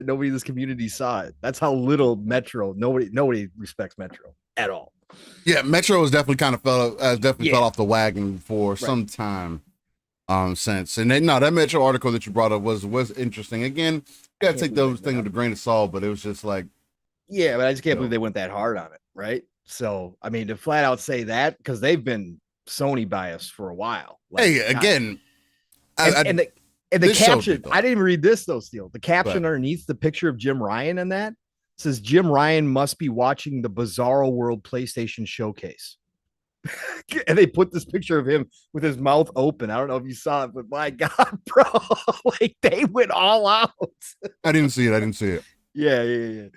Nobody in this community saw it. That's how little Metro. Nobody respects Metro at all. Yeah, Metro has definitely kind of fell off the wagon for Right. some time since. And then, no, that Metro article that you brought up was interesting. Again, you gotta take those things with a grain of salt, but it was just like, yeah, but I just can't believe they went that hard on it, right? So I mean, to flat out say that because they've been Sony biased for a while. Like, hey, again, and the caption, I didn't even read this though, Steele. The caption underneath the picture of Jim Ryan and that says Jim Ryan must be watching the Bizarro World PlayStation Showcase. And they put this picture of him with his mouth open. I don't know if you saw it, but my God, bro, like they went all out. I didn't see it. Yeah.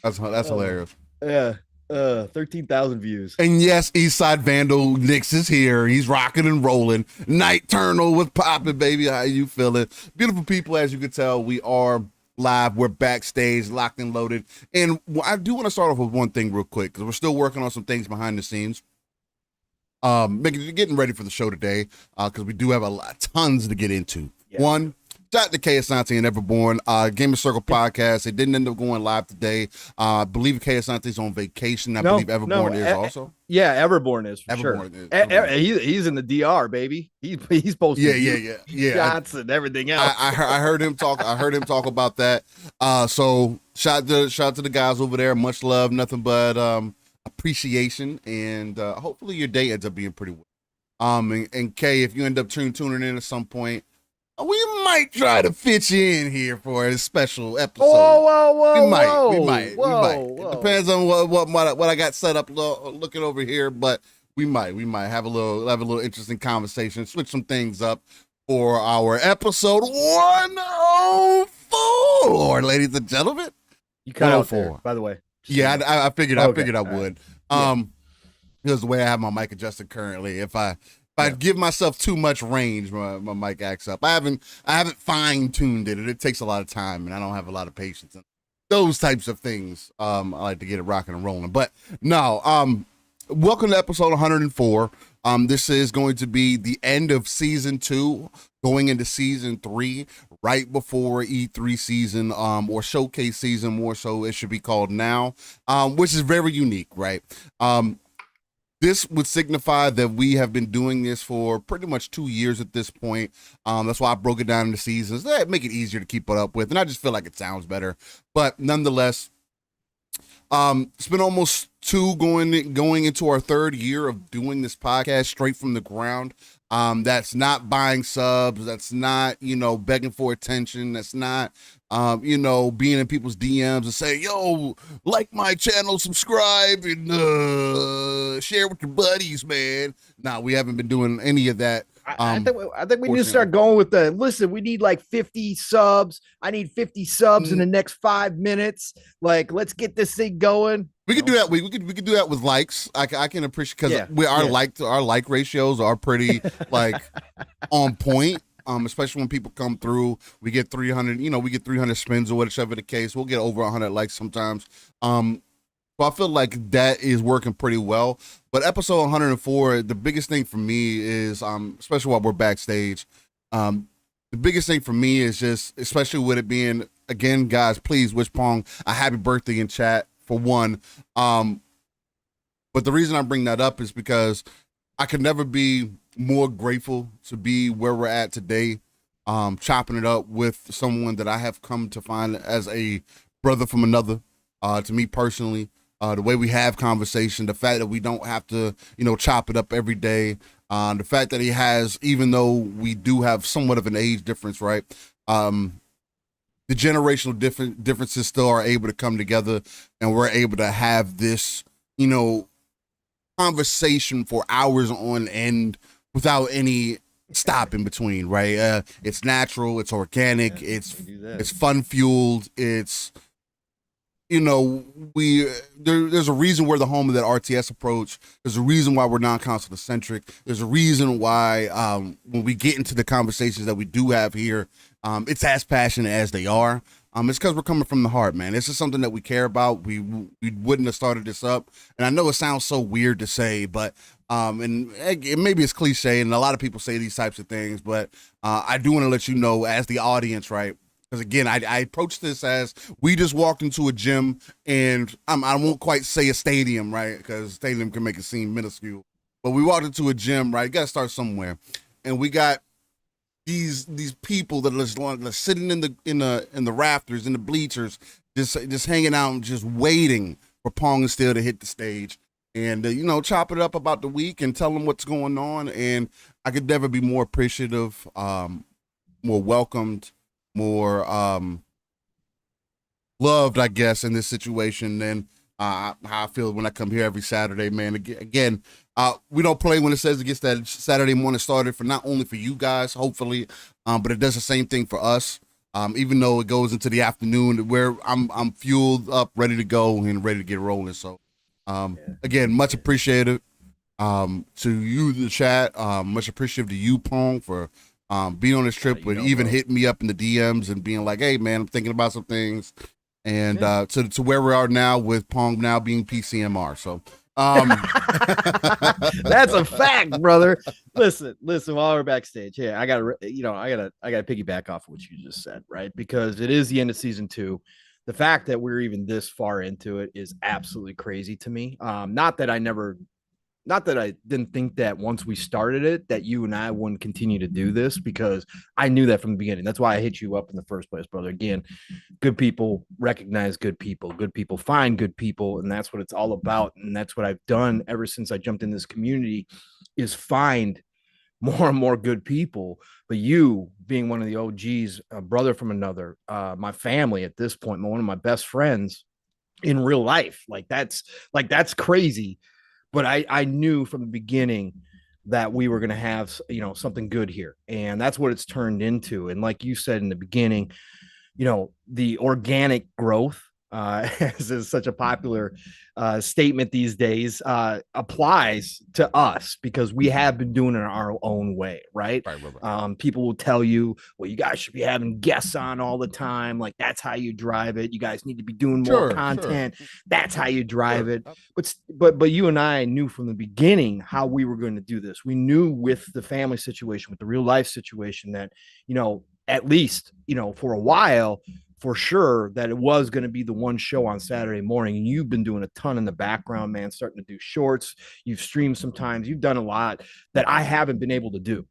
That's hilarious. Yeah. 13,000 views. And yes, Eastside Vandal Nix is here. He's rocking and rolling. Night Eternal with Poppin', baby. How you feeling? Beautiful people, as you can tell, we are live. We're backstage, locked and loaded. And I do want to start off with one thing real quick, because we're still working on some things behind the scenes. Getting ready for the show today, because we do have tons to get into. Yeah. One, shout out to K Asante and Everborn, Gamer Circle podcast. It didn't end up going live today. I believe K Asante's on vacation. I believe Everborn is also. Yeah, Everborn is for sure. He's in the DR, baby. He's posting shots and everything else. I heard him talk. I heard him talk about that. So shout out to the guys over there. Much love, nothing but appreciation, and hopefully your day ends up being pretty well. And Kay, if you end up tuning in at some point, we might try to fit you in here for a special episode. Whoa! We might. It depends on what I got set up looking over here, but we might have a little interesting conversation, switch some things up for our episode 104, ladies and gentlemen. You cut out there, by the way. Yeah, I figured I would. Because the way I have my mic adjusted currently, if I give myself too much range, my mic acts up. I haven't fine-tuned it. It takes a lot of time, and I don't have a lot of patience. And those types of things, I like to get it rocking and rolling. But no, welcome to episode 104. This is going to be the end of season 2, going into season 3, right before E3 season, or showcase season, more so it should be called now, which is very unique, right? This would signify that we have been doing this for pretty much 2 years at this point. That's why I broke it down into seasons. That make it easier to keep it up with, and I just feel like it sounds better. But nonetheless, it's been almost 2 going into our 3rd year of doing this podcast straight from the ground. That's not buying subs. That's not, begging for attention. That's not, being in people's DMs and saying, yo, like my channel, subscribe, and share with your buddies, man. Nah, we haven't been doing any of that. I think we need to start going with listen, we need like 50 subs. I need 50 subs in the next 5 minutes. Like, let's get this thing going. We could do that. We could do that with likes. I can appreciate, because our like ratios are pretty like on point. Especially when people come through, we get 300. We get 300 spins or whatever the case. We'll get over 100 likes sometimes. So I feel like that is working pretty well. But episode 104, the biggest thing for me is, especially while we're backstage, the biggest thing for me is just, especially with it being, again, guys, please wish Pong a happy birthday in chat, for one. But the reason I bring that up is because I could never be more grateful to be where we're at today, chopping it up with someone that I have come to find as a brother from another, to me personally. The way we have conversation, the fact that we don't have to, chop it up every day, the fact that he has, even though we do have somewhat of an age difference, right? The generational differences still are able to come together, and we're able to have this, conversation for hours on end without any stop in between, right? It's natural, it's organic, it's fun fueled, it's, there's a reason we're the home of that RTS approach. There's a reason why we're non-console centric. There's a reason why when we get into the conversations that we do have here, it's as passionate as they are. It's because we're coming from the heart, man. This is something that we care about. We wouldn't have started this up. And I know it sounds so weird to say, but and maybe it's cliche, and a lot of people say these types of things, but I do want to let you know, as the audience, right? Because again, I approach this as we just walked into a gym, and I won't quite say a stadium, right? Because stadium can make it seem minuscule. But we walked into a gym, right? You got to start somewhere, and we got these people that are sitting in the rafters, in the bleachers, just hanging out and just waiting for Pong and Steel to hit the stage, and chop it up about the week and tell them what's going on. And I could never be more appreciative, more welcomed, more loved, I guess, in this situation than how I feel when I come here every Saturday, man. Again, we don't play when it says it gets that Saturday morning started for not only for you guys, hopefully, but it does the same thing for us. Even though it goes into the afternoon where I'm fueled up, ready to go and ready to get rolling. So, again, much appreciated to you, the chat. Much appreciative to you, Pong, for being on this trip and even hitting me up in the DMs and being like, hey, man, I'm thinking about some things. And to where we are now with Pong now being PCMR. So that's a fact, brother. Listen, while we're backstage, I gotta piggyback off what you just said, right? Because it is the end of season 2. The fact that we're even this far into it is absolutely crazy to me. Not that I didn't think that once we started it, that you and I wouldn't continue to do this, because I knew that from the beginning. That's why I hit you up in the first place, brother. Again, good people recognize good people find good people. And that's what it's all about. And that's what I've done ever since I jumped in this community, is find more and more good people. But you being one of the OGs, a brother from another, my family at this point, one of my best friends in real life, that's crazy. But I knew from the beginning that we were going to have, something good here. And that's what it's turned into. And like you said in the beginning, the organic growth, as is such a popular statement these days, applies to us, because we have been doing it our own way, right? Right. People will tell you, well, you guys should be having guests on all the time. Like, that's how you drive it. You guys need to be doing more content. Sure. That's how you drive it. But you and I knew from the beginning how we were going to do this. We knew with the family situation, with the real life situation, that, at least, for a while, for sure, that it was going to be the one show on Saturday morning. And you've been doing a ton in the background, man, starting to do shorts. You've streamed sometimes. You've done a lot that I haven't been able to do,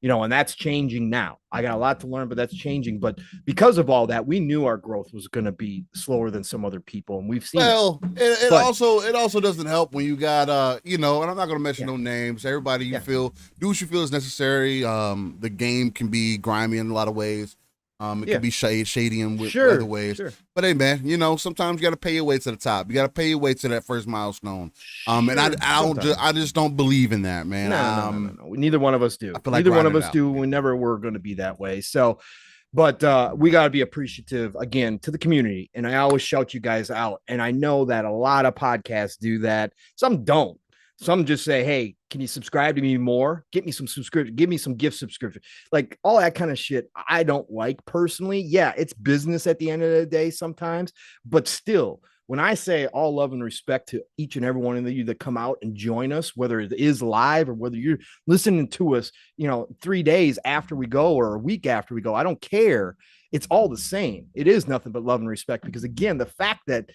and that's changing now. I got a lot to learn, but that's changing. But because of all that, we knew our growth was going to be slower than some other people. And we've seen it also doesn't help when you got, and I'm not going to mention no names. Everybody do what you feel is necessary. The game can be grimy in a lot of ways. It can be shady in other ways. Sure. But hey, man, sometimes you got to pay your way to the top. You got to pay your way to that first milestone. And I just don't believe in that, man. No. Neither one of us do. Neither one of us do. We never were going to be that way. So, but we got to be appreciative, again, to the community. And I always shout you guys out. And I know that a lot of podcasts do that. Some don't. Some just say, hey, can you subscribe to me more? Get me some subscription. Give me some gift subscription. Like, all that kind of shit I don't like personally. Yeah, it's business at the end of the day sometimes. But still, when I say all love and respect to each and every one of you that come out and join us, whether it is live or whether you're listening to us, 3 days after we go or a week after we go, I don't care. It's all the same. It is nothing but love and respect, because, again, the fact that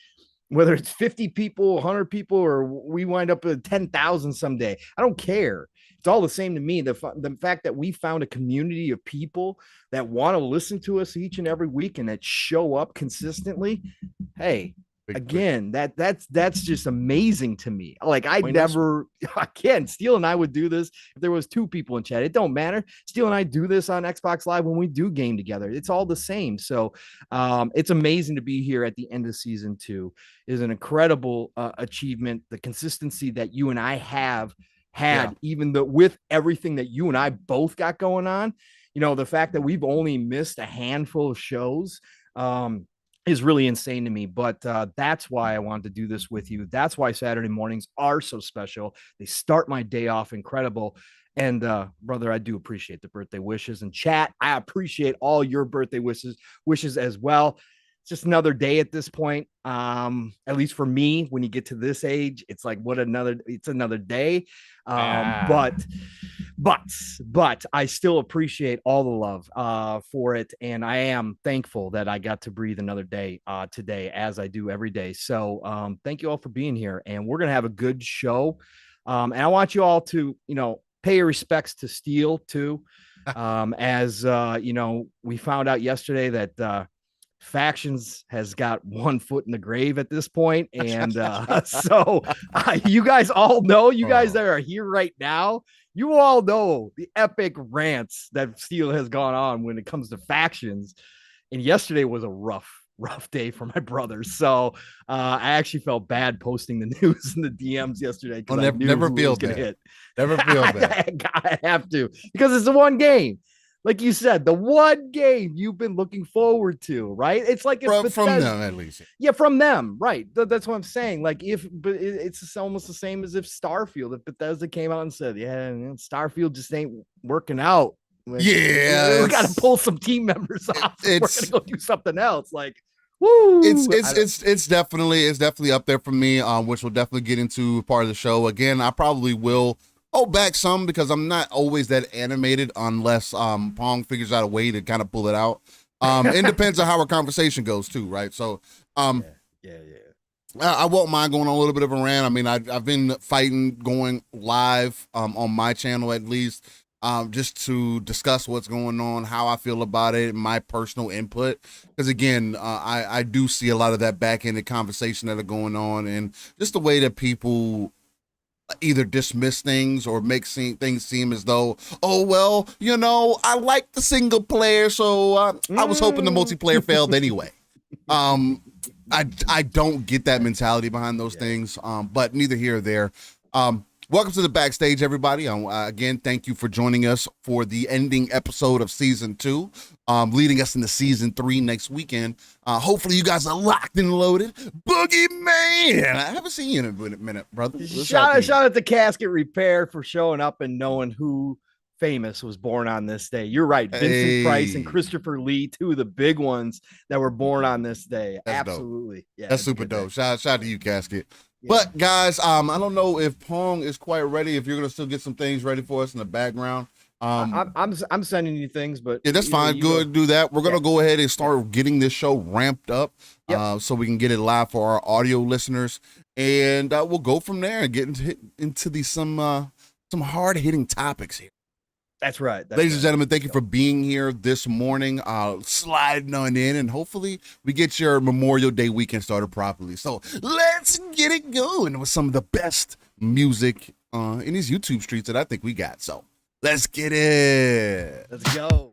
whether it's 50 people, 100 people, or we wind up with 10,000 someday, I don't care. It's all the same to me. The fact that we found a community of people that want to listen to us each and every week and that show up consistently. Hey, again, that's just amazing to me. Like, Steele and I would do this if there was 2 people in chat. It don't matter. Steele and I do this on Xbox Live when we do game together. It's all the same. So it's amazing to be here at the end of season 2. Is an incredible achievement. The consistency that you and I have had, even though with everything that you and I both got going on, the fact that we've only missed a handful of shows, is really insane to me. But that's why I wanted to do this with you. That's why Saturday mornings are so special. They start my day off incredible. And brother, I do appreciate the birthday wishes, and chat, I appreciate all your birthday wishes as well. It's just another day at this point. At least for me, when you get to this age, it's like, it's another day. But But I still appreciate all the love for it, and I am thankful that I got to breathe another day today, as I do every day. So thank you all for being here, and we're gonna have a good show. And I want you all to, pay your respects to Steele too. As we found out yesterday that Factions has got one foot in the grave at this point, and so you guys all know, you guys that are here right now, you all know the epic rants that Steele has gone on when it comes to Factions, and yesterday was a rough day for my brothers. So I actually felt bad posting the news in the DMs yesterday. Never feel bad. Never feel bad. I have to, because it's the one game. Like you said, the one game you've been looking forward to, right? It's like from them, at least. Yeah, from them, right? That's what I'm saying. Like but it's almost the same as if Starfield, if Bethesda came out and said, "Yeah, Starfield just ain't working out. Like, yeah, we got to pull some team members off. We're gonna go do something else." Like, woo! It's definitely up there for me. Which we'll definitely get into part of the show. Again, I probably will hold back some because I'm not always that animated unless Pong figures out a way to kind of pull it out. It depends on how our conversation goes too, right? So yeah. I won't mind going on a little bit of a rant. I mean, I've been fighting going live on my channel at least, just to discuss what's going on, how I feel about it, my personal input. Because again, I do see a lot of that back-ended conversation that are going on, and just the way that people either dismiss things or make things seem as though, oh, well, I like the single player, so I was hoping the multiplayer failed anyway. I don't get that mentality behind those things, but neither here or there. Welcome to the backstage, everybody. Again, thank you for joining us for the ending episode of season 2, leading us into season 3 next weekend. Hopefully you guys are locked and loaded. Boogeyman! I haven't seen you in a minute, brother. Shout out to Casket Repair for showing up and knowing who famous was born on this day. You're right. Vincent Price and Christopher Lee, two of the big ones that were born on this day. That's absolutely dope. Yeah, that's super dope. Shout out to you, Casket. Yeah. But guys, I don't know if Pong is quite ready, if you're gonna still get some things ready for us in the background. I'm sending you things, but yeah, that's fine. Go ahead and do that. We're gonna go ahead and start getting this show ramped up, so we can get it live for our audio listeners, and we'll go from there and get into some hard hitting topics here. That's right. Ladies and gentlemen, thank you for being here this morning. Sliding on in, and hopefully we get your Memorial Day weekend started properly. So let's get it going with some of the best music in these YouTube streets that I think we got. So let's get it. Let's go.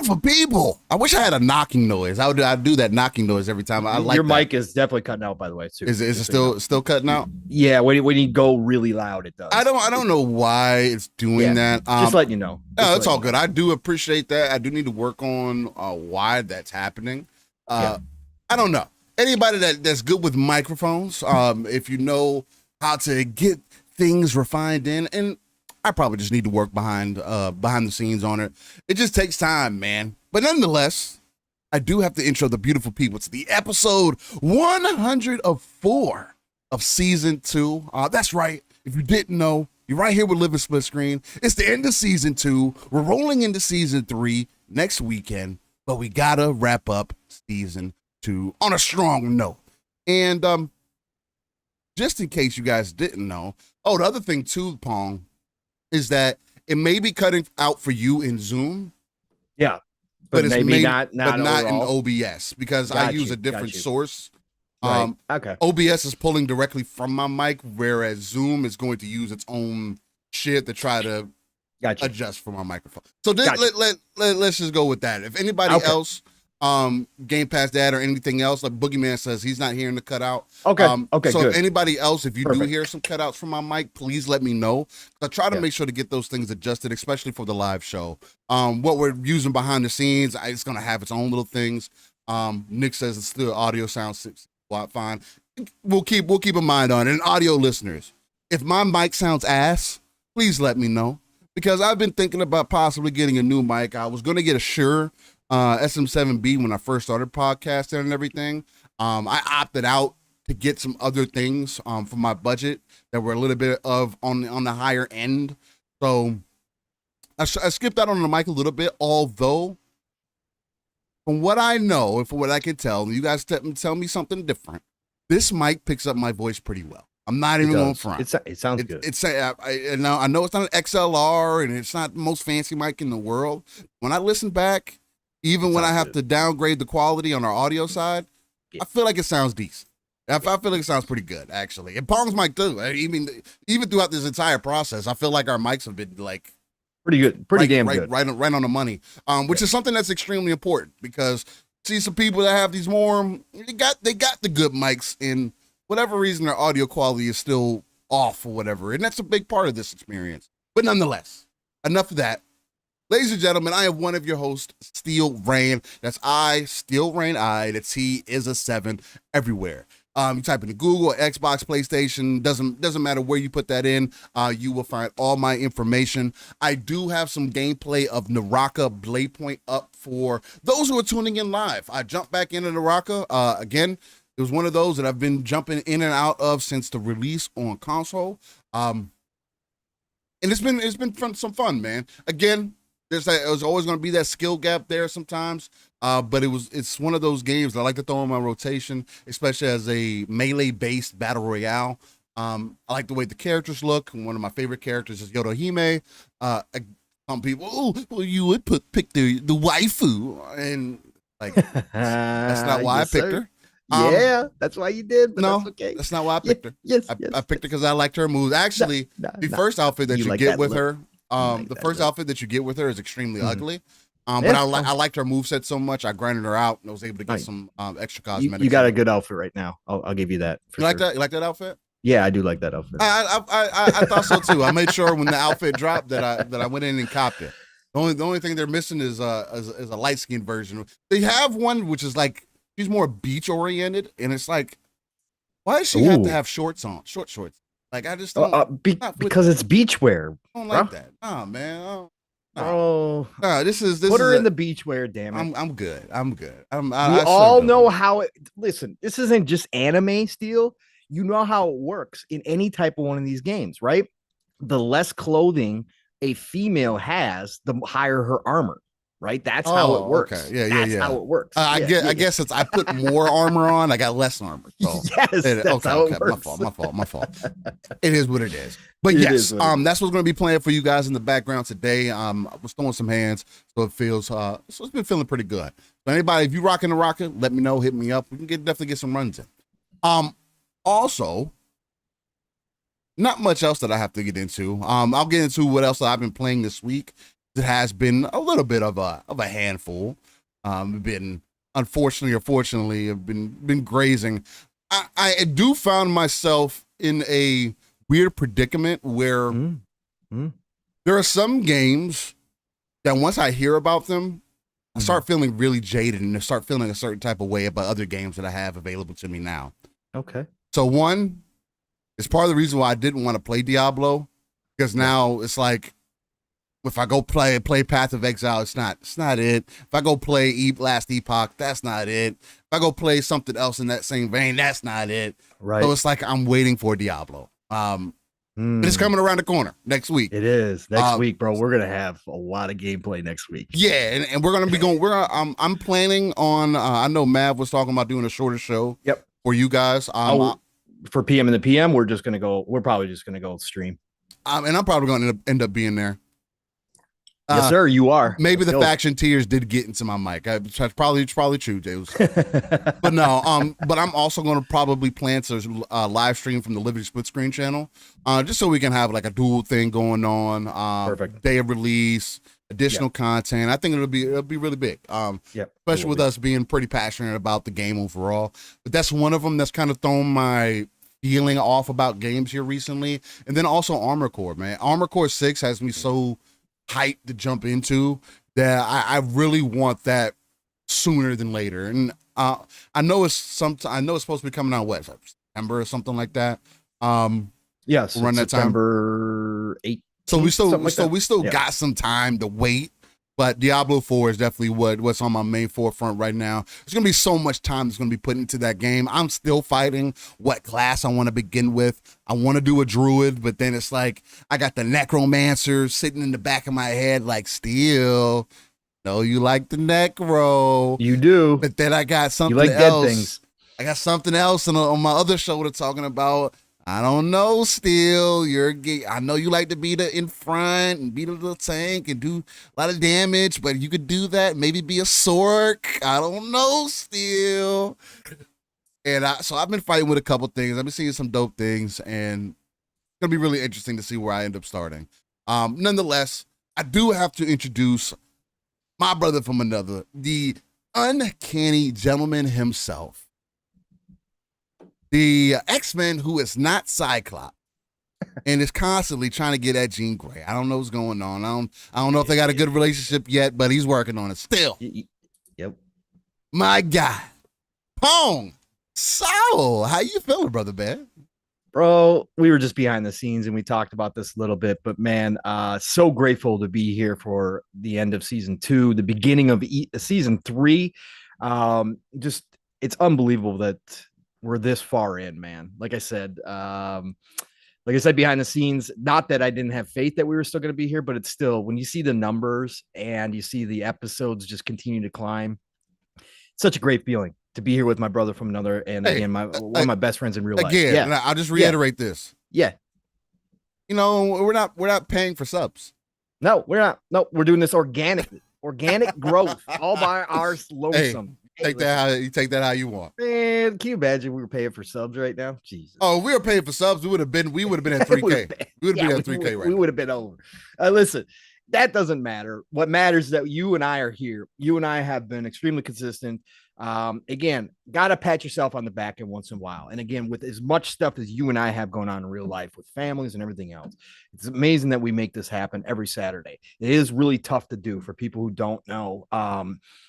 beautiful people. I wish I had a knocking noise. I'd do that knocking noise every time. I like your that. mic is definitely cutting out, by the way, too. Is it still cutting out? Yeah, when you go really loud, it does. I don't know why it's doing that. Just letting you know. No, it's all good. I do appreciate that. I do need to work on why that's happening. I don't know. Anybody that's good with microphones, if you know how to get things refined in, and I probably just need to work behind the scenes on it. It just takes time, man. But nonetheless, I do have to intro the beautiful people to the episode 104 of season 2. That's right. If you didn't know, you're right here with Living Split Screen. It's the end of season 2. We're rolling into season 3 next weekend, but we gotta wrap up season 2 on a strong note. And just in case you guys didn't know, the other thing too, Pong, is that it may be cutting out for you in Zoom. Yeah. But it's maybe not in OBS because I use a different source. Right. Okay. OBS is pulling directly from my mic, whereas Zoom is going to use its own shit to try to adjust for my microphone. So let's just go with that. If anybody else Game Pass that or anything else, like Boogeyman says, he's not hearing the cutout. Okay. So good. if anybody else, if you do hear some cutouts from my mic, please let me know. I try to make sure to get those things adjusted, especially for the live show. What we're using behind the scenes, it's gonna have its own little things. Nick says it's still audio sounds fine. We'll keep a mind on it. And audio listeners, if my mic sounds ass, please let me know, because I've been thinking about possibly getting a new mic. I was gonna get a Shure SM7B when I first started podcasting and everything. I opted out to get some other things for my budget that were a little bit on the higher end. So I skipped out on the mic a little bit, although from what I know and from what I can tell, and you guys tell me something different, this mic picks up my voice pretty well. I'm not even going front. It sounds good. I know it's not an XLR and it's not the most fancy mic in the world. When I listen back, even when I have to downgrade the quality on our audio side, I feel like it sounds decent. I feel like it sounds pretty good, actually. And Pong's mic too. Even throughout this entire process, I feel like our mics have been like pretty good, damn good, right on the money. Which is something that's extremely important, because see some people that have these more, they got the good mics, and whatever reason their audio quality is still off or whatever, and that's a big part of this experience. But nonetheless, enough of that. Ladies and gentlemen, I am one of your hosts, Steel Rain. That's I, Steel Rain I. That's He is a 7 everywhere. You type into Google, Xbox, PlayStation, doesn't matter where you put that in, you will find all my information. I do have some gameplay of Naraka Blade Point up for those who are tuning in live. I jumped back into Naraka. Again, it was one of those that I've been jumping in and out of since the release on console. And it's been some fun, man. Again, it was always going to be that skill gap there sometimes, but it's one of those games that I like to throw in my rotation, especially as a melee-based battle royale. I like the way the characters look. One of my favorite characters is Yodohime. Some people, well, you would pick the waifu, and like that's not why I picked her. Yeah, that's why you did. But no, that's okay. That's not why I picked her. Yes, I picked her because I liked her moves. Actually, the first outfit that you get with her. The first outfit that you get with her is extremely ugly. But I liked her moveset so much, I grinded her out and was able to get some extra cosmetics. You got a good outfit right now. I'll give you that. You like that? You like that outfit? Yeah, I do like that outfit. I thought so too. I made sure when the outfit dropped that I went in and copped it. The only thing they're missing is a light skinned version. They have one which is like, she's more beach oriented, and it's like, why does she have to have shorts on? Short shorts. Like, I just don't because it's beachwear. I don't like that. Oh man. This put her in the beachwear. Damn it. I'm good. We all know how it. Listen, this isn't just anime, Steel. You know how it works in any type of one of these games, right? The less clothing a female has, the higher her armor. Right, that's how it works. Okay. That's how it works. I guess since I put more armor on, I got less armor. So. Yes, that's how it works. My fault. It is what it is. But yes, that's what's going to be playing for you guys in the background today. I was throwing some hands, so it feels so it's been feeling pretty good. So anybody, if you rocking the rocket, let me know. Hit me up. We can definitely get some runs in. Also, not much else that I have to get into. I'll get into what else I've been playing this week. has been a little bit of a handful. Been unfortunately or fortunately have been grazing. I do find myself in a weird predicament where there are some games that once I hear about them, I start feeling really jaded and I start feeling a certain type of way about other games that I have available to me now. Okay. So one, it's part of the reason why I didn't want to play Diablo, because now it's like, if I go play Path of Exile, it's not it. If I go play Last Epoch, that's not it. If I go play something else in that same vein, that's not it. Right. So it's like I'm waiting for Diablo. It's coming around the corner next week. It is next week, bro. We're gonna have a lot of gameplay next week. Yeah, and we're gonna be going. I'm planning on. I know Mav was talking about doing a shorter show. Yep. For you guys. For PM and the PM, we're probably just gonna go stream. And I'm probably going to end up being there. Yes, sir. You are. Maybe the faction tears did get into my mic. That's probably true, James. But no. But I'm also going to probably plan to live stream from the Liberty Splitscreen channel, just so we can have like a dual thing going on. Perfect. Day of release, additional content. I think it'll be really big. Especially with us being pretty passionate about the game overall. But that's one of them that's kind of thrown my feeling off about games here recently. And then also Armored Core, man. Armored Core 6 has me so hyped to jump into that I really want that sooner than later. And I know it's supposed to be coming out September or something like that. Yes, around that time. September 8th. So we still got some time to wait. But Diablo 4 is definitely what's on my main forefront right now. There's going to be so much time that's going to be put into that game. I'm still fighting what class I want to begin with. I want to do a druid, but then it's like I got the necromancer sitting in the back of my head like, still, no, you like the necro. You do. But then I got something else. Dead things. I got something else on my other shoulder talking about, I don't know, still, I know you like to be in front and be the little tank and do a lot of damage, but you could do that, maybe be a sork. I don't know, still. And so I've been fighting with a couple things. I've been seeing some dope things, and it's going to be really interesting to see where I end up starting. Nonetheless, I do have to introduce my brother from another, the uncanny gentleman himself. The X-Men who is not Cyclops and is constantly trying to get at Jean Grey. I don't know what's going on. I don't know if they got a good relationship yet, but he's working on it still. Yep. My guy, Pong Sao. How you feeling, brother, man? Bro, we were just behind the scenes and we talked about this a little bit, but man, so grateful to be here for the end of season 2, the beginning of season 3. It's unbelievable that we're this far in, man. Like I said behind the scenes, not that I didn't have faith that we were still going to be here, but it's still, when you see the numbers and you see the episodes just continue to climb, it's such a great feeling to be here with my brother from another. And again, one of my best friends in real life. Again, I'll just reiterate this. Yeah. You know, we're not paying for subs. No, we're not. No, we're doing this organically. Organic growth all by our lonesome. Take that how you want. Man, can you imagine we were paying for subs right now? Jesus. Oh, we were paying for subs. We would have been at 3K. We would have been at 3K right now. We would have been over. Listen, that doesn't matter. What matters is that you and I are here. You and I have been extremely consistent. Again, gotta pat yourself on the back every once in a while. And again, with as much stuff as you and I have going on in real life with families and everything else, it's amazing that we make this happen every Saturday. It is really tough to do for people who don't know.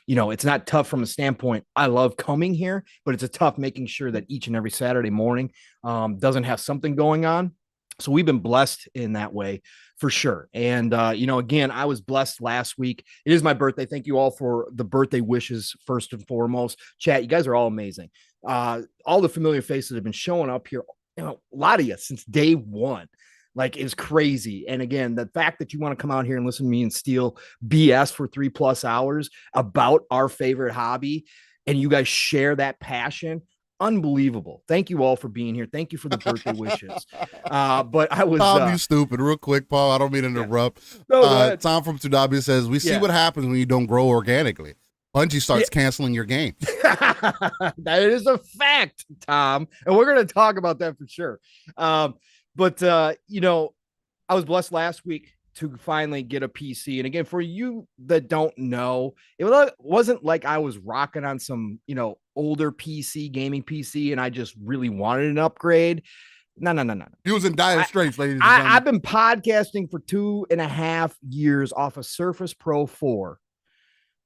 It's not tough from a standpoint. I love coming here, but it's a tough making sure that each and every Saturday morning doesn't have something going on. So we've been blessed in that way for sure. And, again, I was blessed last week. It is my birthday. Thank you all for the birthday wishes, first and foremost. Chat, you guys are all amazing. All the familiar faces have been showing up here. A lot of you since day one. Like, it's crazy. And again, the fact that you want to come out here and listen to me and steal BS for 3+ hours about our favorite hobby, and you guys share that passion, unbelievable. Thank you all for being here. Thank you for the birthday wishes. But I was Tom, you stupid. Real quick, Paul. I don't mean to interrupt. Tom from Tsudabi says, we see what happens when you don't grow organically. Bungie starts canceling your game. That is a fact, Tom. And we're going to talk about that for sure. But I was blessed last week to finally get a PC. And again, for you that don't know, it wasn't like I was rocking on some, older PC, gaming PC, and I just really wanted an upgrade. No. He was in dire straits, ladies and gentlemen. I've been podcasting for 2.5 years off a Surface Pro 4,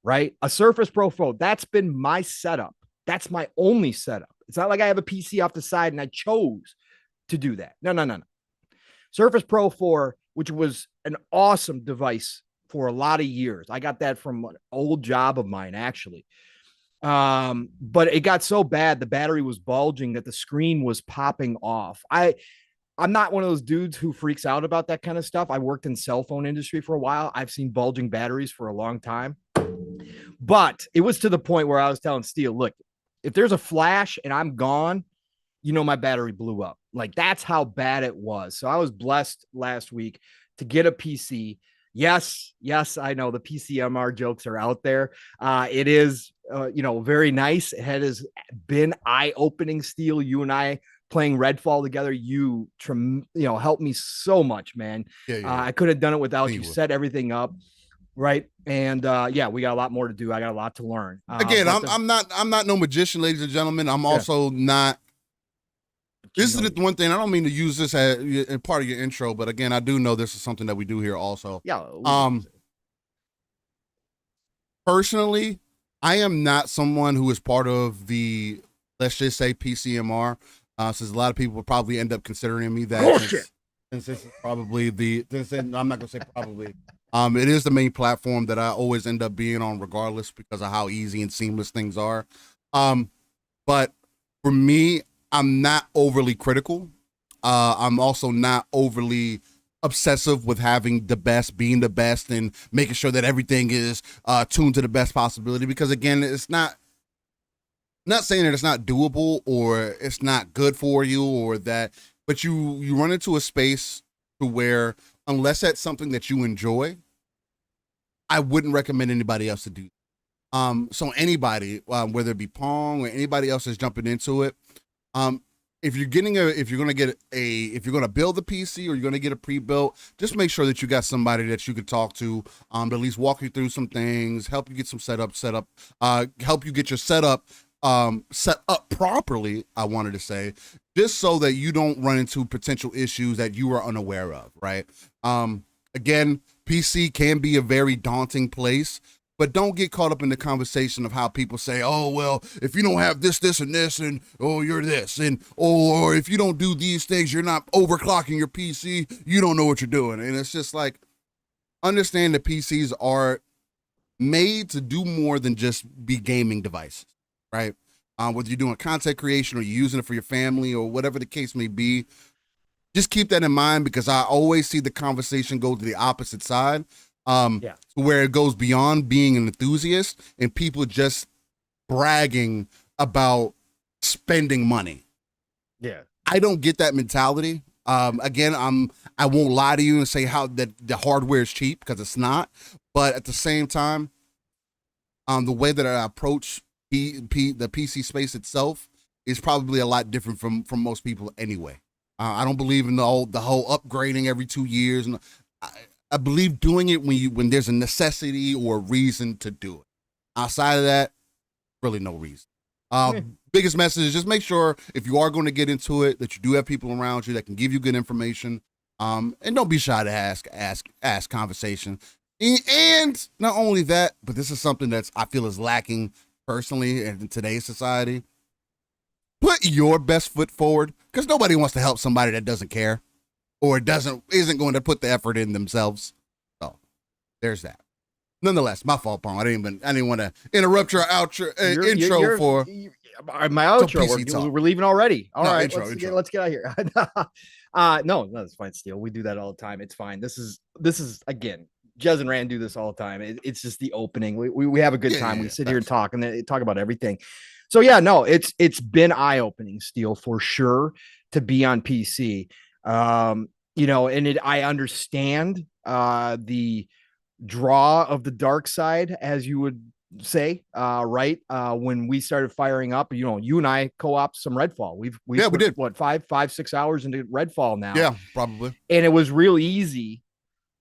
right? A Surface Pro 4. That's been my setup. That's my only setup. It's not like I have a PC off the side and I chose to do that. No. Surface Pro 4, which was an awesome device for a lot of years. I got that from an old job of mine, actually. But it got so bad, the battery was bulging that the screen was popping off. I'm not one of those dudes who freaks out about that kind of stuff. I worked in cell phone industry for a while. I've seen bulging batteries for a long time. But it was to the point where I was telling Steele, look, if there's a flash and I'm gone, my battery blew up. Like, that's how bad it was. So I was blessed last week to get a PC. Yes, I know the PCMR jokes are out there. It is, very nice. It has been eye-opening, Steele. You and I playing Redfall together, you helped me so much, man. Yeah. I could have done it without you. Set everything up. Right. And we got a lot more to do. I got a lot to learn. Again, I'm not no magician, ladies and gentlemen. I'm also not. This is the one thing. I don't mean to use this as part of your intro, but again, I do know this is something that we do here also. Yeah. Personally, I am not someone who is part of the, let's just say, PCMR. Since a lot of people will probably end up considering me that. Since this is probably I'm not gonna say probably. It is the main platform that I always end up being on, regardless, because of how easy and seamless things are. But for me, I'm not overly critical. I'm also not overly obsessive with having the best, being the best, and making sure that everything is tuned to the best possibility. Because again, it's not saying that it's not doable or it's not good for you or that, but you run into a space to where, unless that's something that you enjoy, I wouldn't recommend anybody else to do. So anybody, whether it be Pong or anybody else that's jumping into it, if you're going to build a PC or you're going to get a pre-built, just make sure that you got somebody that you could talk to, to at least walk you through some things, help you get some set up, help you get your setup set up properly, I wanted to say, just so that you don't run into potential issues that you are unaware of, right? Again, PC can be a very daunting place, but don't get caught up in the conversation of how people say, oh, well, if you don't have this, and this, and oh, you're this, and or if you don't do these things, you're not overclocking your PC, you don't know what you're doing. And it's just like, understand that PCs are made to do more than just be gaming devices, right? Whether you're doing content creation or you're using it for your family or whatever the case may be, just keep that in mind, because I always see the conversation go to the opposite side, where it goes beyond being an enthusiast and people just bragging about spending money. Yeah, I don't get that mentality. Again, I won't lie to you and say how that the hardware is cheap, because it's not. But at the same time, the way that I approach the PC space itself is probably a lot different from most people anyway. I don't believe in the whole upgrading every 2 years, and I believe doing it when there's a necessity or a reason to do it. Outside of that, really no reason. Biggest message is just make sure, if you are going to get into it, that you do have people around you that can give you good information, and don't be shy to ask conversation. And not only that, but this is something that's I feel is lacking personally in today's society. Put your best foot forward, because nobody wants to help somebody that doesn't care or isn't going to put the effort in themselves. So there's that. Nonetheless, my fault, Paul. I didn't want to interrupt your intro for my outro. We're leaving already. All right, let's get out of here. No, it's fine. Steele, we do that all the time. It's fine. This is again, Jez and Rand do this all the time. It's just the opening. We have a good time. We sit here and talk about everything. So yeah, no, it's been eye-opening, Steele, for sure, to be on PC. I understand the draw of the dark side, as you would say, right? When we started firing up, you and I co-op some Redfall. We did what 5-6 hours into Redfall now. Yeah, probably. And it was real easy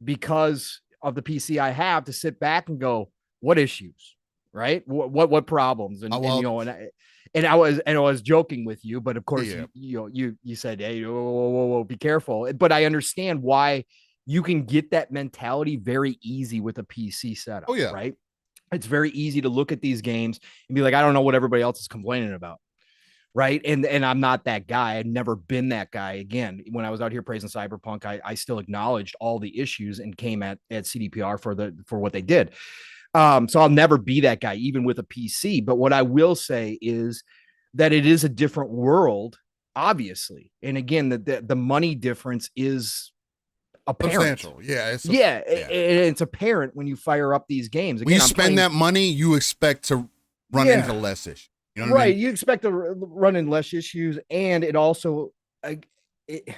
because of the PC I have, to sit back and go, what issues, right? What problems? And I was joking with you, but of course, you said, hey, whoa, be careful. But I understand why you can get that mentality very easy with a PC setup. Oh, yeah. Right. It's very easy to look at these games and be like, I don't know what everybody else is complaining about. Right. And I'm not that guy. I've never been that guy. Again, when I was out here praising Cyberpunk, I still acknowledged all the issues and came at CDPR for what they did. So I'll never be that guy, even with a PC. But what I will say is that it is a different world, obviously. And again, the money difference is apparent. Substantial. Yeah. It's apparent when you fire up these games. Again, when you spend that money, you expect to run into less issues. You know what I mean? You expect to run in less issues, and it also it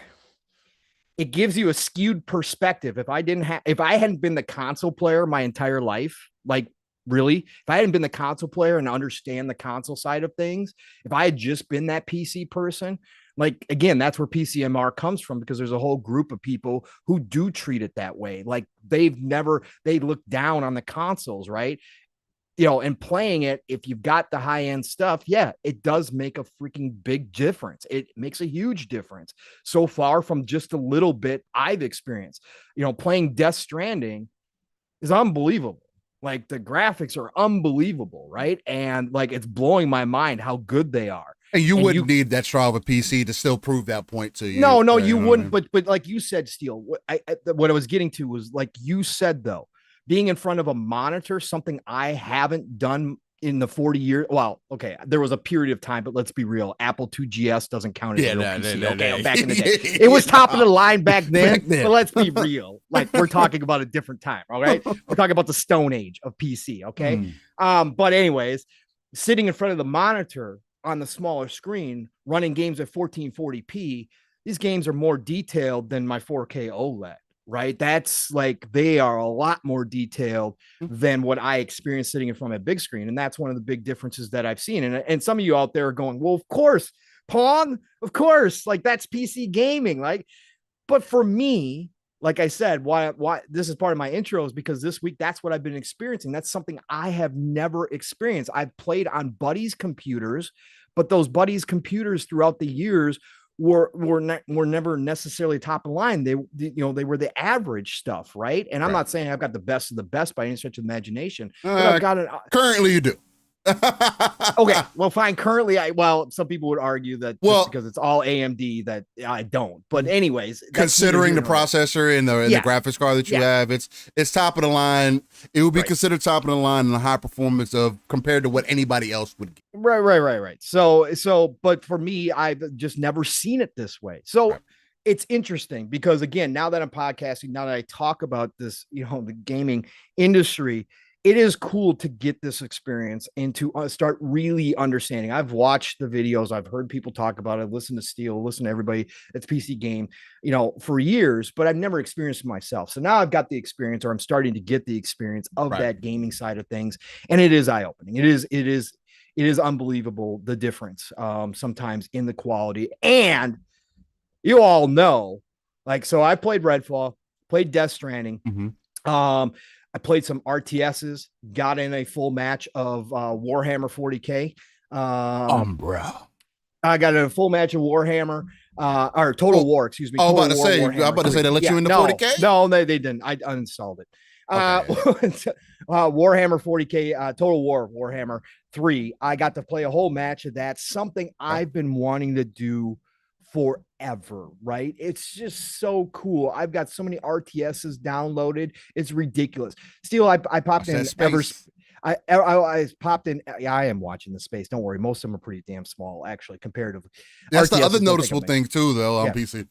gives you a skewed perspective. If I hadn't been the console player my entire life, like really, if I hadn't been the console player and understand the console side of things, if I had just been that PC person, like, again, that's where PCMR comes from, because there's a whole group of people who do treat it that way. Like they look down on the consoles, right? And playing it, if you've got the high end stuff, it does make a freaking big difference. It makes a huge difference. So far from just a little bit I've experienced, playing Death Stranding is unbelievable. Like the graphics are unbelievable, right? And like, it's blowing my mind how good they are. And you wouldn't need that strong of a PC to still prove that point to you. No, you wouldn't. But like you said, Steele, what I was getting to was, like you said, though, being in front of a monitor, something I haven't done in the 40 years. Well, okay, there was a period of time, but let's be real. Apple IIgs doesn't count as a real PC. Back in the day. It was top of the line back then. But let's be real. Like, we're talking about a different time, all right? We're talking about the Stone Age of PC, okay? But anyways, sitting in front of the monitor on the smaller screen, running games at 1440p, these games are more detailed than my 4K OLED. Right. That's like, they are a lot more detailed than what I experienced sitting in front of a big screen. And that's one of the big differences that I've seen. And some of you out there are going, well, of course, Pong, of course, like that's PC gaming. Like, but for me, like I said, why this is part of my intro is because this week, that's what I've been experiencing. That's something I have never experienced. I've played on buddies' computers, but those buddies' computers throughout the years were never necessarily top of the line. They were the average stuff, right? And I'm not saying I've got the best of the best by any stretch of imagination, but I've got it. Currently, you do. Okay, well, fine. Currently, some people would argue that because it's all AMD that I don't. But anyways, considering the processor and the graphics card that you have, it's top of the line. It would be considered top of the line in the high performance of compared to what anybody else would get. Right. So, but for me, I've just never seen it this way. So it's interesting because, again, now that I'm podcasting, now that I talk about this, the gaming industry, it is cool to get this experience and to start really understanding. I've watched the videos. I've heard people talk about it. Listen to Steele, listen to everybody that's PC game, for years, but I've never experienced it myself. So now I've got the experience, or I'm starting to get the experience of that gaming side of things. And it is eye-opening. It is unbelievable, the difference sometimes in the quality. And you all know, like, so I played Redfall, played Death Stranding. I played some RTSs, got in a full match of Warhammer 40K. Bro. I got in a full match of Warhammer, or Total War, excuse me. I'm about to say they let you into 40K? No, they didn't. I uninstalled it. Okay. Warhammer 40K, Total War Warhammer 3. I got to play a whole match of that. Something I've been wanting to do forever, right? It's just so cool. I've got so many RTSs downloaded. It's ridiculous. Steele, I popped in I popped in. Yeah, I am watching the space. Don't worry. Most of them are pretty damn small, actually, comparatively. That's the other noticeable thing too, though, on PC.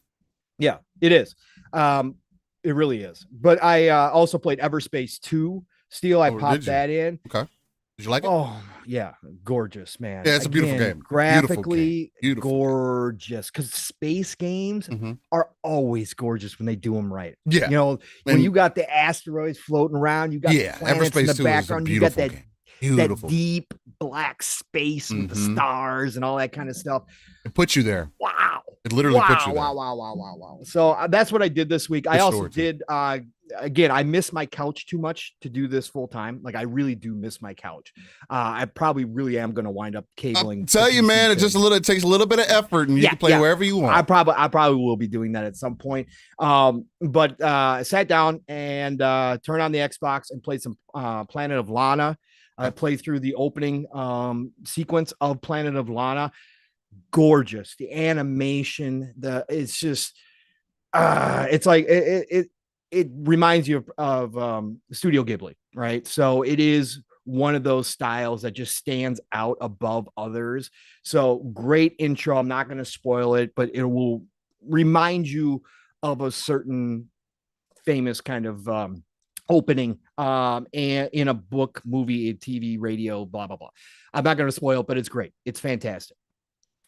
Yeah, it is. It really is. But I also played Everspace 2. Steele, I popped that in. Okay. Did you like it? Oh, yeah. Gorgeous, man. Yeah, it's a beautiful game. Graphically gorgeous. Because space games are always gorgeous when they do them right. Yeah. When you got the asteroids floating around, you got the planets in the background, you got that. Beautiful. That deep black space with the stars and all that kind of stuff. It puts you there. Wow. It literally puts you there. Wow. So that's what I did this week. I also did, again, I miss my couch too much to do this full time. Like I really do miss my couch. I probably really am going to wind up cabling. I'll tell you, man, it takes a little bit of effort, and you can play wherever you want. I probably will be doing that at some point. But I sat down and turned on the Xbox and played some Planet of Lana. I played through the opening sequence of Planet of Lana. Gorgeous. The animation, it's just it's like it reminds you of Studio Ghibli, right? So it is one of those styles that just stands out above others. So great intro. I'm not going to spoil it, but it will remind you of a certain famous kind of opening and in a book, movie, TV, radio, blah blah blah. I'm not going to spoil it, but it's great. It's fantastic.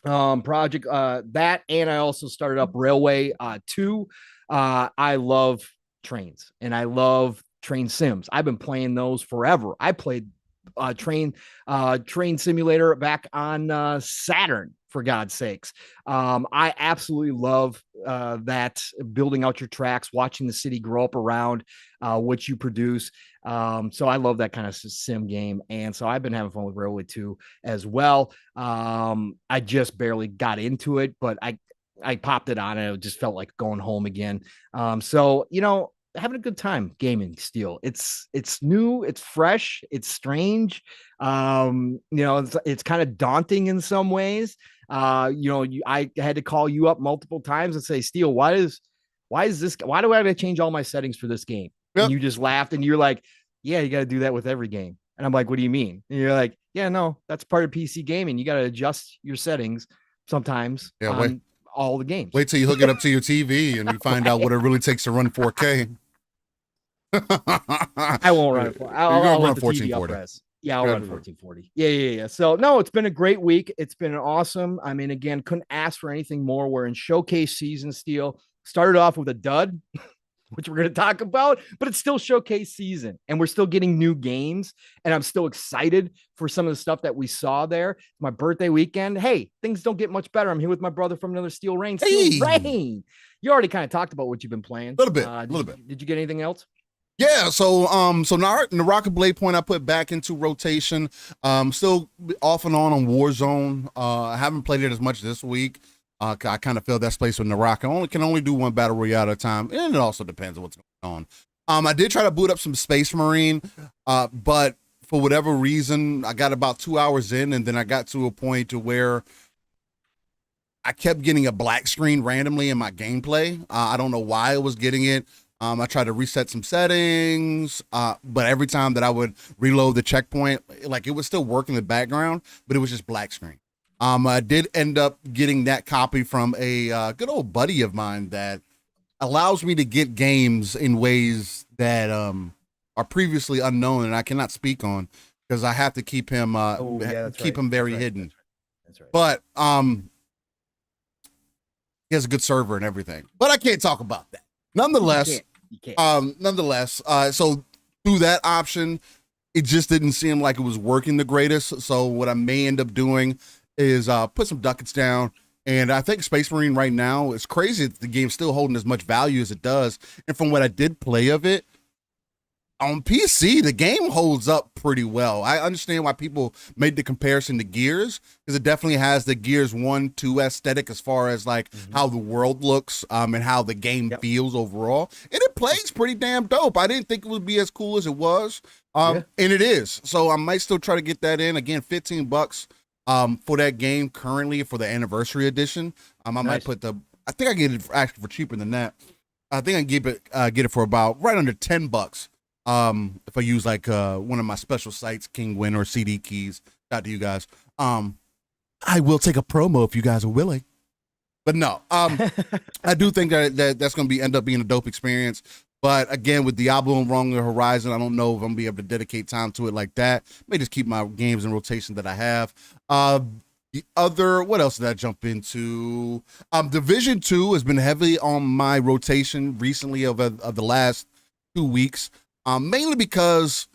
Project that, and I also started up Railway 2. I love trains and I love train sims. I've been playing those forever. I played train simulator back on Saturn, for God's sakes. I absolutely love that, building out your tracks, watching the city grow up around what you produce. So I love that kind of sim game. And so I've been having fun with Railway 2 as well. I just barely got into it, but I popped it on and it just felt like going home again. So, having a good time gaming still. It's new, it's fresh, it's strange. It's kind of daunting in some ways. I had to call you up multiple times and say, Steele, why do I have to change all my settings for this game? Yep. And you just laughed and you're like, yeah, you got to do that with every game. And I'm like, what do you mean? And you're like, yeah, no, that's part of PC gaming. You got to adjust your settings sometimes on all the games. Wait till you hook it up to your TV and you find out what it really takes to run 4K. I won't run it. I'll run 1440. Yeah, I'll run 1440. Yeah. So no, it's been a great week. It's been awesome. I mean, again, couldn't ask for anything more. We're in showcase season still. Started off with a dud, which we're going to talk about, but it's still showcase season and we're still getting new games. And I'm still excited for some of the stuff that we saw there. My birthday weekend. Hey, things don't get much better. I'm here with my brother from another Steel Rain. Rain. You already kind of talked about what you've been playing. A little bit. Did you get anything else? Yeah, so Naraka Blade Point I put back into rotation. Still off and on Warzone. I haven't played it as much this week. I kind of feel that space with Naraka. Can only do one battle royale at a time, and it also depends on what's going on. I did try to boot up some Space Marine, but for whatever reason, I got about 2 hours in, and then I got to a point to where I kept getting a black screen randomly in my gameplay. I don't know why I was getting it. I tried to reset some settings, but every time that I would reload the checkpoint, like it was still working in the background, but it was just black screen. I did end up getting that copy from a good old buddy of mine that allows me to get games in ways that are previously unknown and I cannot speak on because I have to keep him him very hidden. That's right. But he has a good server and everything, but I can't talk about that. Nonetheless, so through that option, it just didn't seem like it was working the greatest. So what I may end up doing is put some ducats down. And I think Space Marine right now, it's crazy that the game's still holding as much value as it does. And from what I did play of it, on PC, the game holds up pretty well. I understand why people made the comparison to Gears, because it definitely has the Gears 1, 2 aesthetic as far as like how the world looks and how the game feels overall. And it plays pretty damn dope. I didn't think it would be as cool as it was. And it is. So I might still try to get that in. Again, $15 for that game currently for the anniversary edition. I might put I think I get it actually for cheaper than that. I think I can get it for about right under $10. If I use like one of my special sites, Kingwin or CD Keys, shout out to you guys. I will take a promo if you guys are willing. But no, I do think that's going to end up being a dope experience. But again, with Diablo and Wrong Horizon, I don't know if I'm going to be able to dedicate time to it like that. May just keep my games in rotation that I have. What else did I jump into? Division 2 has been heavily on my rotation recently of the last 2 weeks. Mainly because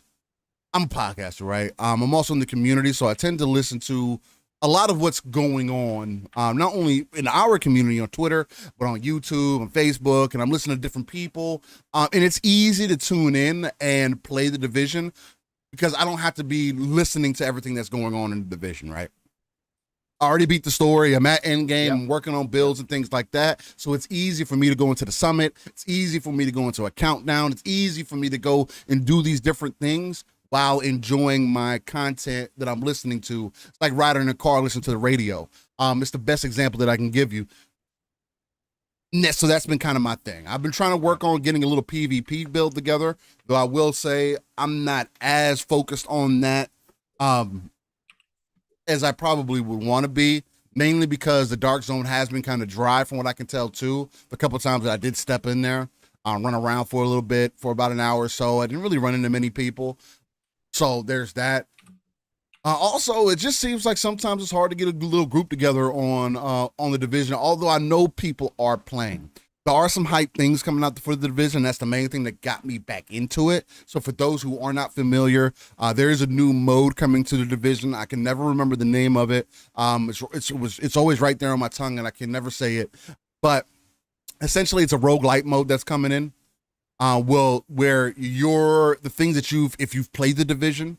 I'm a podcaster, right? I'm also in the community, so I tend to listen to a lot of what's going on, not only in our community on Twitter, but on YouTube and Facebook, and I'm listening to different people. And it's easy to tune in and play the division because I don't have to be listening to everything that's going on in the division, right? I already beat the story. I'm at endgame. I'm working on builds and things like that. So it's easy for me to go into the summit. It's easy for me to go into a countdown. It's easy for me to go and do these different things while enjoying my content that I'm listening to. It's like riding in a car, listening to the radio. It's the best example that I can give you. So that's been kind of my thing. I've been trying to work on getting a little PvP build together, though I will say I'm not as focused on that as I probably would want to be, mainly because the Dark Zone has been kind of dry from what I can tell too. The couple of times that I did step in there, run around for a little bit, for about an hour or so, I didn't really run into many people. So there's that. Also, it just seems like sometimes it's hard to get a little group together on the division, although I know people are playing. There are some hype things coming out for the division. That's the main thing that got me back into it. So for those who are not familiar, there is a new mode coming to the division. I can never remember the name of it. It's always right there on my tongue, and I can never say it. But essentially, it's a roguelite mode that's coming in. Where the things that if you've played the division,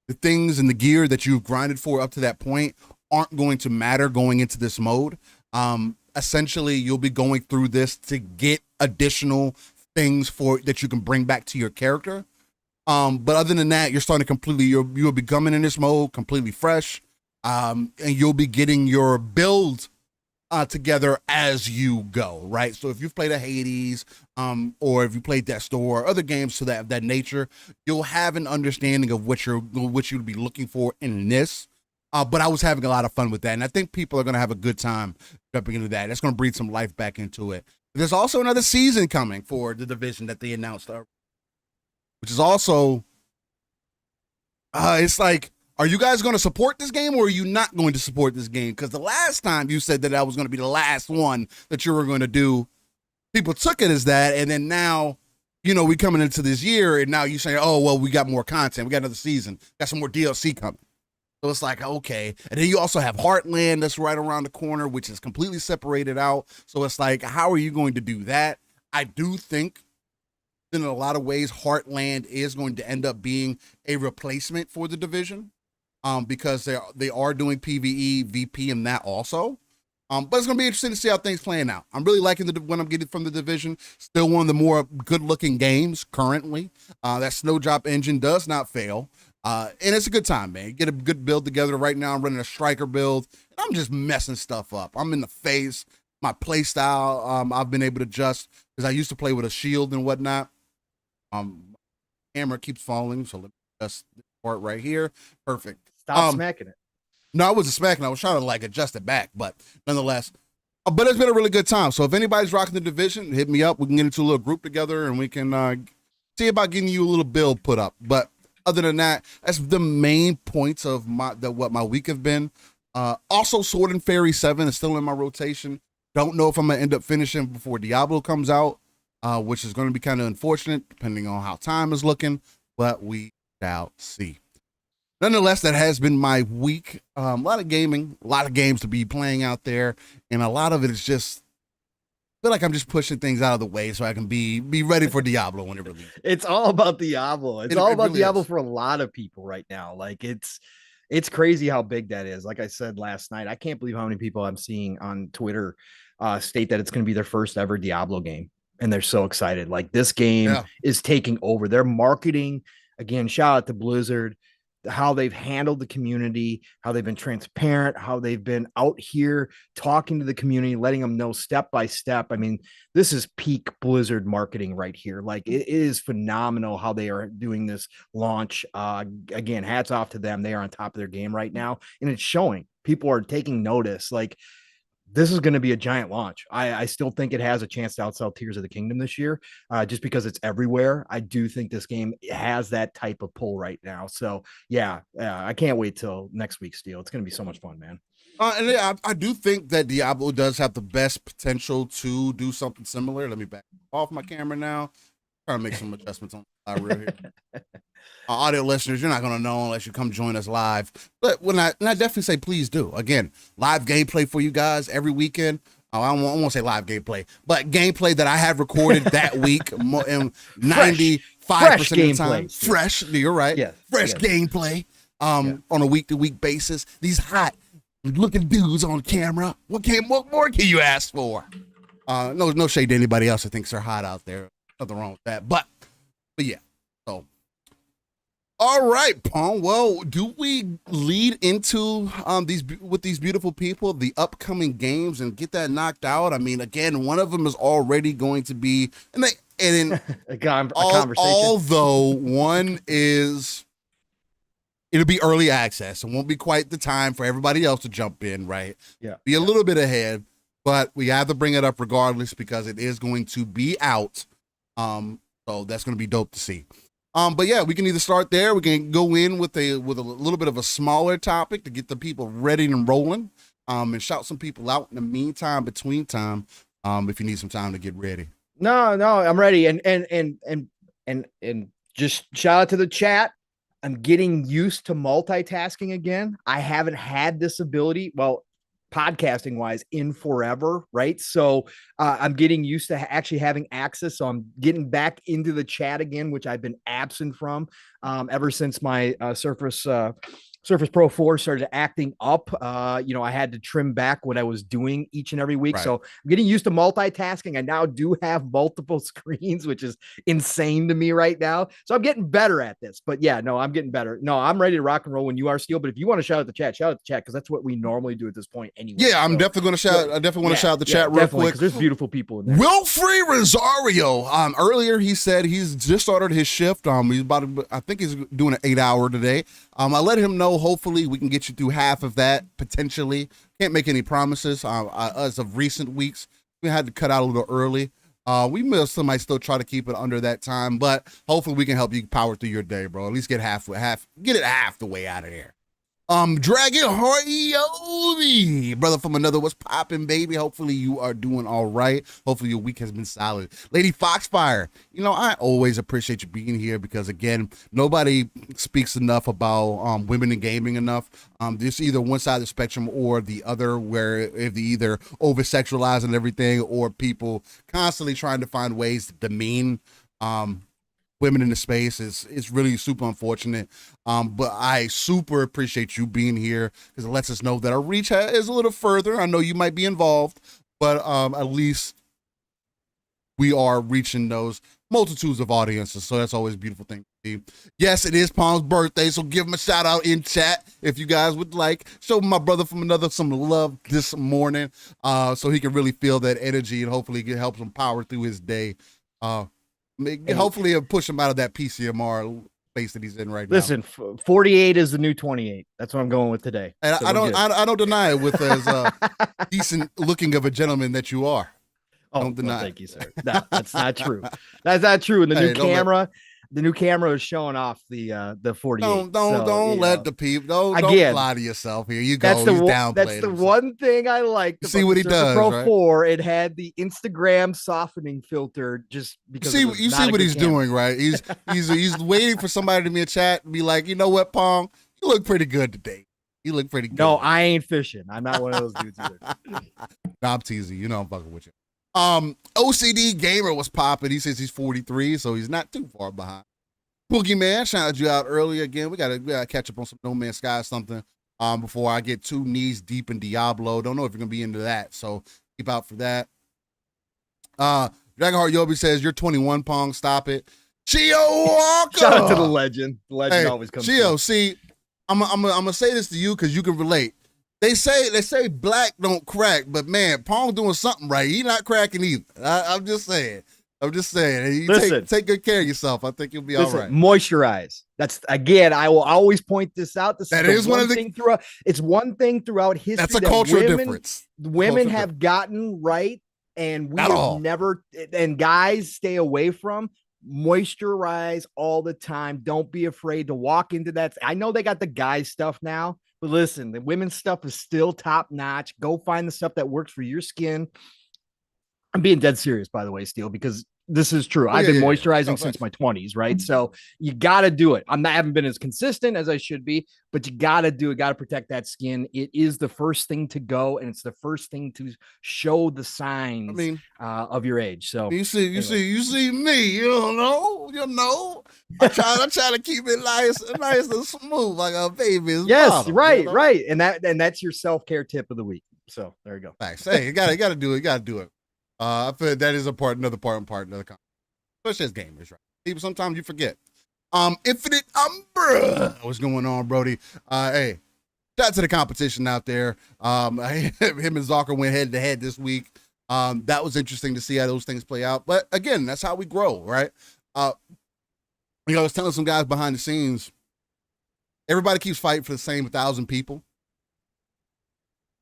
the things and the gear that you've grinded for up to that point aren't going to matter going into this mode. Essentially, you'll be going through this to get additional things that you can bring back to your character. But other than that, you're starting completely, you'll be coming in this mode completely fresh. And you'll be getting your build together as you go, right? So if you've played a Hades, or if you played Death's Door or other games to that nature, you'll have an understanding of what you'd be looking for in this. But I was having a lot of fun with that, and I think people are going to have a good time jumping into that. That's going to breathe some life back into it. There's also another season coming for the division that they announced, which is also, it's like, are you guys going to support this game or are you not going to support this game? Because the last time you said that was going to be the last one that you were going to do, people took it as that, and then now, we coming into this year, and now you saying, oh, well, we got more content. We got another season. Got some more DLC coming. So it's like, okay. And then you also have Heartland that's right around the corner, which is completely separated out. So it's like, how are you going to do that? I do think in a lot of ways, Heartland is going to end up being a replacement for the division, because they are doing PvE, VP, and that also. But it's going to be interesting to see how things playing out. I'm really liking what I'm getting from the division. Still one of the more good-looking games currently. That Snowdrop engine does not fail. And it's a good time, man. Get a good build together. Right now, I'm running a striker build, and I'm just messing stuff up. I'm in the face. My play style, I've been able to adjust because I used to play with a shield and whatnot. Camera keeps falling, so let me adjust this part right here. Perfect. Stop smacking it. No, I wasn't smacking. I was trying to adjust it back, but nonetheless. But it's been a really good time. So if anybody's rocking the division, hit me up. We can get into a little group together, and we can see about getting you a little build put up. But other than that, that's the main points of what my week have been. Also, Sword and Fairy 7 is still in my rotation. Don't know if I'm going to end up finishing before Diablo comes out, which is going to be kind of unfortunate depending on how time is looking, but we shall see. Nonetheless, that has been my week. A lot of gaming, a lot of games to be playing out there, and a lot of it is just, I feel like I'm just pushing things out of the way so I can be ready for Diablo when it releases. It's all about Diablo. It's all about really Diablo for a lot of people right now. Like it's crazy how big that is. Like I said last night, I can't believe how many people I'm seeing on Twitter state that it's going to be their first ever Diablo game, and they're so excited. Like this game is taking over. Their marketing, again, shout out to Blizzard. How they've handled the community, how they've been transparent, how they've been out here talking to the community, letting them know step by step. I mean, this is peak Blizzard marketing right here. Like it is phenomenal how they are doing this launch. Again, hats off to them. They are on top of their game right now, and it's showing. People are taking notice. Like this is going to be a giant launch. I still think it has a chance to outsell Tears of the Kingdom this year, just because it's everywhere. I do think this game has that type of pull right now. So yeah, I can't wait till next week's deal. It's going to be so much fun, man. And I do think that Diablo does have the best potential to do something similar. Let me back off my camera now. Trying to make some adjustments on the real here. Audio listeners, you're not going to know unless you come join us live. But I definitely say please do. Again, live gameplay for you guys every weekend. I won't say live gameplay, but gameplay that I have recorded that week, and 95% of the time. Fresh, you're right. Yeah, fresh gameplay on a week-to-week basis. These hot looking dudes on camera. What more can you ask for? No shade to anybody else that thinks they're hot out there. Nothing wrong with that. But yeah. So all right, Pong. Well, do we lead into these beautiful people, the upcoming games, and get that knocked out? I mean, again, one of them is already going to be a conversation. Although one is, it'll be early access. It won't be quite the time for everybody else to jump in, right? Yeah. Be a little bit ahead, but we have to bring it up regardless because it is going to be out. So that's going to be dope to see. But yeah, we can either start there. We can go in with a little bit of a smaller topic to get the people ready and rolling. And shout some people out in the meantime, between time, if you need some time to get ready. No, I'm ready. And just shout out to the chat. I'm getting used to multitasking again. I haven't had this ability. Well, podcasting wise in forever, right? So I'm getting used to actually having access. So I'm getting back into the chat again, which I've been absent from ever since my Surface Pro 4 started acting up. I had to trim back what I was doing each and every week. Right. So I'm getting used to multitasking. I now do have multiple screens, which is insane to me right now. So I'm getting better at this. But yeah, no, I'm getting better. No, I'm ready to rock and roll when you are, Steel. But if you want to shout out the chat, because that's what we normally do at this point anyway. Yeah, I'm definitely going to shout. I definitely want to shout out the chat real quick. There's beautiful people in there. Wilfrey Rosario. Earlier he said he's just started his shift. He's I think he's doing an 8-hour today. I let him know. Hopefully we can get you through half of that potentially. Can't make any promises. As of recent weeks, we had to cut out a little early. We might still try to keep it under that time, but hopefully we can help you power through your day, bro. At least get get it half the way out of there. Dragon Hardy, brother from another, what's popping, baby? Hopefully you are doing all right. Hopefully your week has been solid. Lady Foxfire, I always appreciate you being here because, again, nobody speaks enough about women in gaming enough. There's either one side of the spectrum or the other, where if they either over-sexualizing everything or people constantly trying to find ways to demean women in the space is really super unfortunate. But I super appreciate you being here because it lets us know that our reach is a little further. I know you might be involved, but at least we are reaching those multitudes of audiences. So that's always a beautiful thing to see. Yes, it is Palm's birthday, so give him a shout out in chat if you guys would like. Show my brother from another some love this morning, so he can really feel that energy and hopefully it helps him power through his day. Hopefully it'll push him out of that PCMR space that he's in right now. Listen, 48 is the new 28. That's what I'm going with today. And so I don't deny it with as decent looking of a gentleman that you are. Don't deny. Well, thank you, sir. No, that's not true. That's not true. And the new camera is showing off the 48. Don't let the people don't lie to yourself here. You go. That's the one thing I like. See what he does. Pro right? 4. It had the Instagram softening filter just because. You see what he's doing, right? He's waiting for somebody to be in chat and be like, you know what, Pong, you look pretty good today. You look pretty good. No, I ain't fishing. I'm not one of those dudes either. Nah, I'm teasing. You know I'm fucking with you. OCD Gamer was popping. He says he's 43, so he's not too far behind. Boogeyman, shouted you out earlier again. We gotta catch up on some No Man's Sky or something before I get too knees deep in Diablo. Don't know if you're gonna be into that, so keep out for that. Dragonheart Yobi says you're 21, Pong. Stop it. Chio Walker. Shout out to the legend. The legend always comes. Chio, see, I'm gonna say this to you because you can relate. They say black don't crack, but man, Pong doing something right. He not cracking either. I'm just saying. You take good care of yourself. I think you'll be all right. Moisturize. That's, again, I will always point this out. That is one thing throughout. It's one thing throughout history. That's a cultural difference. Women have gotten right, and we have never. And guys stay away from. Moisturize all the time. Don't be afraid to walk into that. I know they got the guys stuff now. But listen, the women's stuff is still top notch. Go find the stuff that works for your skin. I'm being dead serious, by the way, Steel, because This is true. I've been moisturizing since my 20s, right? So you got to do it. I haven't been as consistent as I should be, but you got to do it. Got to protect that skin. It is the first thing to go, and it's the first thing to show the signs of your age. So you see me. You know. I try to keep it nice and smooth like a baby's bottom, right. And that's your self-care tip of the week. So there you go. Thanks. Hey, you gotta do it. You gotta do it. I feel that is another part, especially as gamers, right? People sometimes you forget. Infinite Umbra, what's going on, Brody? Hey, shout out to the competition out there. Him and Zucker went head to head this week. That was interesting to see how those things play out. But again, that's how we grow, right? I was telling some guys behind the scenes, everybody keeps fighting for the same 1,000 people,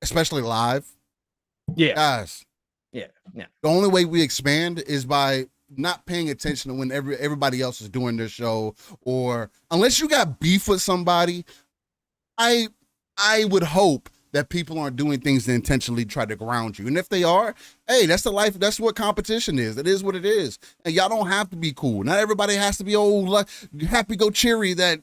especially live. Yeah, guys. Yeah. The only way we expand is by not paying attention to when everybody else is doing their show, or unless you got beef with somebody. I would hope that people aren't doing things to intentionally try to ground you. And if they are, hey, that's the life. That's what competition is. It is what it is. And y'all don't have to be cool. Not everybody has to be happy go cheery that,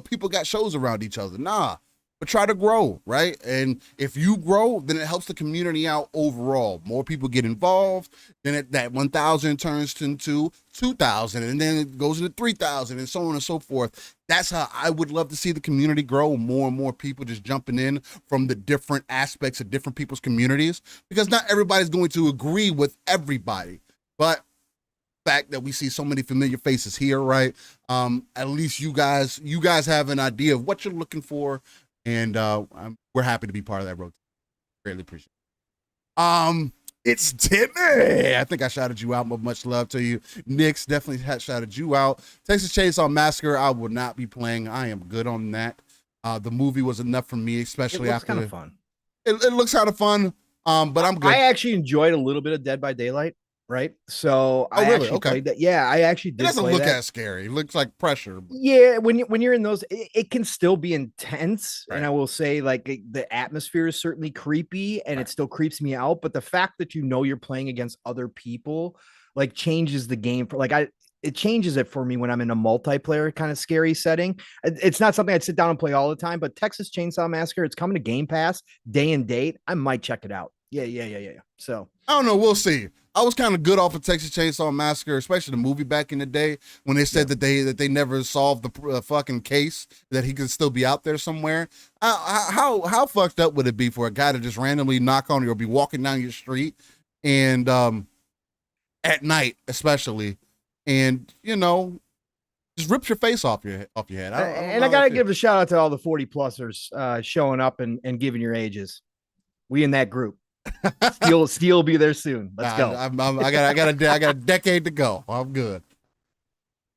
people got shows around each other. Nah, but try to grow, right? And if you grow, then it helps the community out overall. More people get involved, then that 1,000 turns into 2,000, and then it goes into 3,000, and so on and so forth. That's how I would love to see the community grow. More and more people just jumping in from the different aspects of different people's communities, because not everybody's going to agree with everybody. But the fact that we see so many familiar faces here, right? At least you guys have an idea of what you're looking for. And we're happy to be part of that road. Greatly appreciate it. It's Timmy. I think I shouted you out, but much love to you. Nick's definitely shouted you out. Texas Chainsaw Massacre, I will not be playing. I am good on that. The movie was enough for me, especially after. Kind of fun. It looks kind of fun, but I'm good. I actually enjoyed a little bit of Dead by Daylight. Right. So I really? actually played that. Yeah, I actually did. It doesn't look as scary. It looks like pressure. Yeah, when you're in those, it can still be intense. Right. And I will say, like, the atmosphere is certainly creepy, and it still creeps me out. But the fact that you're playing against other people, like, changes the game for it changes it for me when I'm in a multiplayer kind of scary setting. It's not something I'd sit down and play all the time, but Texas Chainsaw Massacre, it's coming to Game Pass day and date. I might check it out. Yeah. So I don't know. We'll see. I was kind of good off of Texas Chainsaw Massacre, especially the movie back in the day when they said that they never solved the fucking case, that he could still be out there somewhere. How fucked up would it be for a guy to just randomly knock on you or be walking down your street and at night especially, and just rips your face off your head. I gotta give a shout out to all the 40-plussers showing up and giving your ages. We in that group. Steel will be there soon. Let's go. I got a decade to go. I'm good.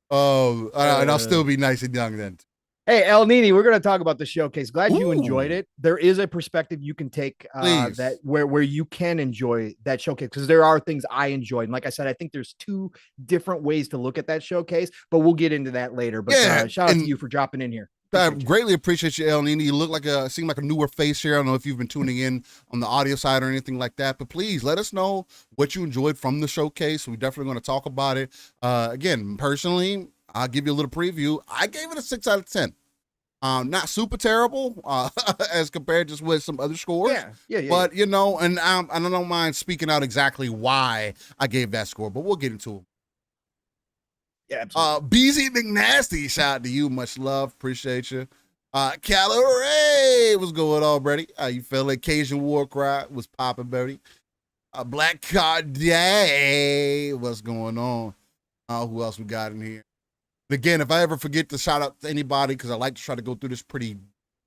Oh, and I'll still be nice and young then. Hey, El Nini, we're going to talk about the showcase. Glad you enjoyed it. There is a perspective you can take that where you can enjoy that showcase, because there are things I enjoyed. And like I said, I think there's two different ways to look at that showcase, but we'll get into that later. But shout out to you for dropping in here. I greatly appreciate you, El Nini. You look seem like a newer face here. I don't know if you've been tuning in on the audio side or anything like that, but please let us know what you enjoyed from the showcase. We're definitely going to talk about it. Again, personally, I'll give you a little preview. I gave it a 6 out of 10. Not super terrible as compared just with some other scores. Yeah. But, and I don't mind speaking out exactly why I gave that score, but we'll get into it. Yeah, absolutely. BZ McNasty, shout out to you. Much love. Appreciate you. Calorie, what's going on, Brady? How you feeling? Cajun War Cry was popping, Brady. Black Card Day, what's going on? Who else we got in here? And again, if I ever forget to shout out to anybody, because I like to try to go through this pretty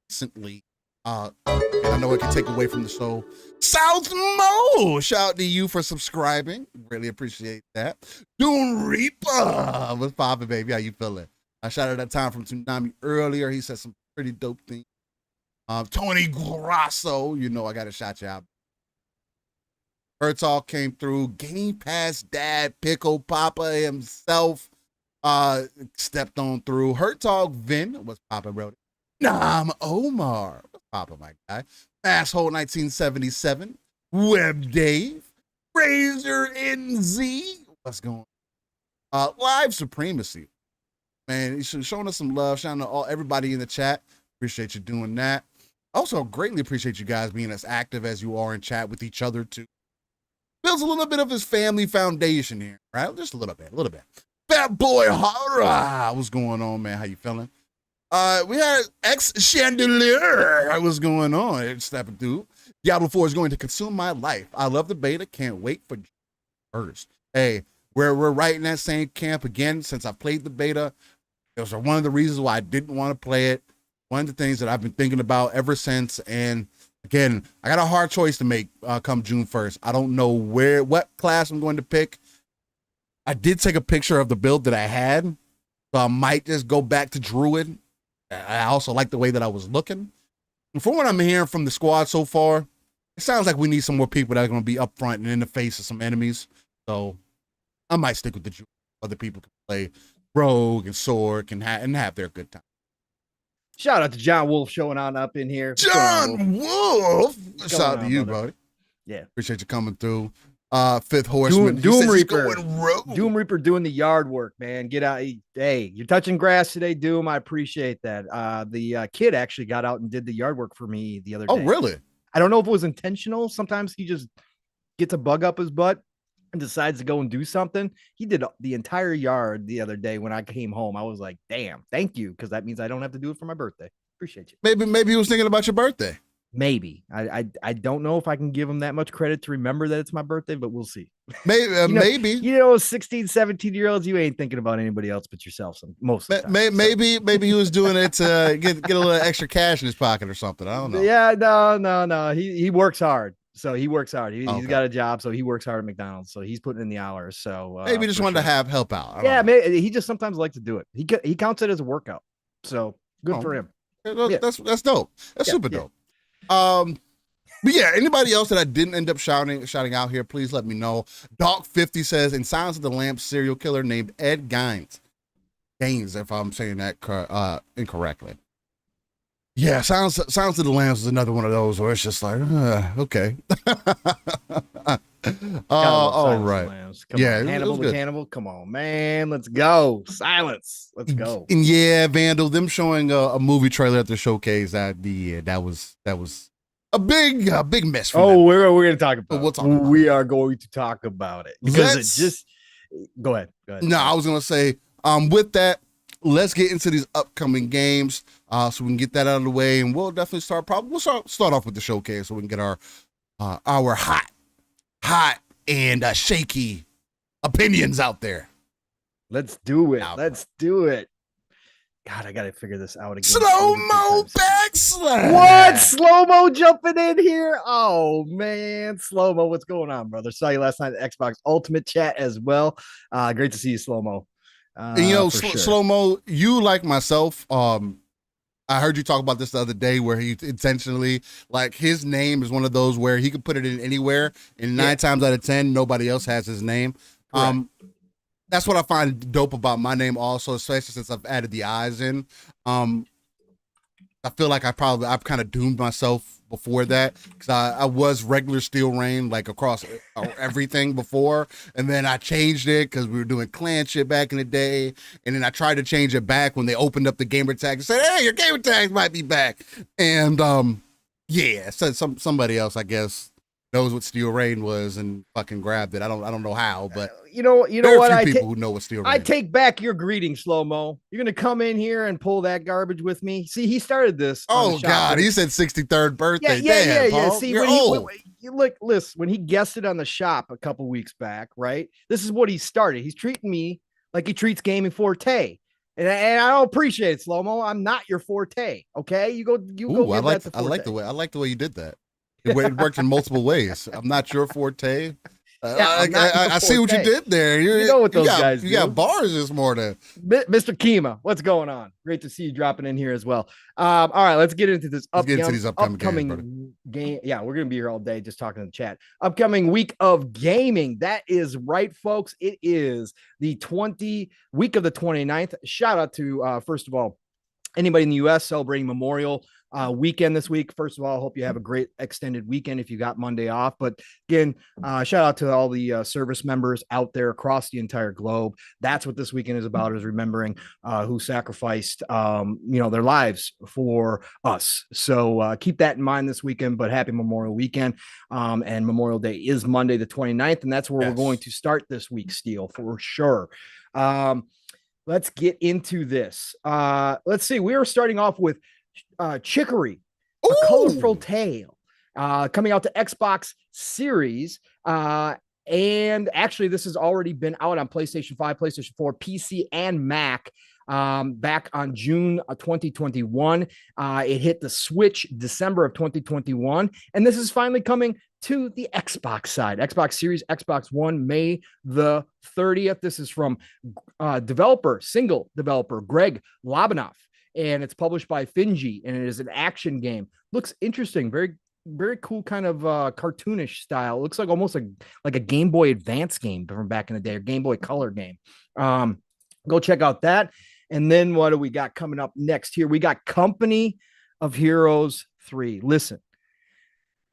decently, and I know it can take away from the show. South Mo, shout out to you for subscribing. Really appreciate that. Dune Reaper, what's poppin', baby? How you feeling? I shouted that time from Tsunami earlier. He said some pretty dope things. Tony Grasso, I got to shout you out. Hertog came through. Game Pass Dad, Pickle Papa himself stepped on through. Hertog Vin, what's poppin', bro? Nam Omar, what's poppin', my guy? Asshole 1977, Web Dave, Razor NZ, what's going on? Live Supremacy. Man, he's showing us some love. Showing out everybody in the chat. Appreciate you doing that. Also, greatly appreciate you guys being as active as you are in chat with each other too. Builds a little bit of his family foundation here, right? Just a little bit. Bad boy horror. What's going on, man? How you feeling? We had X Chandelier. What's going on? It's stepping through. Diablo 4 is going to consume my life. I love the beta. Can't wait for first. Hey, we're right in that same camp again. Since I played the beta, those are one of the reasons why I didn't want to play it. One of the things that I've been thinking about ever since. And again, I got a hard choice to make come June 1st. I don't know what class I'm going to pick. I did take a picture of the build that I had, so I might just go back to Druid. I also like the way that I was looking. And from what I'm hearing from the squad so far, it sounds like we need some more people that are going to be up front and in the face of some enemies. So I might stick with the Druid. Other people can play Rogue and Sword and have their good time. Shout out to John Wolf showing on up in here. John Wolf. Shout out to you, buddy. Yeah. Appreciate you coming through. Fifth Horseman. Doom Reaper. Doom Reaper doing the yard work, man. Get out. Hey, you're touching grass today, Doom. I appreciate that. The kid actually got out and did the yard work for me the other day. Oh, really? I don't know if it was intentional. Sometimes he just gets a bug up his butt and decides to go and do something. He did the entire yard the other day when I came home. I was like, damn, thank you. Because that means I don't have to do it for my birthday. Appreciate you. Maybe he was thinking about your birthday. Maybe. I don't know if I can give him that much credit to remember that it's my birthday, but we'll see. Maybe maybe 16, 17-year-olds, you ain't thinking about anybody else but yourself most of the time. Maybe he was doing it to get a little extra cash in his pocket or something. I don't know. Yeah, no. He works hard. So he works hard. He's got a job, so he works hard at McDonald's. So he's putting in the hours. So maybe just wanted to help out. Maybe he just sometimes likes to do it. He counts it as a workout. So good for him. That's dope. That's super dope. But yeah, anybody else that I didn't end up shouting out here, please let me know. Dog50 says, in Silence of the Lambs, serial killer named Ed Gaines, if I'm saying that incorrectly. Yeah, Silence of the Lambs is another one of those where it's just like, okay. All right. Come on, Hannibal the Cannibal. Come on, man. Let's go. Silence. Let's go. And yeah, Vandal, them showing a movie trailer at the showcase, that was a big miss. We're going to talk about it. We are going to talk about it. Because go ahead. No, I was going to say, with that, let's get into these upcoming games so we can get that out of the way, and we'll definitely start off with the showcase so we can get our hot and shaky opinions out there. Let's do it. God, I gotta figure this out again. Slow-mo backslash. What? Slow-mo jumping in here? Oh man, Slow-mo, what's going on, brother? Saw you last night at Xbox Ultimate chat as well. Great to see you, Slow-mo. Slow-mo, you like myself. I heard you talk about this the other day where he intentionally, like, his name is one of those where he could put it in anywhere, and 9 times out of 10, nobody else has his name. That's what I find dope about my name also, especially since I've added the eyes in. I feel like I've kind of doomed myself before that, because I was regular Steel Rain, like, across everything before, and then I changed it because we were doing clan shit back in the day, and then I tried to change it back when they opened up the gamer tag and said, hey, your gamer tags might be back. And so somebody else, I guess, knows what Steel Rain was and fucking grabbed it. I don't know how, but you know what? People who know what Steel Rain I take back your greeting, Slow-mo. You're gonna come in here and pull that garbage with me. See, he started this. Oh God, he said 63rd birthday. Yeah. Paul, see, you're old. Listen, when he guessed it on the shop a couple weeks back, right? This is what he started. He's treating me like he treats Gaming Forte. And I don't appreciate it, Slow-mo. I'm not your forte. Okay, you go. I like the way you did that. It worked in multiple ways. I'm not your forte. I see what you did there. You know what those guys do. You got bars this morning. Mr. Kima, what's going on? Great to see you dropping in here as well. All right, let's get into this upcoming game. Yeah, we're going to be here all day just talking to the chat. Upcoming week of gaming. That is right, folks. It is the week of the 29th. Shout out to, first of all, Anybody in the U.S. celebrating Memorial weekend this week. First of all, I hope you have a great extended weekend if you got Monday off. But again, shout out to all the service members out there across the entire globe. That's what this weekend is about, is remembering who sacrificed, their lives for us. So keep that in mind this weekend, but happy Memorial weekend. And Memorial Day is Monday, the 29th. And that's where we're going to start this week, Steele, for sure. Let's get into this. Let's see. We are starting off with Chicory, A Colorful Tale, coming out to Xbox Series. And actually, this has already been out on PlayStation 5, PlayStation 4, PC, and Mac back on June of 2021. It hit the Switch December of 2021. And this is finally coming to the Xbox side. Xbox Series, Xbox One, May the 30th. This is from single developer, Greg Lobanoff. And it's published by Finji, and it is an action game. Looks interesting. Very, very cool kind of cartoonish style. It looks like almost like a Game Boy Advance game from back in the day, or Game Boy Color game. Go check out that. And then what do we got coming up next here? We got Company of Heroes 3. Listen,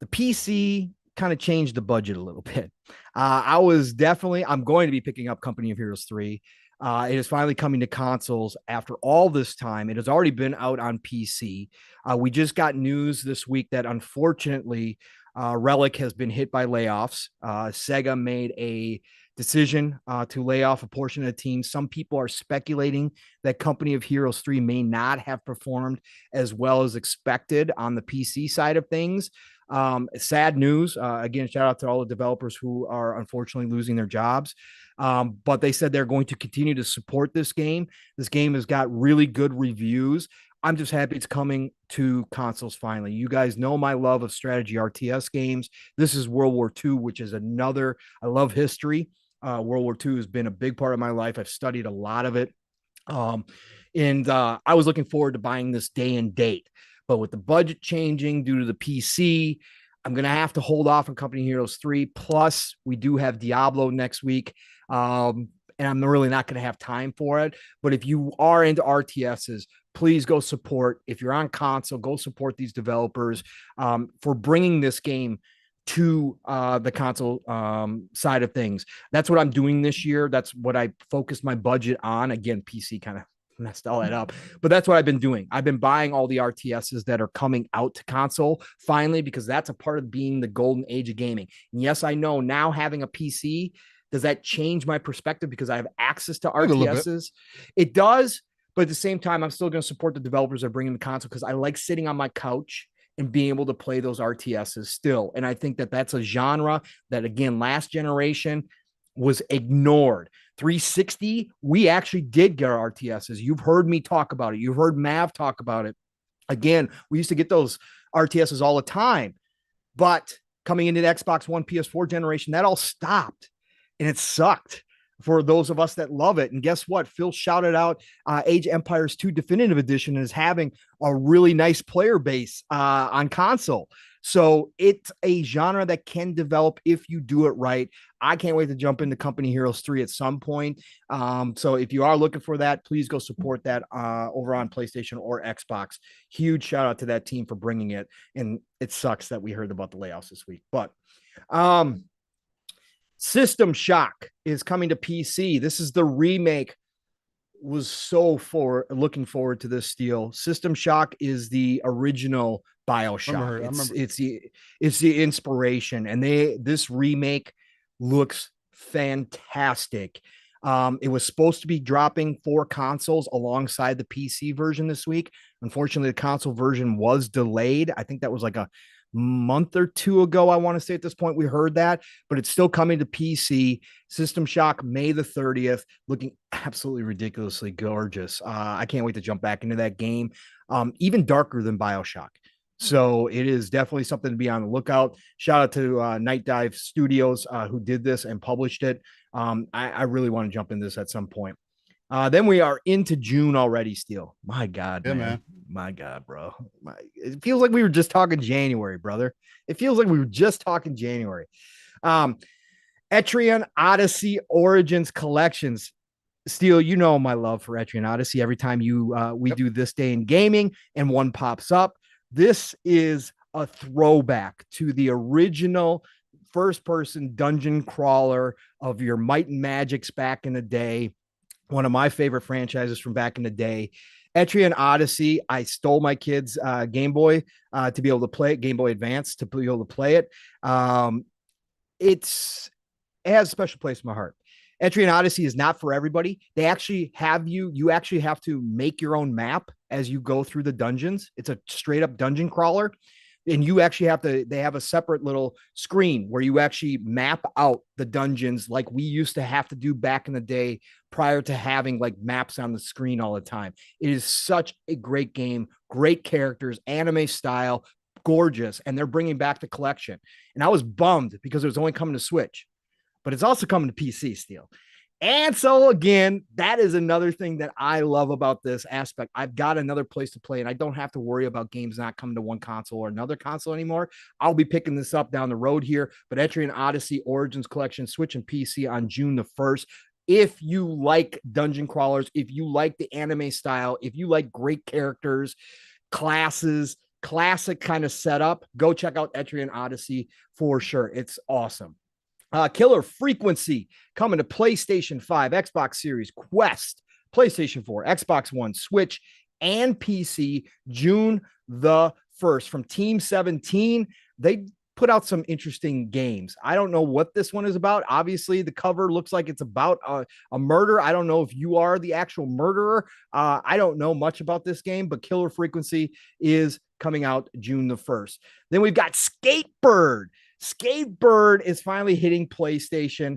the PC kind of changed the budget a little bit. I'm going to be picking up Company of Heroes 3. It is finally coming to consoles after all this time. It has already been out on PC. We just got news this week that unfortunately Relic has been hit by layoffs. Sega made a decision to lay off a portion of the team. Some people are speculating that Company of Heroes 3 may not have performed as well as expected on the PC side of things. Sad news. Again, shout out to all the developers who are unfortunately losing their jobs. But they said they're going to continue to support this game. This game has got really good reviews. I'm just happy it's coming to consoles finally. You guys know my love of strategy RTS games. This is World War II, which is I love history. World War II has been a big part of my life. I've studied a lot of it. And I was looking forward to buying this day and date. But with the budget changing due to the PC, I'm going to have to hold off on Company Heroes 3. Plus, we do have Diablo next week. And I'm really not going to have time for it. But if you are into RTSs, please go support. If you're on console, go support these developers for bringing this game to the console side of things. That's what I'm doing this year. That's what I focused my budget on. Again, PC kind of messed all that up, but that's what I've been doing. I've been buying all the RTSs that are coming out to console finally, because that's a part of being the golden age of gaming. And yes, I know now having a PC, does that change my perspective because I have access to RTSs? It does, but at the same time, I'm still going to support the developers that are bringing the console because I like sitting on my couch and being able to play those RTSs still. And I think that that's a genre that, again, last generation was ignored. 360, we actually did get our RTSs. You've heard me talk about it. You've heard Mav talk about it. Again, we used to get those RTSs all the time. But coming into the Xbox One, PS4 generation, that all stopped. And it sucked for those of us that love it. And guess what? Phil shouted out Age of Empires 2 Definitive Edition as having a really nice player base on console. So it's a genre that can develop if you do it right. I can't wait to jump into Company Heroes 3 at some point. So if you are looking for that, please go support that over on PlayStation or Xbox. Huge shout out to that team for bringing it. And it sucks that we heard about the layoffs this week. But System Shock is coming to PC. This is the remake. Was looking forward to this deal. System Shock is the original BioShock. It's the inspiration, and this remake looks fantastic. It was supposed to be dropping 4 consoles alongside the PC version this week. Unfortunately, the console version was delayed. I think that was like a month or 2 ago. I want to say at this point we heard that, but it's still coming to PC. System Shock May the 30th, looking absolutely ridiculously gorgeous. I can't wait to jump back into that game. Even darker than BioShock. So it is definitely something to be on the lookout. Shout out to Night Dive Studios who did this and published it. I really want to jump in this at some point. Then we are into June already, Steele. My God, man. My God, bro. It feels like we were just talking January, brother. It feels like we were just talking January. Etrian Odyssey Origins Collections. Steel, you know my love for Etrian Odyssey. Every time we do this day in gaming and one pops up, this is a throwback to the original first-person dungeon crawler of your Might and Magics back in the day. One of my favorite franchises from back in the day. Etrian Odyssey. I stole my kid's Game Boy to be able to play it, Game Boy Advance to be able to play it. It has a special place in my heart. Etrian Odyssey is not for everybody. They actually have you actually have to make your own map as you go through the dungeons. It's a straight up dungeon crawler. And you actually they have a separate little screen where you actually map out the dungeons like we used to have to do back in the day prior to having like maps on the screen all the time. It is such a great game, great characters, anime style, gorgeous. And they're bringing back the collection. And I was bummed because it was only coming to Switch, but it's also coming to PC still. And so again, that is another thing that I love about this aspect. I've got another place to play and I don't have to worry about games not coming to one console or another console anymore. I'll be picking this up down the road here, but Etrian Odyssey Origins Collection, Switch and PC on June the 1st. If you like dungeon crawlers, if you like the anime style, if you like great characters, classes, classic kind of setup, go check out Etrian Odyssey for sure. It's awesome. Killer Frequency coming to PlayStation 5, Xbox Series, Quest, PlayStation 4, Xbox One, Switch, and PC, June the 1st. From Team 17, they put out some interesting games. I don't know what this one is about. Obviously, the cover looks like it's about a murder. I don't know if you are the actual murderer. I don't know much about this game, but Killer Frequency is coming out June the 1st. Then we've got Skatebird. Skatebird is finally hitting PlayStation.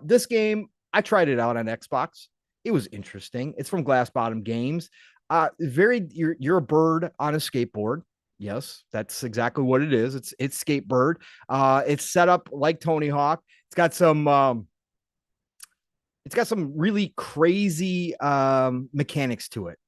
This game, I tried it out on Xbox. It was interesting. It's from Glass Bottom Games. You're a bird on a skateboard. Yes, that's exactly what it is. It's Skatebird. It's set up like Tony Hawk. It's got some really crazy mechanics to it.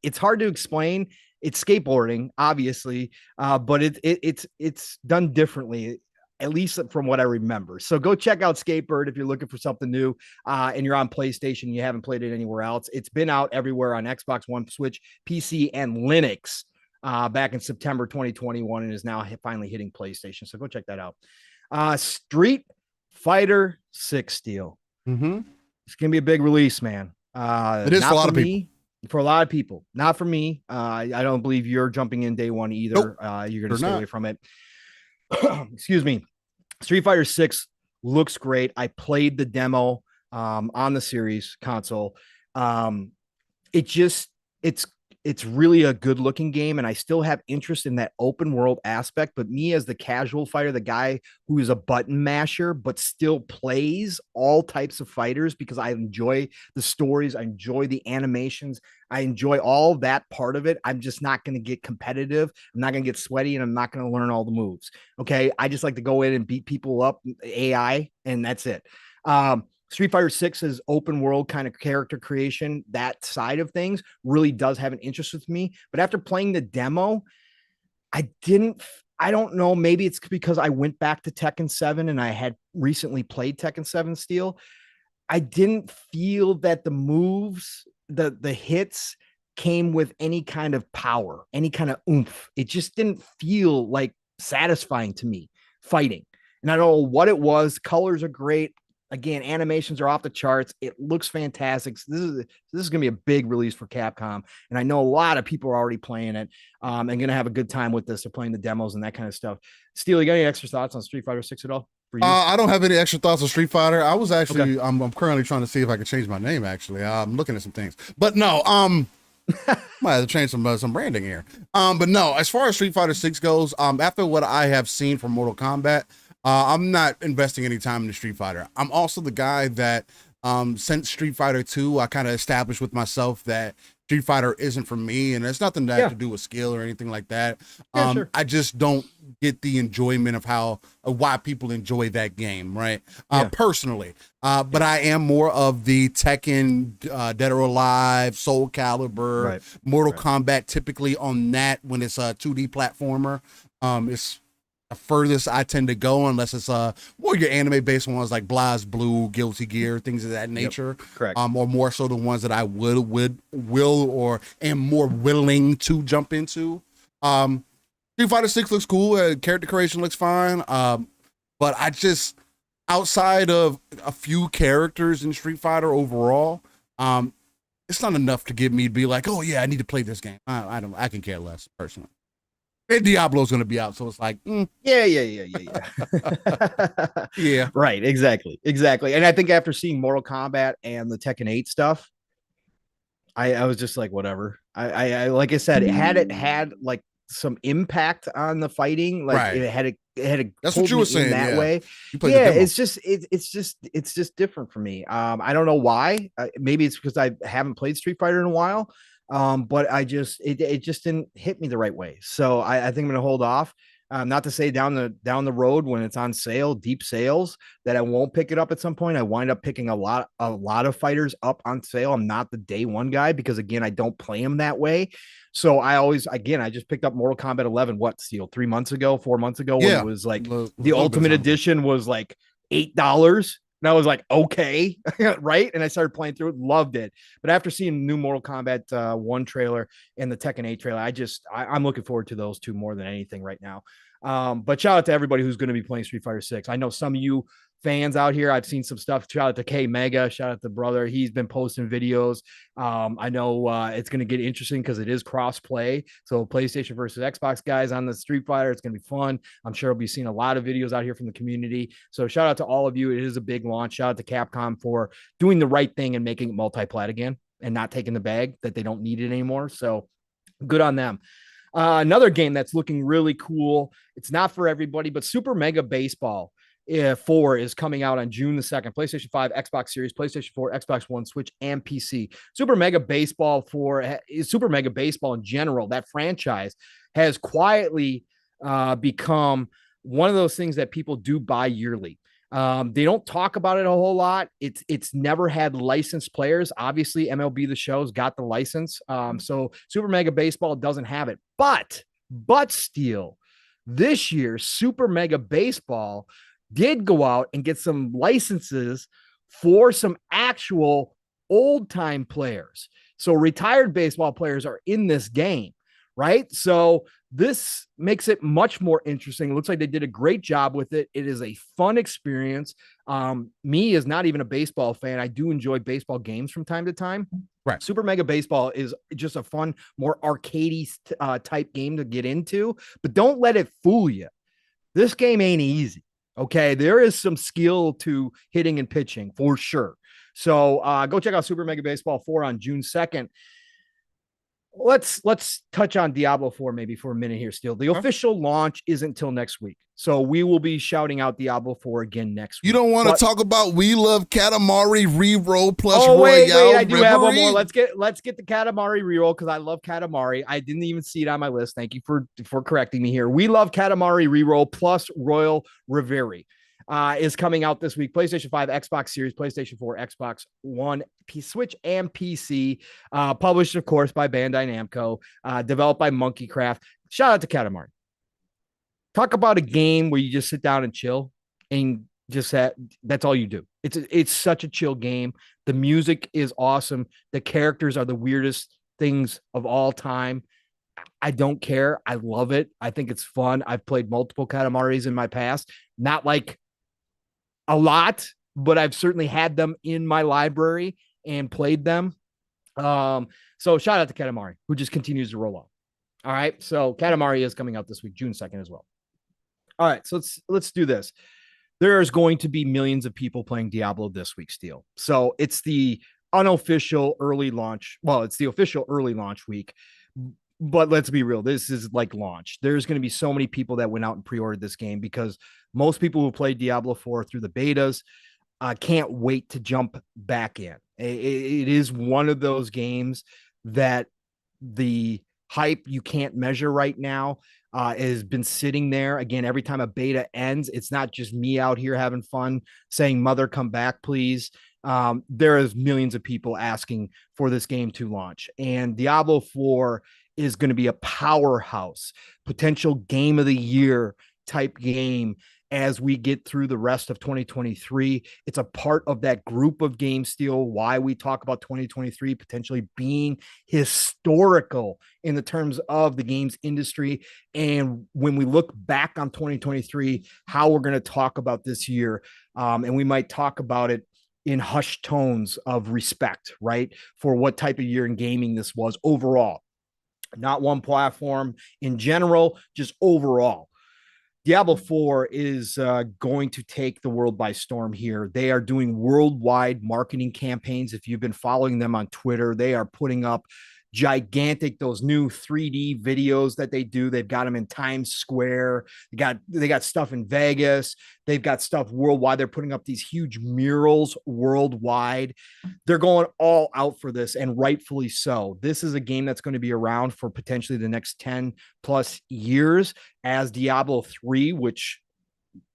It's hard to explain. It's skateboarding, obviously, but it's done differently, at least from what I remember. So go check out Skatebird if you're looking for something new and you're on PlayStation and you haven't played it anywhere else. It's been out everywhere on Xbox One, Switch, PC, and Linux back in September 2021 and is now finally hitting PlayStation. So go check that out. Street Fighter 6 Steel. Mm-hmm. It's going to be a big release, man. It is for a lot of people. For a lot of people, not for me. I don't believe you're jumping in day one either. Nope. You're going to stay away from it. Excuse me. Street Fighter 6 looks great. I played the demo on the series console. It's really a good looking game. And I still have interest in that open world aspect, but me as the casual fighter, the guy who is a button masher, but still plays all types of fighters because I enjoy the stories. I enjoy the animations. I enjoy all that part of it. I'm just not going to get competitive. I'm not going to get sweaty and I'm not going to learn all the moves. Okay. I just like to go in and beat people up AI and that's it. Street Fighter 6's open world kind of character creation, that side of things really does have an interest with me. But after playing the demo, I don't know, maybe it's because I went back to Tekken 7 and I had recently played Tekken 7 Steel. I didn't feel that the moves, the hits came with any kind of power, any kind of oomph. It just didn't feel like satisfying to me fighting. And I don't know what it was. Colors are great. Again, animations are off the charts. It looks fantastic. So this is going to be a big release for Capcom. And I know a lot of people are already playing it and going to have a good time with this. They're playing the demos and that kind of stuff. Steel, you got any extra thoughts on Street Fighter 6 at all? For you? I don't have any extra thoughts on Street Fighter. I was actually, okay. I'm currently trying to see if I can change my name, actually. I'm looking at some things. But no, might have to change some branding here. But no, as far as Street Fighter 6 goes, after what I have seen from Mortal Kombat, I'm not investing any time into Street Fighter. I'm also the guy that since Street Fighter 2, I kind of established with myself that Street Fighter isn't for me, and it's nothing that to do with skill or anything like that. Sure. I just don't get the enjoyment of why people enjoy that game, right? Personally. But I am more of the Tekken, Dead or Alive, Soul Calibur, Mortal Kombat, typically on that when it's a 2D platformer. It's the furthest I tend to go, unless it's more your anime based ones like Blaz Blue, Guilty Gear, things of that nature. Yep, correct. Or more so the ones that I will or am more willing to jump into. Street Fighter 6 looks cool. Character creation looks fine. But I just, outside of a few characters in Street Fighter overall, it's not enough to get me to be like, oh yeah, I need to play this game. I can care less personally. And Diablo's going to be out, so it's like, yeah. Yeah. Right, exactly. And I think after seeing Mortal Kombat and the Tekken 8 stuff, I was just like, whatever. I like I said, it had like some impact on the fighting, like right. it had a that's what you were saying that way. Yeah, it's just different for me. I don't know why. Maybe it's because I haven't played Street Fighter in a while. But it just didn't hit me the right way. So I think I'm gonna hold off. Not to say down the road when it's on sale, deep sales, that I won't pick it up at some point. I wind up picking a lot of fighters up on sale. I'm not the day one guy because again, I don't play them that way. So I just picked up Mortal Kombat 11. What, Steel? 4 months ago, when it was like the Ultimate Edition was like $8. And I was like, okay, right? And I started playing through it, loved it. But after seeing the new Mortal Kombat 1 trailer and the Tekken 8 trailer, I'm looking forward to those two more than anything right now. But shout out to everybody who's going to be playing Street Fighter 6. I know some of you fans out here, I've seen some stuff. Shout out to K Mega, shout out to brother. He's been posting videos. I know it's going to get interesting because it is cross play. So PlayStation versus Xbox guys on the Street Fighter, it's going to be fun. I'm sure we'll be seeing a lot of videos out here from the community. So shout out to all of you. It is a big launch. Shout out to Capcom for doing the right thing and making it multi-plat again and not taking the bag that they don't need it anymore. So good on them. Another game that's looking really cool. It's not for everybody, but Super Mega Baseball 4 is coming out on June the 2nd. PlayStation 5, Xbox Series, PlayStation 4, Xbox One, Switch, and PC. Super Mega Baseball in general, that franchise has quietly become one of those things that people do buy yearly. They don't talk about it a whole lot. It's never had licensed players. Obviously, MLB The Show's got the license. So Super Mega Baseball doesn't have it. But Steel, this year, Super Mega Baseball did go out and get some licenses for some actual old-time players. So retired baseball players are in this game, right? So this makes it much more interesting. It looks like they did a great job with it. It is a fun experience. Me as not even a baseball fan, I do enjoy baseball games from time to time. Right. Super Mega Baseball is just a fun, more arcadey type game to get into, but don't let it fool you. This game ain't easy. Okay, there is some skill to hitting and pitching for sure. So go check out Super Mega Baseball 4 on June 2nd. Let's touch on Diablo 4 maybe for a minute here still. The official launch isn't until next week. So we will be shouting out Diablo 4 again next week. You don't want to talk about We Love Katamari Reroll plus Royale? Wait, I do have one more. Let's get the Katamari Reroll because I love Katamari. I didn't even see it on my list. Thank you for correcting me here. We Love Katamari Reroll plus Royal Reverie is coming out this week. PlayStation 5, Xbox Series, PlayStation 4, Xbox One, Switch, and PC. Published, of course, by Bandai Namco. Developed by Monkey Craft. Shout out to Katamari. Talk about a game where you just sit down and chill and just that's all you do. It's such a chill game. The music is awesome. The characters are the weirdest things of all time. I don't care. I love it. I think it's fun. I've played multiple Katamaris in my past. Not like a lot, but I've certainly had them in my library and played them. So shout out to Katamari, who just continues to roll on. All right. So Katamari is coming out this week, June 2nd as well. All right. So let's do this. There's going to be millions of people playing Diablo this week, Steel. So it's the unofficial early launch. Well, it's the official early launch week. But let's be real. This is like launch. There's going to be so many people that went out and pre-ordered this game because most people who played Diablo 4 through the betas can't wait to jump back in. It is one of those games that the hype you can't measure right now has been sitting there. Again, every time a beta ends, it's not just me out here having fun saying, mother, come back, please. There is millions of people asking for this game to launch. And Diablo 4 is going to be a powerhouse, potential game of the year type game as we get through the rest of 2023. It's a part of that group of games, Steel, why we talk about 2023 potentially being historical in the terms of the games industry. And when we look back on 2023, how we're going to talk about this year, and we might talk about it in hushed tones of respect, right? For what type of year in gaming this was overall, not one platform in general, just overall. Diablo 4 is going to take the world by storm here. They are doing worldwide marketing campaigns. If you've been following them on Twitter, they are putting up gigantic, those new 3D videos that they do. They've got them in Times Square. They got stuff in Vegas. They've got stuff worldwide. They're putting up these huge murals worldwide. They're going all out for this, and rightfully so. This is a game that's going to be around for potentially the next 10 plus years, as Diablo 3, which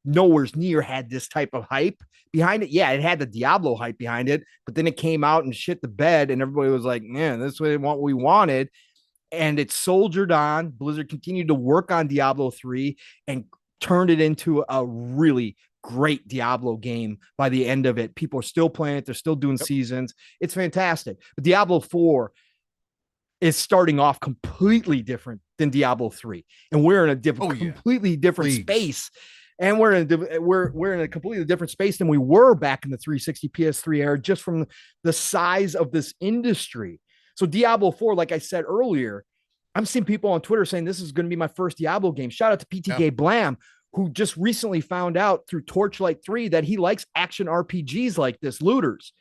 nowhere near had this type of hype behind it. Yeah, it had the Diablo hype behind it, but then it came out and shit the bed, and everybody was like, man, this is what we wanted. And it soldiered on. Blizzard continued to work on Diablo 3 and turned it into a really great Diablo game by the end of it. People are still playing it. They're still doing seasons. It's fantastic. But Diablo 4 is starting off completely different than Diablo 3. And we're in a completely different space. And we're in a completely different space than we were back in the 360 PS3 era, just from the size of this industry. So Diablo 4, like I said earlier, I'm seeing people on Twitter saying this is going to be my first Diablo game. Shout out to PTK Blam, who just recently found out through Torchlight 3 that he likes action RPGs like this, looters,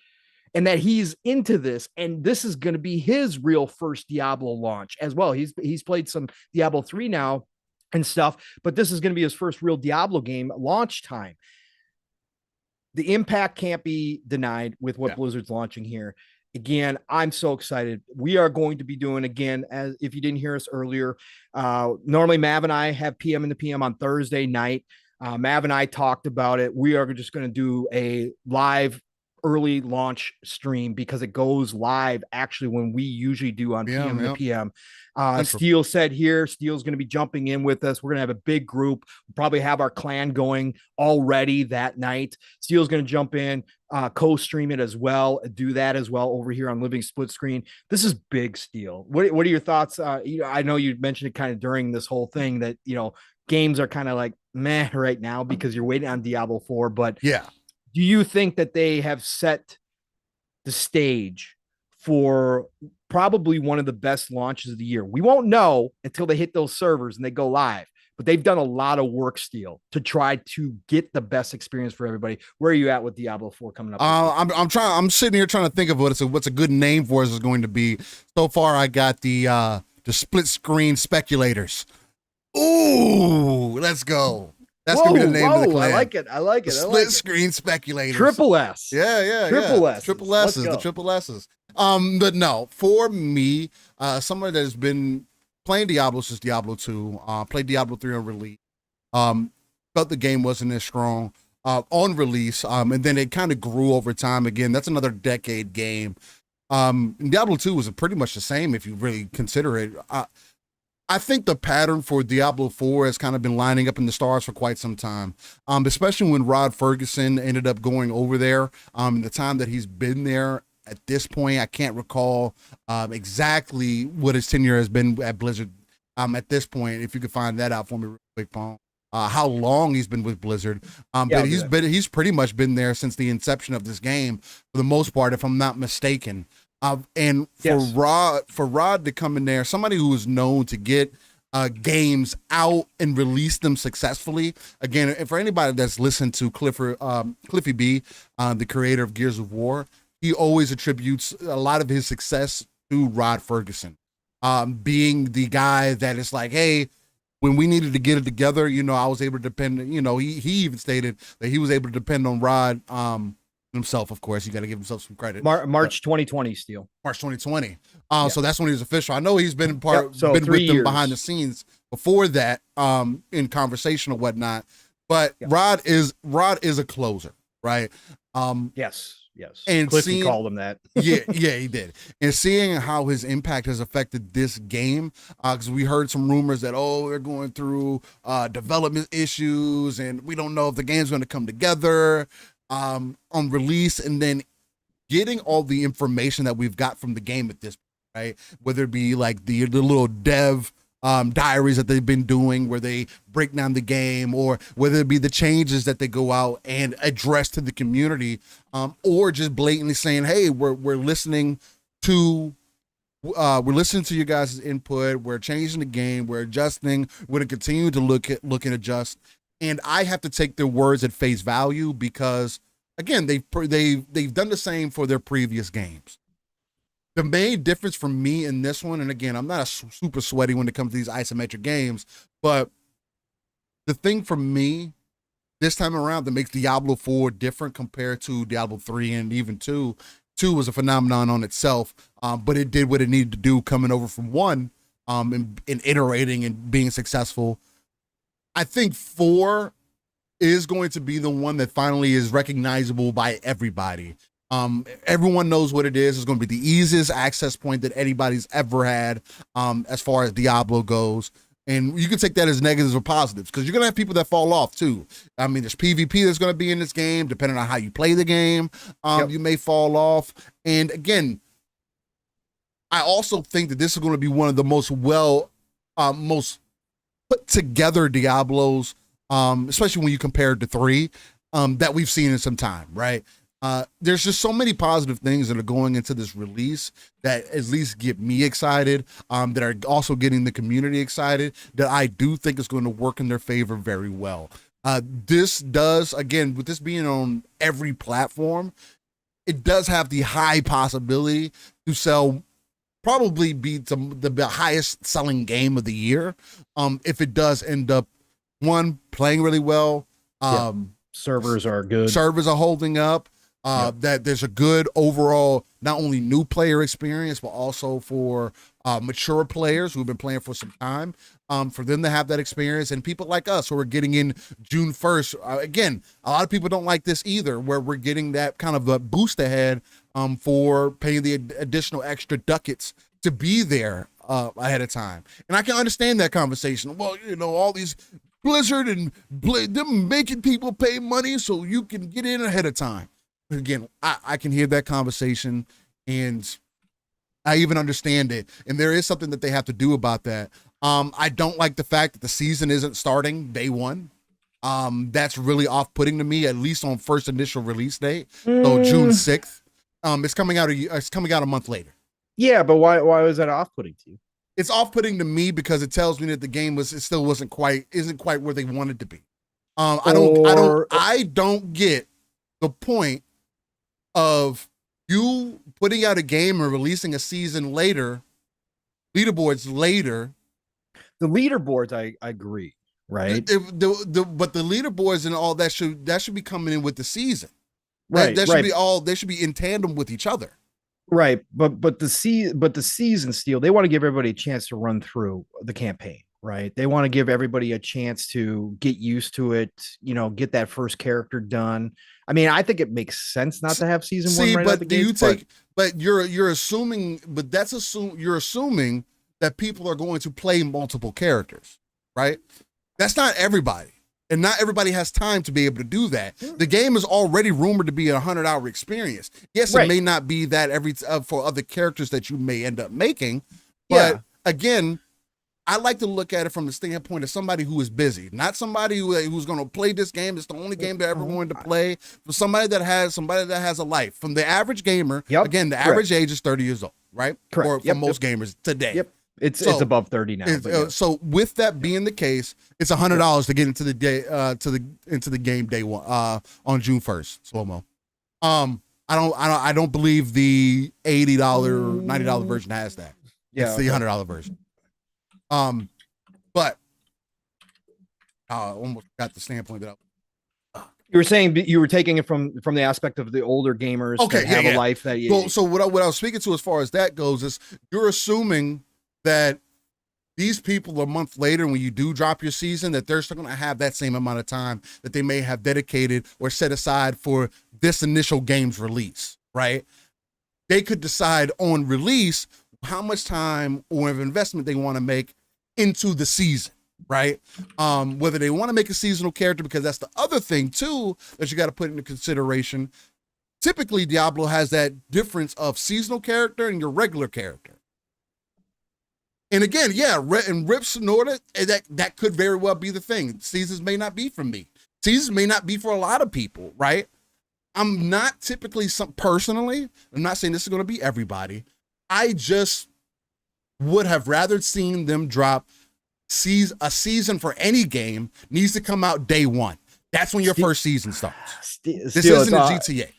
and that he's into this. And this is going to be his real first Diablo launch as well. He's played some Diablo 3 now and stuff, but this is going to be his first real Diablo game launch time. The impact can't be denied with what Blizzard's launching here. Again, I'm so excited. We are going to be doing, again, as if you didn't hear us earlier, normally Mav and I have PM in the PM on Thursday night. Mav and I talked about it. We are just going to do a live early launch stream because it goes live actually when we usually do on PM and the PM. Steel said here, Steel's going to be jumping in with us. We're going to have a big group. We'll probably have our clan going already that night. Steel's going to jump in, co-stream it as well, do that as well over here on Living Split Screen. This is big, Steel. What are your thoughts? I know you mentioned it kind of during this whole thing that, games are kind of like meh right now because you're waiting on Diablo 4, but do you think that they have set the stage for probably one of the best launches of the year? We won't know until they hit those servers and they go live, but they've done a lot of work, Steel, to try to get the best experience for everybody. Where are you at with Diablo 4 coming up? I'm sitting here trying to think of what's a good name for us is going to be. So far, I got the split screen speculators. Ooh, let's go. That's gonna be the name of the clan. I like it. Split screen speculators. Triple S. Triple S. Triple S's. The triple S's. But no, for me, someone that has been playing Diablo since Diablo 2, played Diablo 3 on release. Felt the game wasn't as strong on release. And then it kind of grew over time. Again, that's another decade game. Diablo 2 was pretty much the same if you really consider it. I think the pattern for Diablo 4 has kind of been lining up in the stars for quite some time, especially when Rod Ferguson ended up going over there. The time that he's been there at this point, I can't recall exactly what his tenure has been at Blizzard at this point. If you could find that out for me real quick, Paul. How long he's been with Blizzard. But he's pretty much been there since the inception of this game for the most part, if I'm not mistaken. And for Rod to come in there, somebody who is known to get games out and release them successfully. Again, for anybody that's listened to Cliffy B, the creator of Gears of War, he always attributes a lot of his success to Rod Ferguson, being the guy that is like, hey, when we needed to get it together, I was able to depend. He even stated that he was able to depend on Rod. Himself, of course, you got to give himself some credit. March 2020, Steel. March 2020. So that's when he was official. I know he's been with them behind the scenes before that, in conversation or whatnot. But Rod is a closer, right? Yes. Yes. And Cliffy called him that. yeah, he did. And seeing how his impact has affected this game, because we heard some rumors that, they're going through development issues and we don't know if the game's going to come together on release, and then getting all the information that we've got from the game at this point, right? Whether it be like the little dev diaries that they've been doing where they break down the game, or whether it be the changes that they go out and address to the community, or just blatantly saying, hey, we're listening to you guys' input, we're changing the game, we're adjusting, we're going to continue to look and adjust. And I have to take their words at face value because, again, they've done the same for their previous games. The main difference for me in this one, and again, I'm not super sweaty when it comes to these isometric games, but the thing for me this time around that makes Diablo 4 different compared to Diablo 3 and even 2 was a phenomenon on itself, but it did what it needed to do coming over from 1 and iterating and being successful. I think 4 is going to be the one that finally is recognizable by everybody. Everyone knows what it is. It's going to be the easiest access point that anybody's ever had as far as Diablo goes. And you can take that as negatives or positives because you're going to have people that fall off too. I mean, there's PvP that's going to be in this game. Depending on how you play the game, you may fall off. And again, I also think that this is going to be one of the most most put together Diablos, especially when you compare it to 3, that we've seen in some time, right? There's just so many positive things that are going into this release that at least get me excited, that are also getting the community excited, that I do think is going to work in their favor very well. This does, again, with this being on every platform, it does have the high possibility to probably be the highest selling game of the year. If it does end up, playing really well. Servers are good. Servers are holding up. That there's a good overall, not only new player experience, but also for mature players who've been playing for some time, for them to have that experience. And people like us who are getting in June 1st. Again, a lot of people don't like this either, where we're getting that kind of a boost ahead for paying the additional extra ducats to be there ahead of time. And I can understand that conversation. Well, all these Blizzard and them making people pay money so you can get in ahead of time. Again, I can hear that conversation, and I even understand it. And there is something that they have to do about that. I don't like the fact that the season isn't starting day 1. That's really off-putting to me, at least on first initial release date. So June 6th. It's coming out a month later. Yeah, but why was that off-putting to you? It's off-putting to me because it tells me that the game isn't quite where they wanted to be. I don't get the point of you putting out a game and releasing a season later, leaderboards later. The leaderboards, I agree, right? But the leaderboards and all that should be coming in with the season, right? That should be all. They should be in tandem with each other, right? But the season steal, they want to give everybody a chance to run through the campaign, right? They want to give everybody a chance to get used to it, get that first character done. I mean, I think it makes sense not to have season 1 right out the gate. But you're assuming that people are going to play multiple characters, right? That's not everybody. And not everybody has time to be able to do that. The game is already rumored to be a 100-hour experience. Yes, It may not be that for other characters that you may end up making. But again, I like to look at it from the standpoint of somebody who is busy, not somebody who's going to play this game. It's the only game they're ever going to play. For somebody that has a life. From the average gamer, again, the average age is 30 years old, right? Correct. For most gamers today. Yep. It's above 30 now. So with that being the case, it's $100 to get into the day into the game day 1 on June 1st. Slow-mo. I don't believe the $80, $90 version has that. It's the $100 version. But I almost got the standpoint that you were saying you were taking it from the aspect of the older gamers that have a life that so what I was speaking to as far as that goes is you're assuming that these people a month later, when you do drop your season, that they're still going to have that same amount of time that they may have dedicated or set aside for this initial game's release, right? They could decide on release how much time or investment they want to make into the season, right? Whether they want to make a seasonal character, because that's the other thing too that you got to put into consideration. Typically, Diablo has that difference of seasonal character and your regular character. And again, yeah, and Rip Sonorta, that could very well be the thing. Seasons may not be for me. Seasons may not be for a lot of people, right? I'm not typically personally, I'm not saying this is going to be everybody. I just would have rather seen them drop a season for any game needs to come out day one. That's when your first season starts. This isn't a GTA.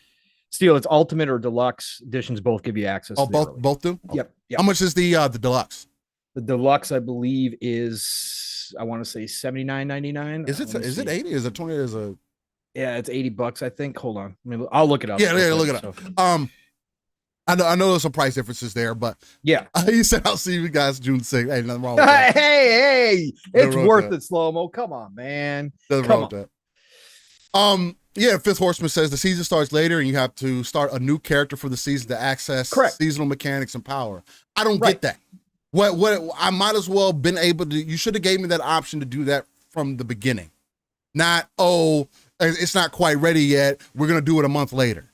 Steel, it's Ultimate or Deluxe editions both give you access. Oh, both do? Yep. How much is the Deluxe? The Deluxe, I believe, is, I want to say $79.99. Is it 80? Is it 20? Yeah, it's $80, I think. Hold on. I'll look it up. Yeah, look it up. So. I know there's some price differences there, but yeah. He said, I'll see you guys June 6th. Hey, nothing wrong with that. Hey, it's worth it, Slow-Mo. Come on, man. Nothing wrong with that. Yeah, Fifth Horseman says the season starts later and you have to start a new character for the season to access seasonal mechanics and power. I don't get that. What I might as well been able to, you should have gave me that option to do that from the beginning. Not, it's not quite ready yet, we're going to do it a month later.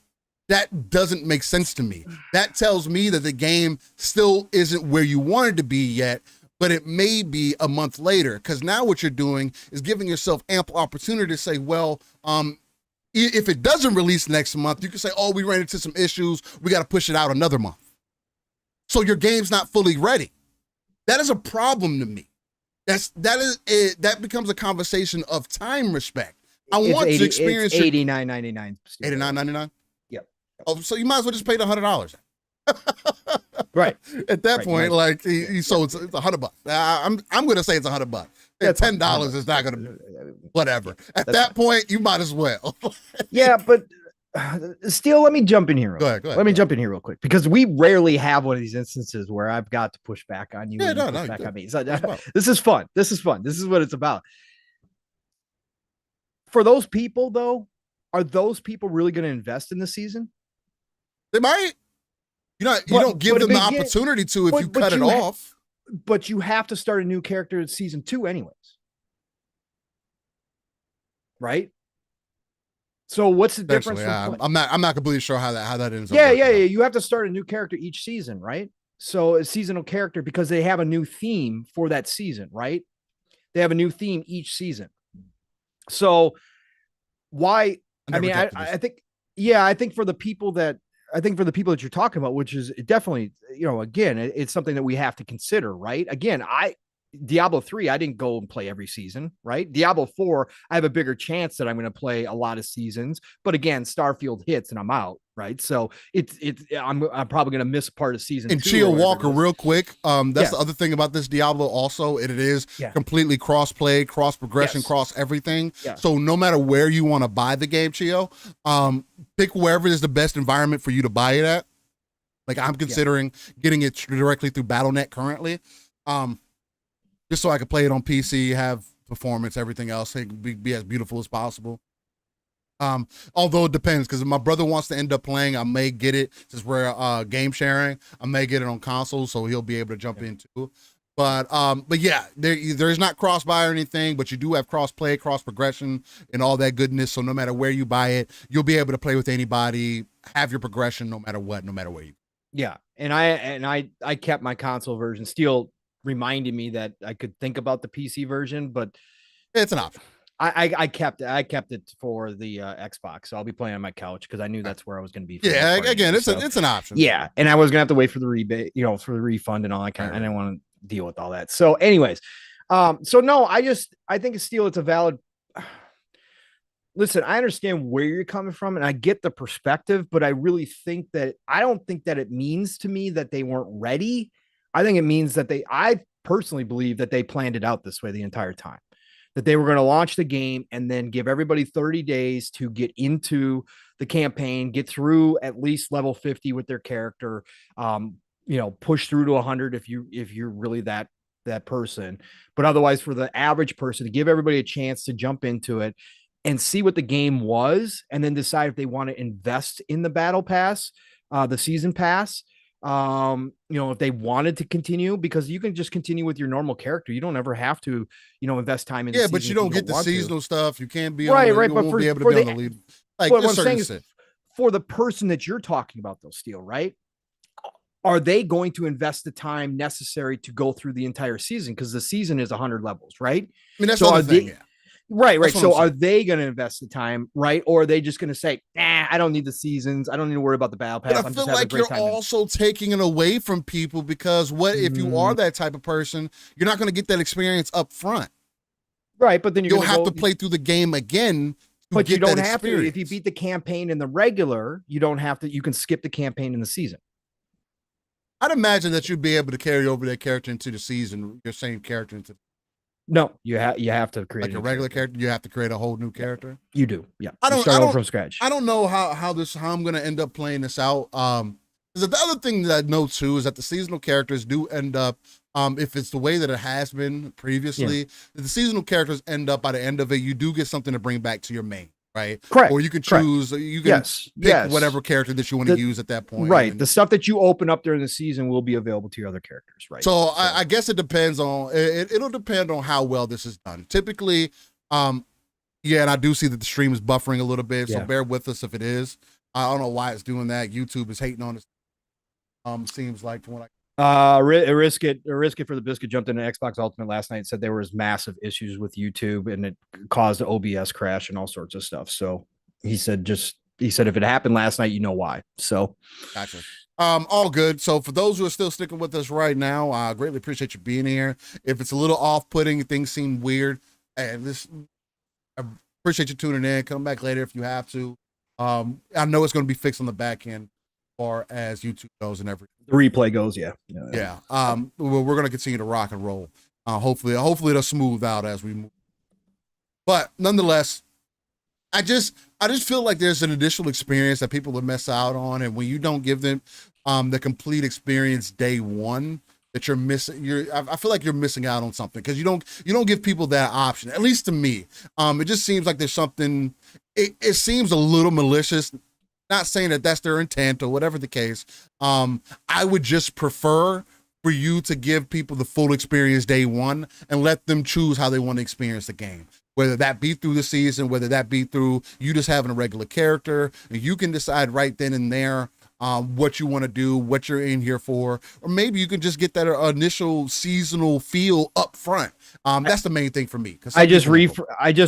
That doesn't make sense to me. That tells me that the game still isn't where you want it to be yet, but it may be a month later. Because now what you're doing is giving yourself ample opportunity to say, well, if it doesn't release next month, you can say, we ran into some issues, we got to push it out another month. So your game's not fully ready. That is a problem to me. That becomes a conversation of time respect. I want to experience it's $89.99. $89.99? Yep. Oh, so you might as well just pay the $100. Right. At that point, like so it's $100. I'm going to say it's $100. $10 is not going to, whatever. At that point, you might as well. Yeah, but Steel, let me jump in here. Go ahead. Let me jump in here real quick, because we rarely have one of these instances where I've got to push back on you. Yeah, and push back on me. So, this is fun. This is what it's about. For those people, though, are those people really going to invest in the season? They might. You don't give them the opportunity to if you cut it off. But you have to start a new character in season 2 anyways. Right? So what's the difference? I'm not completely sure how that ends up. Yeah. You have to start a new character each season, right? So a seasonal character, because they have a new theme for that season, right? They have a new theme each season. So why? I think for the people that you're talking about, which is definitely, again, it's something that we have to consider, right? Again, Diablo 3, I didn't go and play every season, right? Diablo 4, I have a bigger chance that I'm going to play a lot of seasons, but again, Starfield hits and I'm out, right? So I'm probably going to miss part of season 2. And Chia Walker, real quick, that's the other thing about this Diablo also, it is completely cross-play, cross-progression, cross everything. Yeah. So no matter where you want to buy the game, Chia, pick wherever is the best environment for you to buy it at. Like I'm considering getting it directly through Battle.net currently. Just so I could play it on PC, have performance, everything else, be as beautiful as possible. Although it depends, because if my brother wants to end up playing, I may get it, since we're game sharing, I may get it on console, so he'll be able to jump into. But yeah, there's not cross-buy or anything, but you do have cross-play, cross-progression, and all that goodness, so no matter where you buy it, you'll be able to play with anybody, have your progression no matter what, no matter where you. Yeah, and I kept my console version. Steel reminded me that I could think about the PC version, but it's an option. I kept it for the Xbox, so I'll be playing on my couch because I knew that's where I was going to be. Yeah, again, it's an option. Yeah, and I was going to have to wait for the rebate, for the refund and all that kind of. I didn't want to deal with all that. So, anyways, so no, I think it's still, it's a valid. Listen, I understand where you're coming from, and I get the perspective, but I really think that I don't think that it means to me that they weren't ready. I think it means that I personally believe that they planned it out this way the entire time, that they were going to launch the game and then give everybody 30 days to get into the campaign, get through at least level 50 with their character, push through to 100 if you're really that that person. But otherwise, for the average person, to give everybody a chance to jump into it and see what the game was, and then decide if they want to invest in the battle pass, the season pass. If they wanted to continue, because you can just continue with your normal character. You don't ever have to, invest time in. Yeah, but you don't get the seasonal stuff. You can't be right. You won't be able to be on the lead. Like what I'm saying is, for the person that you're talking about, though, Steel, right? Are they going to invest the time necessary to go through the entire season? Because the season is 100 levels, right? I mean, that's the thing. Yeah. Right. So are they going to invest the time, right? Or are they just going to say, I don't need the seasons. I don't need to worry about the battle pass. But I feel like you're also taking it away from people, because what if you are that type of person, you're not going to get that experience up front. Right. But then you'll have to play through the game again. But you don't have to. If you beat the campaign in the regular, you don't have to. You can skip the campaign in the season. I'd imagine that you'd be able to carry over that character into the season, your same character into. No, you have to create like a regular character. You have to create a whole new character. You do, yeah. I don't start over from scratch. I don't know how I'm going to end up playing this out. The other thing that I know too is that the seasonal characters do end up, if it's the way that it has been previously, the seasonal characters end up by the end of it. You do get something to bring back to your main. Right. Correct. Or you can choose, you can pick whatever character that you want to use at that point. Right. The stuff that you open up during the season will be available to your other characters. Right. So I guess it depends on, it'll depend on how well this is done. Typically, and I do see that the stream is buffering a little bit, so bear with us if it is. I don't know why it's doing that. YouTube is hating on us. Seems like from what Risk it for the Biscuit jumped into Xbox Ultimate last night and said there was massive issues with YouTube and it caused an OBS crash and all sorts of stuff. So he said if it happened last night, you know why. So gotcha. All good. So for those who are still sticking with us right now, I greatly appreciate you being here. If it's a little off-putting, things seem weird, and I appreciate you tuning in. Come back later if you have to. I know it's going to be fixed on the back end, as far as YouTube goes and everything. The replay goes, yeah. We're going to continue to rock and roll. Hopefully it'll smooth out as we move. But nonetheless, I just feel like there's an additional experience that people would miss out on, and when you don't give them the complete experience day one, that you're missing. I feel like you're missing out on something, because you don't give people that option. At least to me, it just seems like there's something. It seems a little malicious. Not saying that that's their intent or whatever the case. I would just prefer for you to give people the full experience day one and let them choose how they want to experience the game. Whether that be through the season, whether that be through you just having a regular character, and you can decide right then and there what you want to do, what you're in here for, or maybe you can just get that initial seasonal feel up front. That's the main thing for me. I just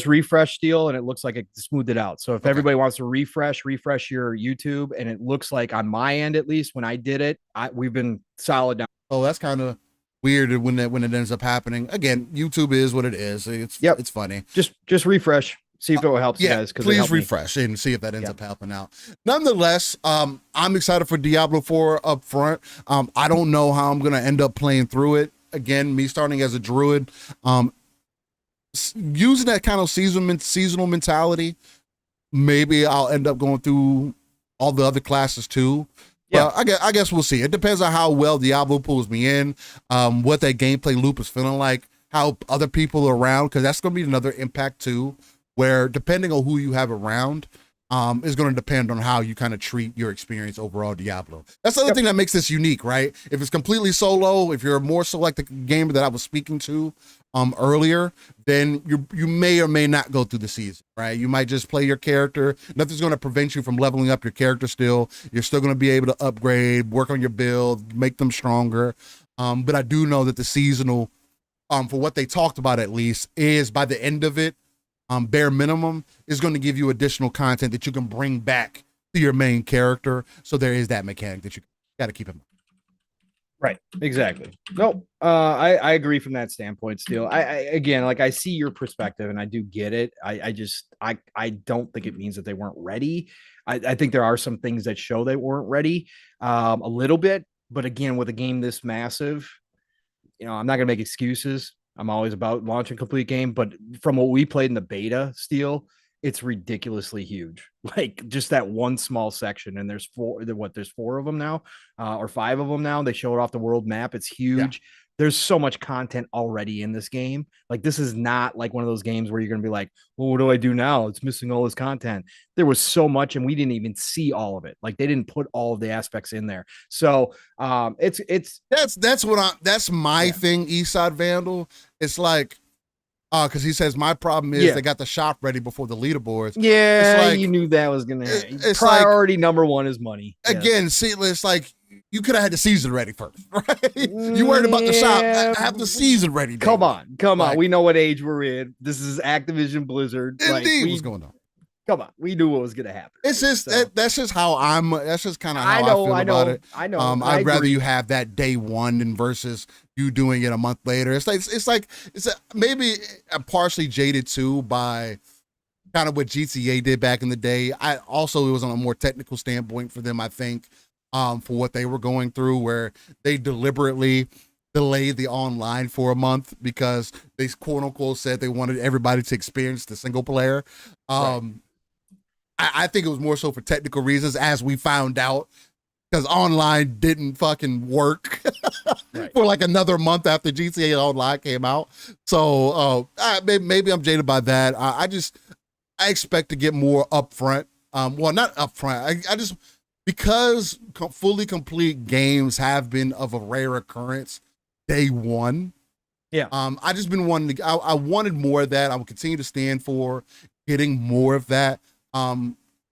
refreshed Steel and it looks like it smoothed it out. So if everybody wants to refresh your YouTube, and it looks like on my end, at least when I did it, we've been solid now. Oh, that's kind of weird when it ends up happening. Again, YouTube is what it is. It's funny. Just refresh. See if it will help you guys. Please refresh and see if that ends up helping out. Nonetheless, I'm excited for Diablo 4 up front. I don't know how I'm going to end up playing through it. Again, me starting as a druid, using that kind of seasonal mentality, maybe I'll end up going through all the other classes too. Yeah, I guess we'll see. It depends on how well Diablo pulls me in, what that gameplay loop is feeling like, how other people are around, because that's going to be another impact too, where depending on who you have around is going to depend on how you kind of treat your experience overall Diablo. That's the other thing that makes this unique, right? If it's completely solo, if you're more so like the gamer that I was speaking to earlier, then you may or may not go through the season, right? You might just play your character. Nothing's going to prevent you from leveling up your character still. You're still going to be able to upgrade, work on your build, make them stronger. But I do know that the seasonal, for what they talked about at least, is by the end of it, bare minimum, is going to give you additional content that you can bring back to your main character. So there is that mechanic that you got to keep in mind. Right. Exactly. No, I agree from that standpoint still. I see your perspective and I do get it. I don't think it means that they weren't ready. I think there are some things that show they weren't ready a little bit, but again, with a game this massive, I'm not going to make excuses. I'm always about launching a complete game, but from what we played in the beta, Steel, it's ridiculously huge. Like just that one small section, and there's four of them now, or 5 of them now. They show it off the world map. It's huge. there's so much content already in this game. Like, this is not like one of those games where you're going to be like, well, what do I do now? It's missing all this content. There was so much, and we didn't even see all of it. Like, they didn't put all of the aspects in there. So that's my thing, Eastside Vandal. It's like, because he says my problem is they got the shop ready before the leaderboards. Yeah, like, you knew that was gonna happen. Priority like, number one is money. Again, see, it's like you could have had the season ready first, right? You worried about the shop, have the season ready. Come on. We know what age we're in. This is Activision Blizzard. Indeed, what's going on? Come on, we knew what was gonna happen. It's just that's just how I'm. That's just kind of how I feel about it. I know. I'd rather you have that day one than versus you doing it a month later. It's maybe I'm partially jaded too by kind of what GTA did back in the day. It was on a more technical standpoint for them, I think, for what they were going through, where they deliberately delayed the online for a month because they quote unquote said they wanted everybody to experience the single player. Right. I think it was more so for technical reasons, as we found out, because online didn't fucking work for like another month after GTA Online came out. So maybe I'm jaded by that. I expect to get more upfront. Well, not upfront. I just, because fully complete games have been of a rare occurrence day one. Yeah. I just been wanting to, I wanted more of that. I will continue to stand for getting more of that.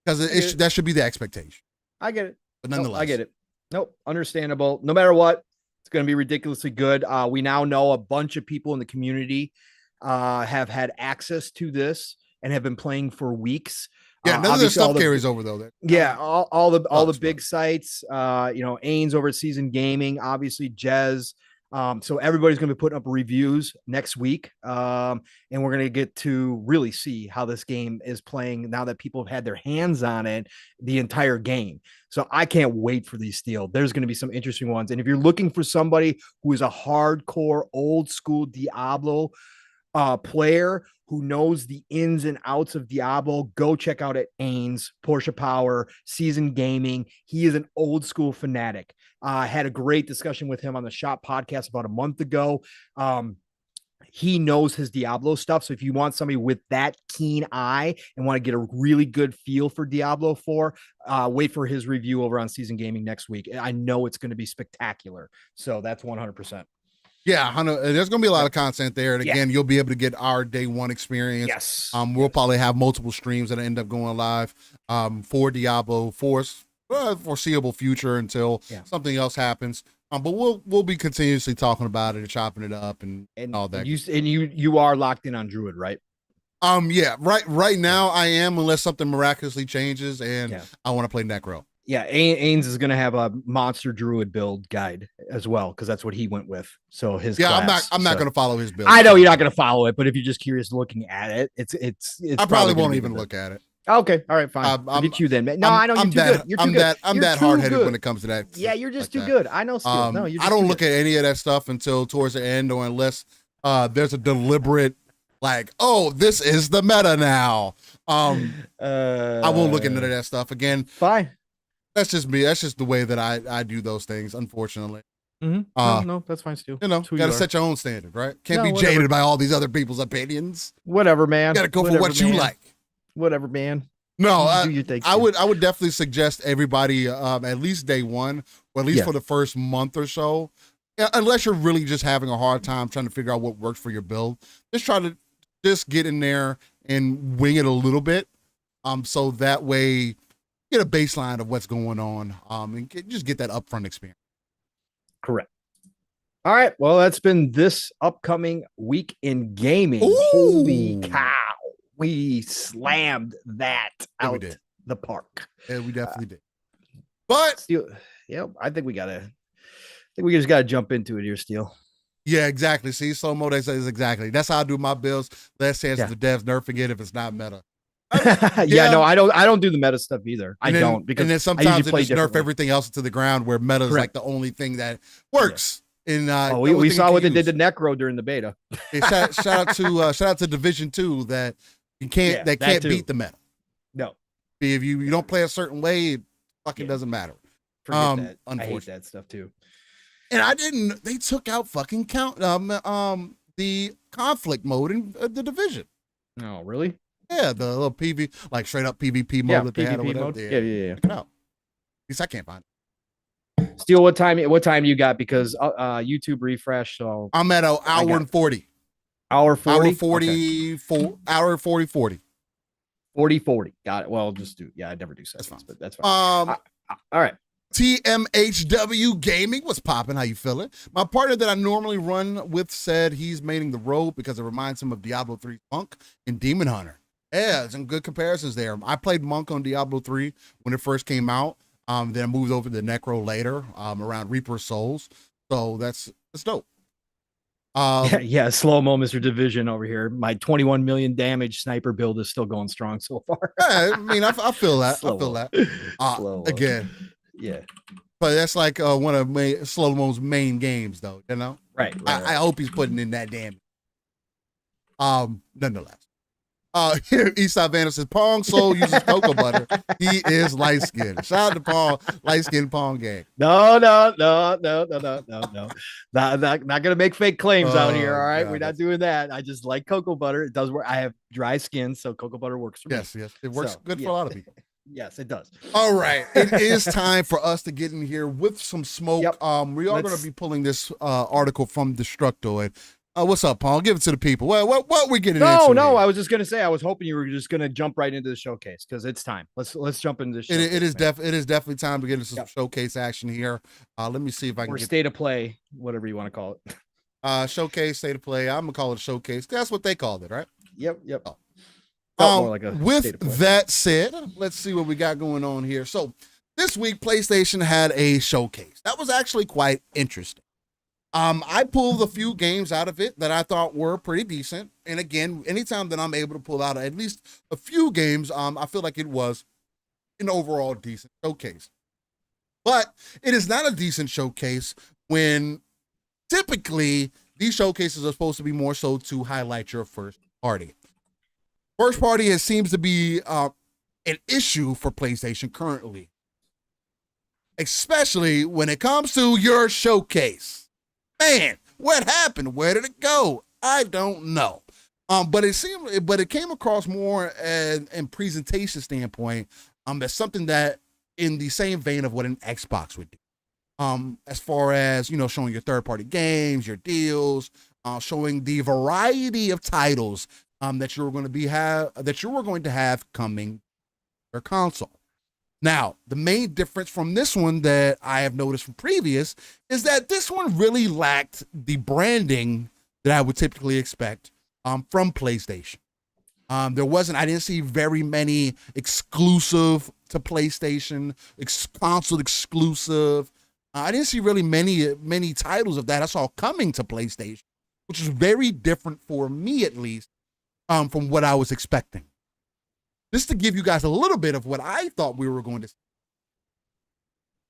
Because that should be the expectation. I get it. But nonetheless, I get it. Nope. Understandable. No matter what, it's going to be ridiculously good. We now know a bunch of people in the community have had access to this and have been playing for weeks. Yeah, none of their stuff carries over though. All the big sites. Ains over at Season Gaming, obviously Jez. So everybody's going to be putting up reviews next week. And we're going to get to really see how this game is playing now that people have had their hands on it, the entire game. So I can't wait for these, Steel. There's going to be some interesting ones. And if you're looking for somebody who is a hardcore old school Diablo player who knows the ins and outs of Diablo, go check out at Ains, Porsche Power, Season Gaming. He is an old school fanatic. I had a great discussion with him on the Shop podcast about a month ago. He knows his Diablo stuff. So if you want somebody with that keen eye and want to get a really good feel for Diablo 4, wait for his review over on Season Gaming next week. I know it's going to be spectacular. So that's 100%. Yeah, there's going to be a lot of content there. And again, you'll be able to get our day one experience. Yes. We'll probably have multiple streams that end up going live for Diablo for foreseeable future until something else happens. But we'll be continuously talking about it and chopping it up and all that. You are locked in on Druid, right? Yeah, right now I am, unless something miraculously changes and I want to play Necro. Yeah, Ains is going to have a monster Druid build guide as well, because that's what he went with. So his class, I'm not going to follow his build. I know you're not going to follow it, but if you're just curious looking at it, it's I probably won't even look at it. Okay, all right, fine. I'll get you then. No, I know you're too good. You're too good. I'm that hard-headed when it comes to that. Yeah, you're just too good. I know. No, I don't look at any of that stuff until towards the end, or unless there's a deliberate, like, oh, this is the meta now. I won't look into that stuff again. Fine. That's just me. That's just the way that I do those things, unfortunately. Mm-hmm. No, that's fine, Stu. Got to set your own standard, right? Can't be jaded by all these other people's opinions. Whatever, man. Got to go for what you like. Whatever, man. No, I would definitely suggest everybody at least day one, or at least for the first month or so, unless you're really just having a hard time trying to figure out what works for your build. Just try to get in there and wing it a little bit, so that way get a baseline of what's going on, and just get that upfront experience. Correct. All right. Well, that's been this upcoming week in gaming. Ooh. Holy cow. We slammed that out the park. Yeah, we definitely did. But I think we just gotta jump into it here, Steel. Yeah, exactly. See, slow mo, they say is exactly. That's how I do my builds. Less chance of the devs nerfing it if it's not meta. No, I don't do the meta stuff either. I don't, because and then sometimes they just nerf everything else to the ground, where meta is like the only thing that works. In we saw what they did to Necro during the beta. Hey, shout out to Division 2 that can't beat the meta. No, if you don't play a certain way, it fucking doesn't matter. Forget that. I hate that stuff too. And they took out fucking the conflict mode in the Division. Oh, really? Yeah, the little like straight up PvP mode that they had or whatever. Mode. Yeah. Check it out. At least I can't find it. Steel, what time you got? Because YouTube refresh. So I'm at an hour and 40. Hour 40? Hour 40, okay. Hour 40, 40. 40. Got it. Well, just do. Yeah, I never do seconds, but that's fine. All right. TMHW Gaming, what's popping? How you feeling? My partner that I normally run with said he's making the road because it reminds him of Diablo 3 Monk and Demon Hunter. Yeah, some good comparisons there. I played Monk on Diablo 3 when it first came out. Then I moved over to Necro later, around Reaper Souls. So that's dope. Slow-mo Mr. Division over here. My 21 million damage sniper build is still going strong so far. Yeah, I mean, I feel that. I feel that. Again. Yeah. But that's like one of Slow-mo's main games, though, you know? Right. I hope he's putting in that damage. Nonetheless. Eastside Vandal says, Pong Soul uses cocoa butter. He is light-skinned. Shout out to Pong, light-skinned Pong gang. No. Not gonna make fake claims out here. All right. God, we're not doing that. I just like cocoa butter. It does work. I have dry skin, so cocoa butter works for me. Yes. It works good for a lot of people. Yes, it does. All right. It is time for us to get in here with some smoke. Yep. We are going to be pulling this article from Destructoid. What's up, Paul? Give it to the people. What we getting into? No. I was just gonna say. I was hoping you were just gonna jump right into the showcase because it's time. Let's jump into the showcase. It is definitely time to get into some showcase action here. Let me see if I can. Or state of play, whatever you want to call it. Showcase, state of play. I'm gonna call it a showcase. That's what they called it, right? Yep. More like with that said, let's see what we got going on here. So this week, PlayStation had a showcase that was actually quite interesting. I pulled a few games out of it that I thought were pretty decent. And again, anytime that I'm able to pull out at least a few games, I feel like it was an overall decent showcase. But it is not a decent showcase when typically these showcases are supposed to be more so to highlight your first party. First party seems to be an issue for PlayStation currently, especially when it comes to your showcase. Man, what happened? Where did it go? I don't know. But it came across more in presentation standpoint, as something that in the same vein of what an Xbox would do. As far as, showing your third-party games, your deals, showing the variety of titles that you were going to have coming to your console. Now, the main difference from this one that I have noticed from previous is that this one really lacked the branding that I would typically expect from PlayStation. I didn't see very many exclusive to PlayStation, console exclusive. I didn't see really many titles of that I saw coming to PlayStation, which is very different for me, at least, from what I was expecting. Just to give you guys a little bit of what I thought we were going to see.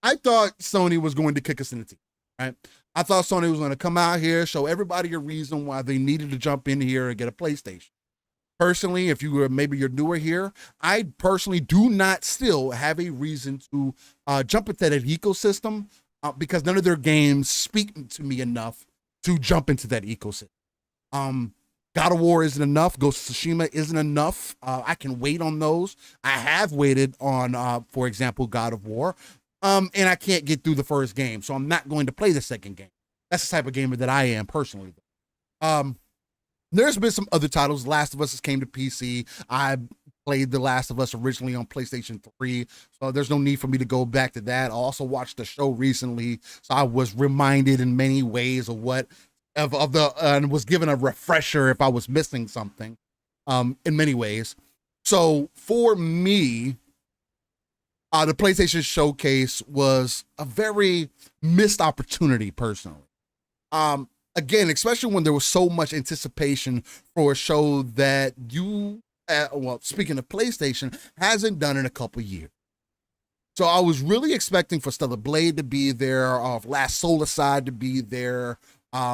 I thought Sony was going to kick us in the teeth, right? I thought Sony was going to come out here, show everybody a reason why they needed to jump in here and get a PlayStation. Personally, if you're newer here, I personally do not still have a reason to jump into that ecosystem because none of their games speak to me enough to jump into that ecosystem. God of War isn't enough. Ghost of Tsushima isn't enough. I can wait on those. I have waited on, for example, God of War, and I can't get through the first game, so I'm not going to play the second game. That's the type of gamer that I am personally. There's been some other titles. Last of Us came to PC. I played The Last of Us originally on PlayStation 3, so there's no need for me to go back to that. I also watched the show recently, so I was reminded in many ways of what and was given a refresher if I was missing something in many ways. So for me, the PlayStation Showcase was a very missed opportunity personally. Again, especially when there was so much anticipation for a show that speaking of PlayStation, hasn't done in a couple years. So I was really expecting for Stellar Blade to be there, Last Soulacide to be there,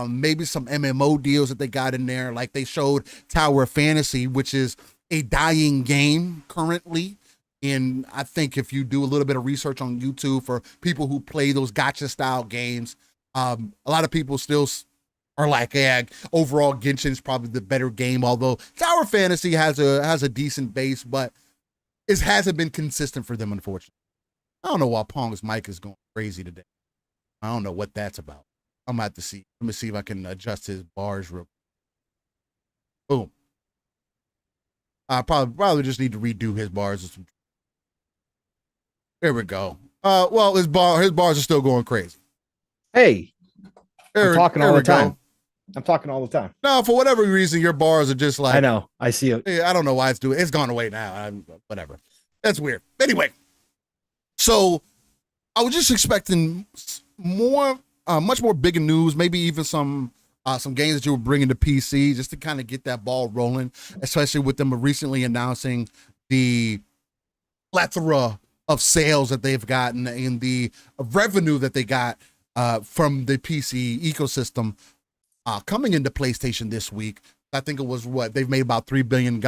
maybe some MMO deals that they got in there, like they showed Tower of Fantasy, which is a dying game currently. And I think if you do a little bit of research on YouTube for people who play those gacha style games, A lot of people still are like, yeah, overall Genshin's probably the better game, although Tower Fantasy has a decent base, but it hasn't been consistent for them, unfortunately. I don't know why Pong's mic is going crazy today. I don't know what that's about. I'm gonna have to see. Let me see if I can adjust his bars real quick. Boom. I probably just need to redo his bars. There we go. Well, his bars are still going crazy. Hey, I'm talking all the time. I'm talking all the time. No, for whatever reason, your bars are just like, I know. I see it. I don't know why it's doing. It's gone away now. Whatever. That's weird. Anyway, so I was just expecting much more bigger news. Maybe even some games that you were bringing to PC, just to kind of get that ball rolling. Especially with them recently announcing the plethora of sales that they've gotten and the revenue that they got from the PC ecosystem coming into PlayStation this week. I think it was they've made about $3 billion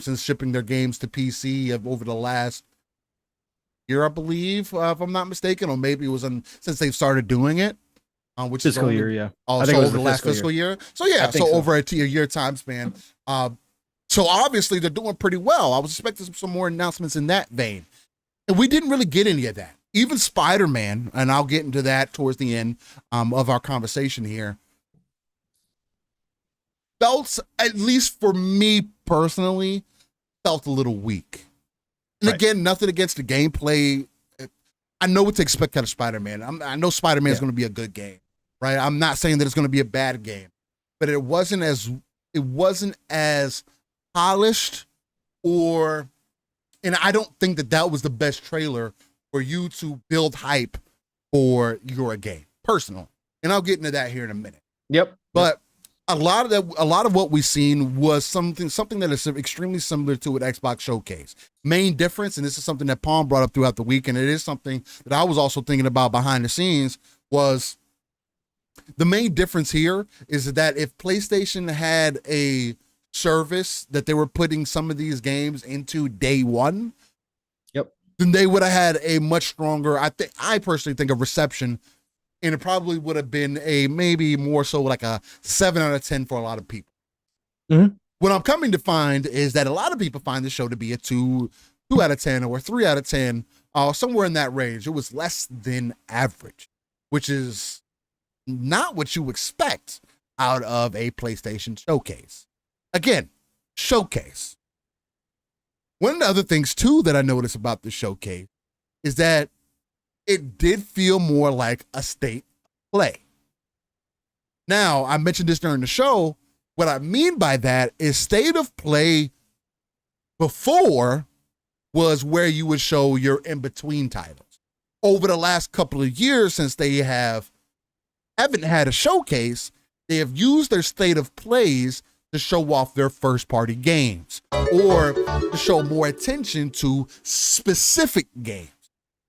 since shipping their games to PC over the last year, I believe, if I'm not mistaken, or maybe it was since they've started doing it, which fiscal is year, yeah. Also over the last fiscal year. So yeah, so over a year time span. So obviously they're doing pretty well. I was expecting some more announcements in that vein, and we didn't really get any of that. Even Spider-Man, and I'll get into that towards the end of our conversation here, felt, at least for me personally, felt a little weak. And again, nothing against the gameplay. I know what to expect out of Spider-Man. I know Spider-Man is going to be a good game, right? I'm not saying that it's going to be a bad game, but it wasn't as polished, and I don't think that was the best trailer for you to build hype for your game, personally. And I'll get into that here in a minute. Yep. But a lot of what we've seen was something that is extremely similar to an Xbox Showcase. Main difference, and this is something that Palm brought up throughout the week, and it is something that I was also thinking about behind the scenes, was the main difference here is that if PlayStation had a service that they were putting some of these games into day one, then they would have had a much stronger, I personally think, a reception, and it probably would have been maybe more so like a 7 out of 10 for a lot of people. Mm-hmm. What I'm coming to find is that a lot of people find the show to be a 2 out of 10 or 3 out of 10, somewhere in that range. It was less than average, which is not what you expect out of a PlayStation Showcase. Again, Showcase. One of the other things, too, that I noticed about the Showcase is that it did feel more like a state of play. Now, I mentioned this during the show. What I mean by that is state of play before was where you would show your in-between titles. Over the last couple of years, since they haven't had a showcase, they have used their state of plays to show off their first-party games or to show more attention to specific games.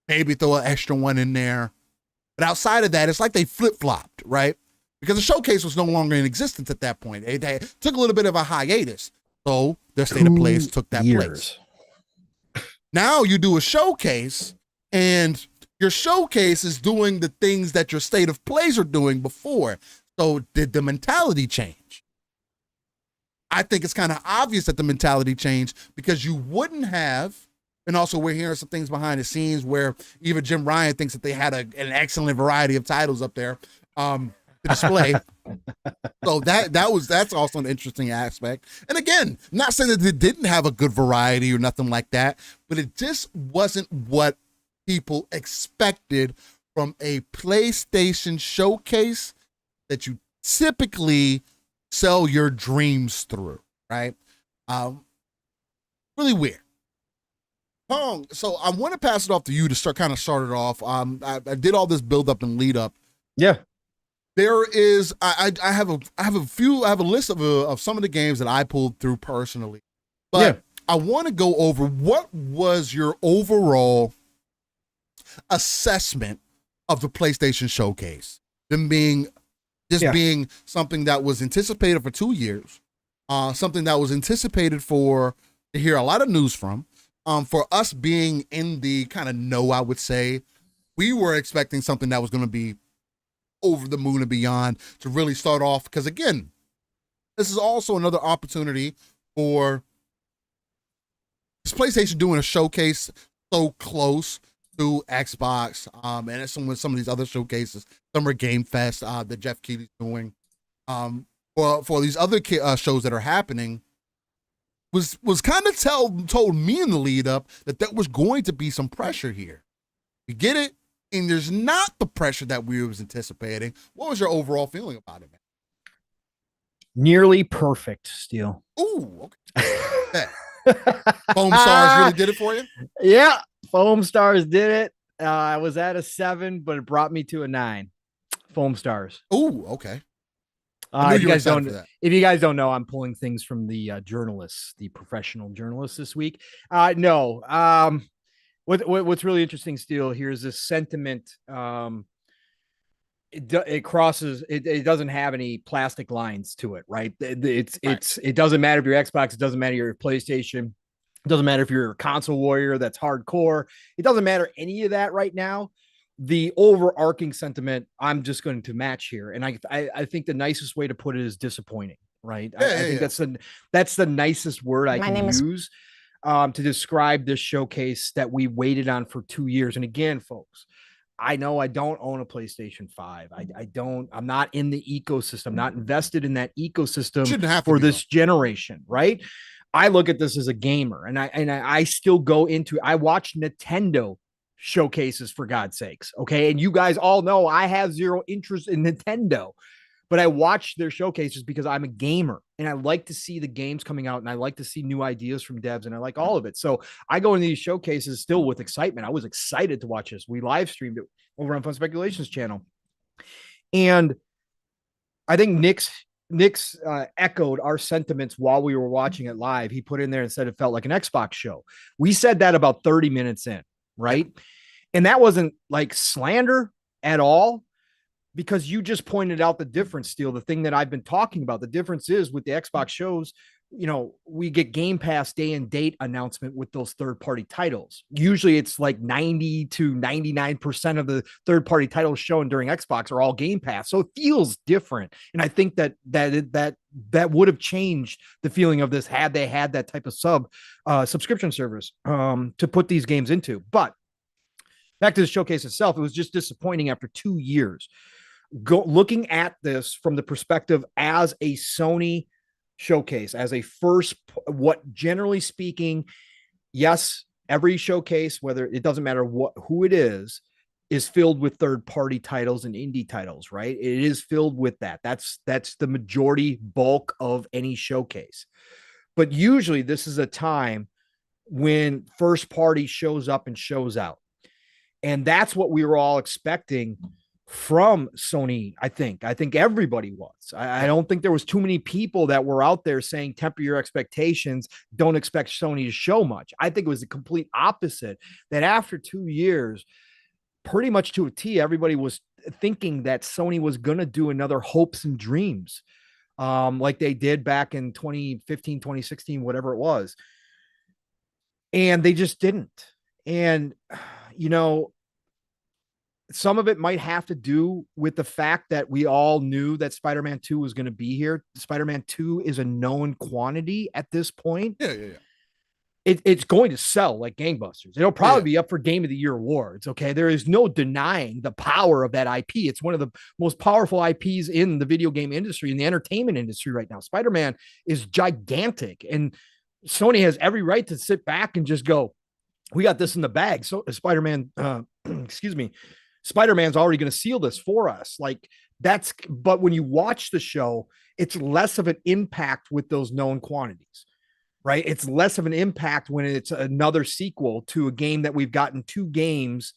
Maybe throw an extra one in there. But outside of that, it's like they flip-flopped, right? Because the showcase was no longer in existence at that point. They took a little bit of a hiatus. So their state of plays took that place. Now you do a showcase, and your showcase is doing the things that your state of plays are doing before. So did the mentality change? I think it's kind of obvious that the mentality changed, because you wouldn't have, and also we're hearing some things behind the scenes where even Jim Ryan thinks that they had an excellent variety of titles up there to display. So that's also an interesting aspect. And again, not saying that they didn't have a good variety or nothing like that, but it just wasn't what people expected from a PlayStation showcase that you typically sell your dreams through, right? Really weird. Pong, so I want to pass it off to you to start it off. I did all this build up and lead up. Yeah. There is, I have a list of some of the games that I pulled through personally, but I want to go over what was your overall assessment of the PlayStation Showcase, them being being something that was anticipated for 2 years, something that was anticipated to hear a lot of news from, for us being in the kind of know, I would say, we were expecting something that was going to be over the moon and beyond to really start off. Because again, this is also another opportunity for this PlayStation doing a showcase so close to Xbox, and it's some of these other showcases, Summer Game Fest that Jeff Keighley's doing, for these other shows that are happening, was kind of told me in the lead up that there was going to be some pressure here. You get it, and there's not the pressure that we was anticipating. What was your overall feeling about it, man? Nearly perfect, Steele. Ooh, okay. Foam Stars really did it for you? Yeah, Foam Stars did it. I was at a 7, but it brought me to a 9. Foam Stars. Ooh, okay. If you guys don't know, I'm pulling things from the journalists, the professional journalists this week. No. What's really interesting, Steele, here's this sentiment. It crosses. It doesn't have any plastic lines to it, right? It doesn't matter if you're Xbox. It doesn't matter if you're PlayStation. It doesn't matter if you're a console warrior that's hardcore. It doesn't matter any of that right now. The overarching sentiment I'm just going to match here, and I think the nicest way to put it is disappointing, right? I think that's the nicest word I can use to describe this showcase that we waited on for 2 years. And again, folks, I know I don't own a PlayStation 5. I'm not in the ecosystem, not invested in that ecosystem for this generation, right? I look at this as a gamer, and I still go into, I watch Nintendo showcases, for God's sakes. Okay. And you guys all know I have zero interest in Nintendo, but I watch their showcases because I'm a gamer and I like to see the games coming out and I like to see new ideas from devs and I like all of it. So I go into these showcases still with excitement. I was excited to watch this. We live streamed it over on Fun Speculations channel. And I think Nick's echoed our sentiments while we were watching it live. He put in there and said it felt like an Xbox show. We said that about 30 minutes in, right? And that wasn't like slander at all, because you just pointed out the difference, Steele, the thing that I've been talking about. The difference is with the Xbox shows, we get Game Pass day and date announcement with those third-party titles. Usually it's like 90 to 99% of the third-party titles shown during Xbox are all Game Pass. So it feels different. And I think that would have changed the feeling of this had they had that type of subscription service to put these games into. But back to the showcase itself, it was just disappointing after 2 years. Looking at this from the perspective as a Sony showcase, as a first, what generally speaking, yes, every showcase, whether it doesn't matter who it is filled with third-party titles and indie titles, right? It is filled with that. That's the majority bulk of any showcase. But usually this is a time when first party shows up and shows out. And that's what we were all expecting from Sony. I think everybody was. I don't think there was too many people that were out there saying temper your expectations. Don't expect Sony to show much. I think it was the complete opposite, that after 2 years, pretty much to a T, everybody was thinking that Sony was going to do another Hopes and Dreams, like they did back in 2015, 2016, whatever it was. And they just didn't. And, some of it might have to do with the fact that we all knew that Spider-Man 2 was going to be here. Spider-Man 2 is a known quantity at this point. Yeah. It's going to sell like gangbusters. It'll probably be up for Game of the Year awards. Okay. There is no denying the power of that IP. It's one of the most powerful IPs in the video game industry, in the entertainment industry right now. Spider-Man is gigantic, and Sony has every right to sit back and just go, we got this in the bag. So Spider-Man, Spider-Man's already going to seal this for us. But when you watch the show, it's less of an impact with those known quantities, right? It's less of an impact when it's another sequel to a game that we've gotten 2 games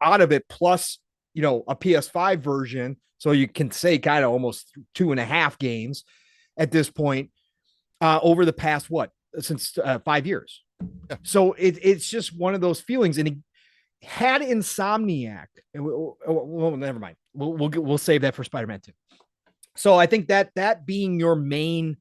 out of it, plus, a PS5 version. So you can say kind of almost 2.5 games at this point over the past, since 5 years. Yeah. So it's just one of those feelings. And had Insomniac, well, never mind. We'll save that for Spider-Man 2. So I think that being your main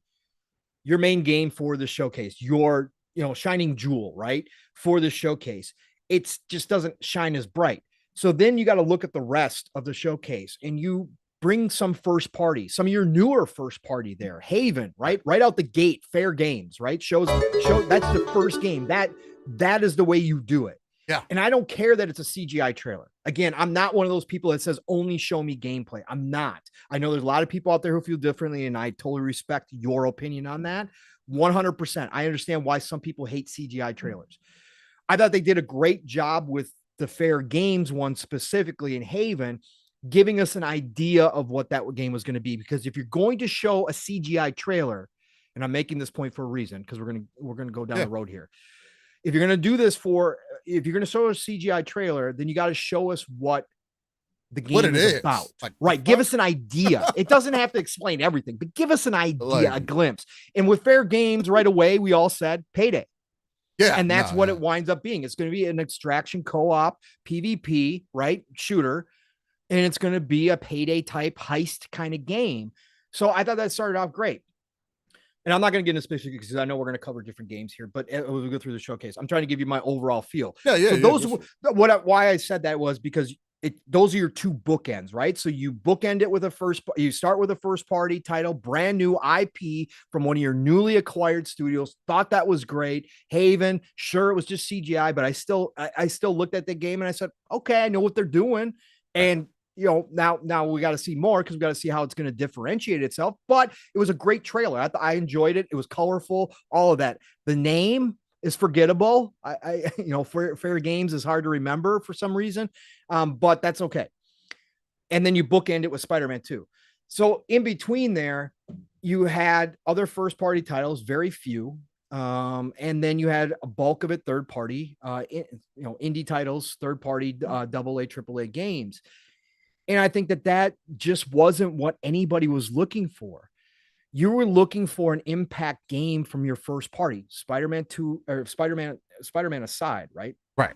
game for the showcase, your shining jewel, right, for the showcase, it just doesn't shine as bright. So then you got to look at the rest of the showcase, and you bring some first party, some of your newer first party there. Haven, right out the gate, Fair Games, right? Show that's the first game. That is the way you do it. Yeah. And I don't care that it's a CGI trailer. Again, I'm not one of those people that says only show me gameplay. I'm not. I know there's a lot of people out there who feel differently, and I totally respect your opinion on that. 100%. I understand why some people hate CGI trailers. I thought they did a great job with the Fair Games one specifically in Haven, giving us an idea of what that game was going to be. Because if you're going to show a CGI trailer, and I'm making this point for a reason, because we're going to go down the road here. If you're going to do this if you're going to show a CGI trailer, then you got to show us what the game is about. Like, right. Give us an idea. It doesn't have to explain everything, but give us an idea, a glimpse. And with Fair Games right away, we all said Payday. Yeah. And that's what it winds up being. It's going to be an extraction co-op PvP, right? Shooter. And it's going to be a Payday type heist kind of game. So I thought that started off great. And I'm not going to get into specifics because I know we're going to cover different games here, but we'll go through the showcase. I'm trying to give you my overall feel. Why I said that was because those are your two bookends, right? So you bookend it with you start with a first party title, brand new IP from one of your newly acquired studios. Thought that was great. Haven, sure, it was just CGI, but I still looked at the game and I said, okay, I know what they're doing. And now we got to see more because we got to see how it's going to differentiate itself. But it was a great trailer. I enjoyed it. It was colorful, all of that. The name is forgettable. Fair Games is hard to remember for some reason, but that's okay. And then you bookend it with Spider-Man 2. So in between there, you had other first-party titles, very few. And then you had a bulk of it third-party, indie titles, third-party, AA, AAA games. And I think that just wasn't what anybody was looking for. You were looking for an impact game from your first party, Spider-Man 2 or Spider-Man aside, right? Right.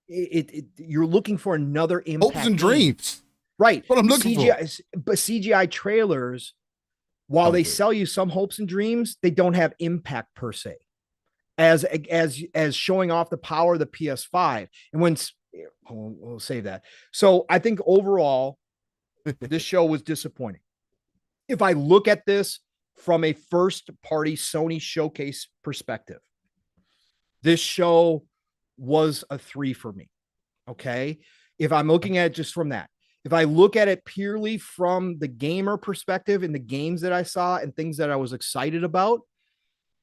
You're looking for another impact. Hopes and dreams. Right. What I'm looking for. But CGI trailers, while they sell you some hopes and dreams, they don't have impact per se. As showing off the power of the PS5. And we'll save that. So I think overall, this show was disappointing. If I look at this from a first party Sony showcase perspective, this show was a 3 for me. Okay. If I'm looking at it just from that, if I look at it purely from the gamer perspective and the games that I saw and things that I was excited about,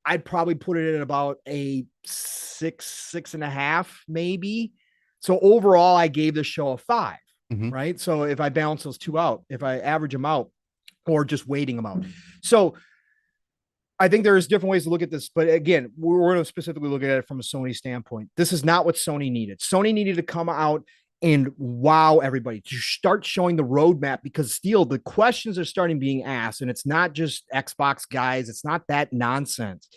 I'd probably put it at about a 6.5, maybe. So overall, I gave this show a 5, right? So if I balance those two out, if I average them out or just weighting them out. So I think there's different ways to look at this. But again, we're going to specifically look at it from a Sony standpoint. This is not what Sony needed. Sony needed to come out and wow everybody, to start showing the roadmap, because still the questions are starting being asked. And it's not just Xbox guys. It's not that nonsense.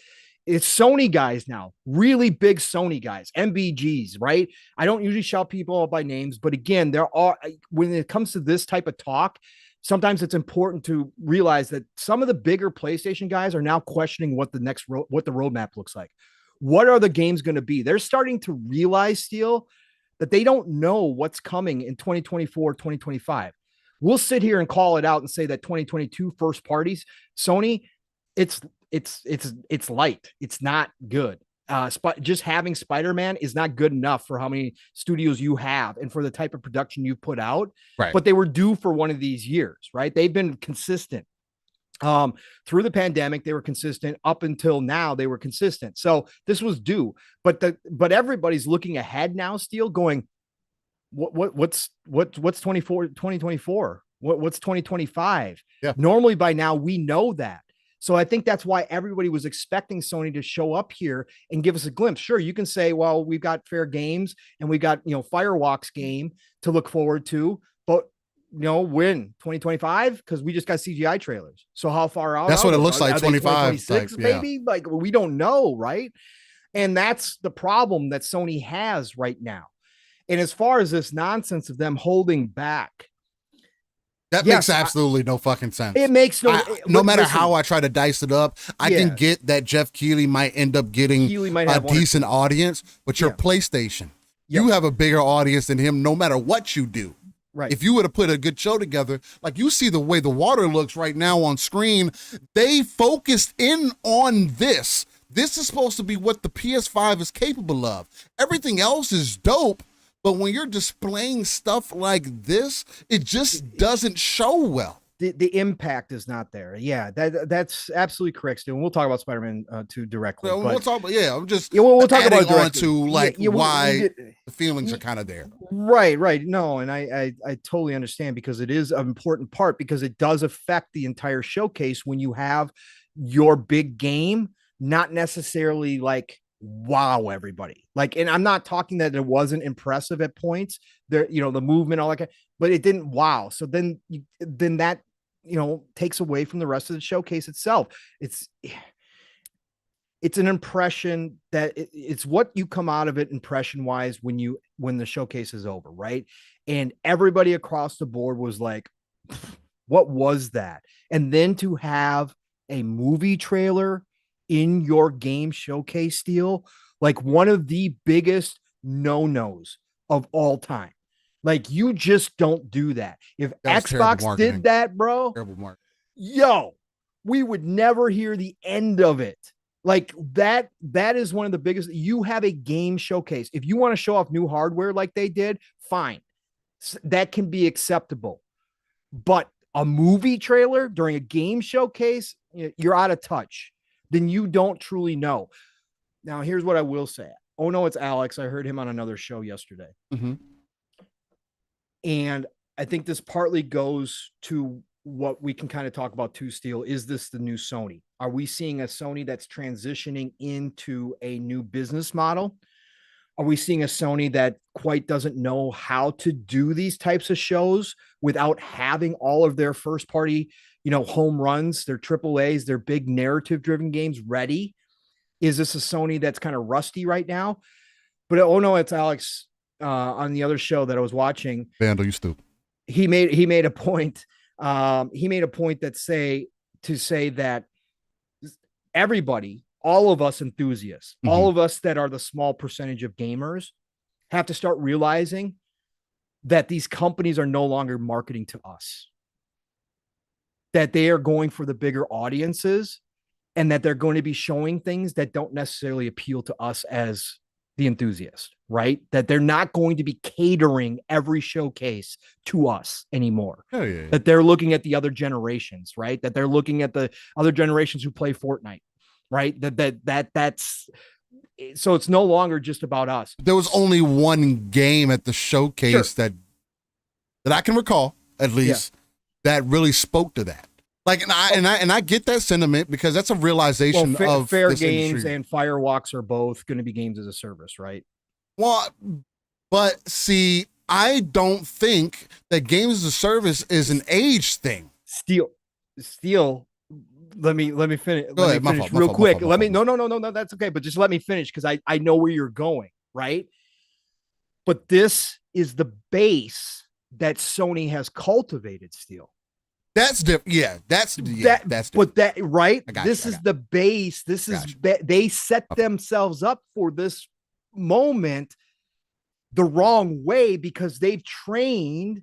It's Sony guys now, really big Sony guys, MBGs, right? I don't usually shout people out by names, but again, when it comes to this type of talk, sometimes it's important to realize that some of the bigger PlayStation guys are now questioning what the roadmap looks like. What are the games going to be? They're starting to realize still that they don't know what's coming in 2024, 2025. We'll sit here and call it out and say that 2022 first parties, Sony, it's light. It's not good. Just having Spider-Man is not good enough for how many studios you have and for the type of production you put out. Right. But they were due for one of these years, right? They've been consistent. Through the pandemic, they were consistent. Up until now, they were consistent. So this was due. But everybody's looking ahead now, still going, what's 2024? What's 2025? Yeah. Normally by now we know that. So I think that's why everybody was expecting Sony to show up here and give us a glimpse. Sure, you can say, well, we've got Fair Games and we got, Firewalk's game to look forward to, but when 2025, because we just got CGI trailers. So how far out? That's what it looks like. 25, 26, maybe. Like we don't know, right? And that's the problem that Sony has right now. And as far as this nonsense of them holding back, that makes absolutely no fucking sense. It makes no matter how I try to dice it up, I can get that Jeff Keighley might end up getting a decent audience, but your PlayStation. you have a bigger audience than him no matter what you do. Right. If you would have put a good show together, like you see the way the water looks right now on screen, they focused in on this. This is supposed to be what the PS5 is capable of. Everything else is dope, but when you're displaying stuff like this, it just doesn't show well. The impact is not there. Yeah, that's absolutely correct, Stu. And we'll talk about Spider-Man 2 directly. Well, we'll talk about, I'm just we'll talk about it on to why the feelings are kind of there. Right. No, and I totally understand, because it is an important part, because it does affect the entire showcase when you have your big game, not necessarily like wow everybody. Like, and I'm not talking that it wasn't impressive at points there, the movement, all that, but it didn't wow. So then that takes away from the rest of the showcase itself. It's an impression that it's what you come out of it impression wise when the showcase is over, right? And everybody across the board was like, what was that? And then to have a movie trailer in your game showcase deal, like one of the biggest no-nos of all time. Like, you just don't do that. If Xbox did that, bro, we would never hear the end of it. Like, that is one of the biggest. You have a game showcase. If you want to show off new hardware like they did, fine. That can be acceptable. But a movie trailer during a game showcase, you're out of touch. Then you don't truly know. Now, here's what I will say. Oh, no, it's Alex. I heard him on another show yesterday. Mm-hmm. And I think this partly goes to what we can kind of talk about too, Steel. Is this the new Sony? Are we seeing a Sony that's transitioning into a new business model? Are we seeing a Sony that quite doesn't know how to do these types of shows without having all of their first party, home runs, their AAAs, their big narrative driven games ready? Is this a Sony that's kind of rusty right now? But oh no, it's Alex on the other show that I was watching. Vandal, you stupid. He made a point. He made a point to say that everybody, all of us enthusiasts, all of us that are the small percentage of gamers, have to start realizing that these companies are no longer marketing to us, that they are going for the bigger audiences, and that they're going to be showing things that don't necessarily appeal to us as the enthusiast, right? That they're not going to be catering every showcase to us anymore. Oh, yeah. That they're looking at the other generations, right? That they're looking at the other generations who play Fortnite, right? That's so it's no longer just about us. There was only one game at the showcase that I can recall, at least, that really spoke to that. Like, and I get that sentiment, because that's a realization of fair this games industry. And Firewalks are both going to be games as a service, right? Well, but see, I don't think that games as a service is an age thing. Steel. Let me finish. Let me finish real quick. No, that's okay. But just let me finish, because I know where you're going, right? But this is the base that Sony has cultivated, Steel. That's different. Yeah, that's different. But that, right? This is the base. This is they set themselves up for this moment the wrong way, because they've trained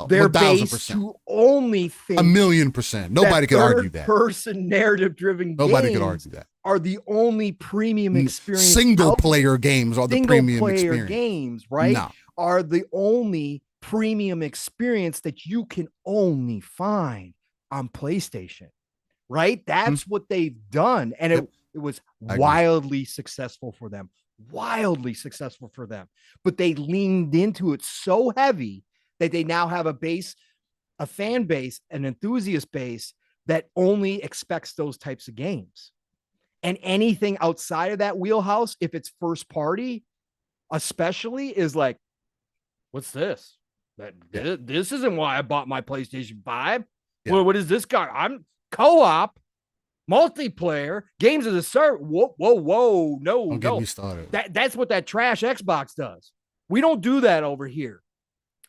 their base to only think 1,000,000%. Nobody could argue that. Person narrative driven games. Nobody could argue that. Are the only premium experience. Single player games are the premium experience. Games, right? No. Are the only premium experience that you can only find on PlayStation, right? That's what they've done. And it was wildly successful for them. But they leaned into it so heavy that they now have a fan base, an enthusiast base that only expects those types of games. And anything outside of that wheelhouse, if it's first party, especially, is like, what's this? This isn't why I bought my PlayStation 5. Yeah. Well, what is this guy? I'm co-op, multiplayer, games as a service. Whoa. No. Don't get me started. That's what that trash Xbox does. We don't do that over here.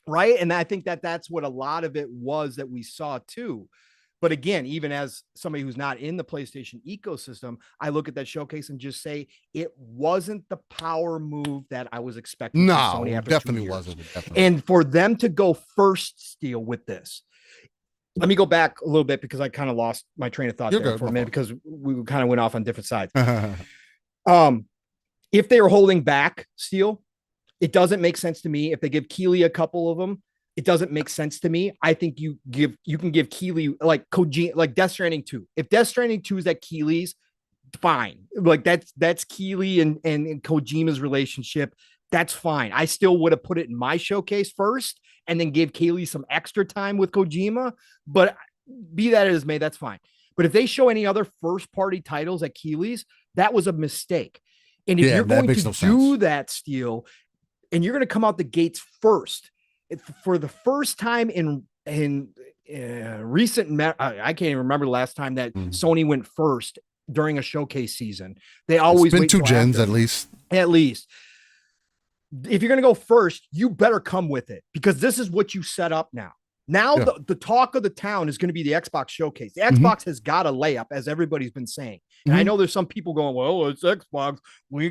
Right. And I think that's what a lot of it was that we saw too. But again, even as somebody who's not in the PlayStation ecosystem, I look at that showcase and just say it wasn't the power move that I was expecting. No, from Sony after definitely 2 years. wasn't. Definitely. And for them to go first, Steel, with this, let me go back a little bit because I kind of lost my train of thought there for a minute because we kind of went off on different sides. If they were holding back Steel, it doesn't make sense to me. If they give Keeley a couple of them, it doesn't make sense to me. I think you can give Keeley like Kojima, like Death Stranding 2. If Death Stranding 2 is at Keeley's, fine. Like that's Keeley and Kojima's relationship. That's fine. I still would have put it in my showcase first and then give Keeley some extra time with Kojima. But be that as may, that's fine. But if they show any other first party titles at Keeley's, that was a mistake. And if you're going to do that, Steel, and you're going to come out the gates first, for the first time in recent, I can't even remember the last time that Sony went first during a showcase season. They always wait 2 gens after. At least. If you're going to go first, you better come with it because this is what you set up now. Now the talk of the town is going to be the Xbox showcase. The Xbox has got a layup, as everybody's been saying. And I know there's some people going, well, it's Xbox. They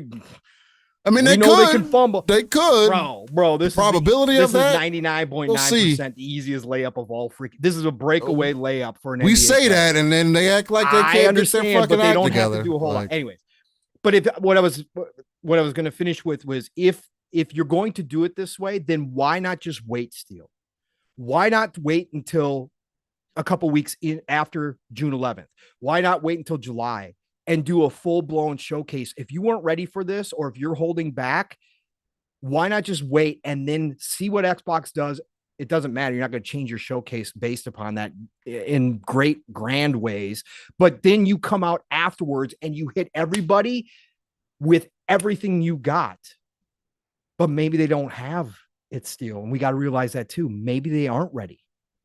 can fumble. They could. Bro, this probability is of that 99.9% the easiest layup of all freaking. This is a breakaway layup for an NBA We say that, and then they act like they can't get their fucking but they don't together. have to do a whole lot. Anyways, but what I was going to finish with was if you're going to do it this way, then why not just wait, Steel? Why not wait until a couple weeks after June 11th? Why not wait until July and do a full-blown showcase? If you weren't ready for this or if you're holding back, why not just wait and then see what Xbox does? It doesn't matter. You're not going to change your showcase based upon that in great, grand ways. But then you come out afterwards and you hit everybody with everything you got. But maybe they don't have it Steel. And we got to realize that too. Maybe they aren't ready.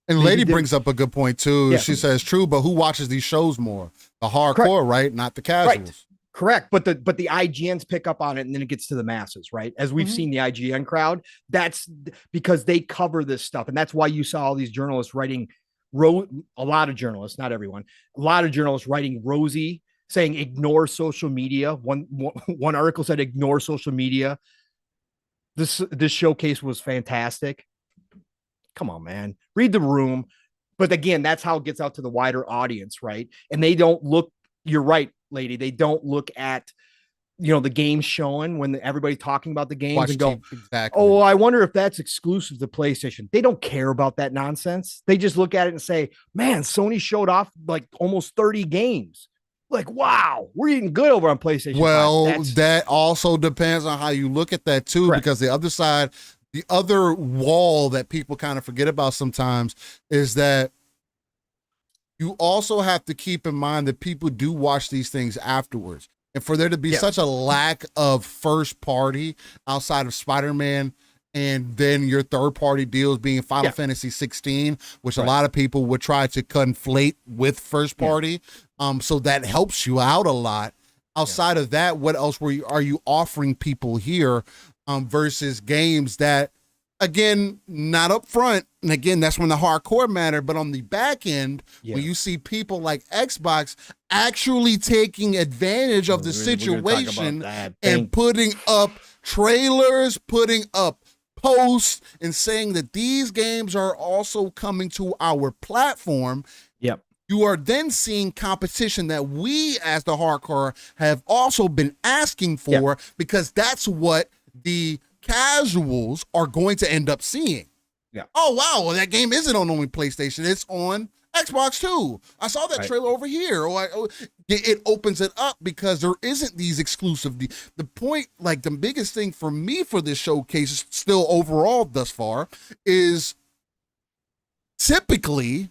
And Lady brings up a good point too. Yeah. She says, true, but who watches these shows more? The hardcore, right? Not the casuals. Right. Correct. But the IGNs pick up on it and then it gets to the masses, right? As we've seen the IGN crowd, that's because they cover this stuff. And that's why you saw all these journalists writing, a lot of journalists, not everyone, a lot of journalists writing rosy, saying ignore social media. One article said ignore social media. This showcase was fantastic. Come on, man. Read the room. But again, that's how it gets out to the wider audience, right? And they don't look, you're right, Lady. They don't look at, the games showing when everybody's talking about the games and go, oh, I wonder if that's exclusive to PlayStation. They don't care about that nonsense. They just look at it and say, man, Sony showed off like almost 30 games. Like, wow, we're eating good over on PlayStation. Well, that also depends on how you look at that too, because the other side, the other wall that people kind of forget about sometimes is that you also have to keep in mind that people do watch these things afterwards. And for there to be such a lack of first party outside of Spider-Man and then your third party deals being Final Fantasy 16, which a lot of people would try to conflate with first party. So that helps you out a lot. Outside of that, what else are you offering people here versus games that, again, not up front. And again, that's when the hardcore matter. But on the back end, when you see people like Xbox actually taking advantage of the situation and putting up trailers, putting up posts and saying that these games are also coming to our platform. You are then seeing competition that we as the hardcore have also been asking for because that's what the casuals are going to end up seeing. Oh, wow. Well, that game isn't on only PlayStation. It's on Xbox too. I saw that trailer over here. It opens it up because there isn't these exclusive. The point, like the biggest thing for me for this showcase still overall thus far is typically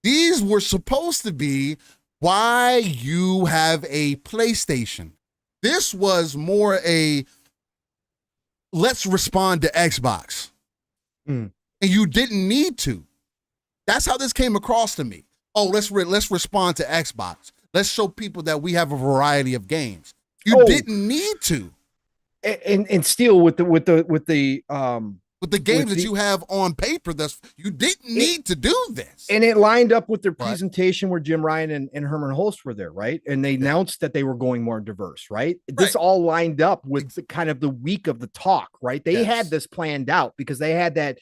these were supposed to be why you have a PlayStation. This was more a let's respond to Xbox. And you didn't need to. That's how this came across to me. Oh, let's respond to Xbox. Let's show people that we have a variety of games. You didn't need to. And still with the with the games that you have on paper. You didn't need to do this. And it lined up with their presentation where Jim Ryan and Herman Holst were there, right? And they announced that they were going more diverse, right? This all lined up with the kind of the week of the talk, right? They had this planned out because they had that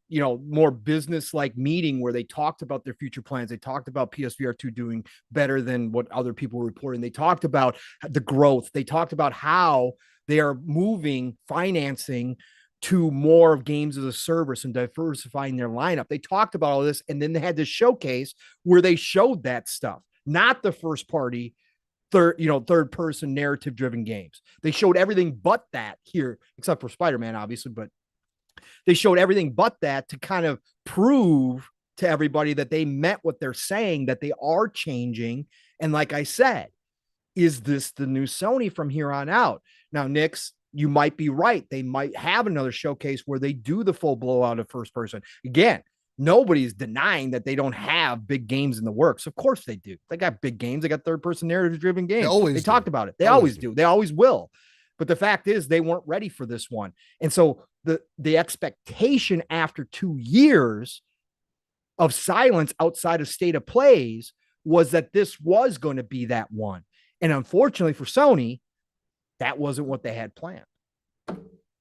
more business-like meeting where they talked about their future plans. They talked about PSVR 2 doing better than what other people were reporting. They talked about the growth. They talked about how they are moving financing to more of games as a service and diversifying their lineup. They talked about all this, and then they had this showcase where they showed that stuff, not the first party, third person narrative driven games. They showed everything but that here, except for Spider-Man, obviously, but they showed everything but that to kind of prove to everybody that they meant what they're saying, that they are changing. And like I said, is this the new Sony from here on out? Now, Nick's, you might be right. They might have another showcase where they do the full blowout of first person. Again, nobody's denying that they don't have big games in the works. Of course they do. They got big games. They got third person narrative driven games. They talked about it. They always do. They always will. But the fact is they weren't ready for this one. And so the expectation after 2 years of silence outside of state of plays was that this was going to be that one. And unfortunately for Sony, that wasn't what they had planned.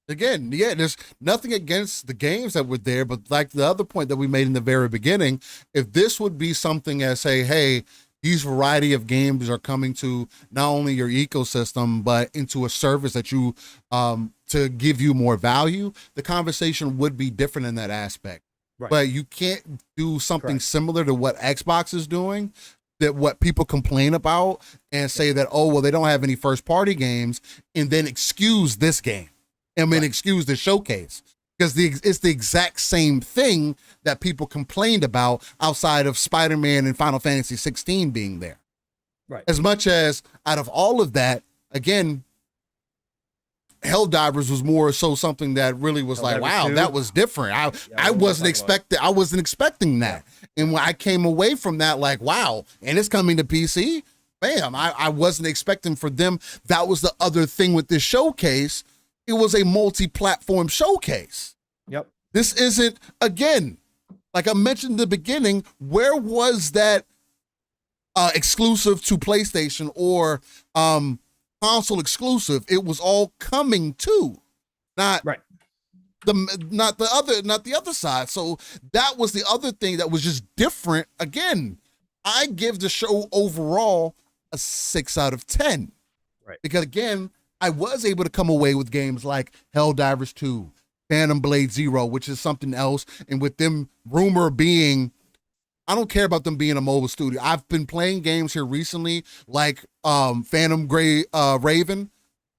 Again, there's nothing against the games that were there, but like the other point that we made in the very beginning, if this would be something as, say, hey, these variety of games are coming to not only your ecosystem, but into a service that you, to give you more value, the conversation would be different in that aspect. Right. But you can't do something similar to what Xbox is doing, that what people complain about, and say that, oh, well, they don't have any first party games, and then excuse this game. I mean, excuse the showcase, because it's the exact same thing that people complained about outside of Spider-Man and Final Fantasy 16 being there. Right. As much as out of all of that, again, Helldivers was more so something that really was like, wow, that was different. I wasn't expecting that. Yeah. And when I came away from that, like, wow, and it's coming to PC, bam, I wasn't expecting for them. That was the other thing with this showcase. It was a multi-platform showcase. Yep. This isn't, again, like I mentioned in the beginning, where was that exclusive to PlayStation or console exclusive? It was all coming to, not the other side. So that was the other thing that was just different. Again, I give the show overall a 6 out of 10. Right. Because again, I was able to come away with games like Helldivers 2, Phantom Blade Zero, which is something else. And with them rumor being, I don't care about them being a mobile studio. I've been playing games here recently like Phantom Raven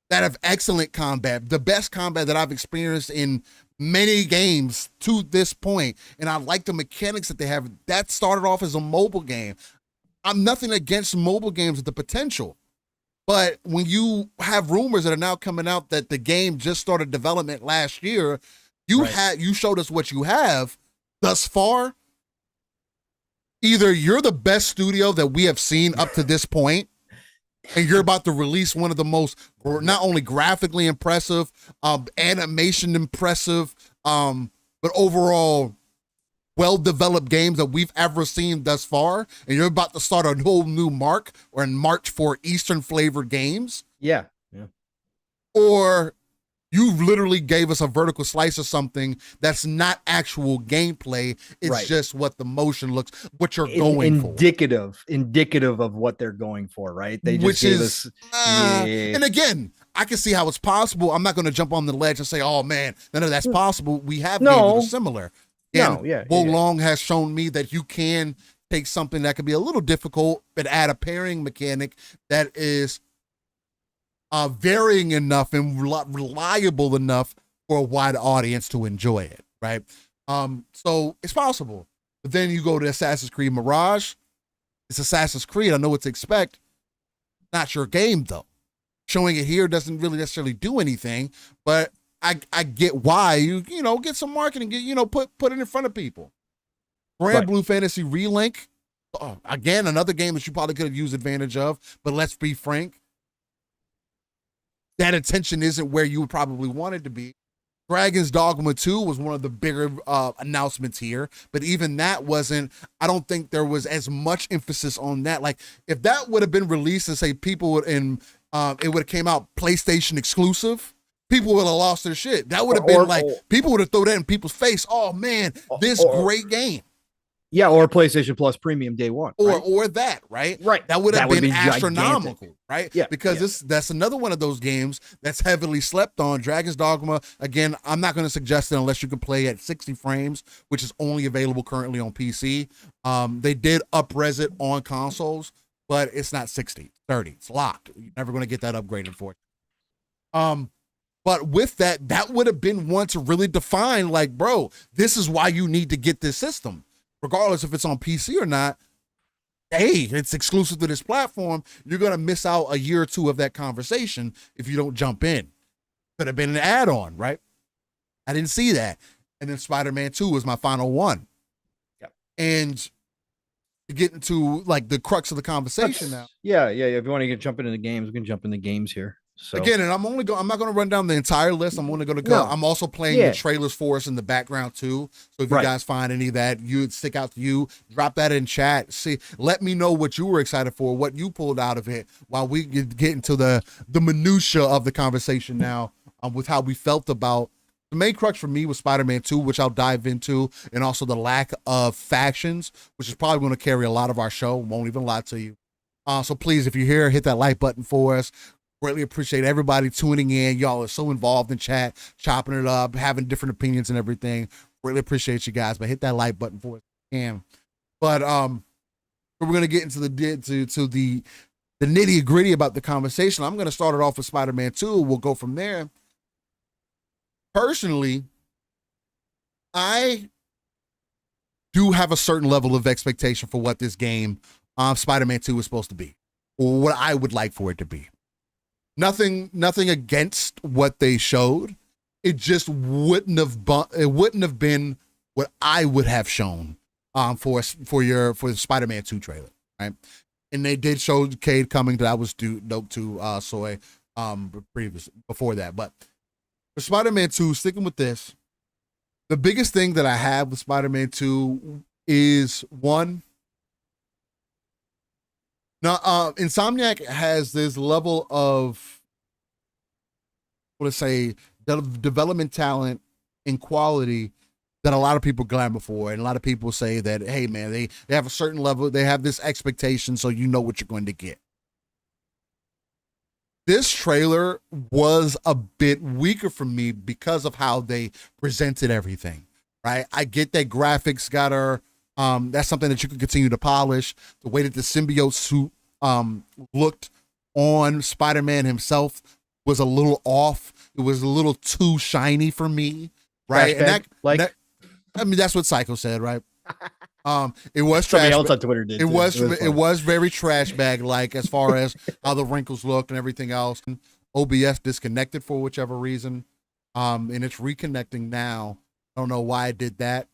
that have excellent combat, the best combat that I've experienced in many games to this point. And I like the mechanics that they have. That started off as a mobile game. I'm nothing against mobile games with the potential. But when you have rumors that are now coming out that the game just started development last year, you showed us what you have thus far. Either you're the best studio that we have seen up to this point, and you're about to release one of the most, not only graphically impressive, animation impressive, but overall well-developed games that we've ever seen thus far, and you're about to start a whole new mark or in March for Eastern flavored games. Yeah. Or you literally gave us a vertical slice of something that's not actual gameplay. It's just what the motion looks, what you're going for. Indicative of what they're going for, right? They just gave us. And again, I can see how it's possible. I'm not going to jump on the ledge and say, oh man, none of that's possible. We have games that are similar. Long has shown me that you can take something that could be a little difficult, but add a pairing mechanic that is varying enough and reliable enough for a wide audience to enjoy it, right? So it's possible. But then you go to Assassin's Creed Mirage. It's Assassin's Creed. I know what to expect. Not your game, though. Showing it here doesn't really necessarily do anything, but I get why you get some marketing, put it in front of people. Grand Blue Fantasy Relink, again, another game that you probably could have used advantage of, but let's be frank, that attention isn't where you would probably want it to be. Dragon's Dogma 2 was one of the bigger announcements here, but even that wasn't, I don't think there was as much emphasis on that. Like, if that would have been released and say people would, it would have came out PlayStation exclusive, people would have lost their shit. That would have been people would have thrown that in people's face. Oh man, this great game. Yeah, or PlayStation Plus Premium day one. Or that, right? Right. That would have been astronomical, gigantic. right? Yeah. Because that's another one of those games that's heavily slept on. Dragon's Dogma, again, I'm not going to suggest it unless you can play at 60 frames, which is only available currently on PC. They did up-res it on consoles, but it's not 60, 30. It's locked. You're never going to get that upgraded for it. But with that would have been one to really define, like, bro, this is why you need to get this system. Regardless if it's on PC or not, hey, it's exclusive to this platform. You're going to miss out a year or two of that conversation if you don't jump in. Could have been an add-on, right? I didn't see that. And then Spider-Man 2 was my final one. Yep. And to get into like the crux of the conversation now. Yeah. If you want to jump into the games, we can jump into games here. So again, and I'm not going to run down the entire list. I'm only going to go. No. I'm also playing the trailers for us in the background too. So if you guys find any of that you'd stick out to you, drop that in chat. See, let me know what you were excited for, what you pulled out of it, while we get into the minutia of the conversation now, with how we felt about the main crux for me was Spider-Man 2, which I'll dive into, and also the lack of factions, which is probably going to carry a lot of our show. Won't even lie to you. So please, if you're here, hit that like button for us. Greatly appreciate everybody tuning in. Y'all are so involved in chat, chopping it up, having different opinions and everything. Really appreciate you guys, but hit that like button for us. But we're gonna get into the nitty gritty about the conversation. I'm gonna start it off with Spider-Man 2. We'll go from there. Personally, I do have a certain level of expectation for what this game, Spider-Man 2, is supposed to be, or what I would like for it to be. Nothing against what they showed. It just wouldn't have been what I would have shown for the Spider-Man 2 trailer, right? And they did show Cade coming. That was dope to Soy before that. But for Spider-Man 2, sticking with this, the biggest thing that I have with Spider-Man 2 is one. Now, Insomniac has this level of, let's say, development talent and quality that a lot of people glamour for, and a lot of people say that, hey, man, they have a certain level, they have this expectation, so you know what you're going to get. This trailer was a bit weaker for me because of how they presented everything, right? I get that graphics got her. That's something that you can continue to polish. The way that the symbiote suit looked on Spider-Man himself was a little off. It was a little too shiny for me, right? And I mean, that's what Psycho said, right? It was trash. Somebody else on Twitter did. It was very trash bag like, as far as how the wrinkles look and everything else. OBS disconnected for whichever reason, and it's reconnecting now. I don't know why it did that.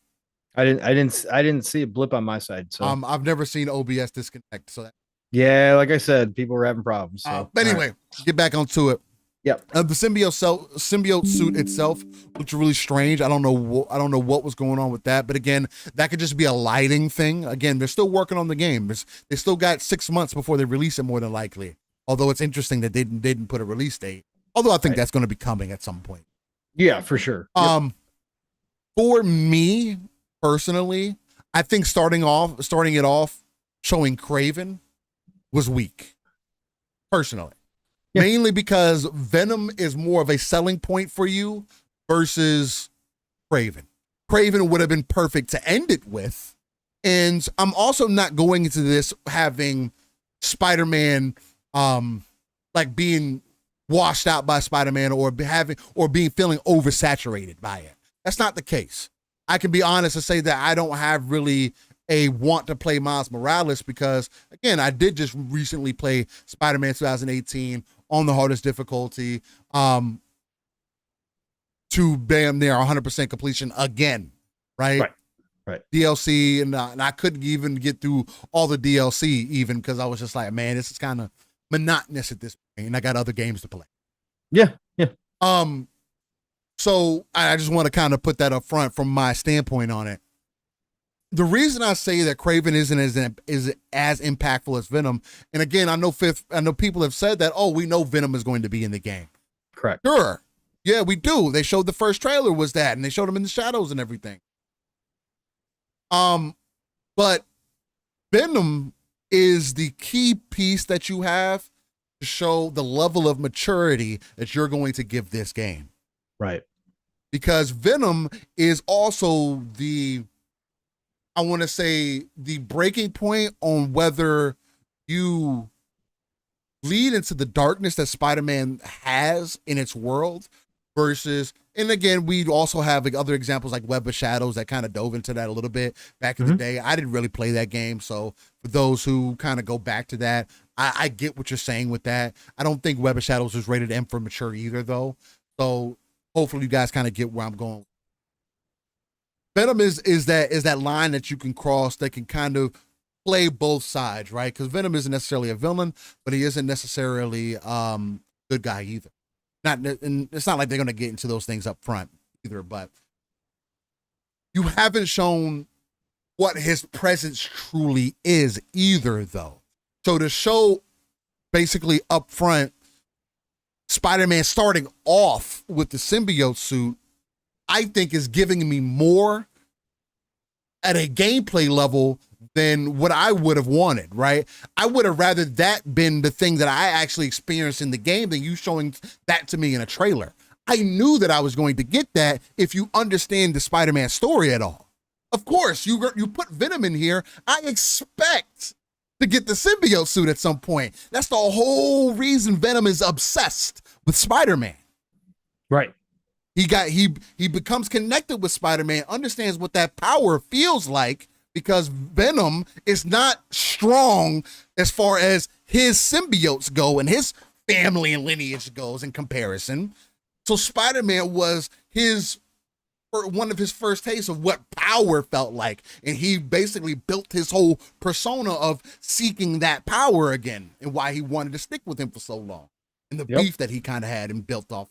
I didn't see a blip on my side. So I've never seen OBS disconnect. So yeah, like I said, people were having problems. So. But anyway, get back onto it. Yep. The symbiote suit itself looked really strange. I don't know what was going on with that. But again, that could just be a lighting thing. Again, they're still working on the game. They still got 6 months before they release it, more than likely. Although it's interesting that they didn't put a release date. Although I think that's going to be coming at some point. Yeah, for sure. For me personally, I think starting it off showing Kraven was weak. Personally. Yeah. Mainly because Venom is more of a selling point for you versus Kraven. Kraven would have been perfect to end it with. And I'm also not going into this having Spider-Man like being washed out by Spider-Man or feeling oversaturated by it. That's not the case. I can be honest and say that I don't have really a want to play Miles Morales because, again, I did just recently play Spider-Man 2018 on the hardest difficulty to damn near 100% completion again, right? Right. DLC, and I couldn't even get through all the DLC even because I was just like, man, this is kind of monotonous at this point, and I got other games to play. Yeah. So I just want to kind of put that up front from my standpoint on it. The reason I say that Kraven isn't as impactful as Venom, and again, I know people have said that, oh, we know Venom is going to be in the game. Correct. Sure. Yeah, we do. They showed the first trailer was that, and they showed him in the shadows and everything. But Venom is the key piece that you have to show the level of maturity that you're going to give this game. Right. Because Venom is also the breaking point on whether you lead into the darkness that Spider-Man has in its world versus, and again, we also have like other examples like Web of Shadows that kind of dove into that a little bit back in the day. I didn't really play that game, so for those who kind of go back to that, I get what you're saying with that. I don't think Web of Shadows is rated M for mature either, though. So hopefully you guys kind of get where I'm going. Venom is that line that you can cross that can kind of play both sides, right? Because Venom isn't necessarily a villain, but he isn't necessarily good guy either. And it's not like they're going to get into those things up front either, but you haven't shown what his presence truly is either, though. So to show basically up front Spider-Man starting off with the symbiote suit, I think is giving me more at a gameplay level than what I would have wanted, right? I would have rather that been the thing that I actually experienced in the game than you showing that to me in a trailer. I knew that I was going to get that if you understand the Spider-Man story at all. Of course, you put Venom in here, I expect to get the symbiote suit at some point. That's the whole reason Venom is obsessed with Spider-Man. Right. He becomes connected with Spider-Man, understands what that power feels like, because Venom is not strong as far as his symbiotes go and his family and lineage goes in comparison. So Spider-Man was one of his first tastes of what power felt like. And he basically built his whole persona of seeking that power again and why he wanted to stick with him for so long and the beef that he kind of had and built off.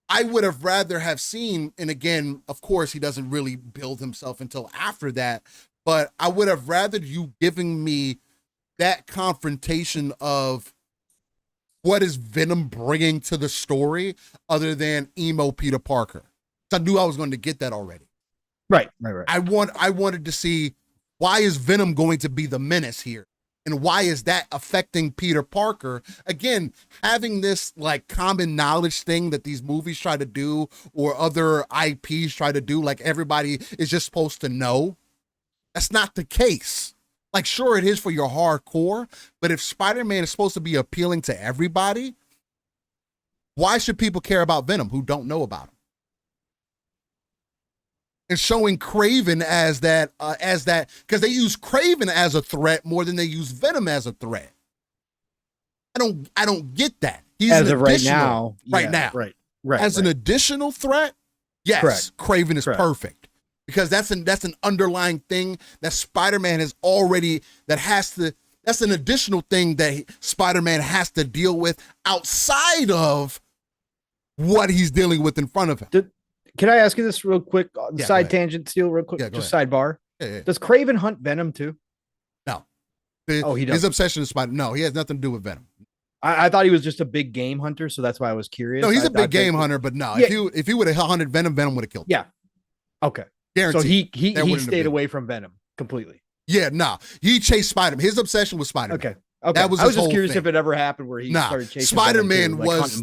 I would have rather have seen, and again, of course, he doesn't really build himself until after that, but I would have rather you giving me that confrontation of what is Venom bringing to the story other than emo Peter Parker. I knew I was going to get that already. Right. I wanted to see, why is Venom going to be the menace here? And why is that affecting Peter Parker? Again, having this like common knowledge thing that these movies try to do or other IPs try to do, like everybody is just supposed to know. That's not the case. Like, sure, it is for your hardcore, but if Spider-Man is supposed to be appealing to everybody, why should people care about Venom who don't know about him? And showing Kraven as that, because they use Kraven as a threat more than they use Venom as a threat. I don't get that. He's as of right now. Right. As an additional threat, yes, Kraven is perfect. Because that's an underlying thing that Spider-Man has already, that's an additional thing that Spider-Man has to deal with outside of what he's dealing with in front of him. Can I ask you this real quick? Side tangent, Steele, real quick. Just sidebar. Yeah. Does Kraven hunt Venom too? No. He does. His obsession is Spider. No, he has nothing to do with Venom. I thought he was just a big game hunter, so that's why I was curious. No, he's a big game hunter, but no. Yeah. If he would have hunted Venom, Venom would have killed him. Yeah. Okay. Guaranteed. So he stayed away from Venom completely. Yeah, no. He chased Spider-Man. His obsession was Spider-Man. Okay. That was I was just curious if it ever happened where he started chasing Spider-Man. Was his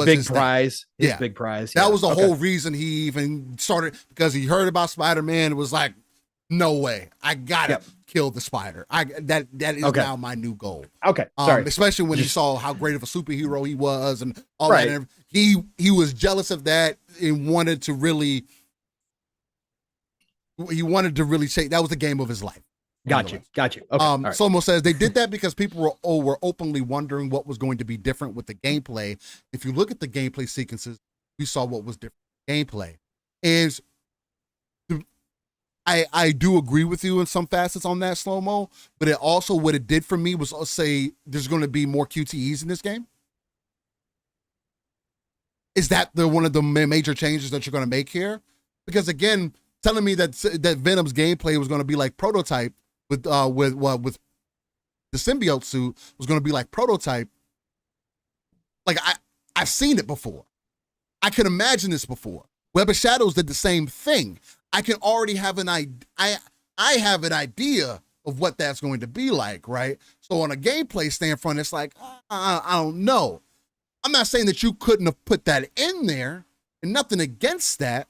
big prize. His big prize. That was the whole reason he even started, because he heard about Spider-Man. It was like, no way, I gotta kill the spider. That is now my new goal. Okay, sorry. Especially when he saw how great of a superhero he was and all that. And he was jealous of that and wanted to really say that was the game of his life. Got you. Okay. Somo says they did that because people were openly wondering what was going to be different with the gameplay. If you look at the gameplay sequences, we saw what was different. Gameplay is, I do agree with you in some facets on that, Slow-Mo, but it also, what it did for me was, say there's going to be more QTEs in this game. Is that one of the major changes that you're going to make here? Because again, telling me that Venom's gameplay was going to be like Prototype with the symbiote suit was going to be like Prototype. Like I've seen it before. I can imagine this before. Web of Shadows did the same thing. I can already have I have an idea of what that's going to be like, right? So on a gameplay standpoint, it's like, I don't know. I'm not saying that you couldn't have put that in there, and nothing against that.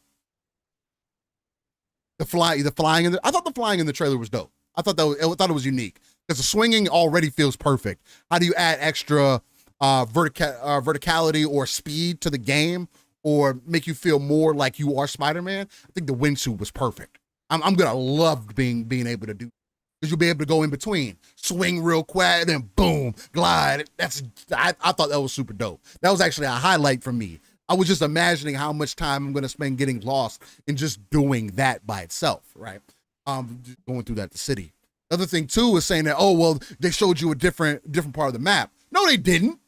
I thought the flying in the trailer was dope. I thought it was unique because the swinging already feels perfect. How do you add extra verticality or speed to the game, or make you feel more like you are Spider-Man? I think the wingsuit was perfect. I'm gonna love being able to do, because you'll be able to go in between, swing real quick, and then boom, glide. I thought that was super dope. That was actually a highlight for me. I was just imagining how much time I'm gonna spend getting lost in just doing that by itself, right? Just going through the city. Another thing too is saying that, oh well, they showed you a different part of the map. No, they didn't.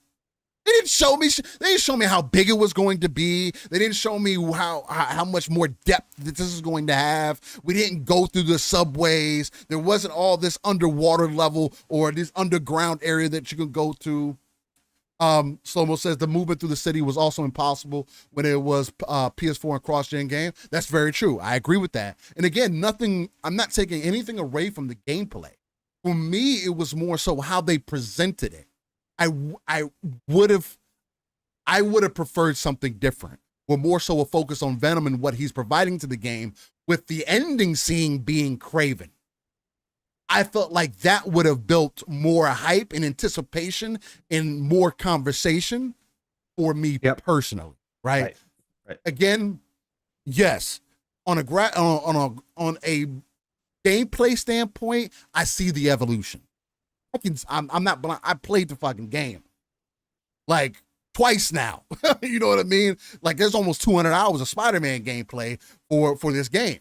They didn't show me. They didn't show me how big it was going to be. They didn't show me how much more depth that this is going to have. We didn't go through the subways. There wasn't all this underwater level or this underground area that you could go to. Slomo says the movement through the city was also impossible when it was PS4 and cross-gen game. That's very true. I agree with that. And again, I'm not taking anything away from the gameplay. For me, it was more so how they presented it. I would have preferred something different, or more so a focus on Venom and what he's providing to the game, with the ending scene being Kraven. I felt like that would have built more hype and anticipation and more conversation for me personally, right? Again, yes, on a gameplay standpoint, I see the evolution. I'm not blind. I played the fucking game like twice now. You know what I mean? Like there's almost 200 hours of Spider-Man gameplay for this game,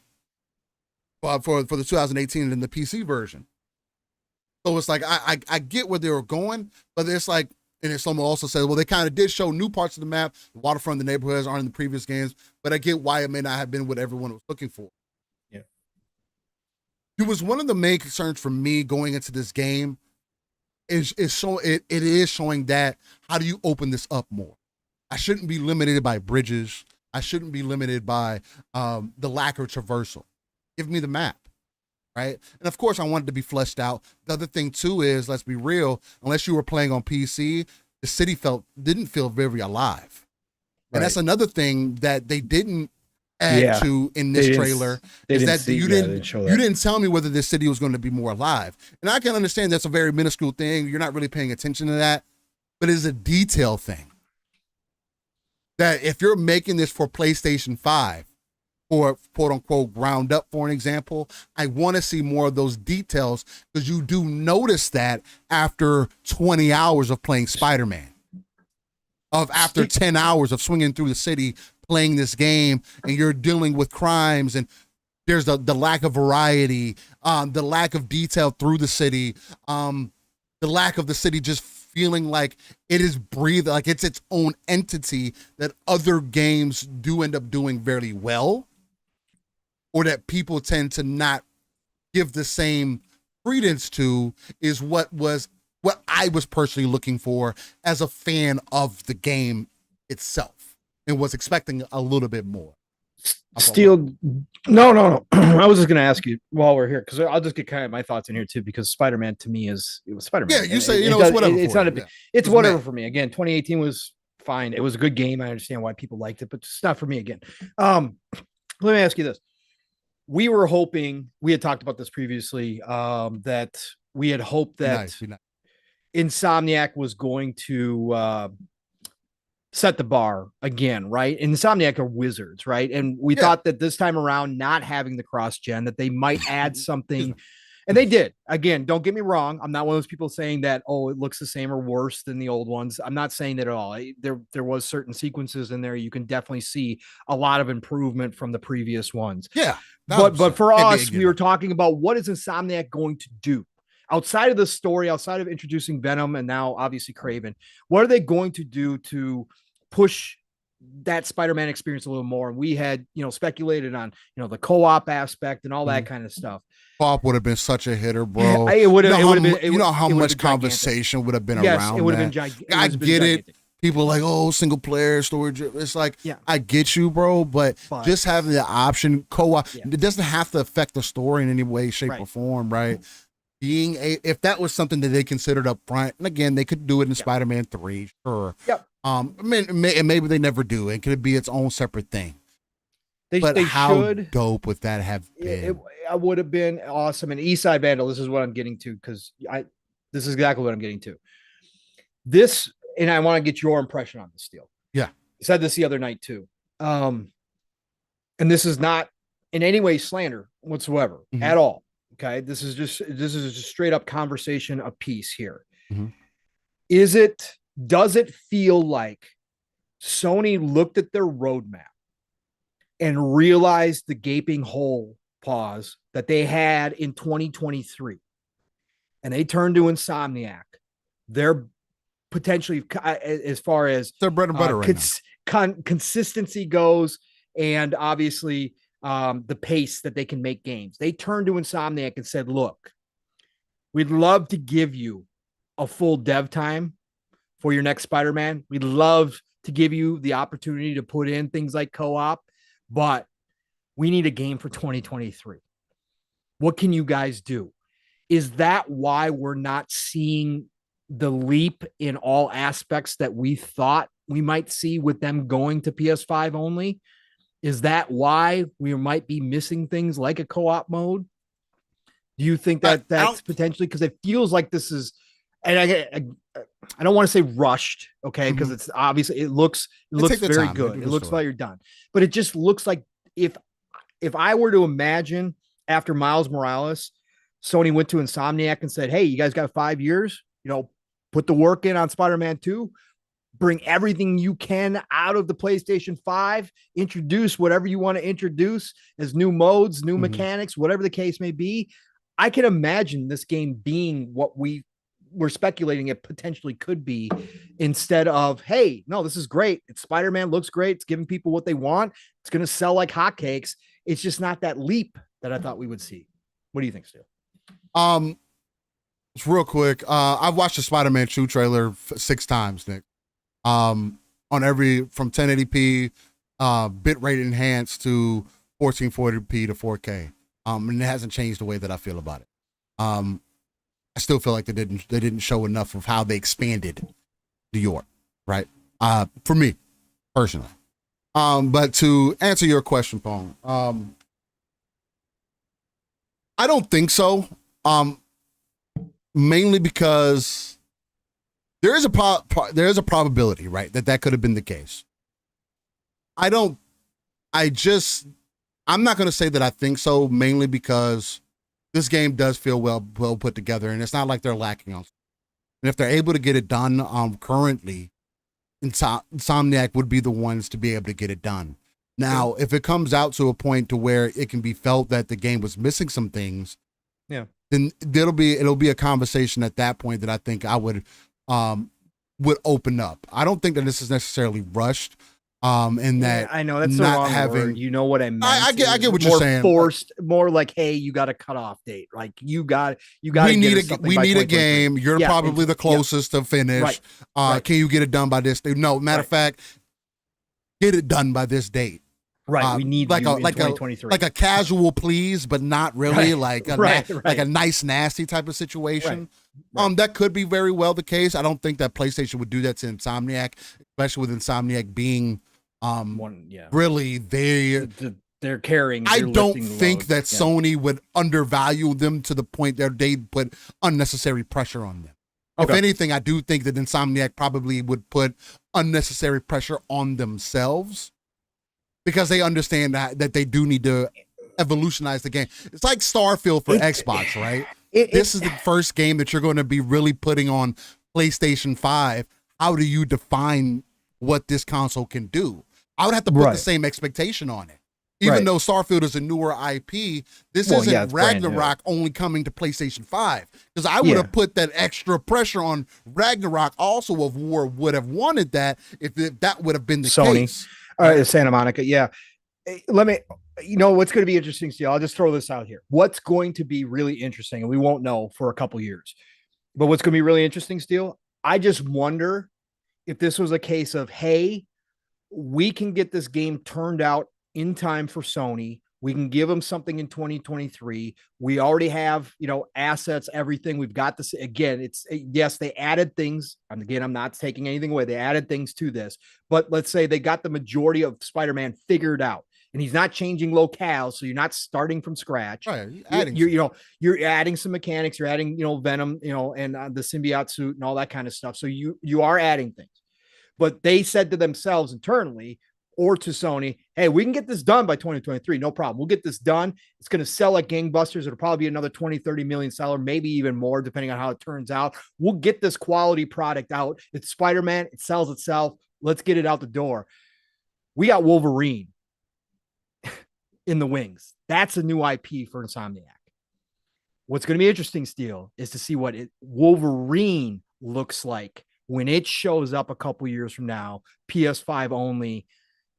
for the 2018 and the PC version. So it's like I get where they were going, but it's like, and then someone also said, well, they kind of did show new parts of the map. The waterfront, the neighborhoods aren't in the previous games, but I get why it may not have been what everyone was looking for. Yeah, it was one of the main concerns for me going into this game. It is showing that, how do you open this up more? I shouldn't be limited by bridges. I shouldn't be limited by the lack of traversal. Give me the map, right? And of course, I want it to be fleshed out. The other thing too is, let's be real, unless you were playing on PC, the city didn't feel very alive. And that's another thing that they didn't add to in this trailer, is that you didn't tell me whether this city was going to be more alive. And I can understand that's a very minuscule thing. You're not really paying attention to that, but it's a detail thing. That if you're making this for PlayStation 5, or quote unquote ground up, for an example, I want to see more of those details, because you do notice that after 20 hours of playing Spider-Man, after 10 hours of swinging through the city, playing this game, and you're dealing with crimes, and there's the lack of variety, the lack of detail through the city, the lack of the city just feeling like it is breathing, like it's its own entity that other games do end up doing very well, or that people tend to not give the same credence to, is what I was personally looking for as a fan of the game itself, and was expecting a little bit more. Steel, no. I was just going to ask you while we're here, because I'll just get kind of my thoughts in here too, because Spider-Man to me it was Spider-Man. Yeah, you say it's whatever. It's whatever for me. Again, 2018 was fine. It was a good game. I understand why people liked it, but it's not for me again. Let me ask you this: we were hoping, we had talked about this previously, that we had hoped that Insomniac was going to set the bar again, right? Insomniac are wizards, right? And we thought that this time around, not having the cross-gen, that they might add something, and they did. Again, don't get me wrong. I'm not one of those people saying that, oh, it looks the same or worse than the old ones. I'm not saying that at all. There was certain sequences in there. You can definitely see a lot of improvement from the previous ones. Yeah. But for us, we were talking about, what is Insomniac going to do? Outside of the story, outside of introducing Venom and now obviously Kraven, what are they going to do to push that Spider-Man experience a little more. And we had, speculated on, the co-op aspect and all that kind of stuff. Co-op would have been such a hitter, bro. It would have been. You know how much conversation would have been around that. It would have been gigantic. I get it. People are like, oh, single player storage. It's like, I get you, bro, but just having the option co-op, it doesn't have to affect the story in any way, shape, or form, right? If that was something that they considered up front, and again, they could do it in Spider-Man 3, sure. Yep. Maybe they never do. It could be its own separate thing. But how dope would that have been? It would have been awesome. And Eastside Vandal, this is what I'm getting to, because this is exactly what I'm getting to. This, and I want to get your impression on this deal. Yeah. I said this the other night too. And this is not in any way slander whatsoever at all. Okay. This is just straight up conversation of peace here. Does it feel like Sony looked at their roadmap and realized the gaping hole that they had in 2023, and they turned to Insomniac? They're potentially, as far as their bread and butter consistency goes, and obviously the pace that they can make games. They turned to Insomniac and said, look, we'd love to give you a full dev time for your next Spider-Man. We'd love to give you the opportunity to put in things like co-op, but we need a game for 2023. What can you guys do? Is that why we're not seeing the leap in all aspects that we thought we might see with them going to PS5 only? Is that why we might be missing things like a co-op mode? Do you think that that's potentially, because it feels like this is, and I don't want to say rushed, okay, because it's obviously it looks very good. It looks like you're done, but it just looks like if I were to imagine after Miles Morales, Sony went to Insomniac and said, hey, you guys got 5 years, put the work in on Spider-Man 2, bring everything you can out of the PlayStation 5, introduce whatever you want to introduce as new modes, new mechanics, whatever the case may be. I can imagine this game being what we're speculating it potentially could be, instead of, hey, no, this is great. It's Spider-Man, looks great. It's giving people what they want. It's going to sell like hotcakes. It's just not that leap that I thought we would see. What do you think, Stu? It's real quick. I've watched the Spider-Man 2 trailer 6 times, Nick. On every, from 1080p, bitrate enhanced to 1440p to 4K. And it hasn't changed the way that I feel about it. I still feel like they didn't show enough of how they expanded New York, right? For me, personally. But to answer your question, Pong, I don't think so. Mainly because there is a probability, right, that could have been the case. I'm not going to say that I think so, mainly because this game does feel well put together, and it's not like they're lacking on. And if they're able to get it done currently, Insomniac would be the ones to be able to get it done. Now, if it comes out to a point to where it can be felt that the game was missing some things, then it'll be a conversation at that point that I think I would open up. I don't think that this is necessarily rushed. And that I know that's not the wrong word. You know what I meant. I get what you're saying. Forced, more like, hey, you got a cutoff date. Like you got. We need a game. You're probably the closest to finish. Right. Can you get it done by this date? No, matter of fact, get it done by this date. Right. We need like a casual please, but not really like a nice nasty type of situation. Right. That could be very well the case. I don't think that PlayStation would do that to Insomniac, especially with Insomniac being really they're carrying. I don't think that Sony would undervalue them to the point that they'd put unnecessary pressure on them. Okay. If anything, I do think that Insomniac probably would put unnecessary pressure on themselves, because they understand that they do need to evolutionize the game. It's like Starfield for Xbox, right? This is the first game that you're going to be really putting on PlayStation 5. How do you define what this console can do? I would have to put the same expectation on it. Even though Starfield is a newer IP, this isn't Ragnarok only coming to PlayStation 5. Because I would have put that extra pressure on Ragnarok also of War would have wanted that if that would have been the case. Santa Monica, Let me, what's going to be interesting, Steve, I'll just throw this out here. What's going to be really interesting, and we won't know for a couple years, but what's going to be really interesting, Steel, I just wonder if this was a case of, hey, we can get this game turned out in time for Sony. We can give them something in 2023. We already have, assets, everything. We've got this. Again, yes, they added things. And again, I'm not taking anything away. They added things to this, but let's say they got the majority of Spider-Man figured out. And he's not changing locale, so you're not starting from scratch. Right, you're adding some mechanics. You're adding, Venom, and the symbiote suit and all that kind of stuff. So you are adding things. But they said to themselves internally or to Sony, hey, we can get this done by 2023. No problem. We'll get this done. It's going to sell like gangbusters. It'll probably be another 20, 30 million seller, maybe even more, depending on how it turns out. We'll get this quality product out. It's Spider-Man. It sells itself. Let's get it out the door. We got Wolverine in the wings. That's a new IP for Insomniac. What's going to be interesting, Steel, is to see what Wolverine looks like when it shows up a couple years from now, PS5 only,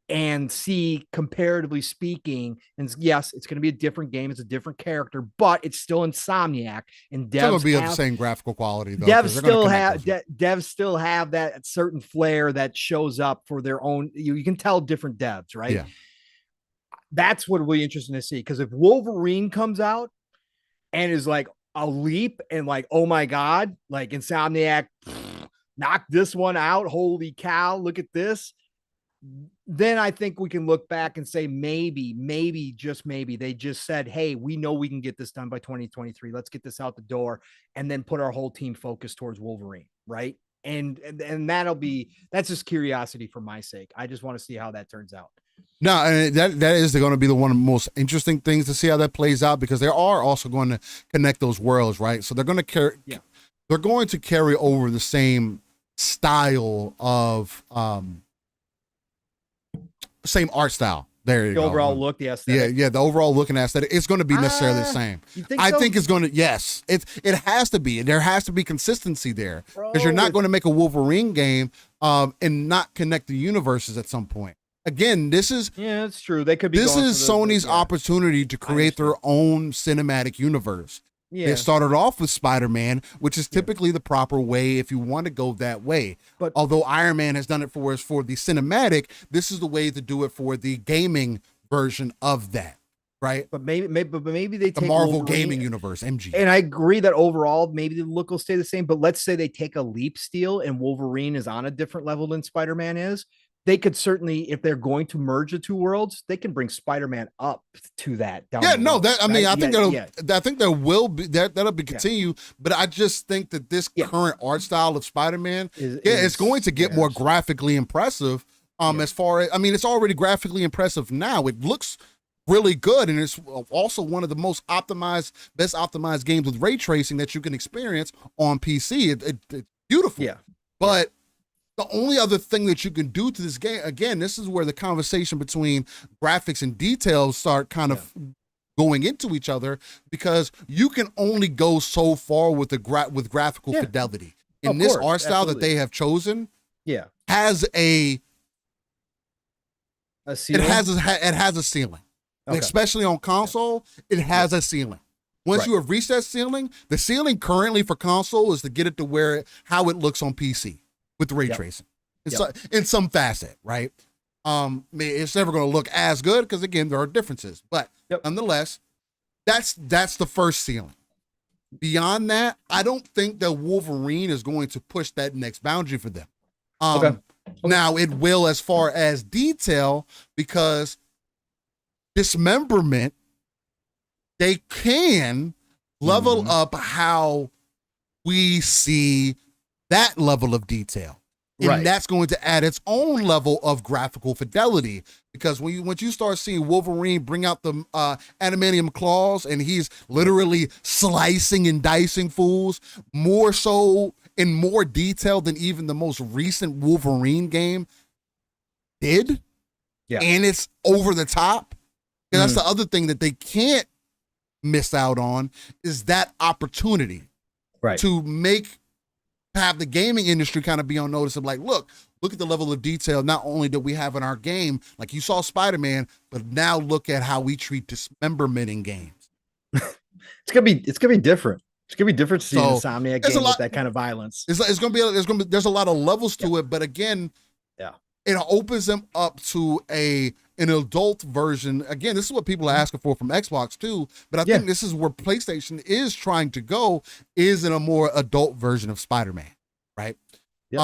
and see, comparatively speaking, and yes, it's going to be a different game. It's a different character, but it's still Insomniac. And devs will be of the same graphical quality, though. Devs still have that certain flair that shows up for their own. You can tell different devs, right? Yeah. That's what will be interesting to see. Because if Wolverine comes out and is like a leap and like, oh my God, like Insomniac knock this one out. Holy cow, look at this. Then I think we can look back and say, maybe, just maybe they just said, hey, we know we can get this done by 2023. Let's get this out the door and then put our whole team focused towards Wolverine. Right. And that's just curiosity for my sake. I just want to see how that turns out. No, and that is going to be one of the most interesting things to see how that plays out, because they are also going to connect those worlds, right? So they're going to carry over the same style of same art style. There you go. The overall look, the aesthetic. Yeah, the overall look and aesthetic. It's going to be necessarily the same. You think so? I think it's going to, yes. It has to be. There has to be consistency there, because you're not going to make a Wolverine game and not connect the universes at some point. Again, it's true. They could be. This is Sony's opportunity to create their own cinematic universe. Yeah. They started off with Spider-Man, which is typically the proper way if you want to go that way. But although Iron Man has done it for us for the cinematic, this is the way to do it for the gaming version of that, right? But maybe they take the Marvel gaming universe, MG. And I agree that overall maybe the look will stay the same. But let's say they take a leap, Steel, and Wolverine is on a different level than Spider-Man is. They could certainly, if they're going to merge the two worlds, they can bring Spider-Man up to that. I think there will be that'll be continue. But I just think that this current art style of Spider-Man, it's going to get more graphically impressive. As far as it's already graphically impressive now. It looks really good, and it's also one of the best optimized games with ray tracing that you can experience on PC. It's beautiful. Yeah, but the only other thing that you can do to this game, again, this is where the conversation between graphics and details start kind of going into each other, because you can only go so far with graphical fidelity. And this art style that they have chosen, has a ceiling. It has a ceiling, especially on console. It has a ceiling. Once you have reached that ceiling, the ceiling currently for console is to get it to how it looks on PC. With the ray tracing, in some facet, right? It's never going to look as good because, again, there are differences. But nonetheless, that's the first ceiling. Beyond that, I don't think that Wolverine is going to push that next boundary for them. Now, it will as far as detail, because Dismemberment, they can level up how we see that level of detail. And that's going to add its own level of graphical fidelity, because once you start seeing Wolverine bring out the adamantium claws and he's literally slicing and dicing fools more so in more detail than even the most recent Wolverine game did, and it's over the top, And that's the other thing that they can't miss out on is that opportunity, right? To have the gaming industry kind of be on notice of like, look at the level of detail not only that we have in our game, like you saw Spider-Man, but now look at how we treat dismemberment in games. It's gonna be different. It's gonna be different to see an Insomniac game with that kind of violence. There's a lot of levels to it, but again, it opens them up to an adult version. Again, this is what people are asking for from Xbox too, but I think this is where PlayStation is trying to go, is in a more adult version of Spider-Man, right? Yep.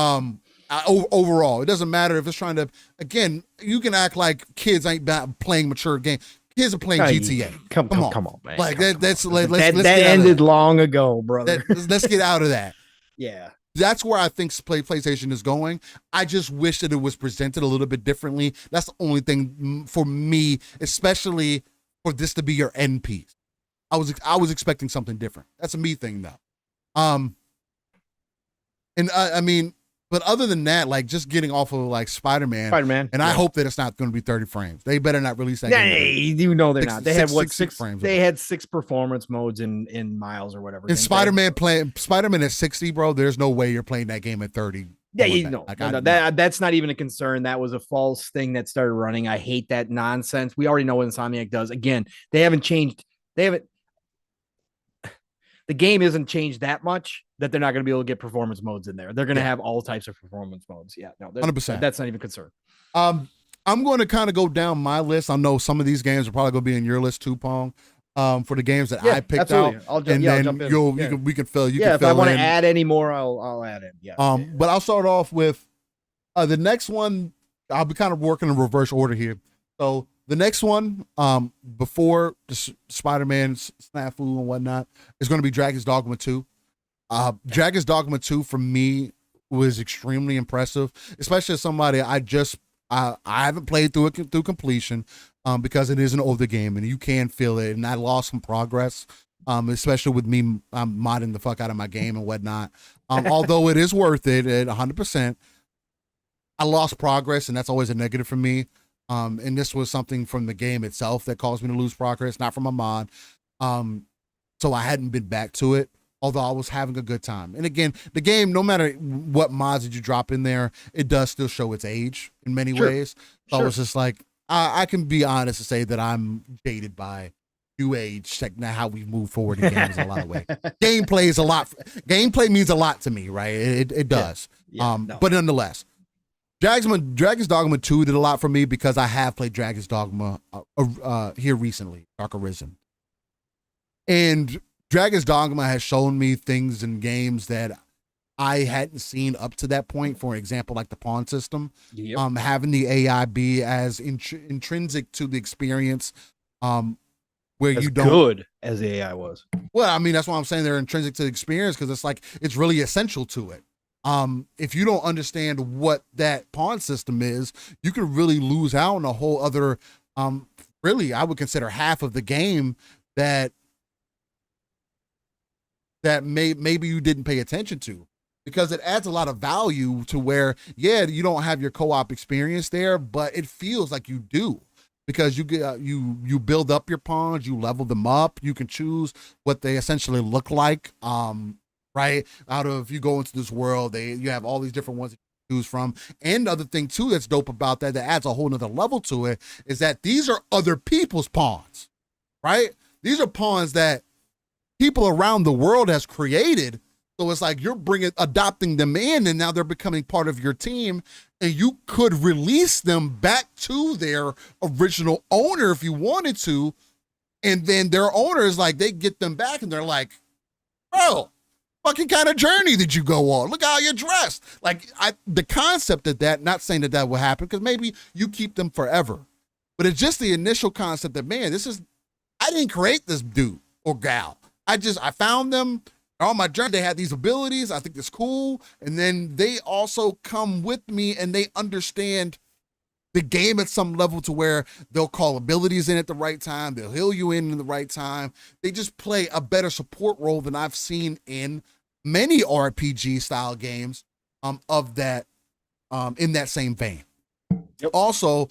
Overall, it doesn't matter if it's trying to, again, you can act like kids ain't playing mature games. Kids are playing GTA. Come on, man. Like let's ended long ago, brother. Let's get out of that. Yeah. That's where I think PlayStation is going. I just wish that it was presented a little bit differently. That's the only thing for me, especially for this to be your end piece. I was expecting something different. That's a me thing though. I mean, but other than that, like just getting off of like Spider-Man, and I hope that it's not going to be 30 frames. They better not release that game. You know they're not. They had six frames. They had 6 performance modes in Miles or whatever. And Spider-Man at 60, bro. There's no way you're playing that game at 30. Yeah, that's not even a concern. That was a false thing that started running. I hate that nonsense. We already know what Insomniac does. Again, they haven't changed. The game isn't changed that much that they're not going to be able to get performance modes in there. They're going to have all types of performance modes. Yeah, no, 100%. That's not even a concern. I'm going to kind of go down my list. I know some of these games are probably going to be in your list too, Pong. For the games that I picked out, I'll jump in. We can fill. If I want to add any more, I'll add in. Yeah. But I'll start off with the next one. I'll be kind of working in reverse order here. So the next one, before the Spider-Man snafu and whatnot, is going to be Dragon's Dogma 2. Dragon's Dogma 2 for me was extremely impressive, especially as somebody I haven't played through it through completion, because it is an older game and you can feel it. And I lost some progress, especially with me modding the fuck out of my game and whatnot. Although it is worth it at 100%, I lost progress, and that's always a negative for me. And this was something from the game itself that caused me to lose progress, not from a mod. So I hadn't been back to it, although I was having a good time. And again, the game, no matter what mods that you drop in there, it does still show its age in many ways. So I was just like, I can be honest and say that I'm jaded by new age, how we move forward in games in a lot of ways. Gameplay means a lot to me, right? It does. But nonetheless, Dragon's Dogma 2 did a lot for me because I have played Dragon's Dogma here recently, Dark Arisen. And Dragon's Dogma has shown me things in games that I hadn't seen up to that point. For example, like the pawn system, having the AI be as intrinsic to the experience, where as you don't good as the AI was. Well, I mean, that's why I'm saying they're intrinsic to the experience, because it's like it's really essential to it. If you don't understand what that pawn system is, you can really lose out on a whole other, really, I would consider half of the game that maybe you didn't pay attention to, because it adds a lot of value to where, you don't have your co-op experience there, but it feels like you do, because you get you build up your pawns, you level them up, you can choose what they essentially look like. Right out of, you go into this world, you have all these different ones to choose from. And the other thing too that's dope about that adds a whole nother level to it is that these are other people's pawns, right? These are pawns that people around the world has created. So it's like you're adopting them in, and now they're becoming part of your team, and you could release them back to their original owner if you wanted to. And then their owner is like, they get them back and they're like, bro, fucking kind of journey did you go on? Look how you're dressed. Like, the concept of that, not saying that will happen, because maybe you keep them forever, but it's just the initial concept that, man, I didn't create this dude or gal. I found them on my journey. They had these abilities. I think it's cool. And then they also come with me and they understand the game at some level to where they'll call abilities in at the right time. They'll heal you in the right time. They just play a better support role than I've seen in many RPG style games of that in that same vein. Yep. Also,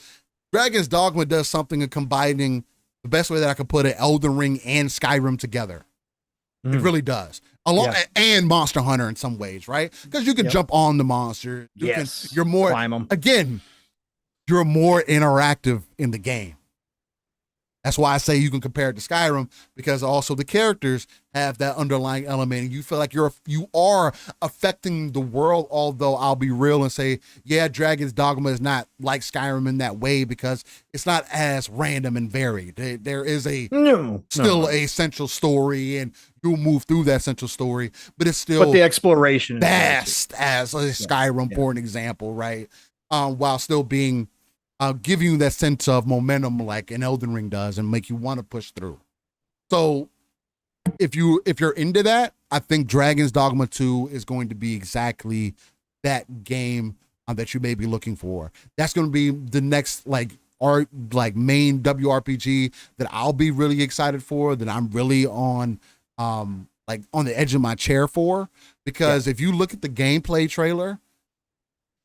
Dragon's Dogma does something of combining the best way that I could put it, Elden Ring and Skyrim together. It really does. And Monster Hunter in some ways, right? Because you can jump on the monster. You're more, climb them. Again, you're more interactive in the game. That's why I say you can compare it to Skyrim, because also the characters have that underlying element, and you feel like you are affecting the world. Although I'll be real and say, yeah, Dragon's Dogma is not like Skyrim in that way, because it's not as random and varied. There is still a central story, and you'll move through that central story, but it's still the exploration vast as Skyrim, for an example, right? While still being give you that sense of momentum like an Elden Ring does, and make you want to push through. So if you're into that, I think Dragon's Dogma 2 is going to be exactly that game that you may be looking for. That's going to be the next main WRPG that I'll be really excited for, that I'm really on on the edge of my chair for, because if you look at the gameplay trailer,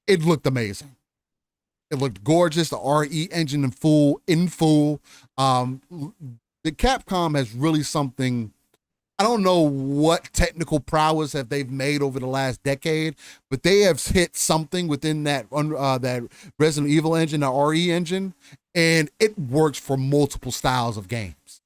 it looked amazing. It looked gorgeous. The RE engine in full. The Capcom has really something. I don't know what technical prowess have they've made over the last decade, but they have hit something within that Resident Evil engine, the RE engine, and it works for multiple styles of games.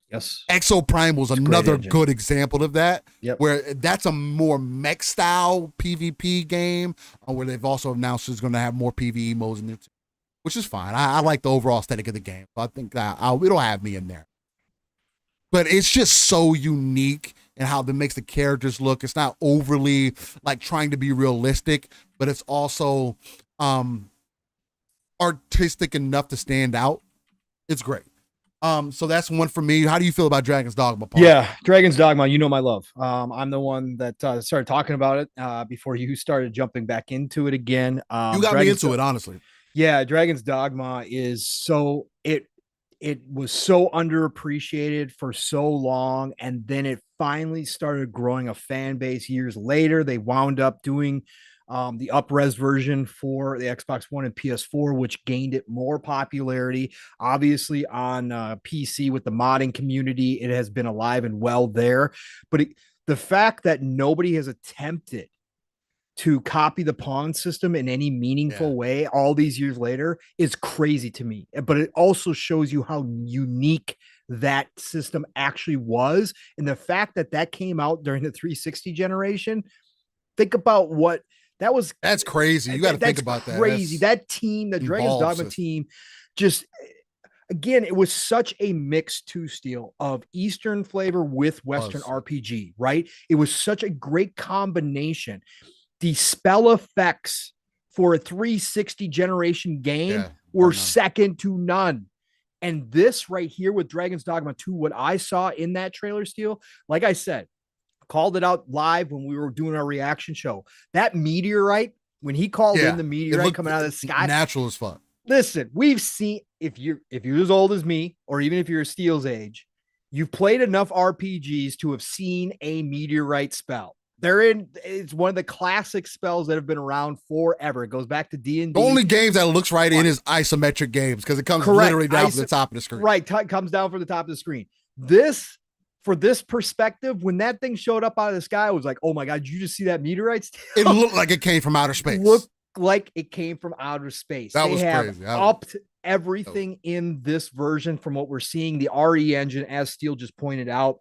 Yes. Exoprimal is another good example of that, where that's a more mech style PvP game, where they've also announced it's going to have more PvE modes in there too, which is fine. I like the overall aesthetic of the game, so I think that it'll have me in there. But it's just so unique in how it makes the characters look. It's not overly trying to be realistic, but it's also artistic enough to stand out. It's great. So that's one for me. How do you feel about Dragon's Dogma, Paul? Yeah, Dragon's Dogma, you know my love. I'm the one that started talking about it before you started jumping back into it again. You got me into it, honestly. Yeah, Dragon's Dogma is so it was so underappreciated for so long, and then it finally started growing a fan base years later. They wound up doing the up-res version for the Xbox One and PS4, which gained it more popularity. Obviously, on PC with the modding community, it has been alive and well there. But the fact that nobody has attempted to copy the pawn system in any meaningful way all these years later is crazy to me. But it also shows you how unique that system actually was. And the fact that that came out during the 360 generation, think about what that was. That's crazy. You got to think about that. Crazy. That team, the Dragon's Dogma team, just again, it was such a mix too, Steel, of Eastern flavor with Western RPG, right? It was such a great combination. The spell effects for a 360 generation game were second to none. And this right here with Dragon's Dogma 2, what I saw in that trailer, Steel, like I said, called it out live when we were doing our reaction show. That meteorite, when he called in the meteorite coming out of the sky, natural as fuck. Listen, we've seen, if you're as old as me, or even if you're Steel's age, you've played enough RPGs to have seen a meteorite spell. It's one of the classic spells that have been around forever. It goes back to D&D. The only games that looks right in is isometric games, because it comes literally down from the top of the screen. Right, comes down from the top of the screen. For this perspective, when that thing showed up out of the sky, I was like, oh my God, did you just see that meteorite? It looked like it came from outer space. Looked like it came from outer space. That was crazy. Upped everything in this version from what we're seeing. The RE engine, as Steel just pointed out,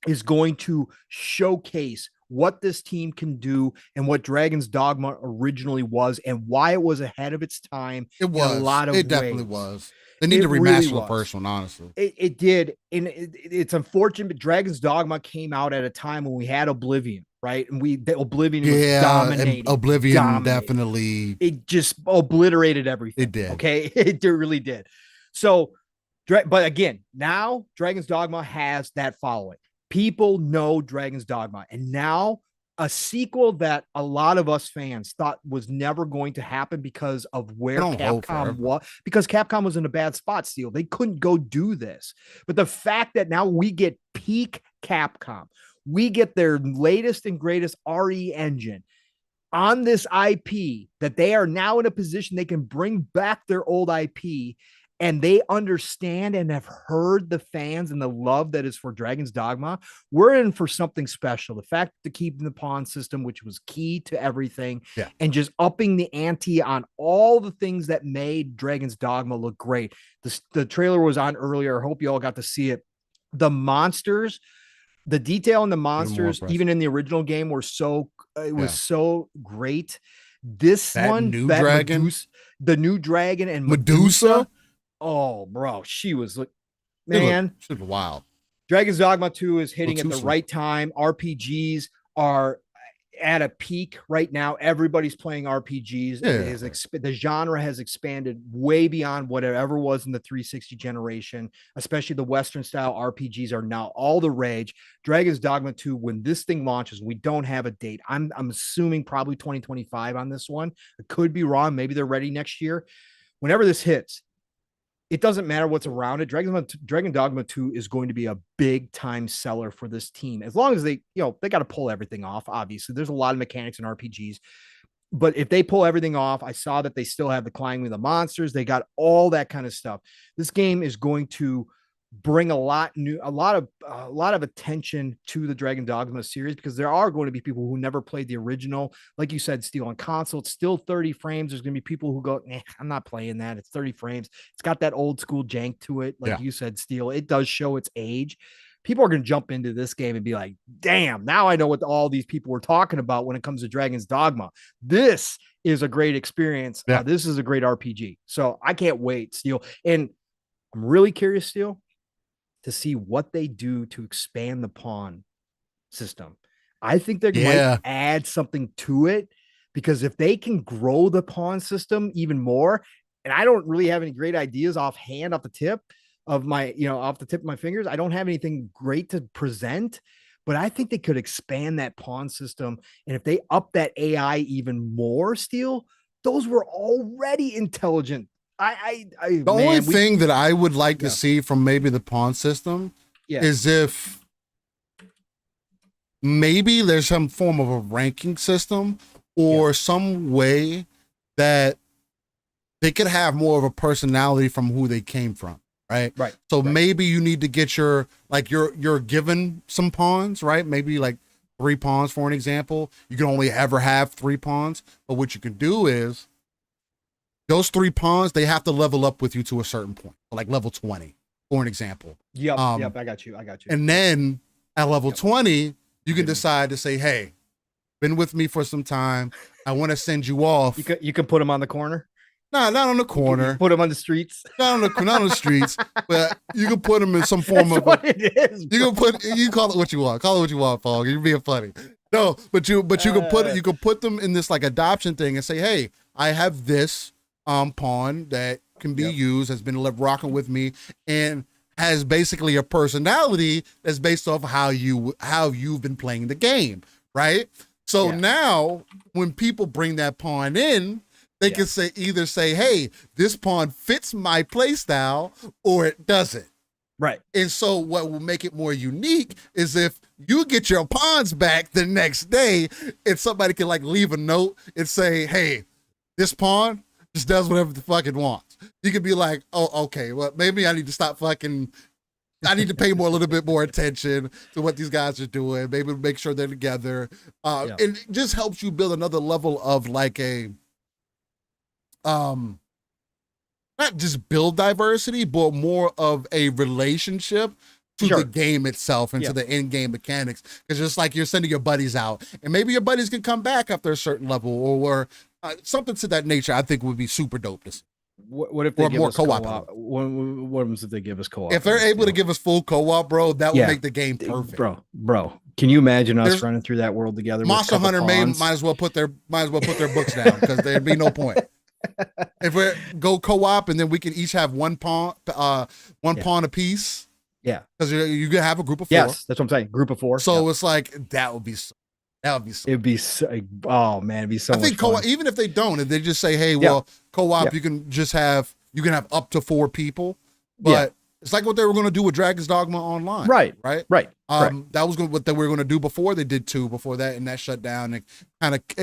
is going to showcase what this team can do and what Dragon's Dogma originally was and why it was ahead of its time. It was. In a lot of ways. It definitely was. They need to remaster the first one, honestly. It did. And it's unfortunate, but Dragon's Dogma came out at a time when we had Oblivion, right? And Oblivion was dominating. Oblivion definitely. It just obliterated everything. It did. Okay. It really did. So, but again, now Dragon's Dogma has that following. People know Dragon's Dogma, and now a sequel that a lot of us fans thought was never going to happen because of where Capcom was, because Capcom was in a bad spot. Steel, they couldn't go do this. But the fact that now we get peak Capcom, we get their latest and greatest RE engine on this IP, that they are now in a position they can bring back their old IP and they understand and have heard the fans and the love that is for Dragon's Dogma, we're in for something special. The fact to keeping the pawn system, which was key to everything, and just upping the ante on all the things that made Dragon's Dogma look great. The trailer was on earlier. I hope you all got to see it. The monsters, the detail in the monsters, even in the original game, were so so great. This new dragon, the new dragon, and Medusa. Oh, bro, she was man. She was wild. Dragon's Dogma 2 is hitting at the right time. RPGs are at a peak right now. Everybody's playing RPGs. The genre has expanded way beyond whatever was in the 360 generation, especially the Western style RPGs are now all the rage. Dragon's Dogma 2, when this thing launches, we don't have a date. I'm assuming probably 2025 on this one. I could be wrong. Maybe they're ready next year. Whenever this hits, it doesn't matter what's around it. Dragon Dogma 2 is going to be a big time seller for this team. As long as they got to pull everything off. Obviously, there's a lot of mechanics in RPGs, but if they pull everything off, I saw that they still have the climbing of the monsters. They got all that kind of stuff. This game is going to bring a lot of attention to the Dragon Dogma series, because there are going to be people who never played the original. Like you said, Steel, on console, it's still 30 frames. There's going to be people who go, I'm not playing that. It's 30 frames. It's got that old school jank to it. Like you said, Steel, it does show its age. People are going to jump into this game and be like, damn, now I know what all these people were talking about when it comes to Dragon's Dogma. This is a great experience. This is a great RPG. So I can't wait, Steel. And I'm really curious, Steel, to see what they do to expand the pawn system. I think they're going to add something to it, because if they can grow the pawn system even more, and I don't really have any great ideas off the tip of my fingers. I don't have anything great to present, but I think they could expand that pawn system. And if they up that AI even more, Steel, those were already intelligent. The only thing that I would like to see from maybe the pawn system is if maybe there's some form of a ranking system or some way that they could have more of a personality from who they came from. Right. So maybe you need to get you're given some pawns, right? Maybe like 3 pawns, for an example. You can only ever have 3 pawns, but what you can do is, those 3 pawns, they have to level up with you to a certain point, like level 20, for an example. Yep, I got you. And then at level 20, you can decide to say, hey, been with me for some time. I want to send you off. You can put them on the corner? No, not on the corner. Put them on the streets? Not on the streets, but you can put them in some form of what it is. You can call it what you want. Call it what you want, Paul. You're being funny. No, but you can put them in this like adoption thing and say, hey, I have this pawn that can be used, has been rocking with me, and has basically a personality that's based off how you've been playing the game, right? So now when people bring that pawn in, they can either say, hey, this pawn fits my play style, or it doesn't. Right. And so what will make it more unique is if you get your pawns back the next day and somebody can like leave a note and say, hey, this pawn just does whatever the fuck it wants. You could be like, oh, okay, well, maybe I need to stop fucking, I need to pay a little bit more attention to what these guys are doing. Maybe make sure they're together. And it just helps you build another level of like not just build diversity, but more of a relationship to the game itself and to the in-game mechanics. Because just like you're sending your buddies out, and maybe your buddies can come back after a certain level, or something to that nature, I think would be super dope to see. What if they give us co-op? What if they give us co-op? If they're able to give us full co-op, bro, that would make the game perfect. Bro, can you imagine us running through that world together? Monster Hunter might as well put their books down, because there'd be no point. If we go co-op and then we can each have one pawn a piece. Yeah, because you could have a group of 4. Yes, that's what I'm saying. Group of 4. So it's like that would be so. It'd be so. Oh man, it'd be so. I think co-op. Even if they don't, if they just say, hey, well, co-op, you can have up to 4 people, but It's like what they were going to do with Dragon's Dogma Online. Right. Right. That was what they were going to do before. They did 2 before that, and that shut down. It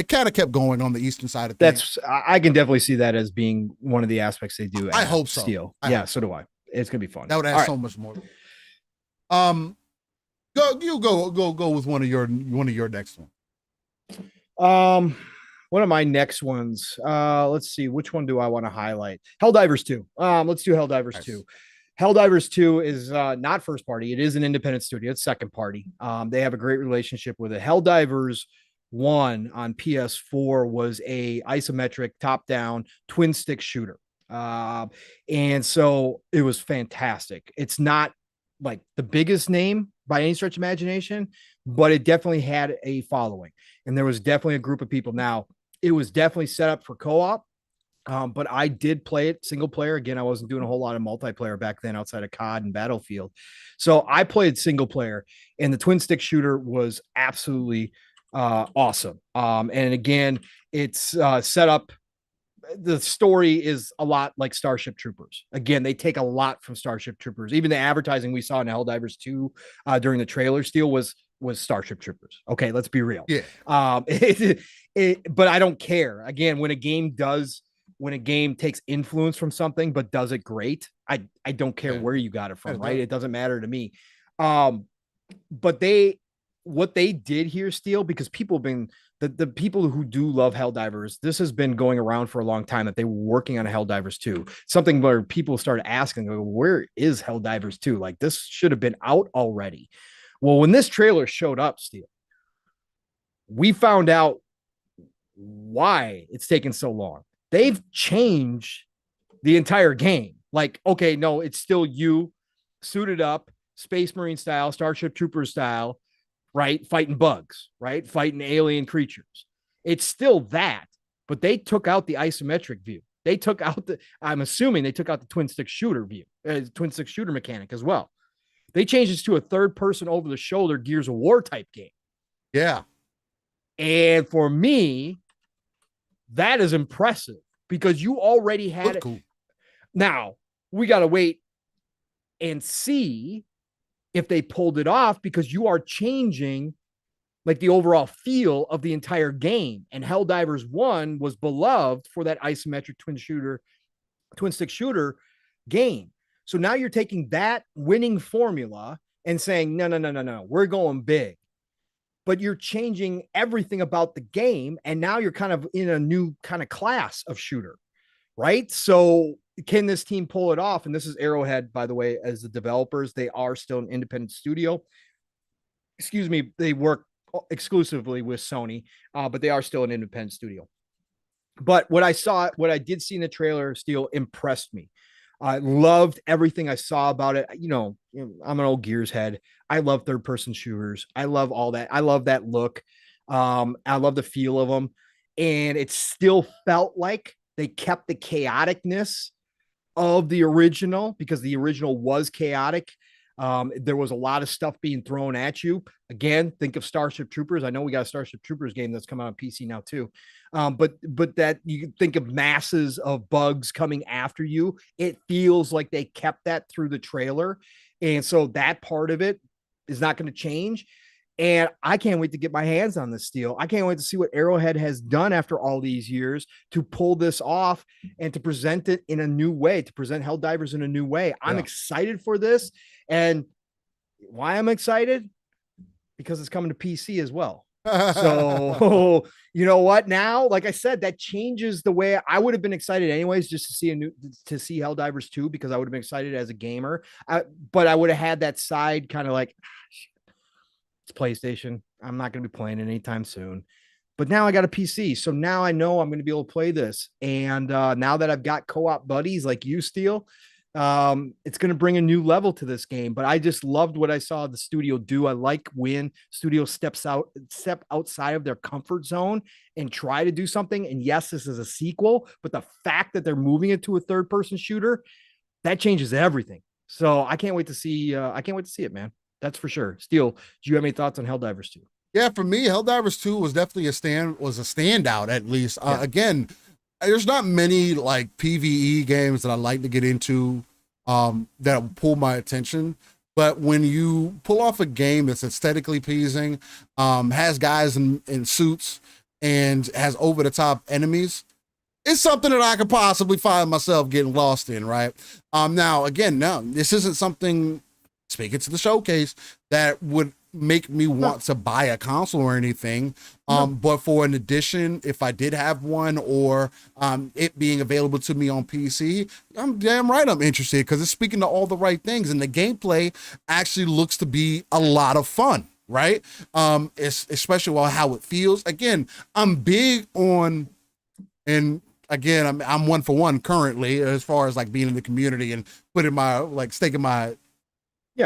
kind of kept going on the eastern side of things. I can definitely see that as being one of the aspects they do. I hope so. Steel. So do I. It's gonna be fun. That would add so much more. Go with one of your next ones. One of my next ones. Let's see, which one do I want to highlight? Helldivers 2. Let's do Helldivers 2. Helldivers 2 is not first party. It is an independent studio. It's second party. They have a great relationship with it. Helldivers 1 on PS4 was a isometric top-down twin stick shooter. And so it was fantastic. It's not like the biggest name by any stretch of imagination, but it definitely had a following. And there was definitely a group of people. Now, it was definitely set up for co-op. But I did play it single player. Again, I wasn't doing a whole lot of multiplayer back then outside of COD and Battlefield. So I played single player, and the twin stick shooter was absolutely awesome. And again, it's set up. The story is a lot like Starship Troopers. Again, they take a lot from Starship Troopers. Even the advertising we saw in Helldivers 2 during the trailer still was Starship Troopers. Okay, let's be real. Yeah. But I don't care. Again, when a game takes influence from something but does it great, I don't care where you got it from, right? It doesn't matter to me. But what they did here, Steel, because people have been the people who do love Helldivers, this has been going around for a long time that they were working on a Helldivers 2. Something where people started asking, where is Helldivers 2? Like, this should have been out already. Well, when this trailer showed up, Steel, we found out why it's taken so long. They've changed the entire game. Like, okay, no, it's still you suited up, Space Marine style, Starship Troopers style, right? Fighting bugs, right? Fighting alien creatures. It's still that, but they took out the isometric view. They took out I'm assuming they took out the twin stick shooter view, twin stick shooter mechanic as well. They changed this to a third person over the shoulder Gears of War type game. Yeah. And for me, that is impressive because you already had it. Cool. Now we got to wait and see if they pulled it off, because you are changing like the overall feel of the entire game. And Helldivers 1 was beloved for that isometric twin stick shooter game. So now you're taking that winning formula and saying, no, we're going big. But you're changing everything about the game. And now you're kind of in a new kind of class of shooter, right? So can this team pull it off? And this is Arrowhead, by the way, as the developers. They are still an independent studio. Excuse me. They work exclusively with Sony, but they are still an independent studio. But what I did see in the trailer, Steel, impressed me. I loved everything I saw about it. You know, I'm an old Gears head. I love third-person shooters. I love all that. I love that look. I love the feel of them. And it still felt like they kept the chaoticness of the original, because the original was chaotic. There was a lot of stuff being thrown at you. Again, think of Starship Troopers. I know we got a Starship Troopers game that's coming out on PC now too. But that you think of masses of bugs coming after you. It feels like they kept that through the trailer. And so that part of it is not going to change. And I can't wait to get my hands on this, Steel. I can't wait to see what Arrowhead has done after all these years to pull this off and to present it in a new way, to present Helldivers in a new way. I'm excited for this. And why I'm excited? Because it's coming to PC as well. So you know what? Now, like I said, that changes the way I would have been excited anyways, just to see Helldivers 2, because I would have been excited as a gamer. But I would have had that side kind of like, it's PlayStation. I'm not going to be playing it anytime soon. But now I got a PC. So now I know I'm going to be able to play this. And now that I've got co-op buddies like you, Steel, it's going to bring a new level to this game. But I just loved what I saw the studio do. I like when studio step outside of their comfort zone and try to do something. And yes, this is a sequel, but the fact that they're moving it to a third-person shooter, that changes everything. So I can't wait to see. I can't wait to see it, man. That's for sure. Steel, do you have any thoughts on Helldivers 2? Yeah, for me, Helldivers 2 was definitely a standout, at least. Again, there's not many like PvE games that I like to get into. that pull my attention. But when you pull off a game that's aesthetically pleasing, has guys in suits, and has over the top enemies, it's something that I could possibly find myself getting lost in, right? Now, again, no, this isn't something, speaking to the showcase, that would make me want to buy a console or anything. But for an edition, if I did have one, or it being available to me on PC, I'm damn right I'm interested, because it's speaking to all the right things, and the gameplay actually looks to be a lot of fun, right? Especially how it feels. Again, I'm big on, and again, I'm one for one currently as far as like being in the community and putting my, like, staking my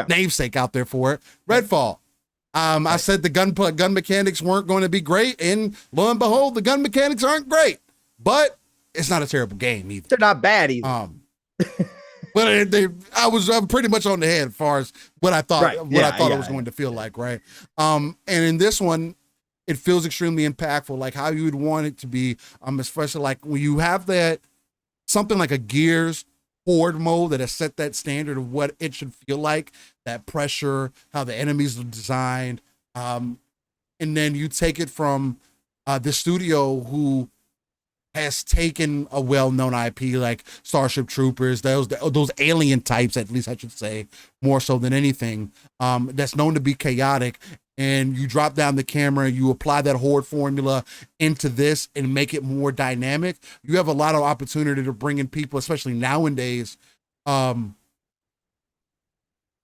namesake out there for it. Redfall. I said the gun mechanics weren't going to be great, and lo and behold, the gun mechanics aren't great, but it's not a terrible game either. They're not bad either. But I was pretty much on the head as far as what I thought, it was going to feel like, right? And in this one, it feels extremely impactful, like how you would want it to be, especially like when you have that, something like a Gears horde mode that has set that standard of what it should feel like, that pressure, how the enemies are designed. And then you take it from the studio who has taken a well-known IP like Starship Troopers, those alien types, at least I should say, more so than anything, that's known to be chaotic. And you drop down the camera, you apply that horde formula into this and make it more dynamic. You have a lot of opportunity to bring in people, especially nowadays, to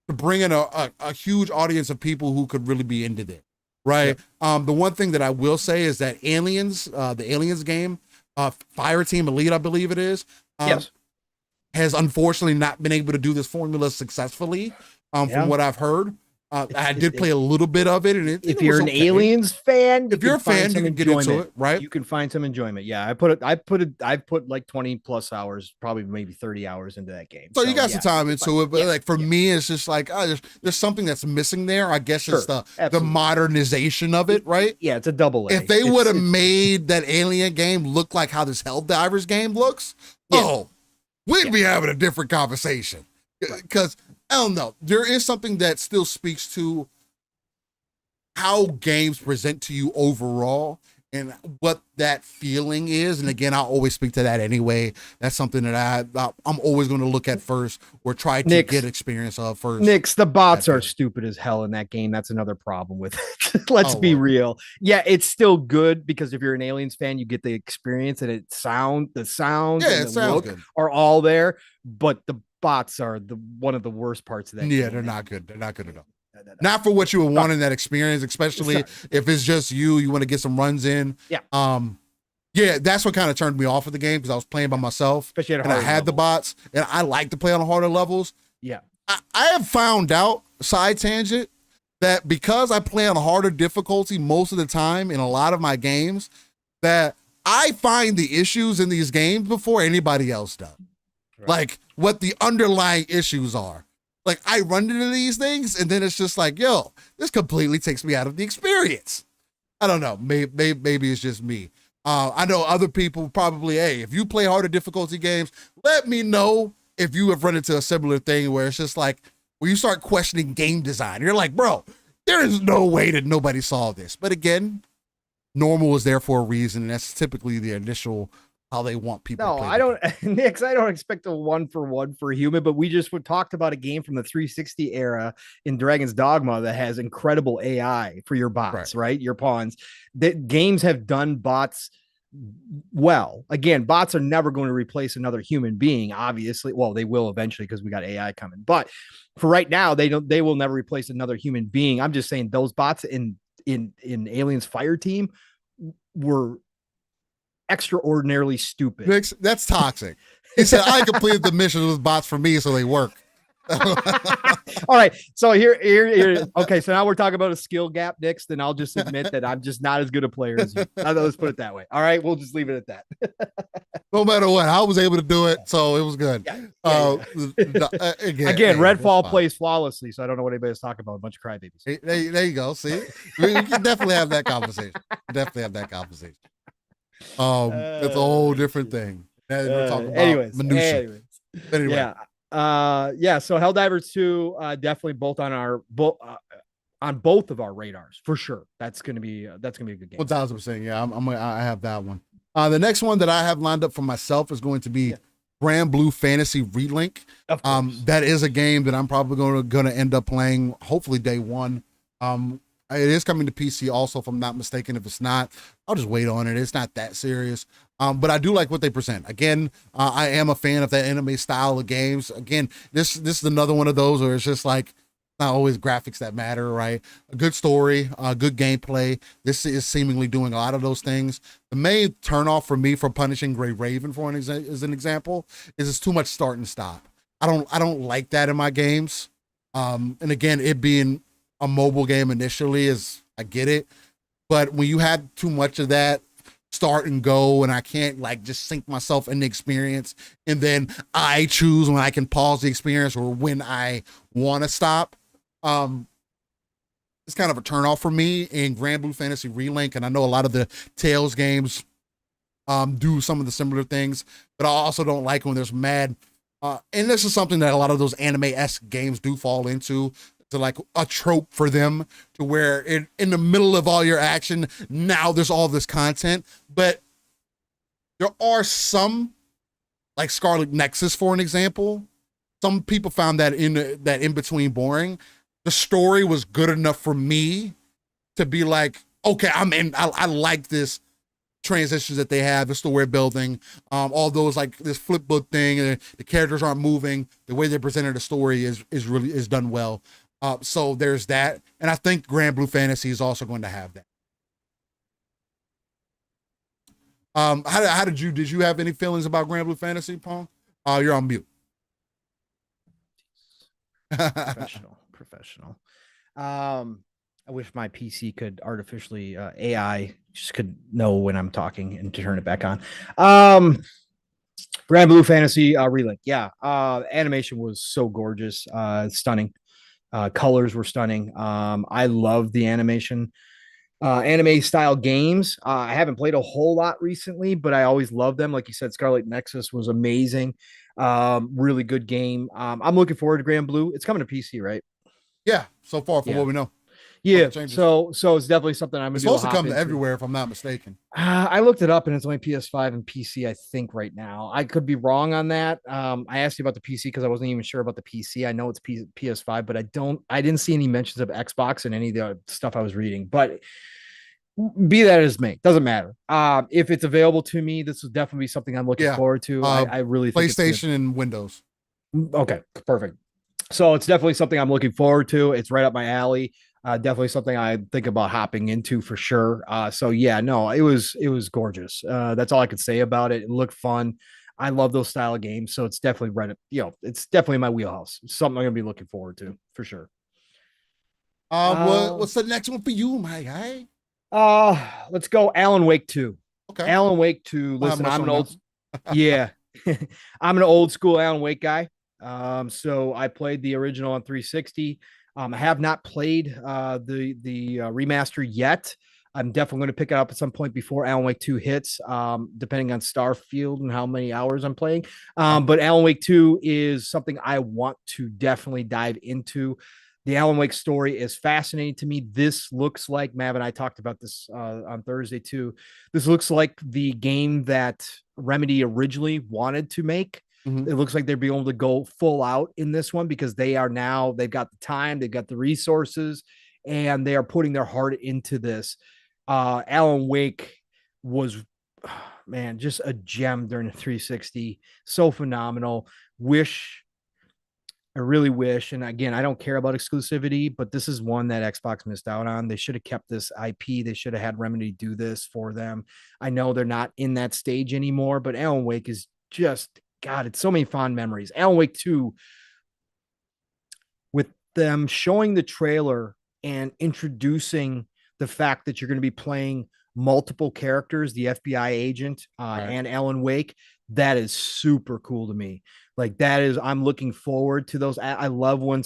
bring in a huge audience of people who could really be into this, right? Yep. The one thing that I will say is that Aliens, the Aliens game, Fireteam Elite, I believe it is, has unfortunately not been able to do this formula successfully, from what I've heard. I did play a little bit of it, and if you're an Aliens fan, if you're a fan, you can get into it, right? You can find some enjoyment. Yeah, I've put like 20 plus hours, probably maybe 30 hours into that game. So you got some time into it, but like for me, it's just like there's something that's missing there. I guess it's the modernization of it, right? Yeah, it's a double A. If they would have made that Alien game look like how this Helldivers game looks, we'd be having a different conversation. Because I don't know, there is something that still speaks to how games present to you overall and what that feeling is. And again, I always speak to that anyway. That's something that I'm always going to look at first, or try to get experience of first. Nix, the bots are stupid as hell in that game. That's another problem with it. Let's be real. Yeah, it's still good because if you're an Aliens fan, you get the experience, and the sound and the look are all there. But the bots are one of the worst parts of that game. Yeah, they're not good. They're not good at all. Not for what you would want in that experience, especially if it's just you want to get some runs in. Yeah, that's what kind of turned me off of the game, because I was playing by myself, especially at and I had the bots, and I like to play on harder levels. Yeah, I have found out, side tangent, that because I play on harder difficulty most of the time in a lot of my games, that I find the issues in these games before anybody else does. Like what the underlying issues are. Like I run into these things, and then it's just like, yo, this completely takes me out of the experience. I don't know. Maybe it's just me. I know other people probably, hey, if you play harder difficulty games, let me know if you have run into a similar thing where it's just like, where you start questioning game design. You're like, bro, there is no way that nobody saw this. But again, normal is there for a reason. And that's typically the initial how they want people to play. I don't, Nix, I don't expect a 1-for-1 for human, but we just talked about a game from the 360 era in Dragon's Dogma that has incredible AI for your bots, right? Your pawns. That games have done bots well. Again, bots are never going to replace another human being, obviously. Well, they will eventually because we got AI coming. But for right now, they will never replace another human being. I'm just saying those bots in Aliens Fire Team were extraordinarily stupid. That's toxic. He said, I completed the mission with bots for me, so they work. All right. So here. Okay. So now we're talking about a skill gap, Nix. Then I'll just admit that I'm just not as good a player as you. Let's put it that way. All right. We'll just leave it at that. No matter what, I was able to do it, so it was good. Again, Redfall plays flawlessly, so I don't know what anybody's talking about. A bunch of crybabies. There you go. See, we can definitely have that conversation. It's a whole different thing. We're talking about minutia. Anyway, yeah. Yeah, so Helldivers 2, definitely both on our on both of our radars for sure. That's gonna be a good game. 1000%. Yeah, I have that one. The next one that I have lined up for myself is going to be Grand Blue Fantasy Relink. Of course. That is a game that I'm probably going to end up playing, hopefully day one. It is coming to PC also, if I'm not mistaken. If it's not, I'll just wait on it. It's not that serious. But I do like what they present. Again, I am a fan of that anime style of games. Again, this is another one of those where it's just like, not always graphics that matter, right? A good story, good gameplay. This is seemingly doing a lot of those things. The main turnoff for me for Punishing Gray Raven, as an example, is it's too much start and stop. I don't like that in my games. And again, it being a mobile game initially, is, I get it, but when you have too much of that start and go, and I can't like just sink myself in the experience, and then I choose when I can pause the experience or when I want to stop. It's kind of a turnoff for me in Grand Blue Fantasy Relink, and I know a lot of the Tales games do some of the similar things, but I also don't like when there's mad and this is something that a lot of those anime-esque games do fall into, to like a trope for them, to where in the middle of all your action, now there's all this content. But there are some, like Scarlet Nexus, for an example, some people found that in between boring. The story was good enough for me to be like, okay, I'm in. I like this transitions that they have, the story building, all those, like this flip book thing, and the characters aren't moving. The way they presented the story is done well. So there's that, and I think Grand Blue Fantasy is also going to have that. How did you have any feelings about Grand Blue Fantasy, Pong? You're on mute. Professional. I wish my PC could artificially AI just could know when I'm talking and to turn it back on. Grand Blue Fantasy Relink. Yeah. Animation was so gorgeous, stunning. Colors were stunning. I love the animation. Anime style games. I haven't played a whole lot recently, but I always love them. Like you said, Scarlet Nexus was amazing. Really good game. I'm looking forward to Grand Blue. It's coming to PC, right? Yeah, so far from what we know. Yeah, so it's definitely something I'm supposed to come to everywhere, if I'm not mistaken. I looked it up, and it's only PS5 and PC, I think, right now. I could be wrong on that. I asked you about the PC because I wasn't even sure about the PC. I know it's PS5, but I didn't see any mentions of Xbox in any of the stuff I was reading. But be that as may, doesn't matter. If it's available to me, this will definitely be something I'm looking forward to. I really think PlayStation and Windows. Okay, perfect. So it's definitely something I'm looking forward to. It's right up my alley. Definitely something I think about hopping into for sure. So yeah, no, it was gorgeous. That's all I could say about it. It looked fun. I love those style of games. So it's definitely right. It's definitely my wheelhouse. Something I'm gonna be looking forward to for sure. What's the next one for you, my guy? Let's go Alan Wake 2. Okay. Alan Wake 2. Listen, I'm an old yeah. I'm an old school Alan Wake guy. So I played the original on 360. I have not played the remaster yet. I'm definitely going to pick it up at some point before Alan Wake 2 hits, depending on Starfield and how many hours I'm playing. But Alan Wake 2 is something I want to definitely dive into. The Alan Wake story is fascinating to me. This looks like, Mav and I talked about this on Thursday too. This looks like the game that Remedy originally wanted to make. Mm-hmm. It looks like they're being able to go full out in this one because they've got the time, they've got the resources, and they are putting their heart into this. Alan Wake was, man, just a gem during the 360. So phenomenal. I really wish, and again, I don't care about exclusivity, but this is one that Xbox missed out on. They should have kept this IP. They should have had Remedy do this for them. I know they're not in that stage anymore, but Alan Wake is just, God, it's so many fond memories. Alan Wake 2, with them showing the trailer and introducing the fact that you're going to be playing multiple characters, the FBI agent and Alan Wake. That is super cool to me. Like that is, I'm looking forward to those. I love when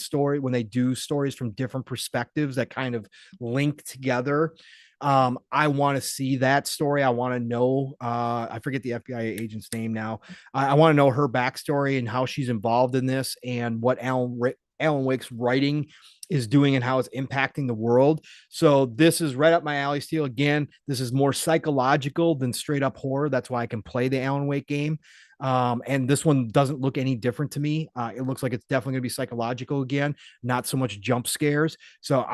they do stories from different perspectives that kind of link together. I want to see that story. I want to know, I forget the FBI agent's name now. I want to know her backstory and how she's involved in this and what Alan Wake's writing is doing and how it's impacting the world. So this is right up my alley, Steel. Again, this is more psychological than straight up horror. That's why I can play the Alan Wake game. And this one doesn't look any different to me. It looks like it's definitely going to be psychological again, not so much jump scares. So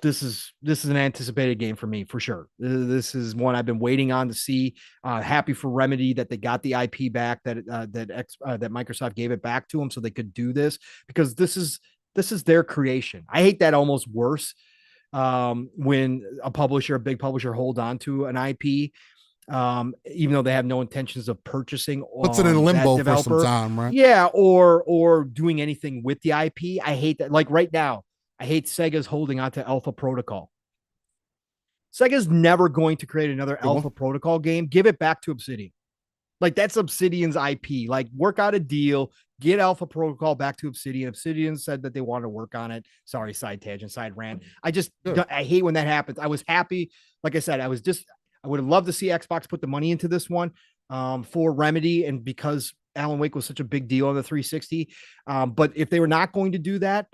this is an anticipated game for me for sure. This is one I've been waiting on to see. Happy for Remedy that they got the IP back, that Microsoft gave it back to them so they could do this, because this is their creation. I hate that almost worse when a big publisher hold on to an IP, even though they have no intentions of purchasing. Puts it in limbo for some time, right? Yeah, or doing anything with the IP. I hate that. Like right now, I hate Sega's holding on to Alpha Protocol. Sega's never going to create another Alpha Protocol game. Give it back to Obsidian. Like that's Obsidian's IP. Like work out a deal, get Alpha Protocol back to Obsidian. Obsidian said that they want to work on it. Sorry, side tangent, side rant. I hate when that happens. I was happy. Like I said, I would have loved to see Xbox put the money into this one for Remedy, and because Alan Wake was such a big deal on the 360. But if they were not going to do that,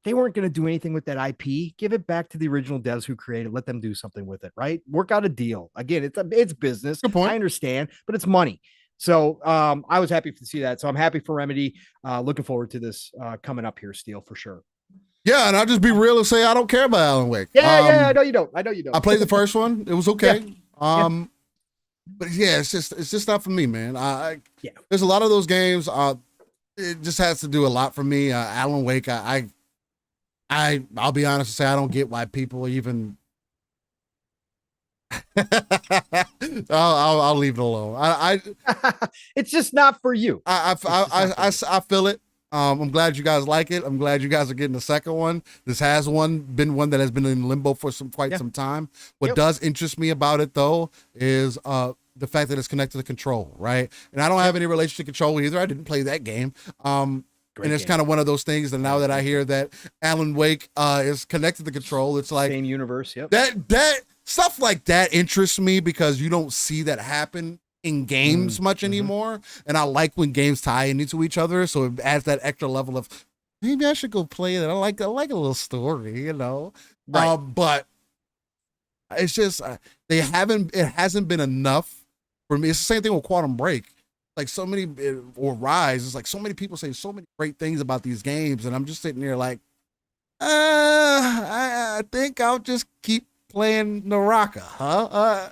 they weren't going to do anything with that IP. Give it back to the original devs who created. Let them do something with it, right? Work out a deal. Again, it's business. Good point. I understand, but it's money. So I was happy to see that. So I'm happy for Remedy. Looking forward to this coming up here, Steel, for sure. Yeah, and I'll just be real and say I don't care about Alan Wake. Yeah, I know you don't. I played the first one. It was okay. Yeah. But yeah, it's just not for me, man. There's a lot of those games. It just has to do a lot for me. Alan Wake, I'll be honest and say I don't get why people even. I'll leave it alone. It's just not for you. I feel it. I'm glad you guys like it. I'm glad you guys are getting the second one. This has been one that has been in limbo for quite some time. What does interest me about it though is the fact that it's connected to control, right? And I don't have any relationship to control either. I didn't play that game. And it's kind of one of those things that now that I hear that Alan Wake is connected to control, it's like same universe. Yep. That stuff like that interests me because you don't see that happen in games much anymore. And I like when games tie into each other, so it adds that extra level of maybe I should go play it. I like a little story, you know. Right. But it's just it hasn't been enough for me. It's the same thing with Quantum Break. Like so many, or Rise, it's like so many people say so many great things about these games, and I'm just sitting there like, I think I'll just keep playing Naraka, huh?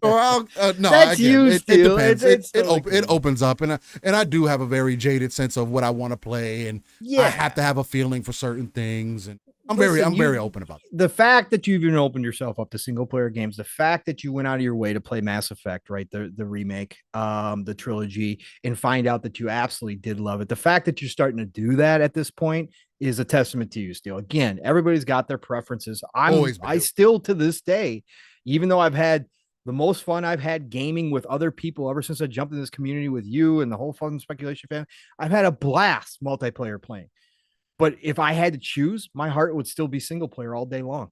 Or no, that's you. It depends. It opens up, and I do have a very jaded sense of what I want to play, and I have to have a feeling for certain things, and I'm very open about it. The fact that you've even opened yourself up to single player games, the fact that you went out of your way to play Mass Effect, right? The remake, the trilogy, and find out that you absolutely did love it. The fact that you're starting to do that at this point is a testament to you, Steel. Again, everybody's got their preferences. I still to this day, even though I've had the most fun I've had gaming with other people ever since I jumped in this community with you and the whole Fun Speculation family, I've had a blast multiplayer playing. But if I had to choose, my heart would still be single player all day long.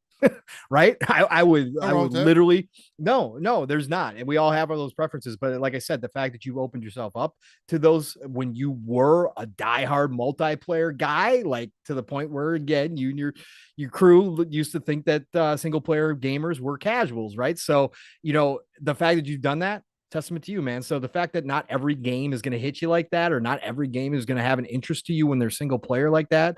Right? I would literally, no, there's not. And we all have those preferences. But like I said, the fact that you've opened yourself up to those when you were a diehard multiplayer guy, like to the point where, again, you and your crew used to think that single player gamers were casuals, right? So, the fact that you've done that, testament to you, man. So the fact that not every game is going to hit you like that, or not every game is going to have an interest to you when they're single player like that,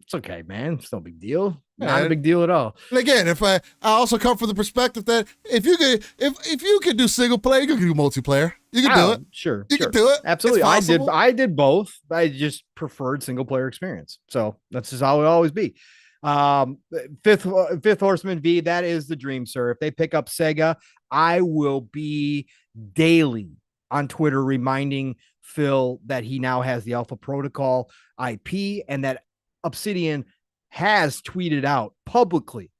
it's okay, man. It's no big deal. Not a big deal at all. And again, if I also come from the perspective that if you could do single player, you can do multiplayer. You can do it. Sure. You can do it. Absolutely. I did both. I just preferred single player experience. So that's just how it always be. Fifth Horseman V, that is the dream, sir. If they pick up Sega, I will be daily on Twitter reminding Phil that he now has the Alpha Protocol IP, and that Obsidian has tweeted out publicly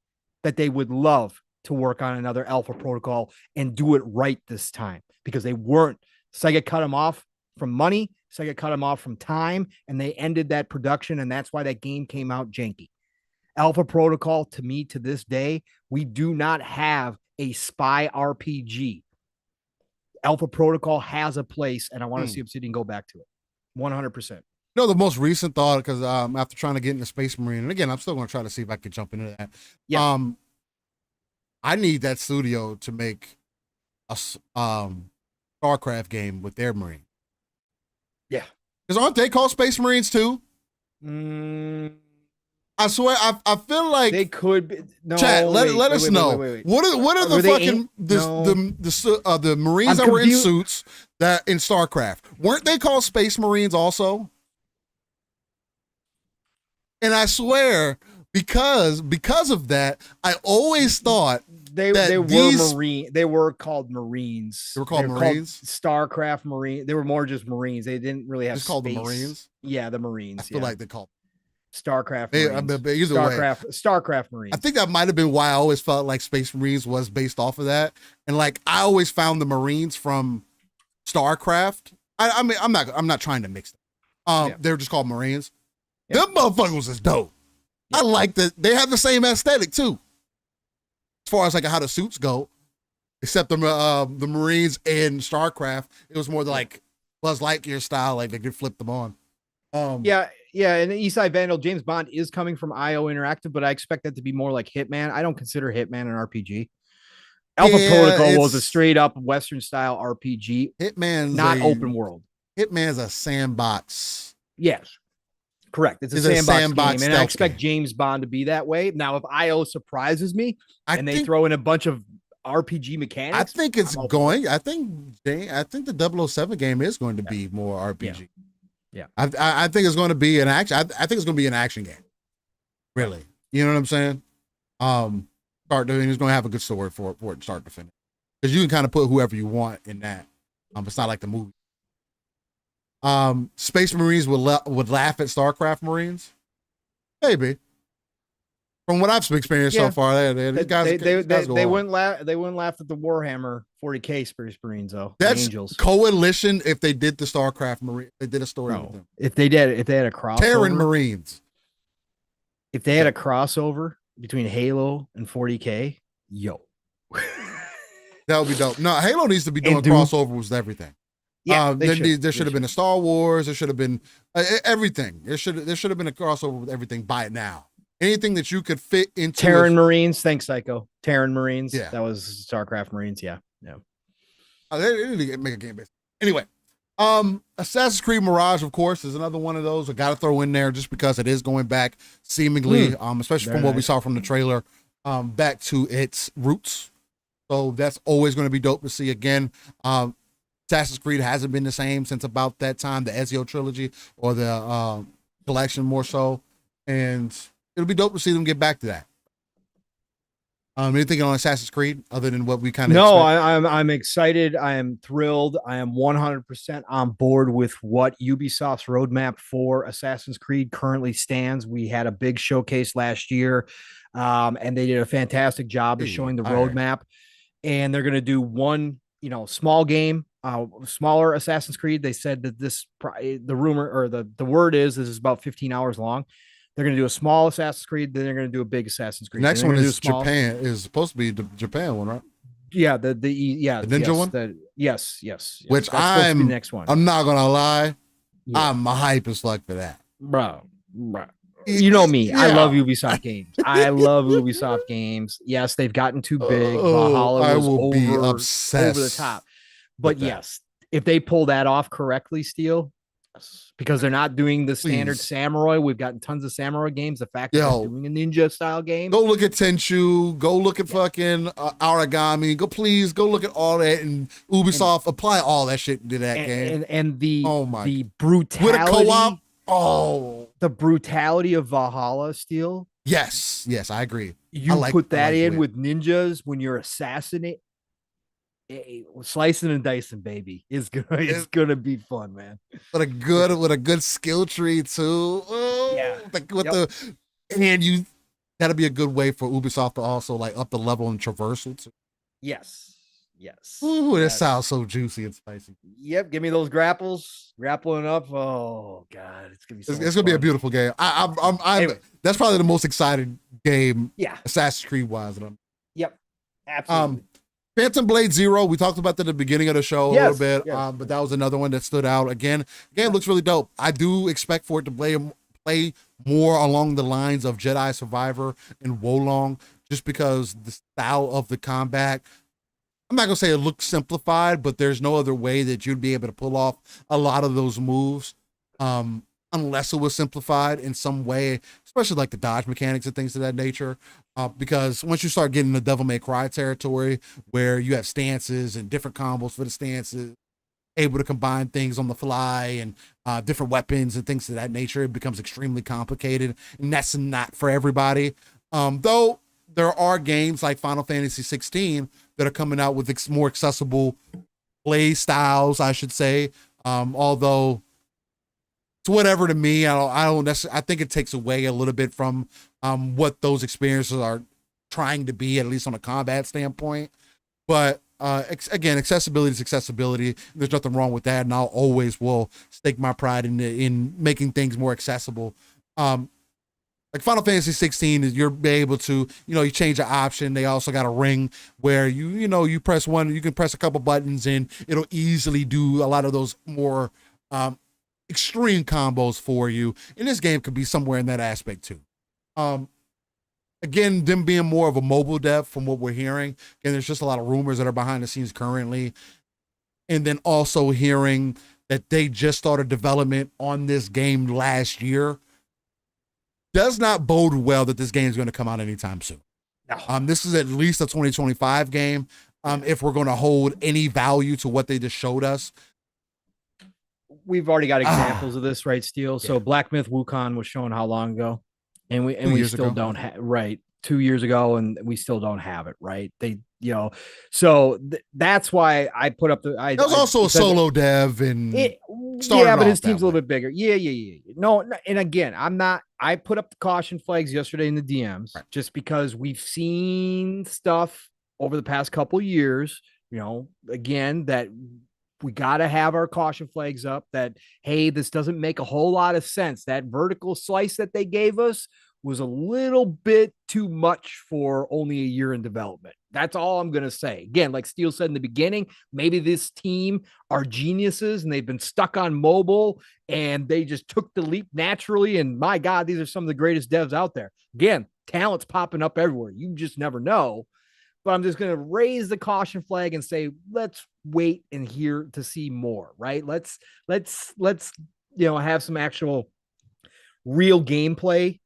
that they would love to work on another Alpha Protocol and do it right this time, because they weren't. Sega cut them off from money. Sega cut them off from time, and they ended that production, and that's why that game came out janky. Alpha Protocol, to me, to this day, we do not have a spy RPG. Alpha Protocol has a place, and I want to see Obsidian go back to it. 100%. The most recent thought, because after trying to get into Space Marine, and again, I'm still going to try to see if I can jump into that. Yeah. I need that studio to make a StarCraft game with their Marine. Yeah. Because aren't they called Space Marines too? I swear, I feel like they could be. No, chat, let us know. What are the fucking the Marines that were in suits that in StarCraft? Weren't they called Space Marines also? And I swear, because of that, I always thought they were Marine. They were called Marines. They were called Marines. StarCraft Marine. They were more just Marines. They didn't really have. Just called the Marines. Yeah, the Marines. I feel like they called StarCraft Marines. StarCraft Marines. I think that might have been why I always felt like Space Marines was based off of that, and like I always found the Marines from StarCraft. I mean, I'm not trying to mix them. They're just called Marines. Yeah. Them motherfuckers is dope. Yeah. I like that they have the same aesthetic too, as far as like how the suits go. Except the Marines in StarCraft, it was more like Buzz Lightyear style, like they could flip them on. Yeah, and Eastside Vandal James Bond is coming from IO Interactive, but I expect that to be more like Hitman. I don't consider Hitman an RPG. Alpha Protocol was a straight up Western style RPG. Hitman's not open world. Hitman's a sandbox. Yes. Correct. It's a sandbox game, and I expect James Bond to be that way. Now, if IO surprises me they throw in a bunch of RPG mechanics, I think it's going. I think the 007 game is going to be more RPG. Yeah. I think it's going to be an action. I think it's going to be an action game. Really, you know what I'm saying? It's going to have a good story for it start to finish, because you can kind of put whoever you want in that. It's not like the movie. Space Marines would laugh at StarCraft Marines, maybe. From what I've experienced so far, they wouldn't laugh. They wouldn't laugh at the Warhammer 40K Space Marines though. That's Angels. Coalition. If they did the StarCraft Marine, they did a story with them. If they had a crossover, Terran Marines. If they had a crossover between Halo and 40K, that would be dope. No, Halo needs to be doing crossovers with everything. Yeah, there should have been a Star Wars. There should have been everything. There should have been a crossover with everything by now. Anything that you could fit into Terran Marines. Thanks, Psycho. Terran Marines. Yeah, that was StarCraft Marines. Yeah. They need to make a game based. Anyway, Assassin's Creed Mirage, of course, is another one of those I got to throw in there just because it is going back seemingly, especially from what we saw from the trailer, back to its roots. So that's always going to be dope to see again. Assassin's Creed hasn't been the same since about that time, the Ezio trilogy or the collection more so, and it'll be dope to see them get back to that. Anything on Assassin's Creed other than what we kind of I'm excited. I am thrilled. I am 100% on board with what Ubisoft's roadmap for Assassin's Creed currently stands. We had a big showcase last year, and they did a fantastic job of showing the roadmap. And they're going to do one, small game, smaller Assassin's Creed. They said that the rumor or the word is this is about 15 hours long. They're going to do a small Assassin's Creed, then they're going to do a big Assassin's Creed. The next one is Japan. Is supposed to be the Japan one, right? Yeah, the ninja one. Yes. Which the next one. I'm not gonna lie, I'm hype as fuck for that, bro. You know me. Yeah. I love Ubisoft games. I love Ubisoft games. Yes, they've gotten too big. Valhalla was I will be obsessed over the top. But yes, if they pull that off correctly, Steel. Because they're not doing the standard samurai. We've gotten tons of samurai games. The fact that they're doing a ninja style game. Go look at Tenchu. Go look at fucking Origami. Go look at all that, and Ubisoft apply all that shit to that game. And the brutality with a co-op. The brutality of Valhalla Steel. Yes, I agree. You put that in with ninjas when you're assassinating. Slicing and dicing, baby, it's gonna be fun, man. With a good skill tree too. that'll be a good way for Ubisoft to also like up the level in traversal too. Yes. Ooh, that sounds so juicy and spicy. Yep, give me those grappling up. Oh God, it's gonna be it's gonna be a beautiful game. Anyway. That's probably the most excited game. Yeah, Assassin's Creed wise. Yep, absolutely. Phantom Blade Zero. We talked about that at the beginning of the show a little bit. But that was another one that stood out. Again, the game looks really dope. I do expect for it to play more along the lines of Jedi Survivor and Wolong, just because the style of the combat. I'm not gonna say it looks simplified, but there's no other way that you'd be able to pull off a lot of those moves, unless it was simplified in some way, especially like the dodge mechanics and things of that nature. Because once you start getting the Devil May Cry territory, where you have stances and different combos for the stances, able to combine things on the fly and different weapons and things of that nature, it becomes extremely complicated, and that's not for everybody. Though there are games like Final Fantasy 16 that are coming out with more accessible play styles, I should say. Although it's whatever to me. I think it takes away a little bit from what those experiences are trying to be, at least on a combat standpoint. But again, accessibility is accessibility. There's nothing wrong with that, and I'll always will stake my pride in making things more accessible. Like Final Fantasy 16 is you're able to, you change the option. They also got a ring where you press one, you can press a couple buttons and it'll easily do a lot of those more extreme combos for you. And this game could be somewhere in that aspect too. Again, them being more of a mobile dev from what we're hearing. Again, there's just a lot of rumors that are behind the scenes currently. And then also hearing that they just started development on this game last year. Does not bode well that this game is going to come out anytime soon. No. This is at least a 2025 game. If we're going to hold any value to what they just showed us. We've already got examples of this, right, Steele? So Black Myth Wukong was shown how long ago? And we still don't have, right, 2 years ago, and we still don't have it, right? So that's why I put up that was also a solo dev, and but his team's a little bit bigger. Yeah. No, and again, I put up the caution flags yesterday in the DMs, right, just because we've seen stuff over the past couple of years, again, that we got to have our caution flags up that, hey, this doesn't make a whole lot of sense. That vertical slice that they gave us was a little bit too much for only a year in development. That's all I'm going to say. Again, like Steele said in the beginning, maybe this team are geniuses and they've been stuck on mobile and they just took the leap naturally. And my God, these are some of the greatest devs out there. Again, talent's popping up everywhere. You just never know. But I'm just going to raise the caution flag and say, let's wait and hear to see more, right? Let's have some actual real gameplay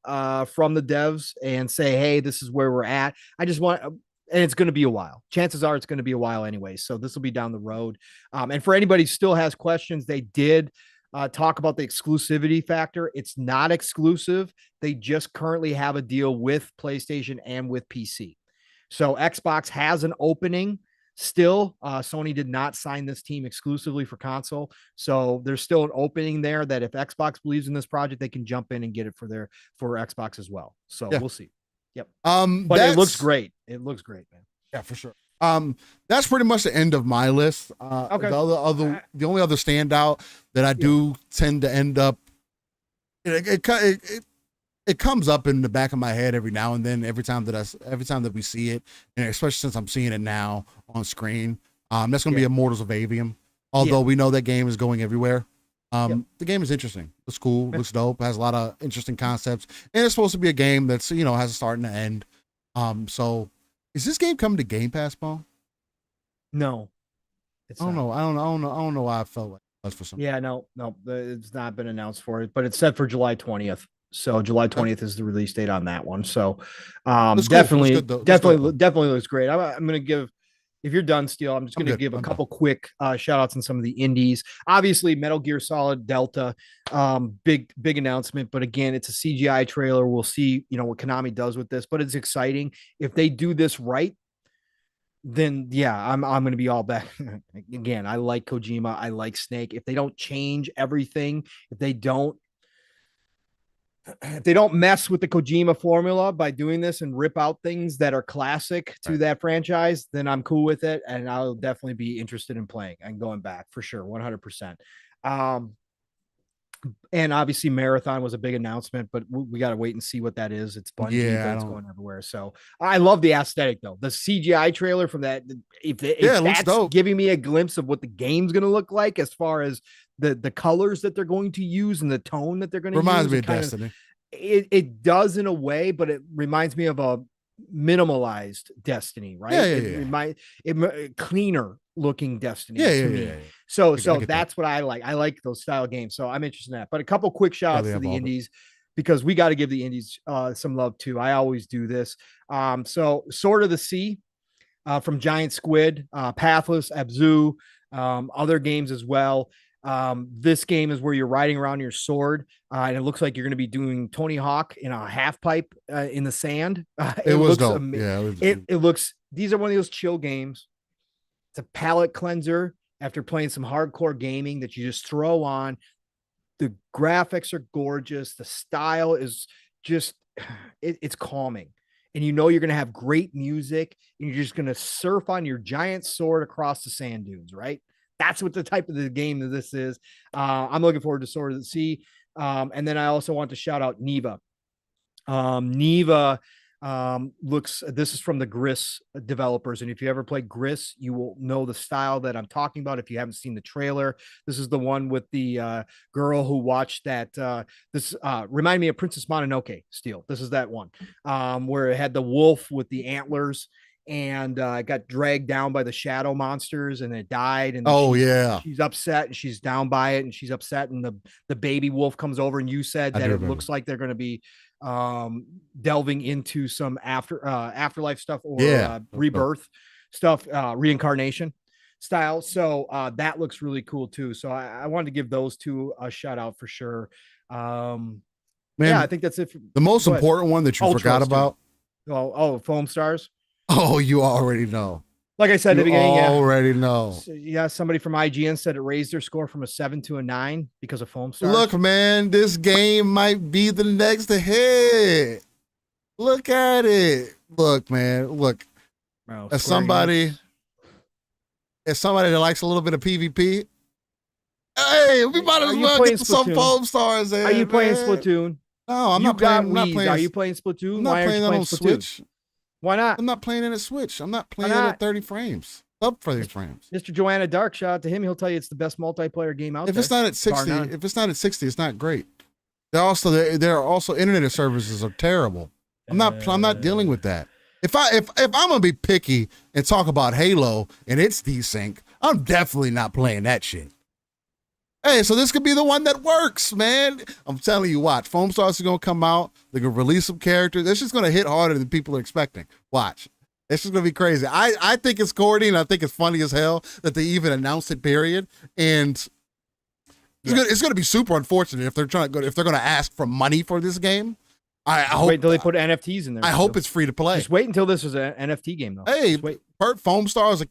from the devs and say, hey, this is where we're at. I just want, and it's going to be a while. Chances are it's going to be a while anyway. So this will be down the road. And for anybody who still has questions, they did talk about the exclusivity factor. It's not exclusive. They just currently have a deal with PlayStation and with PC. So Xbox has an opening still. Sony did not sign this team exclusively for console. So there's still an opening there that if Xbox believes in this project, they can jump in and get it for Xbox as well. So we'll see. Yep. But it looks great. It looks great, man. Yeah, for sure. That's pretty much the end of my list. Okay. The only other standout that I do tend to end up, it comes up in the back of my head every now and then, every time that we see it, and especially since I'm seeing it now on screen. That's going to be Immortals of Avium. Although we know that game is going everywhere. The game is interesting. It's cool. Looks dope. Has a lot of interesting concepts, and it's supposed to be a game that's has a start and an end. So is this game coming to Game Pass, Paul? No. I don't know why I felt like that's for some. Yeah, no, it's not been announced for it, but it's set for July 20th. So July 20th is the release date on that one. So definitely looks great. I'm going to give, if you're done, Steele, I'm just going to give a couple quick shout outs on some of the indies. Obviously, Metal Gear Solid Delta, big announcement. But again, it's a CGI trailer. We'll see, what Konami does with this, but it's exciting. If they do this right, then I'm going to be all back. Again, I like Kojima. I like Snake. If they don't change everything, if they don't if they don't mess with the Kojima formula by doing this and rip out things that are classic to that franchise, then I'm cool with it. And I'll definitely be interested in playing and going back for sure. 100%. And obviously Marathon was a big announcement, but we got to wait and see what that is. It's Bungie, but it's going everywhere. So I love the aesthetic though. The CGI trailer from that, if that's dope, giving me a glimpse of what the game's going to look like as far as the colors that they're going to use and the tone that they're going to use. Reminds me of Destiny. It does in a way, but it reminds me of a minimalized Destiny, right? It cleaner looking Destiny to me. So that's what I like. I like those style games. So I'm interested in that. But a couple quick shout outs to the indies because we got to give the indies some love too. I always do this. So Sword of the Sea from Giant Squid, Pathless, Abzu, other games as well. This game is where you're riding around your sword, and it looks like you're going to be doing Tony Hawk in a half pipe in the sand. It was dope. It looks. These are one of those chill games. It's a palate cleanser after playing some hardcore gaming that you just throw on. The graphics are gorgeous. The style is just, it's calming. And you know you're going to have great music and you're just going to surf on your giant sword across the sand dunes, right? That's what the type of the game that this is. I'm looking forward to Sword of the Sea. And then I also want to shout out Neva. Neva this is from the Gris developers. And if you ever play Gris, you will know the style that I'm talking about. If you haven't seen the trailer, this is the one with the girl who watched that. This remind me of Princess Mononoke Steel. This is that one where it had the wolf with the antlers and it got dragged down by the shadow monsters and it died. And she's upset and she's down by it and she's upset. And the baby wolf comes over and you said that it looks like they're going to be delving into some afterlife stuff or rebirth stuff, reincarnation style. So that looks really cool too. So I wanted to give those two a shout out for sure. Man, I think that's it. The most important one that you forgot about. Foam Stars. Oh, you already know. Like I said at the beginning, already know. So, somebody from IGN said it raised their score from a 7 to a 9 because of Foam Stars. Look, man, this game might be the next hit. Look at it. Look, man. Look. As somebody that likes a little bit of PvP, hey, we might as well get some Foam Stars in. Are you playing Splatoon? No, I'm not playing. Are you playing Splatoon? I'm not playing on Switch. Why not? I'm not playing in a Switch. I'm not playing at 30 frames. Up 30 frames. Mr. Joanna Dark, shout out to him. He'll tell you it's the best multiplayer game out there. If it's not at 60, it's not great. There are also internet services are terrible. I'm not dealing with that. If I'm gonna be picky and talk about Halo and its desync, I'm definitely not playing that shit. Hey, so this could be the one that works, man. I'm telling you, watch. Foam Stars are going to come out. They're going to release some characters. It's just going to hit harder than people are expecting. Watch. It's just going to be crazy. I think it's corny, and I think it's funny as hell that they even announced it, period. And it's going to be super unfortunate if they're going to ask for money for this game. I hope, wait until they put NFTs in there. I hope it's free to play. Just wait until this is an NFT game, though. Hey, Foam Stars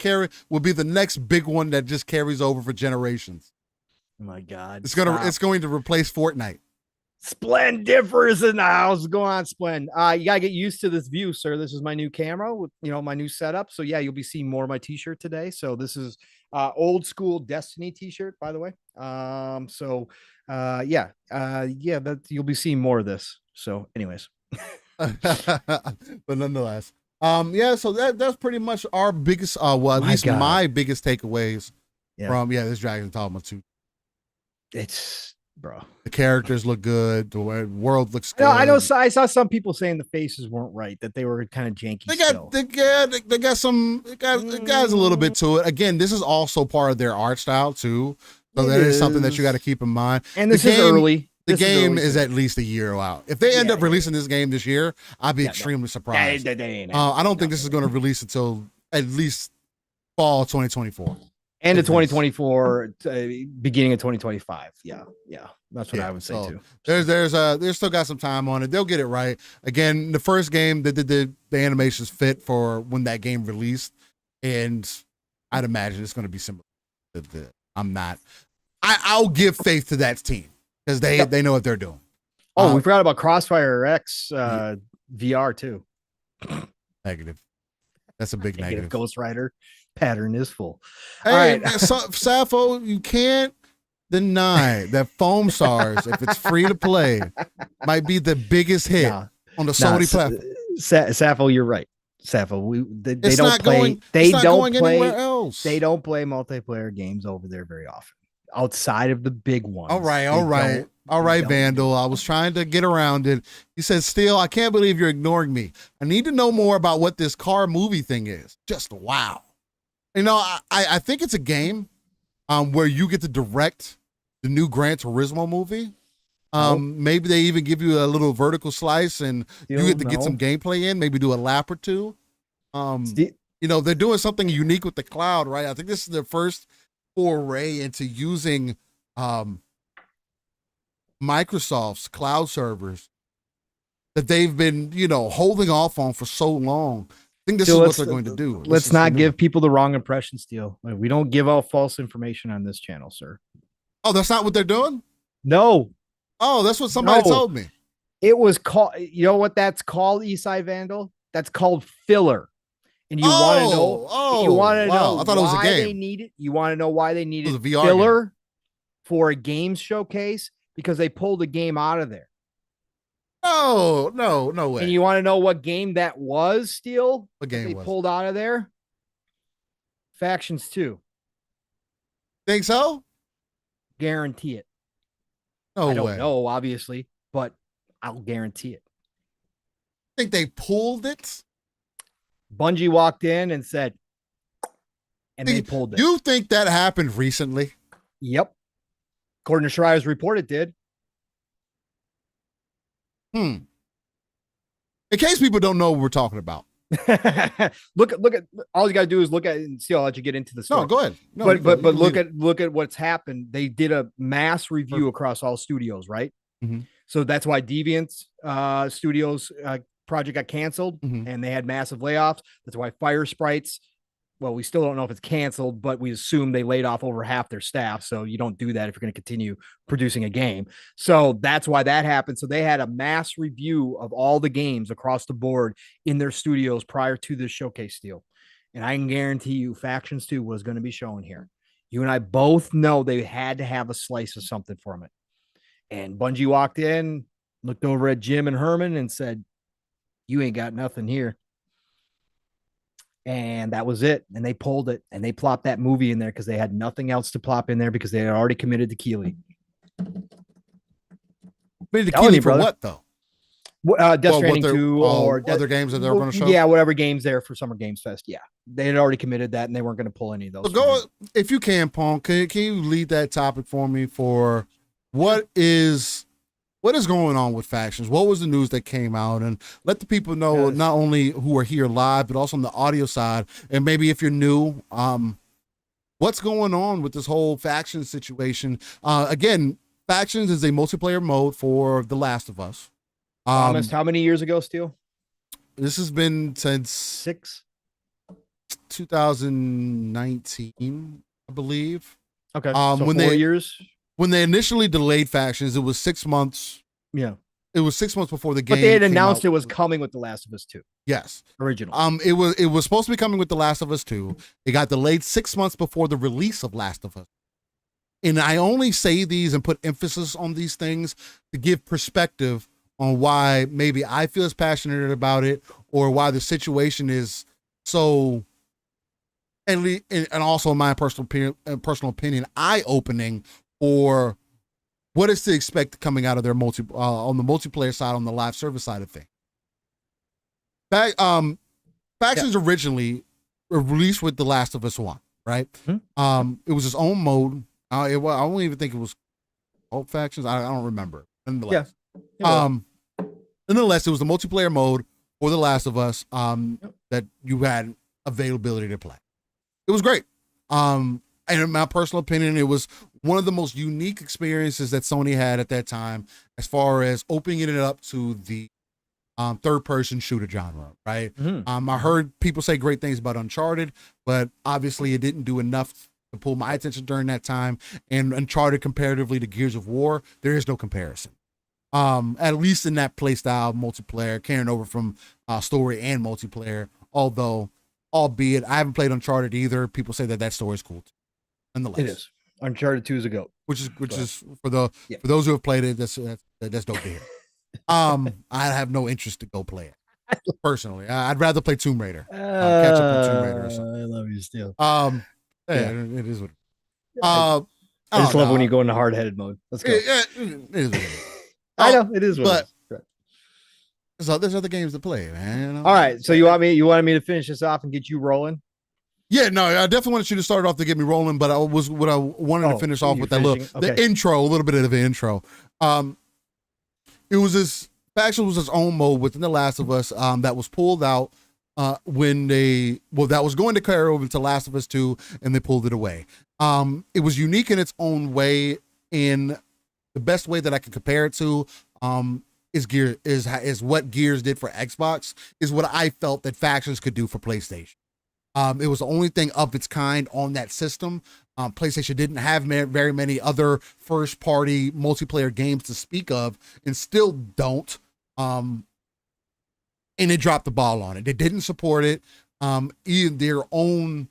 will be the next big one that just carries over for generations. Oh my God. It's going to replace Fortnite. Splendifers in the house. Go on, Splend. You gotta get used to this view, sir. This is my new camera with my new setup. So you'll be seeing more of my t-shirt today. So this is old school Destiny t-shirt, by the way. You'll be seeing more of this. So, anyways. But nonetheless. So that's pretty much our biggest my biggest takeaways from this Dragon's Dogma 2. It's bro. The characters look good. The world looks good. No, I know. I saw some people saying the faces weren't right. That they were kind of janky. They got a little bit to it. Again, this is also part of their art style too. So that is something that you got to keep in mind. And this is early. The game is at least a year out. If they end up releasing this game this year, I'd be extremely surprised. I don't think this is going to release until at least fall 2024. End of 2024, beginning of 2025. Yeah, that's what I would say too. There's still got some time on it. They'll get it right. Again, the first game that the animations fit for when that game released, and I'd imagine it's going to be similar. I'll give faith to that team because they know what they're doing. Oh, we forgot about Crossfire X VR too. Negative. That's a big negative. Ghost Rider pattern is full. Hey, all right. Sappho, you can't deny that Foam Stars, if it's free to play, might be the biggest hit on the Sony platform. Sappho, you're right. Sappho, they don't play. Anywhere else. They don't play multiplayer games over there very often, outside of the big ones. All right, Vandal. I was trying to get around it. He says, "Still, I can't believe you're ignoring me. I need to know more about what this car movie thing is. Just wow. You know, I think it's a game where you get to direct the new Gran Turismo movie. Maybe they even give you a little vertical slice and you get to get some gameplay in, maybe do a lap or two. You know, they're doing something unique with the cloud, right? I think this is their first foray into using Microsoft's cloud servers that they've been, you know, holding off on for so long. I think this is what they're going to do. Let's not give people the wrong impression, Steele. We don't give out false information on this channel, sir. Oh, that's not what they're doing? No. Oh, that's what somebody told me. It was called, you know what that's called, Eastside Vandal? That's called filler. And you want to know, I thought it was a game. You want to know why they needed filler for a games showcase? Because they pulled a game out of there. No way. And you want to know what game that was, Steele? What game they pulled out of there? Factions 2. Think so? Guarantee it. I don't know, obviously, but I'll guarantee it. Think they pulled it? Bungie walked in and said, and they pulled it. You think that happened recently? Yep. According to Schreier's report, it did. In case people don't know what we're talking about. look at all you got to do is look at it and see. I'll let you get into the story. No, go ahead. No, but look at what's happened. They did a mass review across all studios, right? Mm-hmm. So that's why Deviant's studios project got canceled, and they had massive layoffs. That's why Fire Sprites. Well, we still don't know if it's canceled, but we assume they laid off over half their staff. So you don't do that if you're going to continue producing a game. So that's why that happened. So they had a mass review of all the games across the board in their studios prior to this showcase deal. And I can guarantee you Factions 2 was going to be shown here. You and I both know they had to have a slice of something from it. And Bungie walked in, looked over at Jim and Herman and said, "You ain't got nothing here." And that was it. And they pulled it and they plopped that movie in there because they had nothing else to plop in there because they had already committed to Keeley. Committed to Keeley for what, though? Death Stranding 2 or other games that they were going to show? Yeah, whatever games there for Summer Games Fest. Yeah. They had already committed that and they weren't going to pull any of those. So if you can, Paul, can you lead that topic for me for what is going on with Factions? What was the news that came out? And let the people know, not only who are here live, but also on the audio side. And maybe if you're new, what's going on with this whole Factions situation? Again, Factions is a multiplayer mode for The Last of Us. Promised how many years ago, Steele? This has been since 2019, I believe. Okay, so 4 years. When they initially delayed Factions, it was 6 months. Yeah. It was 6 months before the game. But they had announced it was coming with The Last of Us 2. Yes. Original. It was supposed to be coming with The Last of Us 2. It got delayed 6 months before the release of Last of Us. And I only say these and put emphasis on these things to give perspective on why maybe I feel as passionate about it or why the situation is so, and also in my personal opinion, eye-opening or what is to expect coming out of their on the multiplayer side, on the live service side of things. Factions originally were released with The Last of Us 1, right? Mm-hmm. It was its own mode. I don't even think it was called Factions. I don't remember. Nonetheless, nonetheless, it was the multiplayer mode for The Last of Us that you had availability to play. It was great. And in my personal opinion, it was one of the most unique experiences that Sony had at that time as far as opening it up to the third-person shooter genre, right? Mm-hmm. I heard people say great things about Uncharted, but obviously it didn't do enough to pull my attention during that time. And Uncharted comparatively to Gears of War, there is no comparison. At least in that playstyle multiplayer, carrying over from story and multiplayer. Although, albeit I haven't played Uncharted either, people say that story is cool too. Nonetheless, it is. Uncharted 2 is a goat. Which is for those who have played it, that's dope to hear. I have no interest to go play it personally. I'd rather play Tomb Raider. Catch up on Tomb Raider or something. I love you still. It is what. I just love when you go into hard-headed mode. Let's go. It is what it is. I know it is what it is. So there's other games to play, man. All right. So you wanted me to finish this off and get you rolling? Yeah, no, I definitely wanted you to start off to get me rolling, but I wanted to finish off with the intro, a little bit of the intro. It was Faction was its own mode within The Last of Us that was pulled out that was going to carry over to Last of Us 2, and they pulled it away. It was unique in its own way. In the best way that I can compare it to is what Gears did for Xbox, is what I felt that Factions could do for PlayStation. It was the only thing of its kind on that system. PlayStation didn't have very many other first-party multiplayer games to speak of, and still don't. And they dropped the ball on it. They didn't support it. Even their own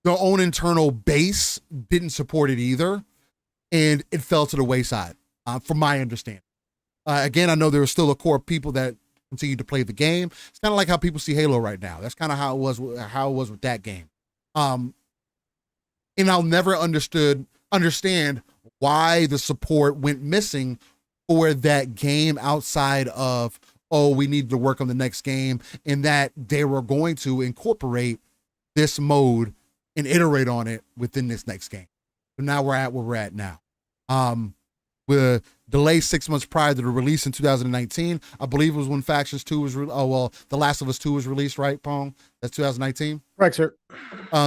internal base didn't support it either, and it fell to the wayside, from my understanding. Again, I know there was still a core of people that continue to play the game. It's kind of like how people see Halo right now. That's kind of how it was with that game. And I'll never understand why the support went missing for that game outside of, we need to work on the next game, and that they were going to incorporate this mode and iterate on it within this next game. So now we're at where we're at now. With delay 6 months prior to the release in 2019. I believe it was when Factions 2 was The Last of Us 2 was released, right, Pong? That's 2019? Correct, sir.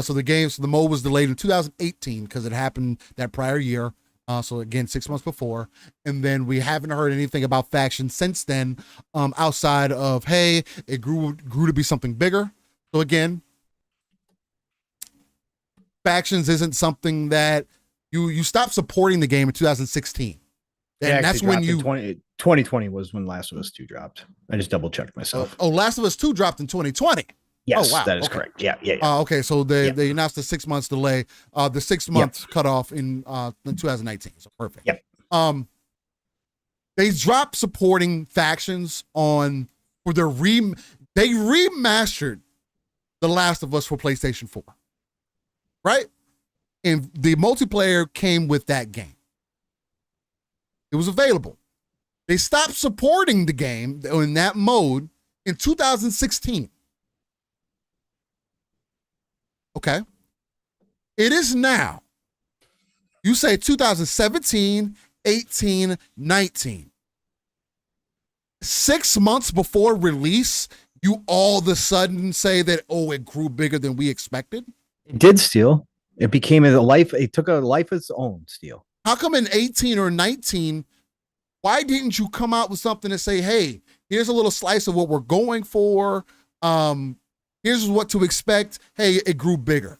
So the mode was delayed in 2018 because it happened that prior year. So again, 6 months before. And then we haven't heard anything about Factions since then, outside of, hey, it grew to be something bigger. So again, Factions isn't something that you stopped supporting the game in 2016. And that's when 2020 was when Last of Us 2 dropped. I just double checked myself. Last of Us 2 dropped in 2020. Yes, that is correct. Yeah. Okay, so they announced the 6 months delay, the 6 months cutoff in 2019. So perfect. Yep. They dropped supporting Factions they remastered The Last of Us for PlayStation 4. Right? And the multiplayer came with that game. It was available. They stopped supporting the game in that mode in 2016. Okay. It is now. You say 2017, 18, 19. 6 months before release, you all of a sudden say that, it grew bigger than we expected? It did, Steel. It became it took a life of its own, Steel. How come in 18 or 19, why didn't you come out with something to say, hey, here's a little slice of what we're going for. Here's what to expect. Hey, it grew bigger.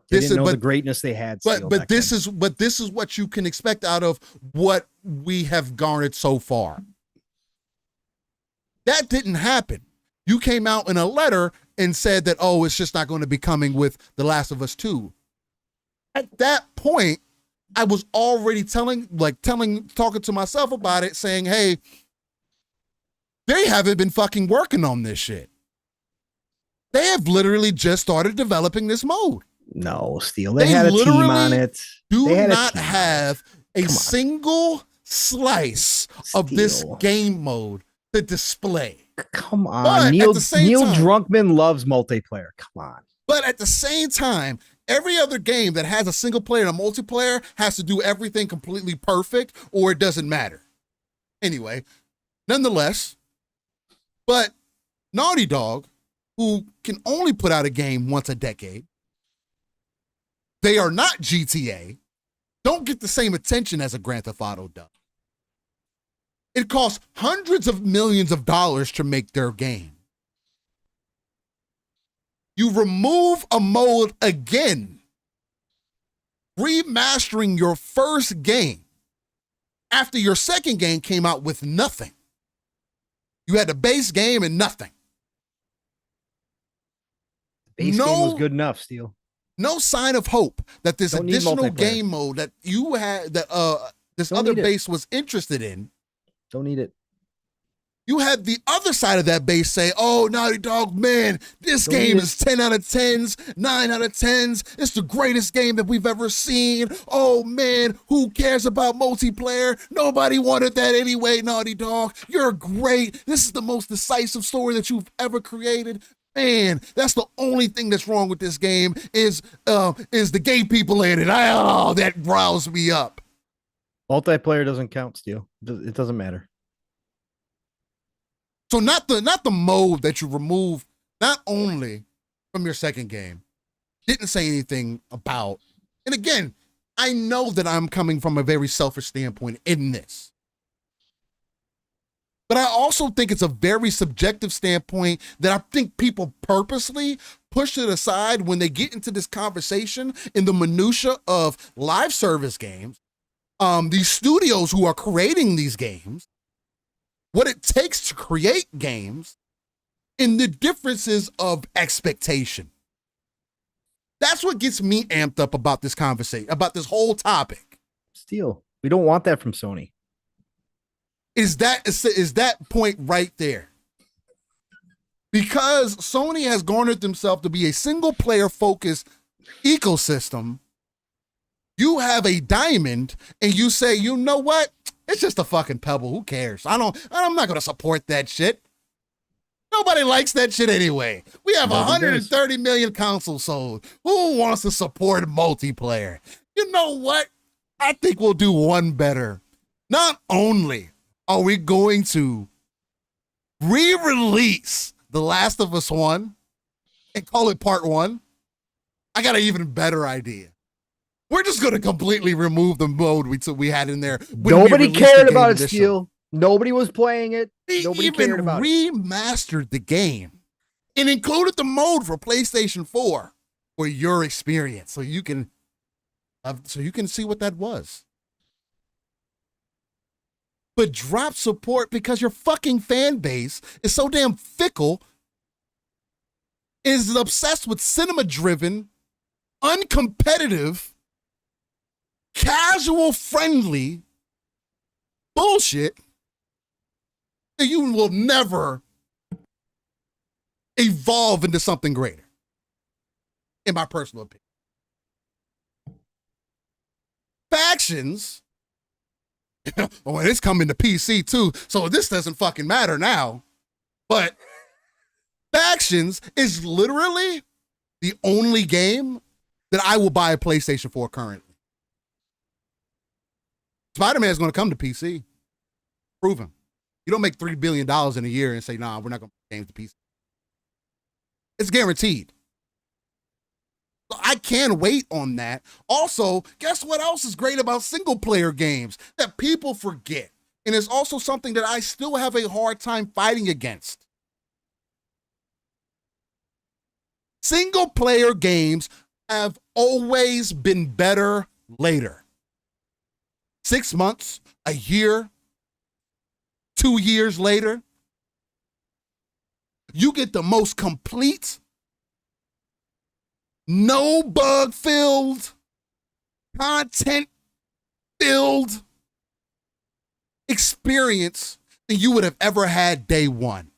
They didn't know the greatness they had. But this is what you can expect out of what we have garnered so far. That didn't happen. You came out in a letter and said that, it's just not going to be coming with The Last of Us 2. At that point, I was already talking to myself about it, saying, hey, they haven't been fucking working on this shit. They have literally just started developing this mode. No, Steel. They had a team on it. Do not have a single slice of this game mode to display. Come on. Neil Druckmann loves multiplayer. Come on. But at the same time, every other game that has a single player and a multiplayer has to do everything completely perfect, or it doesn't matter. Anyway, nonetheless, but Naughty Dog, who can only put out a game once a decade, they are not GTA, don't get the same attention as a Grand Theft Auto does. It costs hundreds of millions of dollars to make their game. You remove a mode again, remastering your first game after your second game came out with nothing. You had the base game and nothing. Base game was good enough, Steele. No sign of hope that this additional game mode that you had, that this other base was interested in. Don't need it. You had the other side of that base say, oh, Naughty Dog, man, this game is 10 out of 10s, 9 out of 10s. It's the greatest game that we've ever seen. Oh, man, who cares about multiplayer? Nobody wanted that anyway, Naughty Dog. You're great. This is the most decisive story that you've ever created. Man, that's the only thing that's wrong with this game is the gay people in it. That riles me up. Multiplayer doesn't count, Steele. It doesn't matter. So not the mode that you removed, not only from your second game, didn't say anything about. And again, I know that I'm coming from a very selfish standpoint in this. But I also think it's a very subjective standpoint that I think people purposely push it aside when they get into this conversation in the minutia of live service games, these studios who are creating these games, what it takes to create games, and the differences of expectation. That's what gets me amped up about this conversation, about this whole topic. Steele, we don't want that from Sony. Is that point right there? Because Sony has garnered themselves to be a single player focused ecosystem. You have a diamond and you say, you know what? It's just a fucking pebble. Who cares? I'm not going to support that shit. Nobody likes that shit anyway. We have 130 million consoles sold. Who wants to support multiplayer? You know what? I think we'll do one better. Not only are we going to re-release The Last of Us 1 and call it part 1, I got an even better idea. We're just going to completely remove the mode we had in there. Nobody cared about it, Steele. Nobody was playing it. Nobody cared about it. Remastered the game and included the mode for PlayStation 4 for your experience, so you can see what that was. But drop support because your fucking fan base is so damn fickle, is obsessed with cinema-driven, uncompetitive, casual-friendly bullshit that you will never evolve into something greater, in my personal opinion. Factions, well, it's coming to PC too, so this doesn't fucking matter now. But Factions is literally the only game that I will buy a PlayStation 4 currently. Spider-Man is going to come to PC. Proven. You don't make $3 billion in a year and say, nah, we're not going to put games to PC. It's guaranteed. So I can't wait on that. Also, guess what else is great about single-player games that people forget? And it's also something that I still have a hard time fighting against. Single-player games have always been better later. 6 months, a year, 2 years later, you get the most complete, no bug-filled, content-filled experience than you would have ever had day one.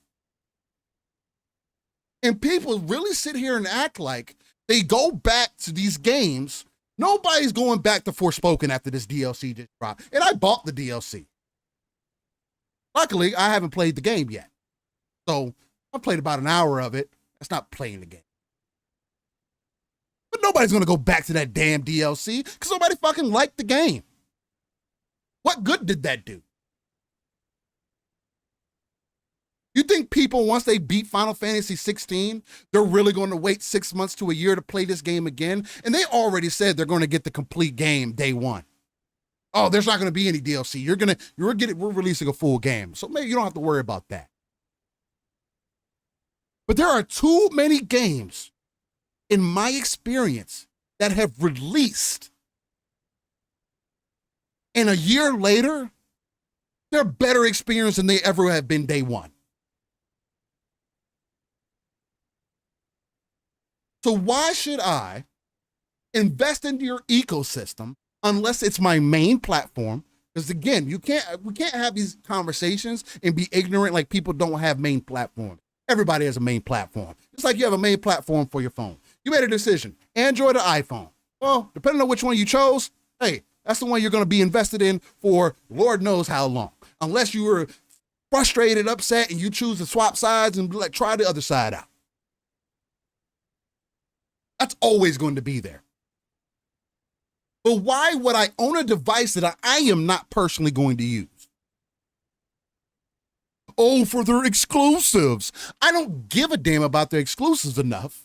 And people really sit here and act like they go back to these games. Nobody's going back to Forspoken after this DLC just dropped. And I bought the DLC. Luckily, I haven't played the game yet. So I played about an hour of it. That's not playing the game. But nobody's going to go back to that damn DLC because nobody fucking liked the game. What good did that do? You think people, once they beat Final Fantasy 16, they're really going to wait 6 months to a year to play this game again? And they already said they're going to get the complete game day one. Oh, there's not going to be any DLC. We're releasing a full game. So maybe you don't have to worry about that. But there are too many games, in my experience, that have released. And a year later, They're a better experience than they ever have been day one. So why should I invest into your ecosystem unless it's my main platform? Because again, we can't have these conversations and be ignorant like people don't have main platforms. Everybody has a main platform. It's like you have a main platform for your phone. You made a decision, Android or iPhone. Well, depending on which one you chose, hey, that's the one you're going to be invested in for Lord knows how long. Unless you were frustrated, upset, and you choose to swap sides and try the other side out. That's always going to be there. But why would I own a device that I am not personally going to use? Oh, for their exclusives. I don't give a damn about their exclusives enough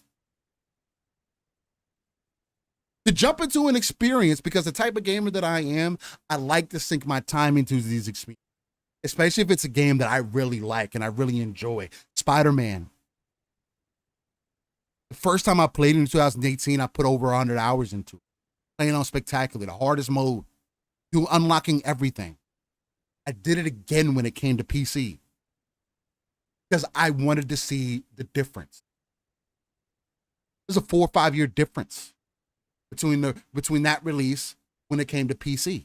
to jump into an experience, because the type of gamer that I am, I like to sink my time into these experiences, especially if it's a game that I really like and I really enjoy. Spider-Man. The first time I played it in 2018, I put over 100 hours into it. Playing on Spectacular, the hardest mode, to unlocking everything. I did it again when it came to PC because I wanted to see the difference. There's a 4 or 5 year difference between that release when it came to PC.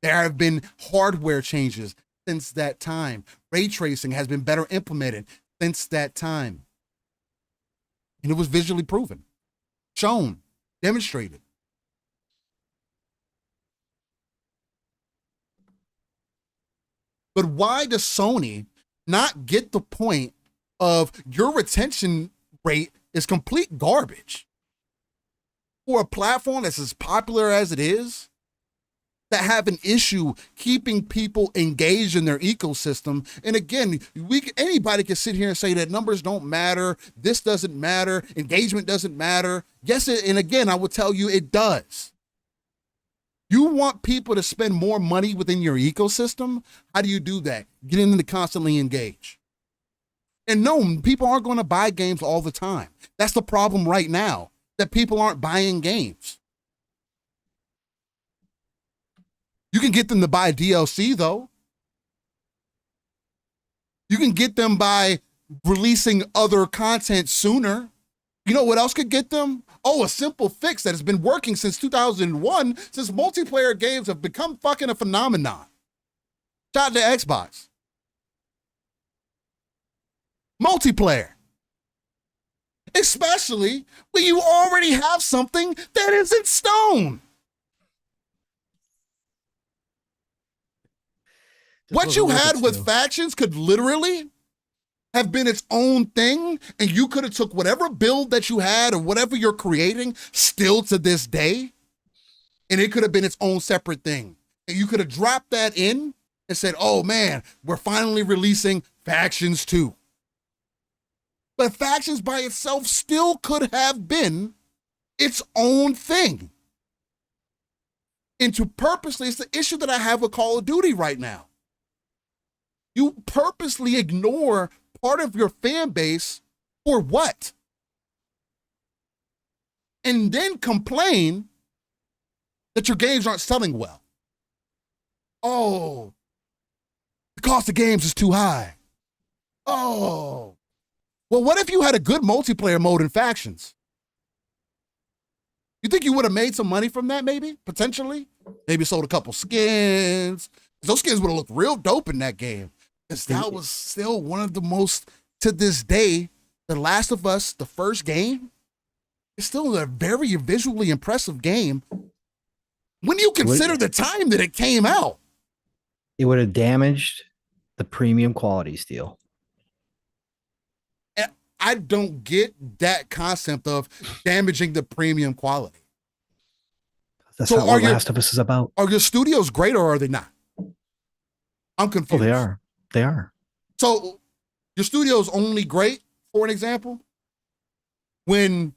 There have been hardware changes since that time. Ray tracing has been better implemented since that time. And it was visually proven, shown, demonstrated. But why does Sony not get the point of your retention rate is complete garbage for a platform that's as popular as it is, that have an issue keeping people engaged in their ecosystem? And again, anybody can sit here and say that numbers don't matter, this doesn't matter, engagement doesn't matter. Yes, and again, I will tell you it does. You want people to spend more money within your ecosystem? How do you do that? Get them to constantly engage. And no, people aren't going to buy games all the time. That's the problem right now, that people aren't buying games. You can get them to buy DLC, though. You can get them by releasing other content sooner. You know what else could get them? Oh, a simple fix that has been working since 2001, since multiplayer games have become fucking a phenomenon. Shout out to Xbox. Multiplayer. Especially when you already have something that is in stone. What you had with factions could literally have been its own thing, and you could have took whatever build that you had or whatever you're creating still to this day, and it could have been its own separate thing. And you could have dropped that in and said, oh man, we're finally releasing Factions 2. But Factions by itself still could have been its own thing. And to purposely, it's the issue that I have with Call of Duty right now. You purposely ignore part of your fan base for what? And then complain that your games aren't selling well. Oh, the cost of games is too high. Oh, well, what if you had a good multiplayer mode in Factions? You think you would have made some money from that, maybe? Potentially? Maybe sold a couple skins. Those skins would have looked real dope in that game. Because that was still one of the most, to this day, The Last of Us, the first game, is still a very visually impressive game when you consider the time that it came out. It would have damaged the premium quality steel. And I don't get that concept of damaging the premium quality. That's not what Last of Us is about. Are your studios great or are they not? I'm confused. Oh, they are. They are. So your studio's only great, for an example, when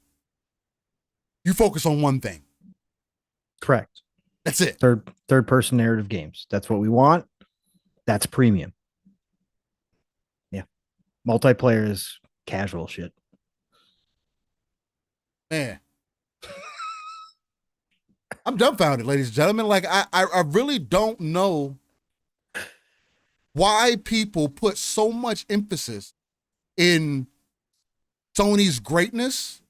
you focus on one thing. Correct. That's it. Third person narrative games. That's what we want. That's premium. Yeah. Multiplayer is casual shit. Man. I'm dumbfounded, ladies and gentlemen. Like I really don't know why people put so much emphasis in Sony's greatness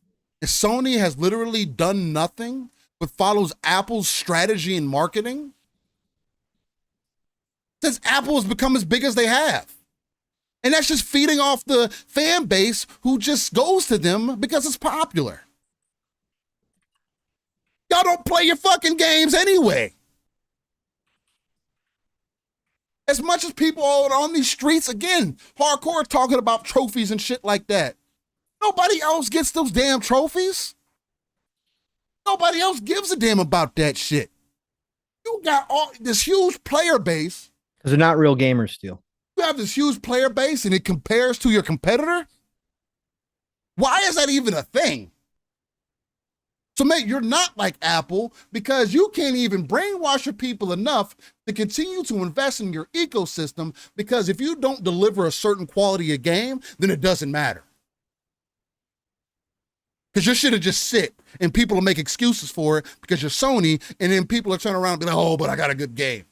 is Sony has literally done nothing but follows Apple's strategy in marketing since Apple has become as big as they have. And that's just feeding off the fan base who just goes to them because it's popular. Y'all don't play your fucking games anyway. As much as people are on these streets, again, hardcore talking about trophies and shit like that. Nobody else gets those damn trophies. Nobody else gives a damn about that shit. You got all this huge player base. Because they're not real gamers still. You have this huge player base and it compares to your competitor. Why is that even a thing? So, mate, you're not like Apple because you can't even brainwash your people enough to continue to invest in your ecosystem, because if you don't deliver a certain quality of game, then it doesn't matter. Because your shit will just sit and people will make excuses for it because you're Sony, and then people are turning around and be like, oh, but I got a good game.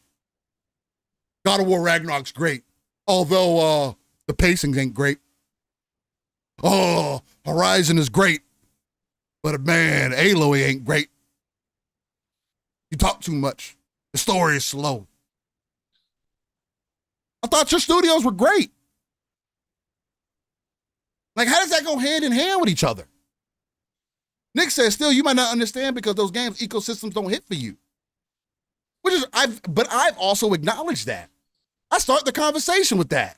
God of War Ragnarok's great, although the pacing ain't great. Oh, Horizon is great. But man, Aloy ain't great. You talk too much. The story is slow. I thought your studios were great. Like, how does that go hand in hand with each other? Nick says, still, you might not understand because those games ecosystems don't hit for you. But I've also acknowledged that. I start the conversation with that.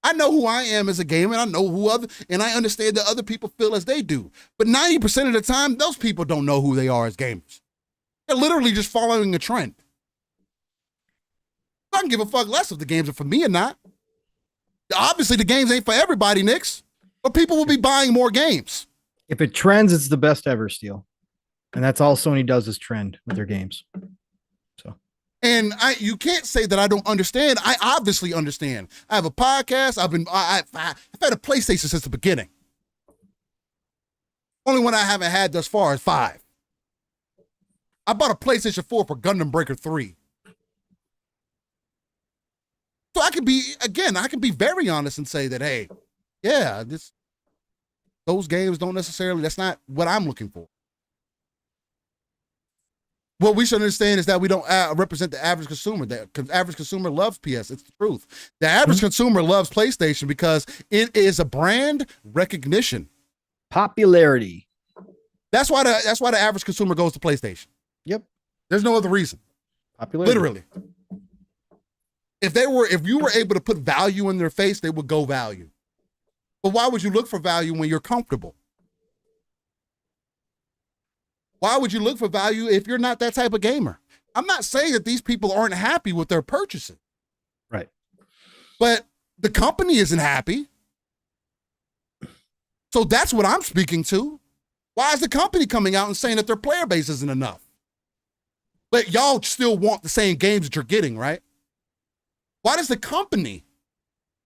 I know who I am as a gamer, and I know and I understand that other people feel as they do. But 90% of the time, those people don't know who they are as gamers. They're literally just following a trend. I can give a fuck less if the games are for me or not. Obviously, the games ain't for everybody, Nix, but people will be buying more games. If it trends, it's the best ever, Steel. And that's all Sony does is trend with their games. And you can't say that I don't understand. I obviously understand. I have a podcast. I've had a PlayStation since the beginning. Only one I haven't had thus far is 5. I bought a PlayStation 4 for Gundam Breaker 3. So I can be very honest and say that, hey, yeah, those games don't necessarily, that's not what I'm looking for. What we should understand is that we don't represent the average consumer. The average consumer loves PS. It's the truth. The average consumer loves PlayStation because it is a brand recognition. Popularity. That's why the average consumer goes to PlayStation. Yep. There's no other reason. Popularity. Literally. If you were able to put value in their face, they would go value. But why would you look for value when you're comfortable? Why would you look for value if you're not that type of gamer? I'm not saying that these people aren't happy with their purchases. Right. But the company isn't happy. So that's what I'm speaking to. Why is the company coming out and saying that their player base isn't enough? But y'all still want the same games that you're getting, right? Why does the company,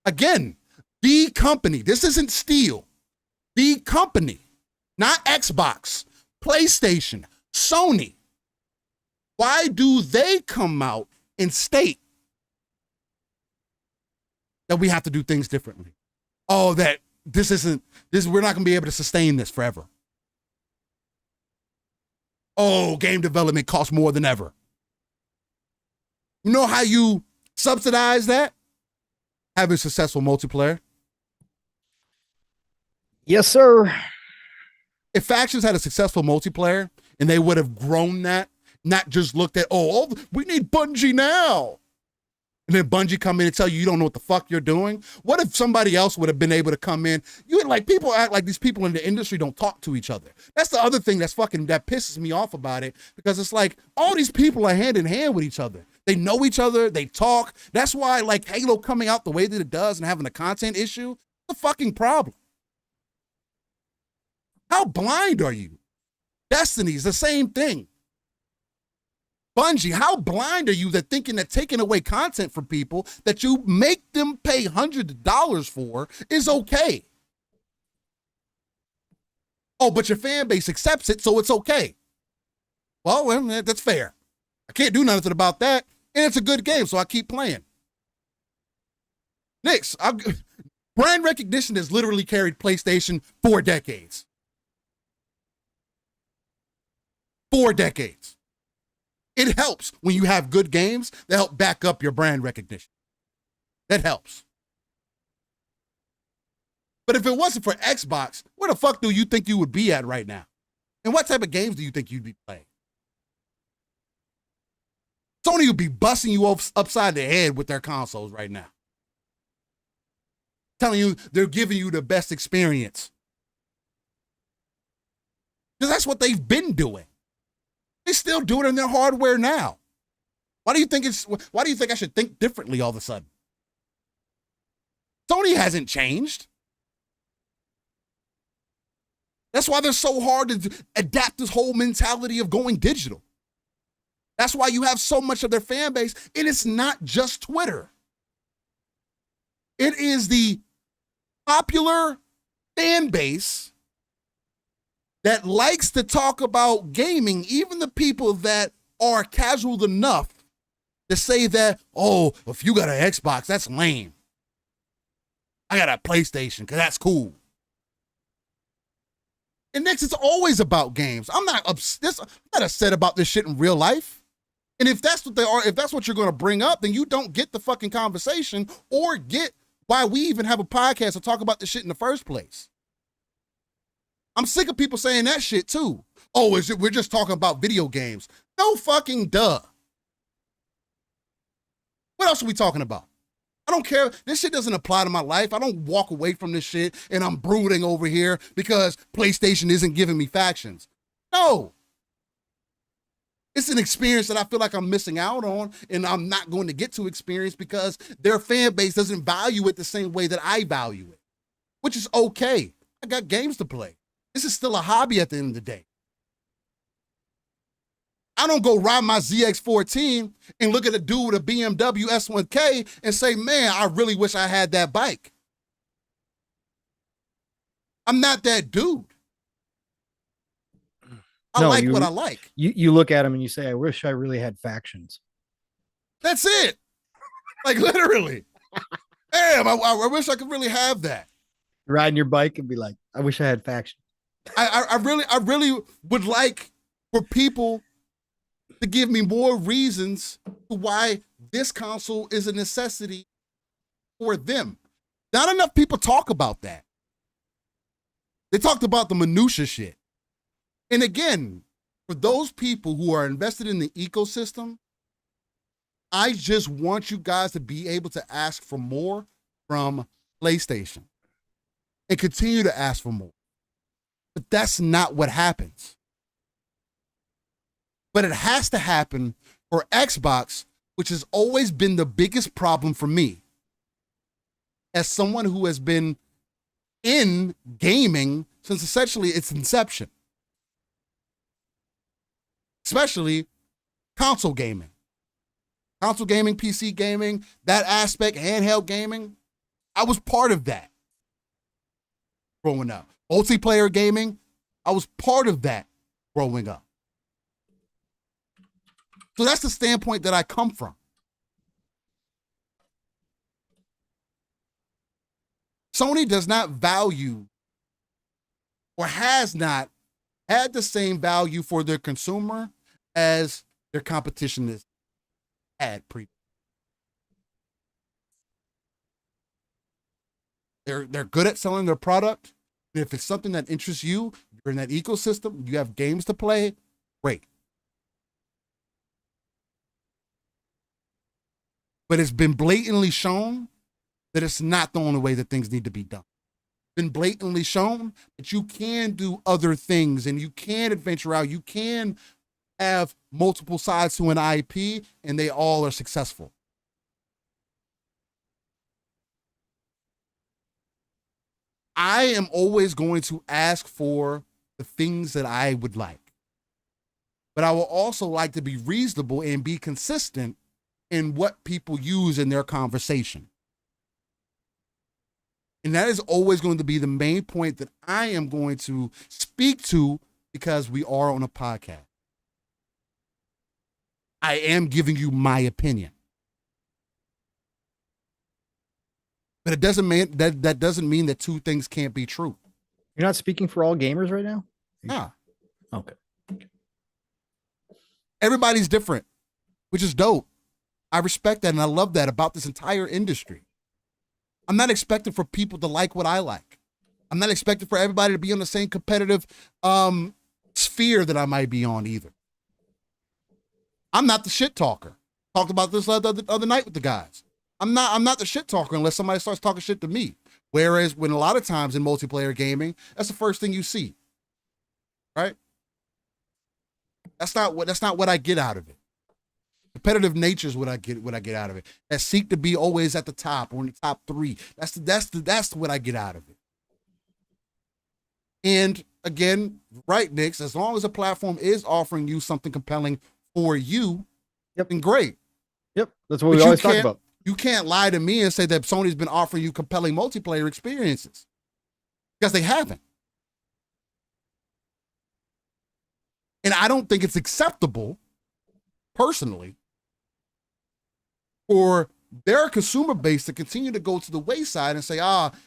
again, the company, this isn't Steel, the company, not Xbox, PlayStation, Sony, why do they come out and state that we have to do things differently? Oh, that we're not going to be able to sustain this forever. Oh, game development costs more than ever. You know how you subsidize that? Having successful multiplayer. Yes, sir. If Factions had a successful multiplayer and they would have grown that, not just looked at, oh, we need Bungie now. And then Bungie come in and tell you don't know what the fuck you're doing. What if somebody else would have been able to come in? People act like these people in the industry don't talk to each other. That's the other thing that pisses me off about it, because it's like all these people are hand in hand with each other. They know each other. They talk. That's why Halo coming out the way that it does and having a content issue, the fucking problem. How blind are you? Destiny's the same thing. Bungie, how blind are you that thinking that taking away content from people that you make them pay hundreds of dollars for is okay? Oh, but your fan base accepts it, so it's okay. Well, that's fair. I can't do nothing about that, and it's a good game, so I keep playing. Knicks, brand recognition has literally carried PlayStation 4 decades. 4 decades. It helps when you have good games that help back up your brand recognition. That helps. But if it wasn't for Xbox, where the fuck do you think you would be at right now? And what type of games do you think you'd be playing? Sony would be busting you upside the head with their consoles right now. Telling you they're giving you the best experience. Because that's what they've been doing. They still do it in their hardware now. Why do you think I should think differently all of a sudden? Sony hasn't changed. That's why they're so hard to adapt this whole mentality of going digital. That's why you have so much of their fan base, and it's not just Twitter. It is the popular fan base that likes to talk about gaming, even the people that are casual enough to say that, oh, if you got an Xbox, that's lame. I got a PlayStation because that's cool. And next, it's always about games. I'm not upset about this shit in real life. And if that's what they are, if that's what you're going to bring up, then you don't get the fucking conversation or get why we even have a podcast to talk about this shit in the first place. I'm sick of people saying that shit too. Oh, we're just talking about video games. No fucking duh. What else are we talking about? I don't care. This shit doesn't apply to my life. I don't walk away from this shit and I'm brooding over here because PlayStation isn't giving me factions. No. It's an experience that I feel like I'm missing out on and I'm not going to get to experience because their fan base doesn't value it the same way that I value it, which is okay. I got games to play. This is still a hobby at the end of the day. I don't go ride my ZX14 and look at a dude with a BMW S1K and say, man, I really wish I had that bike. I'm not that dude. I like what I like. You look at him and you say, I wish I really had factions. That's it. Like literally. Damn, I wish I could really have that. Riding your bike and be like, I wish I had factions. I really would like for people to give me more reasons to why this console is a necessity for them. Not enough people talk about that. They talked about the minutia shit. And again, for those people who are invested in the ecosystem, I just want you guys to be able to ask for more from PlayStation and continue to ask for more. But that's not what happens. But it has to happen for Xbox, which has always been the biggest problem for me. As someone who has been in gaming since essentially its inception. Especially console gaming. Console gaming, PC gaming, that aspect, handheld gaming. I was part of that growing up. Multiplayer gaming, I was part of that growing up. So that's the standpoint that I come from. Sony does not value or has not had the same value for their consumer as their competition has had pre. They're good at selling their product. And if it's something that interests you, you're in that ecosystem, you have games to play, great. But it's been blatantly shown that it's not the only way that things need to be done. It's been blatantly shown that you can do other things and you can adventure out. You can have multiple sides to an IP and they all are successful. I am always going to ask for the things that I would like. But I will also like to be reasonable and be consistent in what people use in their conversation. And that is always going to be the main point that I am going to speak to because we are on a podcast. I am giving you my opinion. But it doesn't mean that doesn't mean that two things can't be true. You're not speaking for all gamers right now? Nah. Okay. Everybody's different, which is dope. I respect that and I love that about this entire industry. I'm not expecting for people to like what I like. I'm not expecting for everybody to be on the same competitive sphere that I might be on either. I'm not the shit talker. Talked about this the other night with the guys. I'm not the shit talker unless somebody starts talking shit to me. Whereas when a lot of times in multiplayer gaming, that's the first thing you see. Right? That's not what I get out of it. Competitive nature is what I get out of it. That seek to be always at the top or in the top 3. That's what I get out of it. And again, right, Nix, as long as a platform is offering you something compelling for you, then great. Yep. That's what we always talk about. You can't lie to me and say that Sony's been offering you compelling multiplayer experiences. Because they haven't. And I don't think it's acceptable, personally, for their consumer base to continue to go to the wayside and say,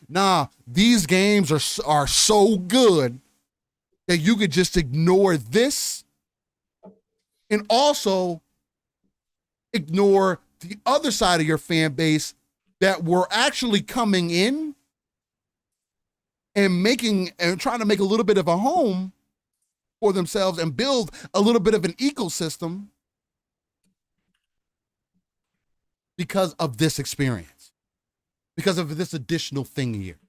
nah, these games are so good that you could just ignore this and also ignore the other side of your fan base that were actually coming in and trying to make a little bit of a home for themselves and build a little bit of an ecosystem because of this experience, because of this additional thing here.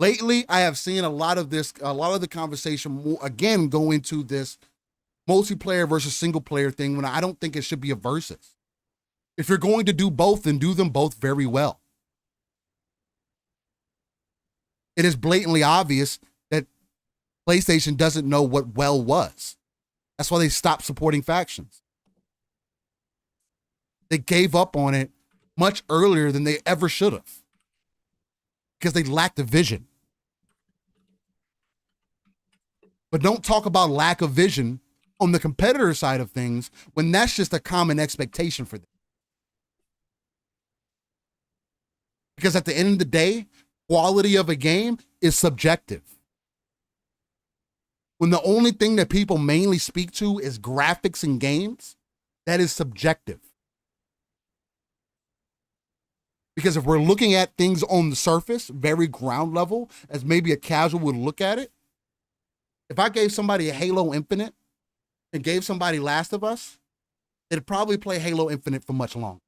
Lately, I have seen a lot of the conversation more, again, go into this multiplayer versus single player thing when I don't think it should be a versus. If you're going to do both, then do them both very well. It is blatantly obvious that PlayStation doesn't know what well was. That's why they stopped supporting factions. They gave up on it much earlier than they ever should have because they lacked a vision. But don't talk about lack of vision on the competitor side of things when that's just a common expectation for them. Because at the end of the day, quality of a game is subjective. When the only thing that people mainly speak to is graphics in games, that is subjective. Because if we're looking at things on the surface, very ground level, as maybe a casual would look at it, if I gave somebody a Halo Infinite and gave somebody Last of Us, they'd probably play Halo Infinite for much longer,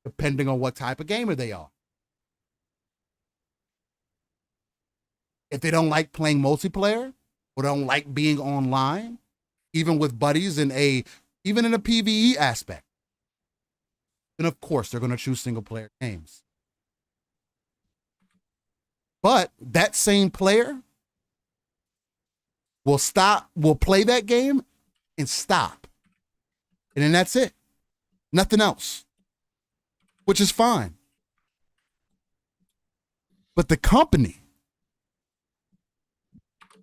depending on what type of gamer they are. If they don't like playing multiplayer or don't like being online, even with buddies even in a PvE aspect, then of course they're going to choose single player games. But that same player will play that game and stop. And then that's it. Nothing else. Which is fine. But the company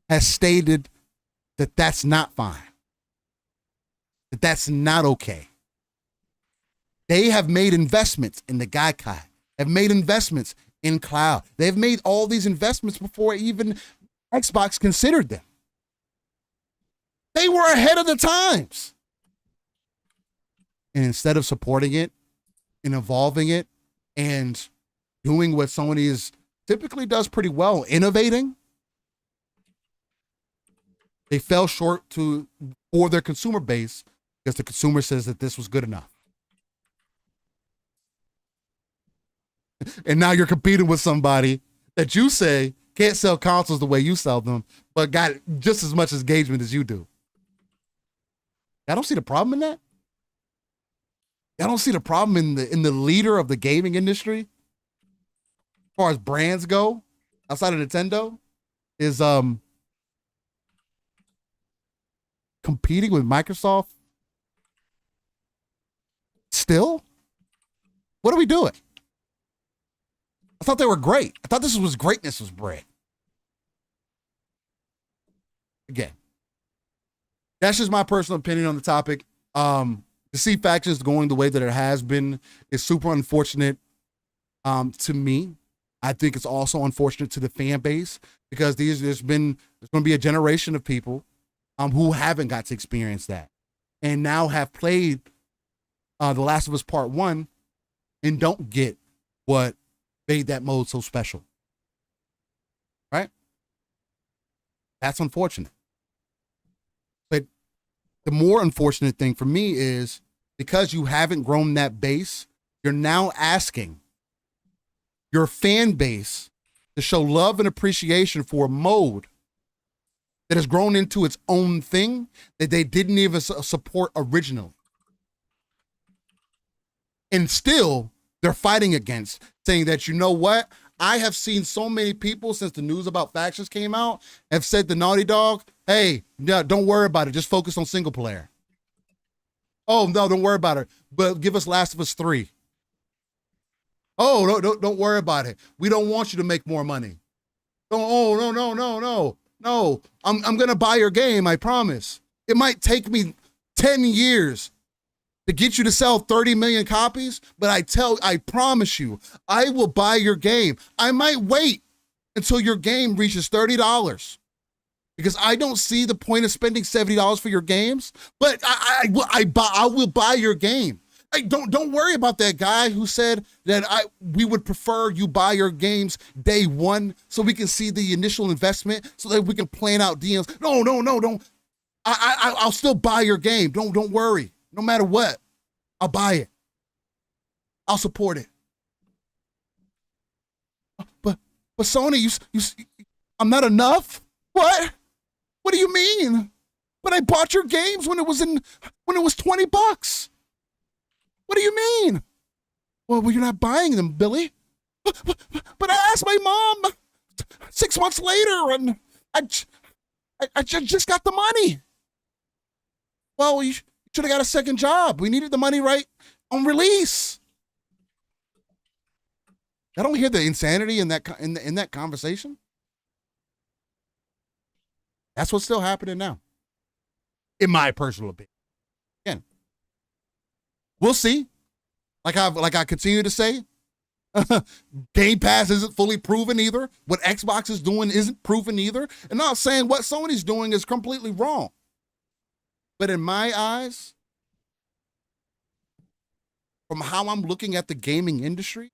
has stated that that's not fine. That that's not okay. They have made investments in the Gaikai, have made investments in cloud. They've made all these investments before even Xbox considered them. They were ahead of the times. And instead of supporting it and evolving it and doing what Sony typically does pretty well, innovating, they fell short for their consumer base because the consumer says that this was good enough. And now you're competing with somebody that you say can't sell consoles the way you sell them, but got just as much engagement as you do. I don't see the problem in that. I don't see the problem in the leader of the gaming industry, as far as brands go, outside of Nintendo, is competing with Microsoft. Still, what are we doing? I thought they were great. I thought this was greatness was bred. Again, that's just my personal opinion on the topic. to see factions going the way that it has been is super unfortunate to me. I think it's also unfortunate to the fan base because there's going to be a generation of people who haven't got to experience that and now have played The Last of Us Part 1 and don't get what made that mode so special. Right? That's unfortunate. But the more unfortunate thing for me is because you haven't grown that base, you're now asking your fan base to show love and appreciation for a mode that has grown into its own thing that they didn't even support originally. And still, they're fighting against, saying that, you know what? I have seen so many people since the news about factions came out have said to Naughty Dog, hey, no, don't worry about it. Just focus on single player. Oh, no, don't worry about it. But give us Last of Us 3. Oh, don't worry about it. We don't want you to make more money. Oh, no. I'm going to buy your game, I promise. It might take me 10 years to get you to sell 30 million copies, but I promise you, I will buy your game. I might wait until your game reaches $30 because I don't see the point of spending $70 for your games, but I will buy your game. Don't worry about that guy who said that we would prefer you buy your games day one so we can see the initial investment so that we can plan out deals. No, don't. I'll still buy your game. Don't worry. No matter what, I'll buy it. I'll support it. But Sony, you I'm not enough? What? What do you mean? But I bought your games when it was $20. What do you mean? Well, you're not buying them, Billy. But I asked my mom 6 months later, and I just got the money. Well, you should have got a second job. We needed the money right on release. I don't hear the insanity in that conversation. That's what's still happening now, in my personal opinion. Again, we'll see. Like I continue to say, Game Pass isn't fully proven either. What Xbox is doing isn't proven either. And not saying what Sony's doing is completely wrong. But in my eyes, from how I'm looking at the gaming industry,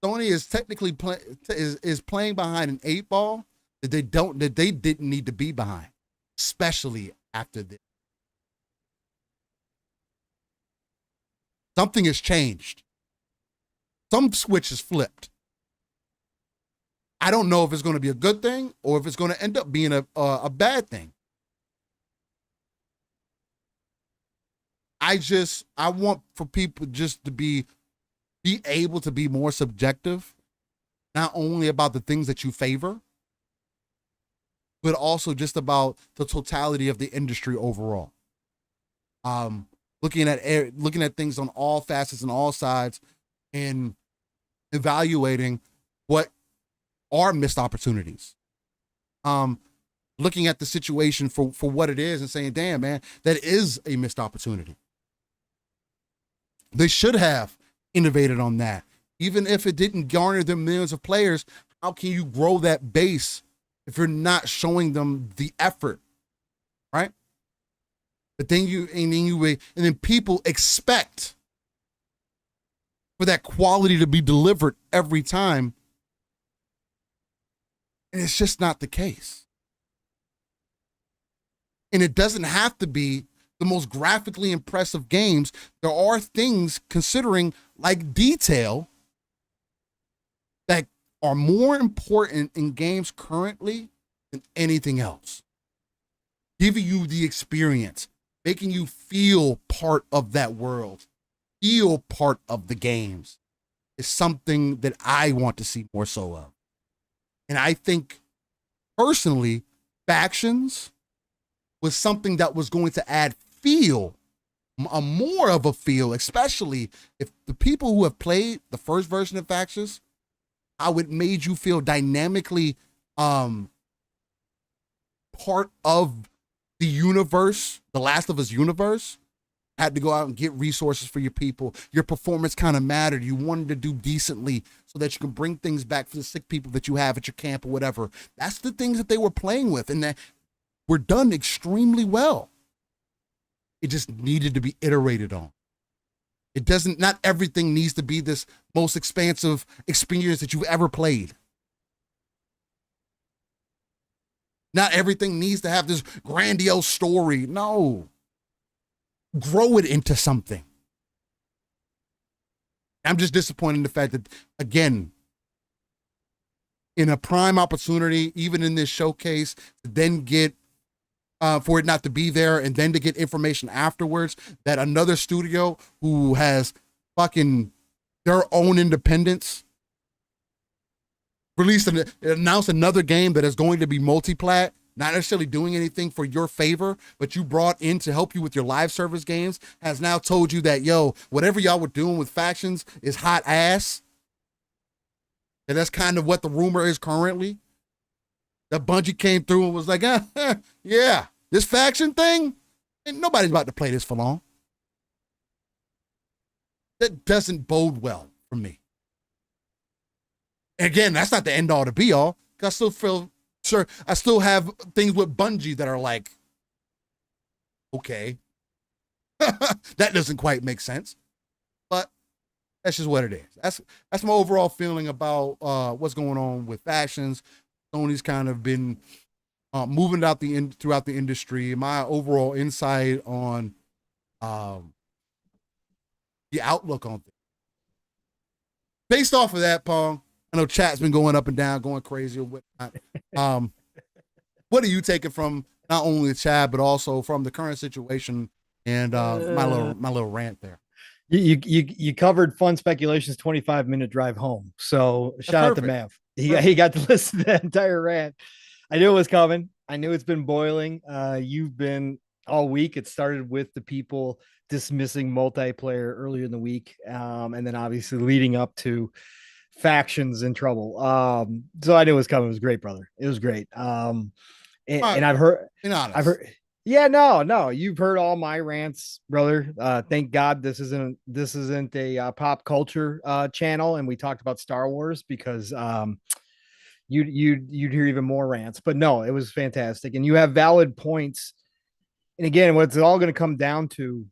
Sony is technically playing behind an 8-ball that they didn't need to be behind, especially after this. Something has changed. Some switch has flipped. I don't know if it's going to be a good thing or if it's going to end up being a bad thing. I want for people just to be able to be more subjective, not only about the things that you favor, but also just about the totality of the industry overall. Looking at things on all facets and all sides and evaluating what are missed opportunities. Looking at the situation for what it is and saying, damn, man, that is a missed opportunity. They should have innovated on that. Even if it didn't garner them millions of players, how can you grow that base if you're not showing them the effort, right? But then people expect for that quality to be delivered every time. And it's just not the case. And it doesn't have to be the most graphically impressive games. There are things considering like detail that are more important in games currently than anything else. Giving you the experience, making you feel part of that world, feel part of the games is something that I want to see more so of. And I think personally, factions was something that was going to add feel, more of a feel, especially if the people who have played the first version of factions, how it made you feel dynamically part of the universe, the Last of Us universe, had to go out and get resources for your people. Your performance kind of mattered. You wanted to do decently so that you can bring things back for the sick people that you have at your camp or whatever. That's the things that they were playing with, and that were done extremely well. It just needed to be iterated on. It doesn't, not everything needs to be this most expansive experience that you've ever played. Not everything needs to have this grandiose story. No. Grow it into something. I'm just disappointed in the fact that, again, in a prime opportunity, even in this showcase, to then get, for it not to be there, and then to get information afterwards that another studio who has fucking their own independence announced another game that is going to be multi-plat, not necessarily doing anything for your favor, but you brought in to help you with your live service games, has now told you that, yo, whatever y'all were doing with factions is hot ass. And that's kind of what the rumor is currently. That Bungie came through and was like, yeah, this faction thing, and nobody's about to play this for long. That doesn't bode well for me. Again, that's not the end all to be all. I still feel sure. I still have things with Bungie that are like, okay, that doesn't quite make sense, but that's just what it is. That's my overall feeling about what's going on with factions. Sony's kind of been moving out throughout the industry. My overall insight on the outlook on things. Based off of that, Pong, I know chat's been going up and down, going crazy or whatnot. What are you taking from not only the chat, but also from the current situation and my little rant there? You covered Fun Speculation's 25-minute drive home. So shout out to Mav. He got to listen to that entire rant. I knew it was coming. I knew it's been boiling. You've been all week. It started with the people dismissing multiplayer earlier in the week. And then obviously leading up to factions in trouble. So I knew it was coming. It was great, brother. It was great. And I've heard, yeah, no, you've heard all my rants, brother. Thank God this isn't a pop culture channel, and we talked about Star Wars because you'd hear even more rants. But no, it was fantastic, and you have valid points. And again, what's all going to come down to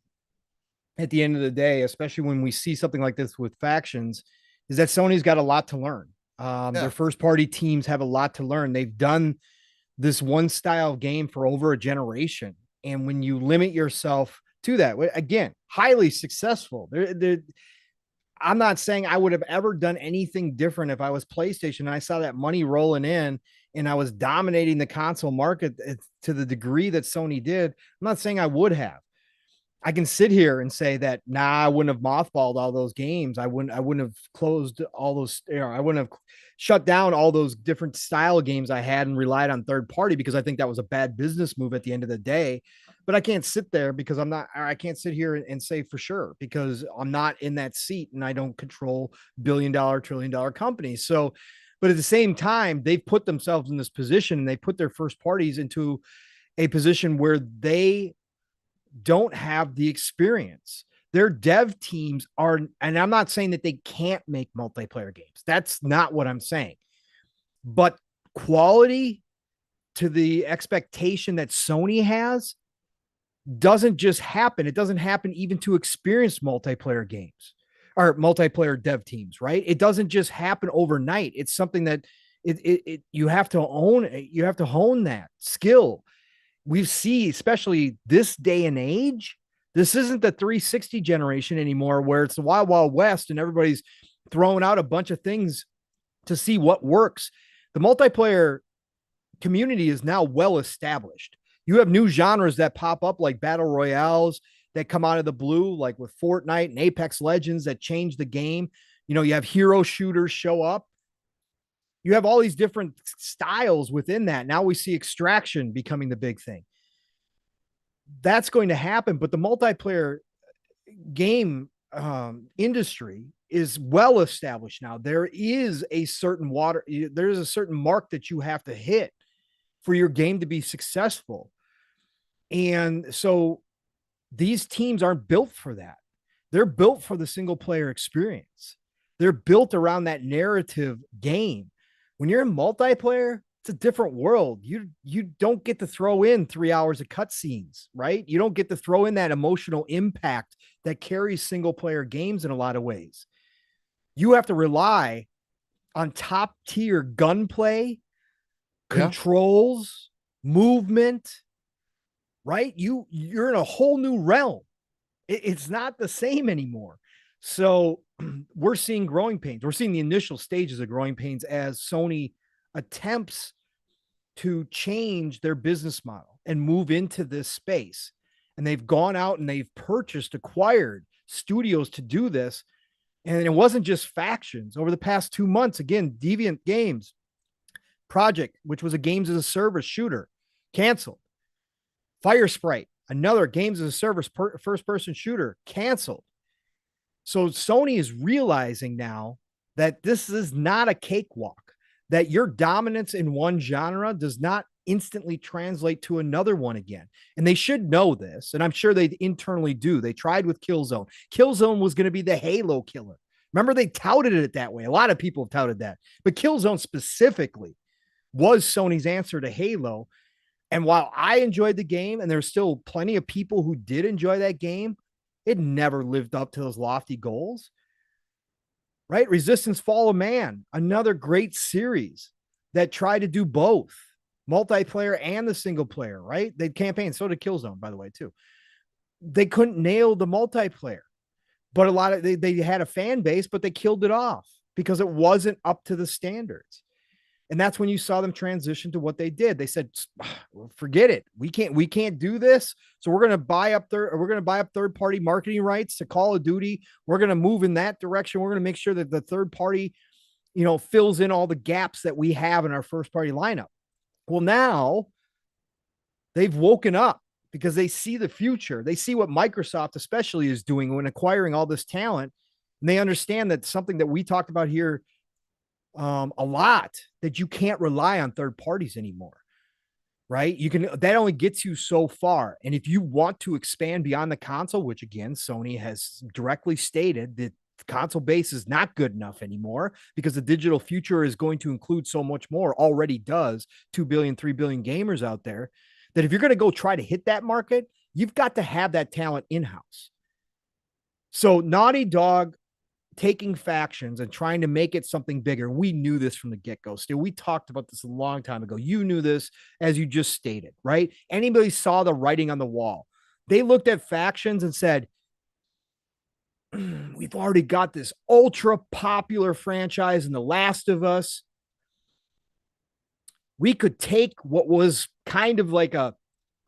at the end of the day, especially when we see something like this with factions, is that Sony's got a lot to learn. Their first party teams have a lot to learn. They've done this one style game for over a generation. And when you limit yourself to that, again, highly successful. I'm not saying I would have ever done anything different if I was PlayStation and I saw that money rolling in and I was dominating the console market to the degree that Sony did. I'm not saying I would have. I can sit here and say that, I wouldn't have mothballed all those games. I wouldn't have closed all those, I wouldn't have shut down all those different style games I had and relied on third party, because I think that was a bad business move at the end of the day. But I can't sit there because I can't sit here and say for sure, because I'm not in that seat and I don't control billion-dollar, trillion-dollar companies. So, but at the same time, they've put themselves in this position and they put their first parties into a position where they don't have the experience. Their dev teams are, and I'm not saying that they can't make multiplayer games. That's not what I'm saying. But quality to the expectation that Sony has doesn't just happen. It doesn't happen even to experienced multiplayer games or multiplayer dev teams, right? It doesn't just happen overnight. It's something that you have to own. You have to hone that skill. We see, especially this day and age, this isn't the 360 generation anymore where it's the wild, wild west and everybody's throwing out a bunch of things to see what works. The multiplayer community is now well established. You have new genres that pop up like battle royales that come out of the blue, like with Fortnite and Apex Legends that change the game. You have hero shooters show up. You have all these different styles within that. Now we see extraction becoming the big thing. That's going to happen, but the multiplayer game industry is well established now. There is a certain mark that you have to hit for your game to be successful. And so These teams aren't built for that. They're built for the single player experience. They're built around that narrative game. When you're in multiplayer, it's a different world. You don't get to throw in 3 hours of cutscenes, right? You don't get to throw in that emotional impact that carries single player games in a lot of ways. You have to rely on top tier gunplay, controls, movement, right? You're in a whole new realm. It's not the same anymore. So we're seeing growing pains. We're seeing the initial stages of growing pains as Sony attempts to change their business model and move into this space. And they've gone out and they've acquired studios to do this. And it wasn't just factions. Over the past 2 months, again, Deviant Games Project, which was a games as a service shooter, canceled. Fire Sprite, another games as a service first person shooter, canceled. So Sony is realizing now that this is not a cakewalk, that your dominance in one genre does not instantly translate to another one again. And they should know this. And I'm sure they internally do. They tried with Killzone. Killzone was going to be the Halo killer. Remember, they touted it that way. A lot of people have touted that. But Killzone specifically was Sony's answer to Halo. And while I enjoyed the game, and there's still plenty of people who did enjoy that game, it never lived up to those lofty goals, right? Resistance Fall of Man, another great series that tried to do both multiplayer and the single player, right? They campaigned. So did Killzone, by the way, too. They couldn't nail the multiplayer, but a lot of they had a fan base, but they killed it off because it wasn't up to the standards. And that's when you saw them transition to what they did. They said, forget it. We can't do this. So we're going to buy up third-party marketing rights to Call of Duty. We're going to move in that direction. We're going to make sure that the third party, fills in all the gaps that we have in our first party lineup. Well, now they've woken up because they see the future. They see what Microsoft especially is doing when acquiring all this talent. And they understand that something that we talked about here a lot, that you can't rely on third parties anymore, right? That only gets you so far. And if you want to expand beyond the console, which again, Sony has directly stated that the console base is not good enough anymore because the digital future is going to include so much more, already does, 2 billion, 3 billion gamers out there, that if you're going to go try to hit that market, you've got to have that talent in-house. So Naughty Dog taking factions and trying to make it something bigger. We knew this from the get-go. Still, we talked about this a long time ago. You knew this, as you just stated, right? Anybody saw the writing on the wall. They looked at factions and said, we've already got this ultra popular franchise in The Last of Us. We could take what was kind of like a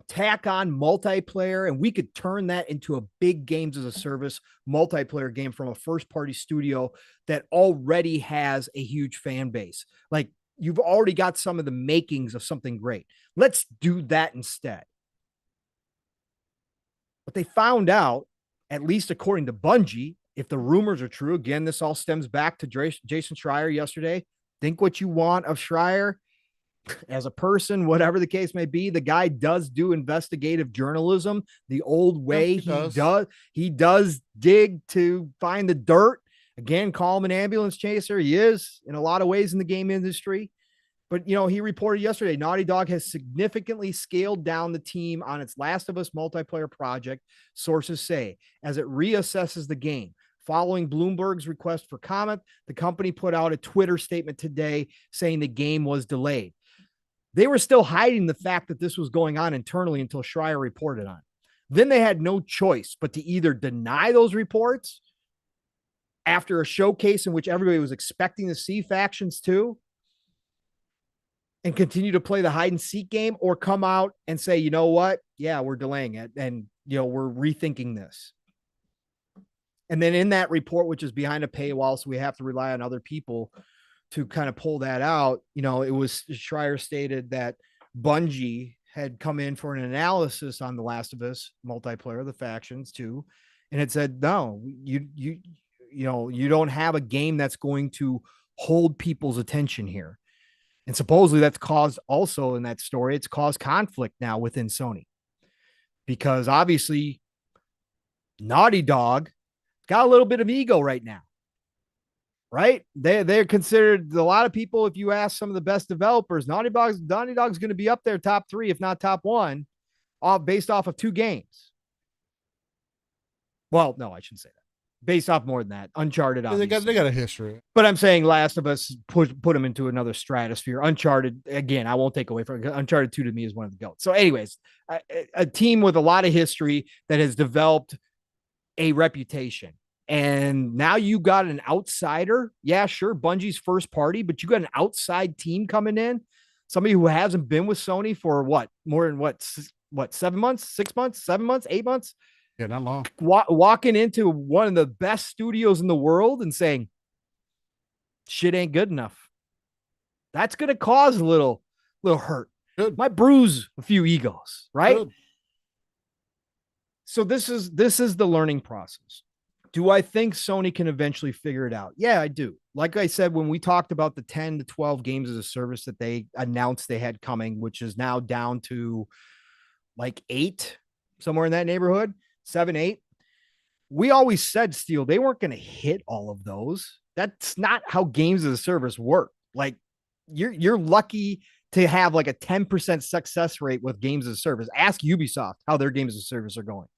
tack on multiplayer, and we could turn that into a big games as a service multiplayer game from a first party studio that already has a huge fan base. Like, you've already got some of the makings of something great. Let's do that instead. But they found out, at least according to Bungie, if the rumors are true, again, this all stems back to Jason Schreier yesterday. Think what you want of Schreier as a person, whatever the case may be. The guy does do investigative journalism the old way. He does dig to find the dirt. Again, call him an ambulance chaser. He is in a lot of ways in the game industry. But, he reported yesterday, Naughty Dog has significantly scaled down the team on its Last of Us multiplayer project, sources say, as it reassesses the game. Following Bloomberg's request for comment, the company put out a Twitter statement today saying the game was delayed. They were still hiding the fact that this was going on internally until Schreier reported on it. Then they had no choice but to either deny those reports after a showcase in which everybody was expecting to see factions too, and continue to play the hide and seek game, or come out and say, you know what? Yeah, we're delaying it. And, we're rethinking this. And then in that report, which is behind a paywall, so we have to rely on other people to kind of pull that out, it was Schreier stated that Bungie had come in for an analysis on The Last of Us multiplayer, the factions too. And it said, no, you don't have a game that's going to hold people's attention here. And supposedly that's caused, also in that story, it's caused conflict now within Sony, because obviously Naughty Dog got a little bit of ego right now, right? They're considered, a lot of people, if you ask some of the best developers, Naughty Dog's going to be up there top 3, if not top 1, based off of 2 games. Well, no, I shouldn't say that. Based off more than that. Uncharted, obviously. They got a history. But I'm saying Last of Us put them into another stratosphere. Uncharted, again, I won't take away from it. Uncharted 2 to me is one of the GOATs. So anyways, a team with a lot of history that has developed a reputation. And now you got an outsider. Yeah, sure, Bungie's first party, but you got an outside team coming in. Somebody who hasn't been with Sony for more than 7 months, 6 months, 7 months, 8 months. Yeah, not long. Walking into one of the best studios in the world and saying, shit ain't good enough. That's going to cause a little hurt. Good. Might bruise a few egos, right? Good. So this is the learning process. Do I think Sony can eventually figure it out? Yeah, I do. Like I said, when we talked about the 10 to 12 games as a service that they announced they had coming, which is now down to like 8, somewhere in that neighborhood, 7, 8. We always said, Steel, they weren't going to hit all of those. That's not how games as a service work. Like you're lucky to have like a 10% success rate with games as a service. Ask Ubisoft how their games as a service are going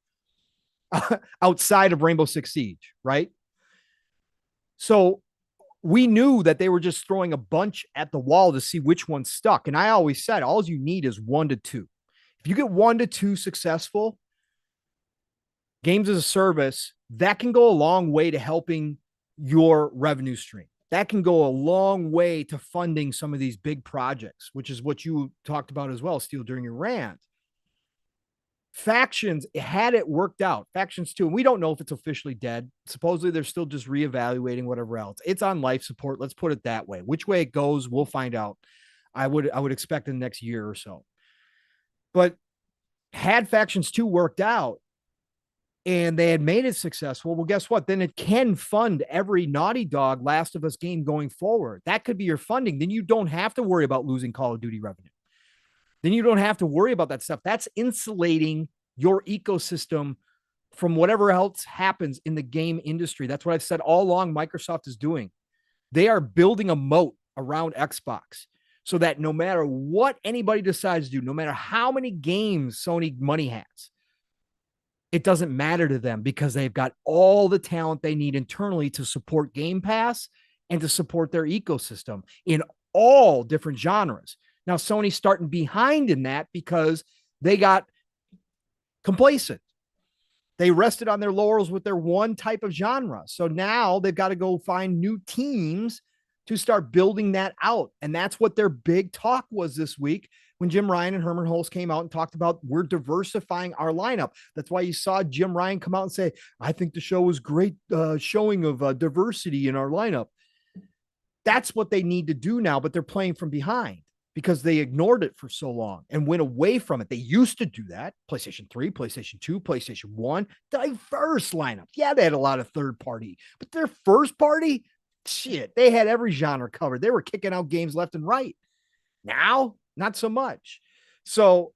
outside of Rainbow Six Siege, right? So we knew that they were just throwing a bunch at the wall to see which one stuck. And I always said, all you need is 1 to 2. If you get 1 to 2 successful games as a service, that can go a long way to helping your revenue stream. That can go a long way to funding some of these big projects, which is what you talked about as well, Steel, during your rant. Factions, had it worked out, Factions 2, and we don't know if it's officially dead. Supposedly they're still just reevaluating whatever else. It's on life support. Let's put it that way. Which way it goes, we'll find out. I would expect in the next year or so. But had Factions 2 worked out and they had made it successful, well, guess what? Then it can fund every Naughty Dog Last of Us game going forward. That could be your funding. Then you don't have to worry about losing Call of Duty revenue. Then you don't have to worry about that stuff. That's insulating your ecosystem from whatever else happens in the game industry. That's what I've said all along Microsoft is doing. They are building a moat around Xbox so that no matter what anybody decides to do, no matter how many games Sony money has, it doesn't matter to them because they've got all the talent they need internally to support Game Pass and to support their ecosystem in all different genres. Now, Sony's starting behind in that because they got complacent. They rested on their laurels with their one type of genre. So now they've got to go find new teams to start building that out. And that's what their big talk was this week when Jim Ryan and Herman Hulse came out and talked about we're diversifying our lineup. That's why you saw Jim Ryan come out and say, I think the show was great showing of diversity in our lineup. That's what they need to do now, but they're playing from behind because they ignored it for so long and went away from it. They used to do that. PlayStation 3, PlayStation 2, PlayStation 1, diverse lineup. Yeah, they had a lot of third party, but their first party, shit, they had every genre covered. They were kicking out games left and right. Now, not so much. So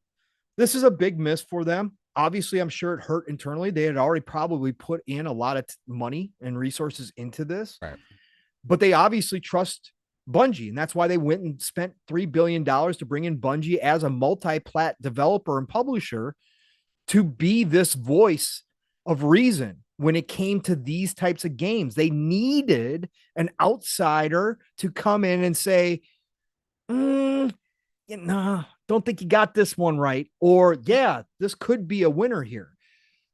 this is a big miss for them. Obviously, I'm sure it hurt internally. They had already probably put in a lot of money and resources into this, right? But they obviously trust Bungie, and that's why they went and spent $3 billion to bring in Bungie as a multi-plat developer and publisher to be this voice of reason when it came to these types of games. They needed an outsider to come in and say, don't think you got this one right. Or, yeah, this could be a winner here.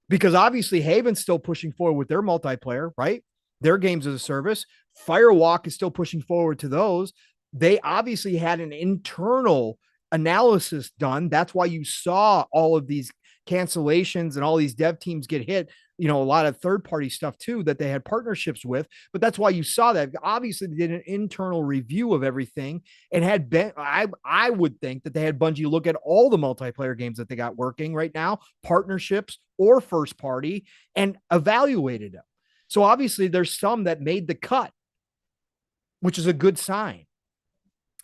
Because obviously Haven's still pushing forward with their multiplayer, right? Their games as a service. Firewalk is still pushing forward to those. They obviously had an internal analysis done. That's why you saw all of these cancellations and all these dev teams get hit. A lot of third-party stuff too that they had partnerships with. But that's why you saw that. Obviously, they did an internal review of everything and had been. I would think that they had Bungie look at all the multiplayer games that they got working right now, partnerships or first party, and evaluated them. So obviously, there's some that made the cut, which is a good sign.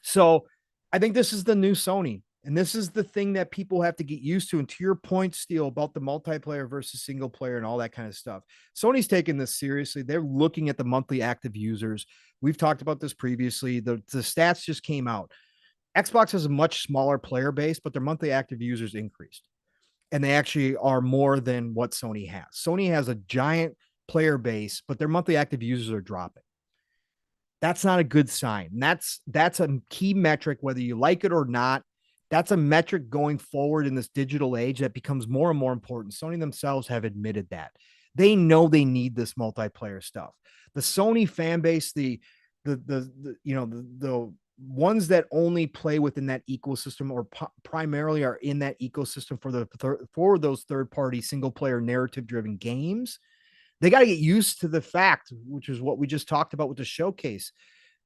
So I think this is the new Sony. And this is the thing that people have to get used to. And to your point, Steele, about the multiplayer versus single player and all that kind of stuff, Sony's taking this seriously. They're looking at the monthly active users. We've talked about this previously. The stats just came out. Xbox has a much smaller player base, but their monthly active users increased. And they actually are more than what Sony has. Sony has a giant player base, but their monthly active users are dropping. That's not a good sign. And that's a key metric, whether you like it or not. That's a metric going forward in this digital age that becomes more and more important. Sony themselves have admitted that. They know they need this multiplayer stuff. The Sony fan base, the ones that only play within that ecosystem or primarily are in that ecosystem for those third-party single-player narrative-driven games, they got to get used to the fact, which is what we just talked about with the showcase,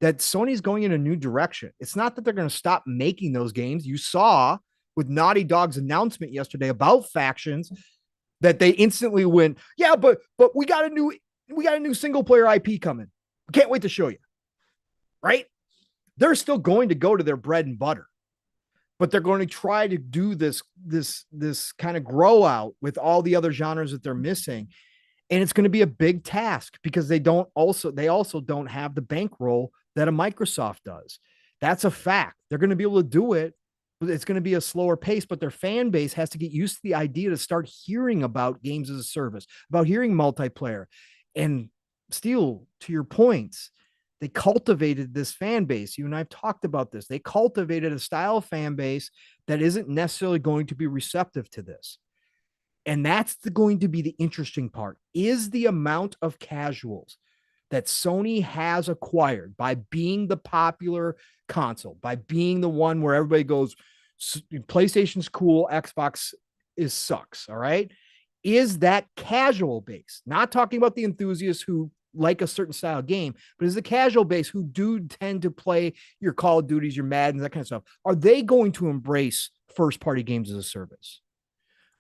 that Sony's going in a new direction. It's not that they're going to stop making those games. You saw with Naughty Dog's announcement yesterday about factions that they instantly went, yeah, but we got a new single player IP coming. We can't wait to show you. Right? They're still going to go to their bread and butter, but they're going to try to do this kind of grow out with all the other genres that they're missing. And it's going to be a big task because they also don't have the bankroll that a Microsoft does. That's a fact. They're going to be able to do it, but it's going to be a slower pace, but their fan base has to get used to the idea to start hearing about games as a service, about hearing multiplayer. And Steele, to your points, they cultivated this fan base. You and I've talked about this. They cultivated a style of fan base that isn't necessarily going to be receptive to this. And that's going to be the interesting part, is the amount of casuals that Sony has acquired by being the popular console, by being the one where everybody goes, PlayStation's cool, Xbox sucks, all right? Is that casual base, not talking about the enthusiasts who like a certain style of game, but is the casual base who do tend to play your Call of Duties, your Maddens, that kind of stuff, are they going to embrace first-party games as a service?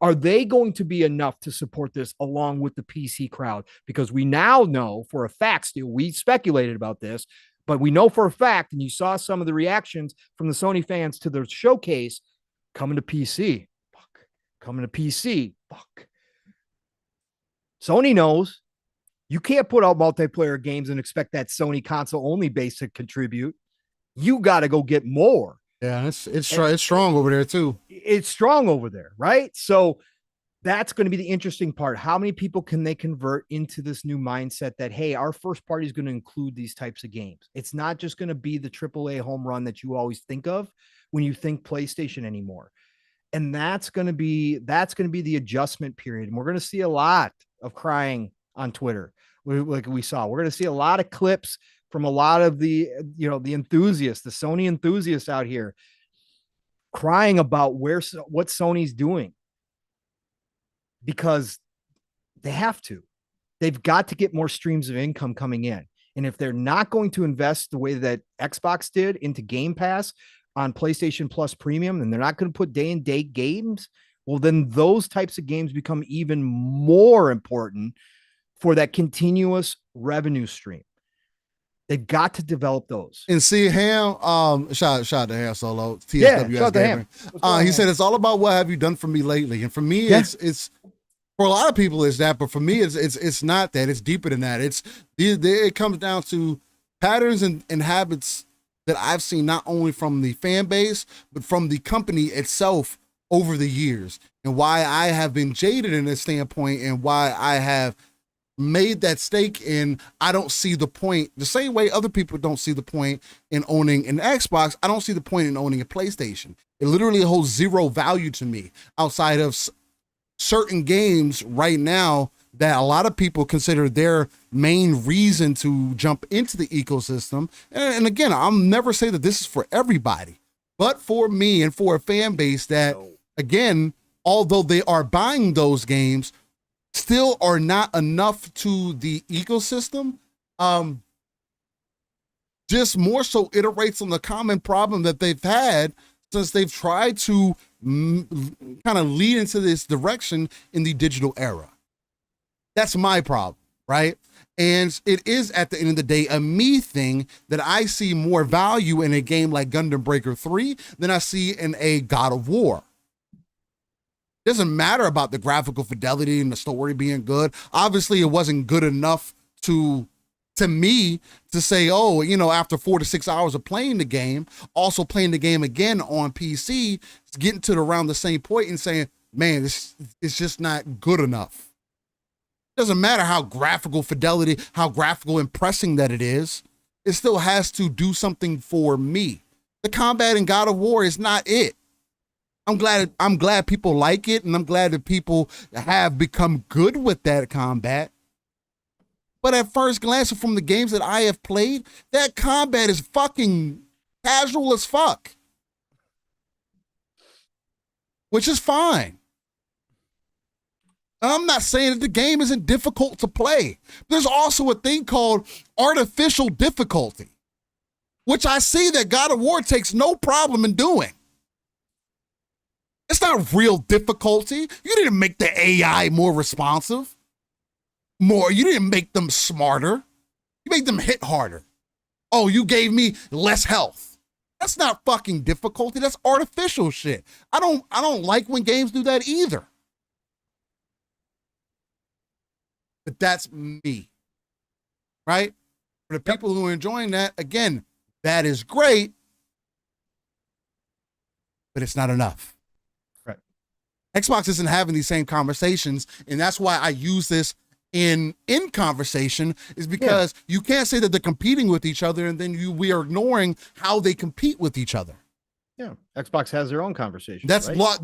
Are they going to be enough to support this along with the PC crowd? Because we now know for a fact, Steele, we speculated about this, but we know for a fact, and you saw some of the reactions from the Sony fans to the showcase, coming to PC. Fuck. Coming to PC. Fuck. Sony knows you can't put out multiplayer games and expect that Sony console only base to contribute. You got to go get more. Yeah, it's strong over there too. It's strong over there, right? So that's going to be the interesting part. How many people can they convert into this new mindset that, hey, our first party is going to include these types of games? It's not just going to be the AAA home run that you always think of when you think PlayStation anymore. And that's going to be the adjustment period. And we're going to see a lot of crying on Twitter. Like we saw, we're going to see a lot of clips from a lot of the enthusiasts, the Sony enthusiasts out here crying about what Sony's doing, because they've got to get more streams of income coming in. And if they're not going to invest the way that Xbox did into Game Pass on PlayStation Plus Premium, and they're not going to put day and date games, well, then those types of games become even more important for that continuous revenue stream. They've got to develop those. And see, Ham, shout out to Ham Solo, TSWS shout out to Ham. He said, it's all about what have you done for me lately. And for me, it's for a lot of people it's that, but for me, it's not that. It's deeper than that. It comes down to patterns and habits that I've seen not only from the fan base, but from the company itself over the years, and why I have been jaded in this standpoint, and why I have made that stake in, I don't see the point, the same way other people don't see the point in owning an Xbox, I don't see the point in owning a PlayStation. It literally holds zero value to me outside of certain games right now that a lot of people consider their main reason to jump into the ecosystem. And again, I'll never say that this is for everybody, but for me and for a fan base that, again, although they are buying those games, still are not enough to the ecosystem. Just more so iterates on the common problem that they've had since they've tried to kind of lead into this direction in the digital era. That's my problem. right? And it is, at the end of the day, a me thing that I see more value in a game like Gundam Breaker 3 than I see in a God of War. It doesn't matter about the graphical fidelity and the story being good. Obviously, it wasn't good enough to me to say, oh, you know, after 4 to 6 hours of playing the game, also playing the game again on PC, getting to around the same point and saying, man, this is just not good enough. Doesn't matter how graphical fidelity, how graphical impressing that it is. It still has to do something for me. The combat in God of War is not it. I'm glad people like it, and I'm glad that people have become good with that combat. But at first glance, from the games that I have played, that combat is fucking casual as fuck. Which is fine. I'm not saying that the game isn't difficult to play. There's also a thing called artificial difficulty, which I see that God of War takes no problem in doing. It's not real difficulty. You didn't make the AI more responsive. You didn't make them smarter. You made them hit harder. Oh, you gave me less health. That's not fucking difficulty. That's artificial shit. I don't like when games do that either. But that's me, right? For the people who are enjoying that, again, that is great, but it's not enough. Right. Xbox isn't having these same conversations, and that's why I use this in conversation, is because you can't say that they're competing with each other and then we are ignoring how they compete with each other. Yeah, Xbox has their own conversation. That's right?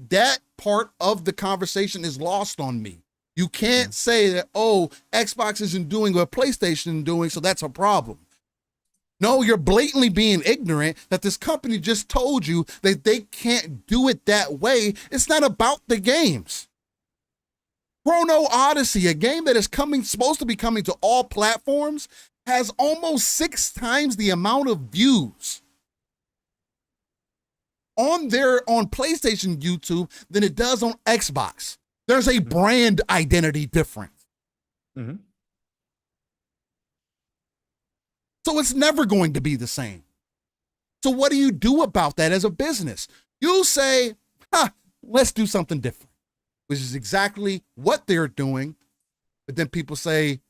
That part of the conversation is lost on me. You can't say that, oh, Xbox isn't doing what PlayStation is doing, so that's a problem. No, you're blatantly being ignorant that this company just told you that they can't do it that way. It's not about the games. Chrono Odyssey, a game that is supposed to be coming to all platforms, has almost 6 times the amount of views on PlayStation YouTube than it does on Xbox. There's a brand identity difference. Mm-hmm. So it's never going to be the same. So what do you do about that as a business? You say, let's do something different, which is exactly what they're doing. But then people say,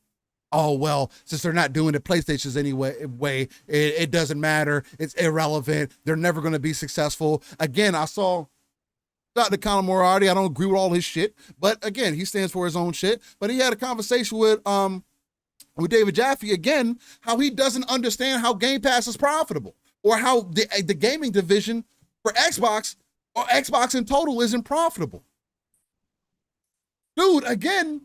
oh, well, since they're not doing it PlayStation's anyway, it doesn't matter. It's irrelevant. They're never going to be successful. Again, I saw Dr. Conor Moriarty. I don't agree with all his shit, but again, he stands for his own shit. But he had a conversation with David Jaffe again, how he doesn't understand how Game Pass is profitable, or how the gaming division for Xbox or Xbox in total isn't profitable. Dude, again,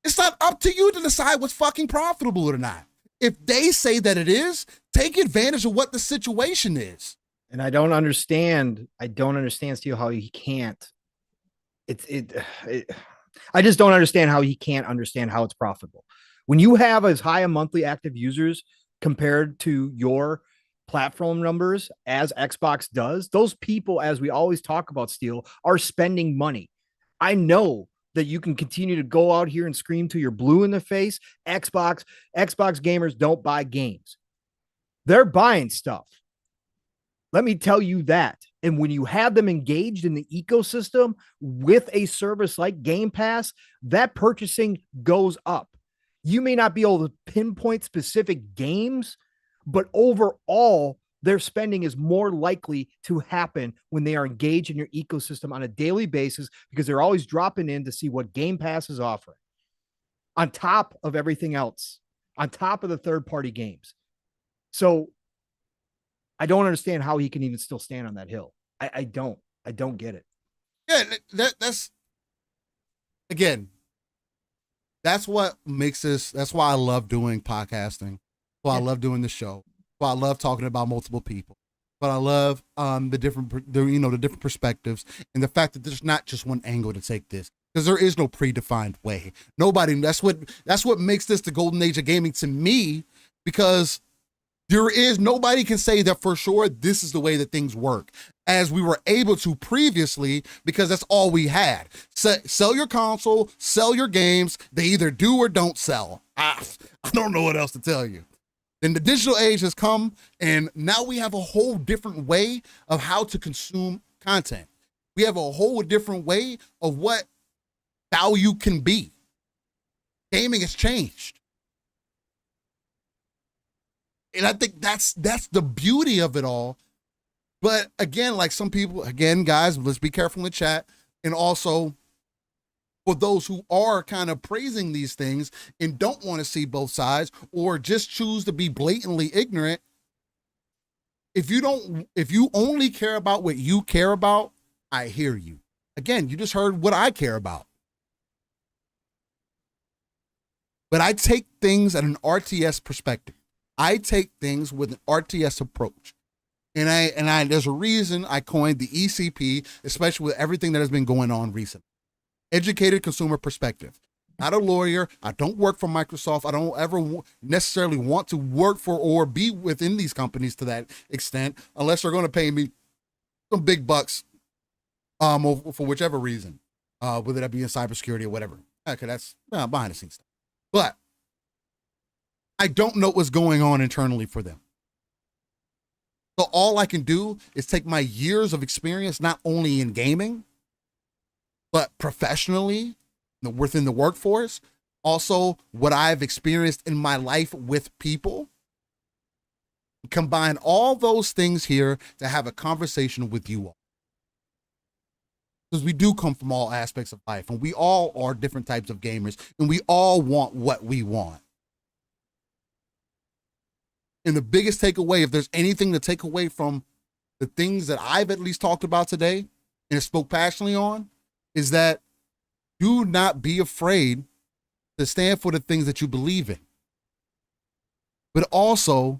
it's not up to you to decide what's fucking profitable or not. If they say that it is, take advantage of what the situation is. And I don't understand, Steve, how he can't. I just don't understand how he can't understand how it's profitable. When you have as high a monthly active users compared to your platform numbers as Xbox does, those people, as we always talk about, Steel, are spending money. I know that you can continue to go out here and scream till you're blue in the face. Xbox gamers don't buy games. They're buying stuff. Let me tell you that. And when you have them engaged in the ecosystem with a service like Game Pass, that purchasing goes up. You may not be able to pinpoint specific games, but overall, their spending is more likely to happen when they are engaged in your ecosystem on a daily basis, because they're always dropping in to see what Game Pass is offering on top of everything else, on top of the third-party games. So I don't understand how he can even still stand on that hill. I don't get it. Yeah, that's again, that's what makes this. That's why I love doing podcasting. Why I love doing the show. Why I love talking about multiple people. But I love the different perspectives, and the fact that there's not just one angle to take this, because there is no predefined way. That's what makes this the golden age of gaming to me, because nobody can say that for sure this is the way that things work. as we were able to previously, because that's all we had. Sell your console, sell your games. They either do or don't sell. I don't know what else to tell you. Then the digital age has come, and now we have a whole different way of how to consume content. We have a whole different way of what value can be. Gaming has changed. And I think that's the beauty of it all. But again, like some people, again, guys, let's be careful in the chat. And also for those who are kind of praising these things and don't want to see both sides or just choose to be blatantly ignorant, if you only care about what you care about, I hear you. Again, you just heard what I care about. But I take things at an RTS perspective. I take things with an RTS approach. And I there's a reason I coined the ECP, especially with everything that has been going on recently. Educated consumer perspective. Not a lawyer. I don't work for Microsoft. I don't ever necessarily want to work for or be within these companies to that extent, unless they're going to pay me some big bucks for whichever reason, whether that be in cybersecurity or whatever. Okay, that's behind the scenes stuff. But I don't know what's going on internally for them. So all I can do is take my years of experience, not only in gaming, but professionally within the workforce, also what I've experienced in my life with people, combine all those things here to have a conversation with you all. Because we do come from all aspects of life, and we all are different types of gamers, and we all want what we want. And the biggest takeaway, if there's anything to take away from the things that I've at least talked about today and spoke passionately on, is that do not be afraid to stand for the things that you believe in. But also,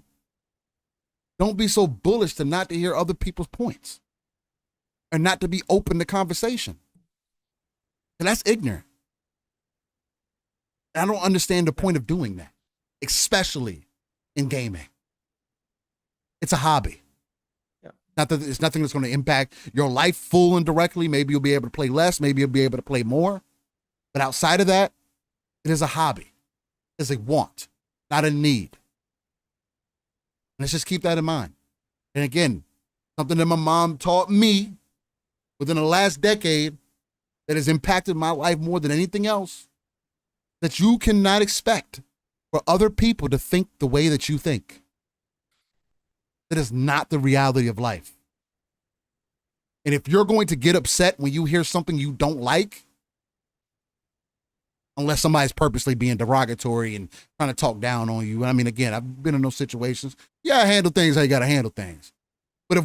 don't be so bullish to not to hear other people's points and not to be open to conversation. And that's ignorant. I don't understand the point of doing that, especially in gaming. It's a hobby. Yeah. Not that it's nothing that's going to impact your life full and directly. Maybe you'll be able to play less. Maybe you'll be able to play more. But outside of that, it is a hobby. It's a want, not a need. Let's just keep that in mind. And again, something that my mom taught me within the last decade that has impacted my life more than anything else, that you cannot expect for other people to think the way that you think. That is not the reality of life. And if you're going to get upset when you hear something you don't like, unless somebody's purposely being derogatory and trying to talk down on you. I mean, again, I've been in those situations. Yeah, I handle things how you got to handle things. But if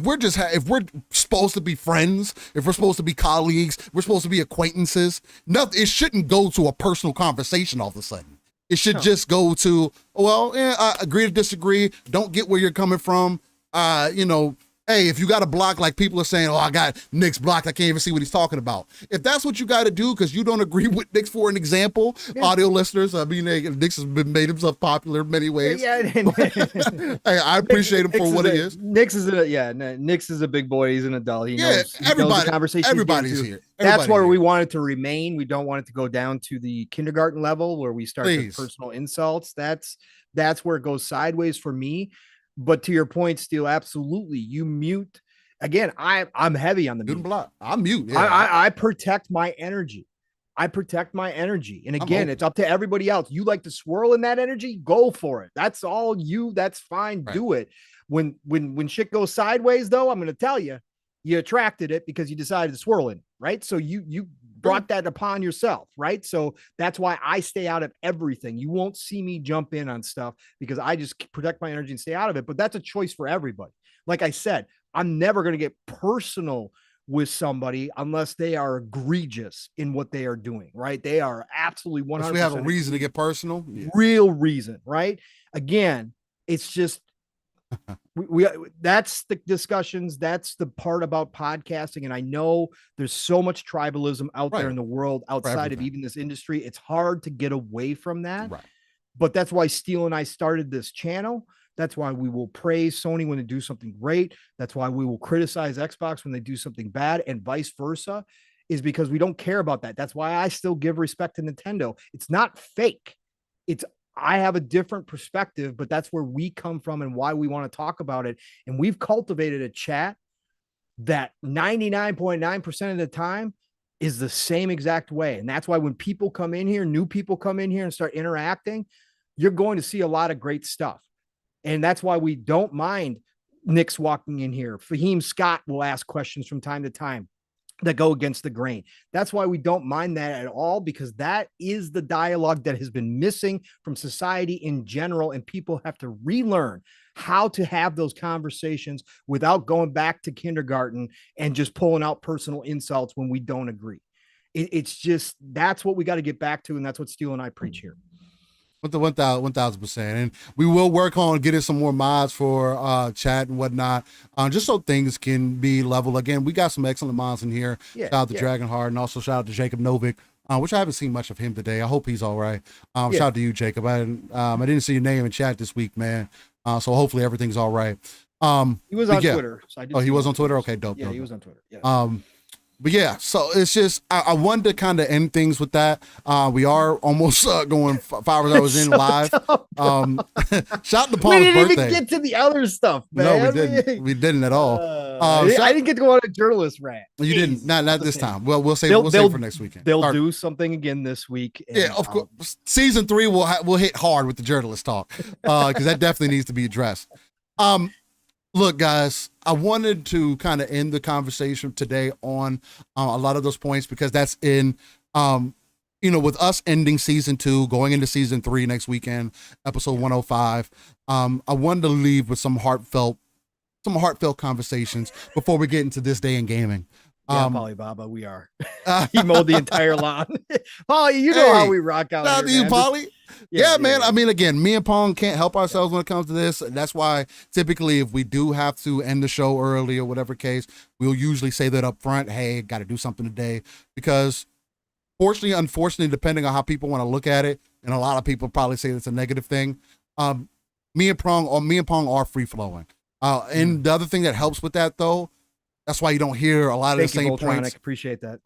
we're supposed to be friends, if we're supposed to be colleagues, we're supposed to be acquaintances, it shouldn't go to a personal conversation all of a sudden. It should just go to, well, I agree to disagree. Don't get where you're coming from. Hey, if you got to block, like people are saying, oh, I got Nick's blocked, I can't even see what he's talking about. If that's what you got to do because you don't agree with Nick's, for an example, audio listeners, I mean, Nick's has made himself popular in many ways. Yeah, hey, I appreciate him for what he is. Nick's is a big boy. He's an adult. He knows the conversation. Everybody's here. That's where we want it to remain. We don't want it to go down to the kindergarten level where we start with personal insults. That's where it goes sideways for me. But to your point, Steele, absolutely. You mute. Again, I'm heavy on the mute. Block. I'm mute. Yeah. I protect my energy. And again, it's up to everybody else. You like to swirl in that energy? Go for it. That's all you. That's fine. Right. Do it. When shit goes sideways, though, I'm going to tell you, you attracted it because you decided to swirl in, right? So you brought that upon yourself, right? So that's why I stay out of everything. You won't see me jump in on stuff because I just protect my energy and stay out of it. But that's a choice for everybody. Like I said, I'm never going to get personal with somebody unless they are egregious in what they are doing, right? They are absolutely 100%. We have a reason to get personal. Yeah. Real reason, right? Again, it's just, we that's the discussions. That's the part about podcasting. And I know there's so much tribalism out there in the world outside of even this industry. It's hard to get away from that. Right. But that's why Steele and I started this channel. That's why we will praise Sony when they do something great. That's why we will criticize Xbox when they do something bad, and vice versa, is because we don't care about that. That's why I still give respect to Nintendo. It's not fake. I have a different perspective, but that's where we come from and why we want to talk about it. And we've cultivated a chat that 99.9% of the time is the same exact way. And that's why when people come in here, new people come in here and start interacting, you're going to see a lot of great stuff. And that's why we don't mind Nick's walking in here. Fahim Scott will ask questions from time to time that go against the grain. That's why we don't mind that at all, because that is the dialogue that has been missing from society in general. And people have to relearn how to have those conversations without going back to kindergarten and just pulling out personal insults when we don't agree. It's just, that's what we got to get back to. And that's what Steele and I preach here. With the 1,000%. And we will work on getting some more mods for chat and whatnot, just so things can be level. Again, we got some excellent mods in here. Shout out to Dragonheart, and also shout out to Jacob Novick, which I haven't seen much of him today. I hope he's all right. Shout out to you, Jacob. I didn't see your name in chat this week, man. So hopefully everything's all right. He was on Twitter. So he was on Twitter? Okay, dope. Yeah, dope. He was on Twitter. Yeah. But yeah, so it's just, I wanted to kind of end things with that. We are almost going 5 hours in live. Shout out to Paul's birthday. We didn't even get to the other stuff, man. No, we didn't. We didn't at all. I didn't get to go on a journalist rant. You didn't. Not this time. Well, we'll save for next weekend. They'll do something again this week. And, yeah, of course. Season 3 will hit hard with the journalist talk, because that definitely needs to be addressed. Look, guys, I wanted to kind of end the conversation today on a lot of those points, because that's in, with us ending season 2, going into season 3 next weekend, episode 105. I wanted to leave with some heartfelt conversations before we get into this day in gaming. Polly Baba, we are. He mowed the entire lawn. Polly, you know how we rock out here, you, Polly. Yeah, man. I mean, again, me and Pong can't help ourselves when it comes to this. That's why typically if we do have to end the show early or whatever case, we'll usually say that up front, hey, got to do something today. Because unfortunately, depending on how people want to look at it, and a lot of people probably say it's a negative thing, me and Pong are free flowing. And the other thing that helps with that, though, that's why you don't hear a lot of the same points. Appreciate that.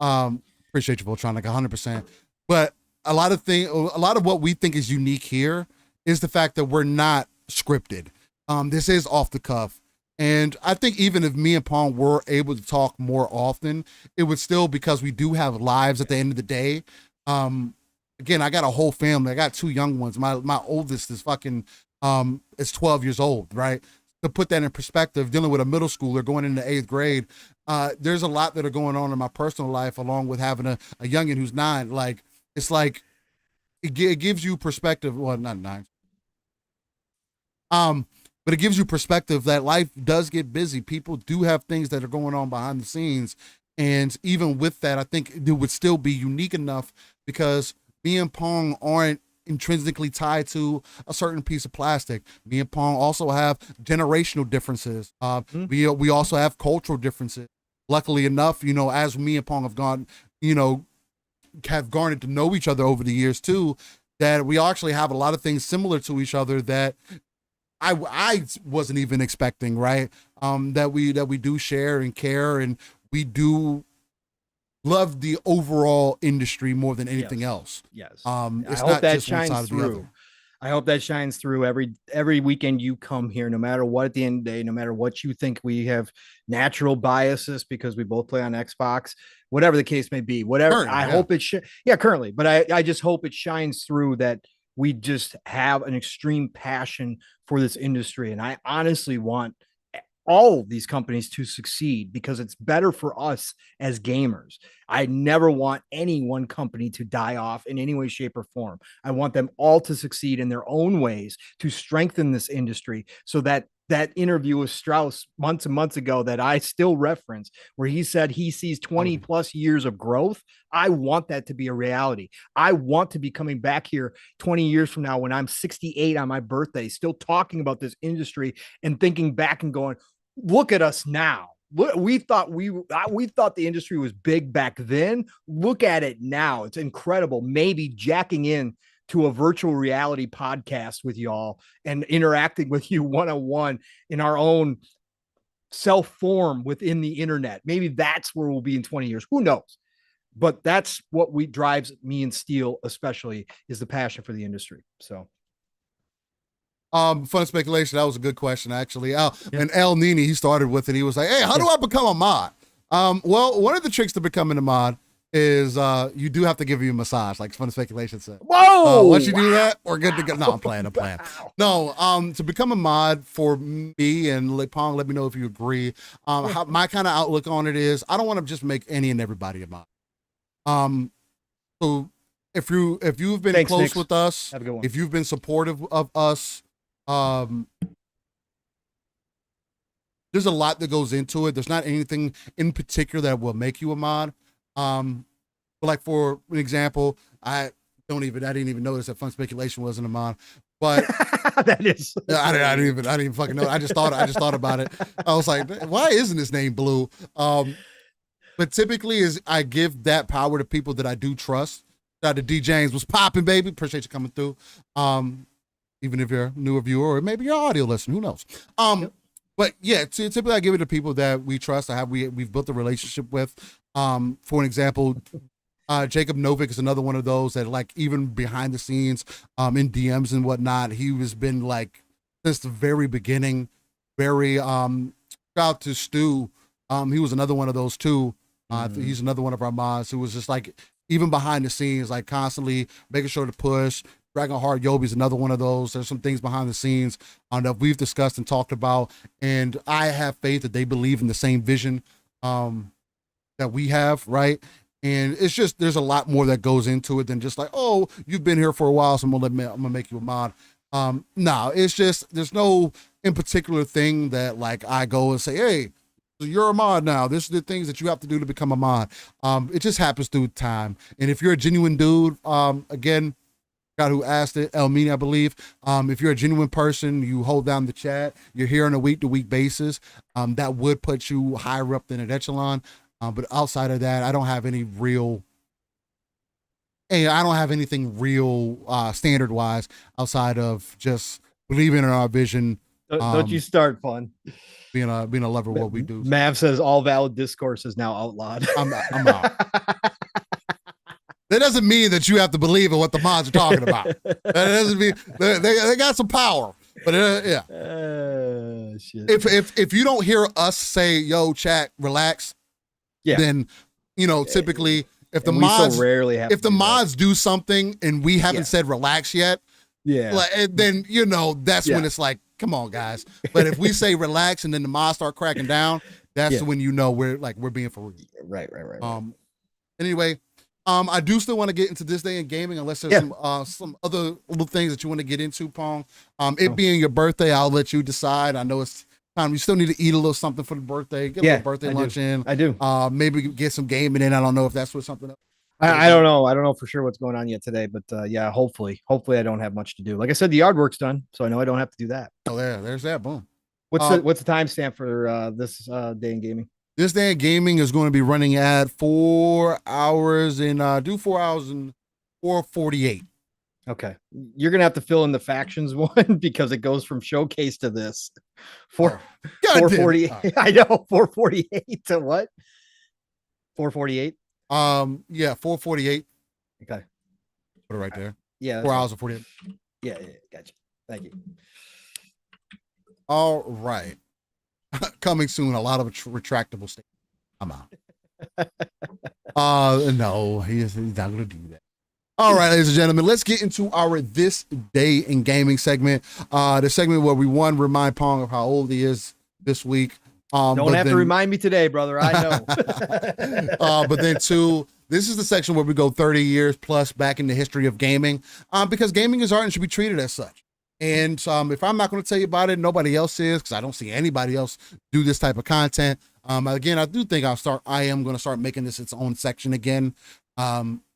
Appreciate you, Voltronic, 100%. But a lot of what we think is unique here is the fact that we're not scripted. This is off the cuff. And I think even if me and Pong were able to talk more often, it would still, because we do have lives at the end of the day. Again, I got a whole family. I got 2 young ones. My oldest is is 12 years old, right? To put that in perspective, dealing with a middle schooler going into 8th grade, there's a lot that are going on in my personal life, along with having a youngin' who's 9. Like, it's like it gives you perspective. Well, not 9. But it gives you perspective that life does get busy. People do have things that are going on behind the scenes. And even with that, I think it would still be unique enough, because me and Pong aren't intrinsically tied to a certain piece of plastic. Me and Pong also have generational differences. We also have cultural differences. Luckily enough, as me and Pong have garnered to know each other over the years too, that we actually have a lot of things similar to each other that I wasn't even expecting, right? That we do share and care, and we do love the overall industry more than anything else. Yes. It's I not hope that just one side shines or the other. through. I hope that shines through every weekend you come here, no matter what, at the end of the day, no matter what you think we have natural biases because we both play on Xbox, whatever the case may be, whatever. I hope it currently, but I just hope it shines through that we just have an extreme passion for this industry. And I honestly want all of these companies to succeed, because it's better for us as gamers. I never want any one company to die off in any way, shape, or form. I want them all to succeed in their own ways to strengthen this industry, so that interview with Strauss months and months ago that I still reference, where he said he sees 20 plus years of growth. I want that to be a reality. I want to be coming back here 20 years from now when I'm 68 on my birthday, still talking about this industry and thinking back and going, look at us now. We thought the industry was big back then. Look at it now. It's incredible. Maybe jacking in to a virtual reality podcast with y'all and interacting with you one-on-one in our own self-form within the internet. Maybe that's where we'll be in 20 years. Who knows? But that's what drives me and Steele, especially, is the passion for the industry. So fun speculation. That was a good question, actually. And El Nini, he started with it. He was like, hey, how do I become a mod? Well, one of the tricks to becoming a mod is you do have to give you a massage, like Fun Speculation said. Whoa! Once you do that, we're good to go. No, I'm playing. No, to become a mod for me, and Pong, let me know if you agree. How my kind of outlook on it is, I don't want to just make any and everybody a mod. So if you've been close with us, if you've been supportive of us, there's a lot that goes into it. There's not anything in particular that will make you a mod. But like for an example, I didn't even notice that Fun Speculation wasn't a mod, but that is. I didn't even fucking know. I just thought about it. I was like, why isn't his name Blue? But typically is I give that power to people that I do trust. Shout out to D James, was popping, baby. Appreciate you coming through. Even if you're a newer viewer or maybe you're an audio listener, who knows? But yeah, typically I give it to people that we trust. We've built a relationship with. For an example, Jacob Novick is another one of those that, like, even behind the scenes, in DMs and whatnot, he has been like since the very beginning, very shout out to Stu. He was another one of those too. He's another one of our mods who was just like even behind the scenes, like constantly making sure to push. Dragonheart Yobi's another one of those. There's some things behind the scenes that we've discussed and talked about, and I have faith that they believe in the same vision that we have, right? And it's just there's a lot more that goes into it than just like, oh, you've been here for a while, so I'm gonna make you a mod. No, it's just there's no in particular thing that like I go and say, hey, you're a mod now. This is the things that you have to do to become a mod. It just happens through time. And if you're a genuine dude, again, God who asked it, Elmini, I believe. If you're a genuine person, you hold down the chat, you're here on a week-to-week basis, that would put you higher up than an echelon. But outside of that, I don't have any real, I don't have anything real standard-wise outside of just believing in our vision. Don't you start, Fun. Being a lover of what we do. Mav says all valid discourse is now outlawed. I'm out. That doesn't mean that you have to believe in what the mods are talking about. That doesn't mean they got some power. But yeah, shit. If you don't hear us say, "Yo, chat, relax," then typically if the mods mods do something and we haven't said relax yet, then that's when it's like, come on, guys. But if we say relax and then the mods start cracking down, that's when we're being for real. Right. Anyway. I do still want to get into this day in gaming, unless there's some other little things that you want to get into, Pong. It being your birthday, I'll let you decide. I know it's time. You still need to eat a little something for the birthday. Get a little birthday lunch in. I do. Maybe get some gaming in. I don't know if that's what something else. I don't know. I don't know for sure what's going on yet today, but hopefully I don't have much to do. Like I said, the yard work's done, so I know I don't have to do that. Oh, there's that. Boom. What's the timestamp for this day in gaming? This day in gaming is going to be running at 4 hours and 4 hours and 4:48. Okay, you're gonna have to fill in the factions one because it goes from showcase to this. 4:48. I know 4:48 to what? 4:48. 4:48. Okay. Put it right there. Yeah. 4 hours and 48. Yeah. Gotcha. Thank you. All right. Coming soon, a lot of retractable statements. I'm out. No, he's not going to do that. All right, ladies and gentlemen, let's get into our This Day in Gaming segment. The segment where we, one, remind Pong of how old he is this week. Don't have to remind me today, brother. I know. But then two, this is the section where we go 30 years plus back in the history of gaming, because gaming is art and should be treated as such. And if I'm not going to tell you about it, nobody else is, because I don't see anybody else do this type of content. Again, I do think I am going to start making this its own section again,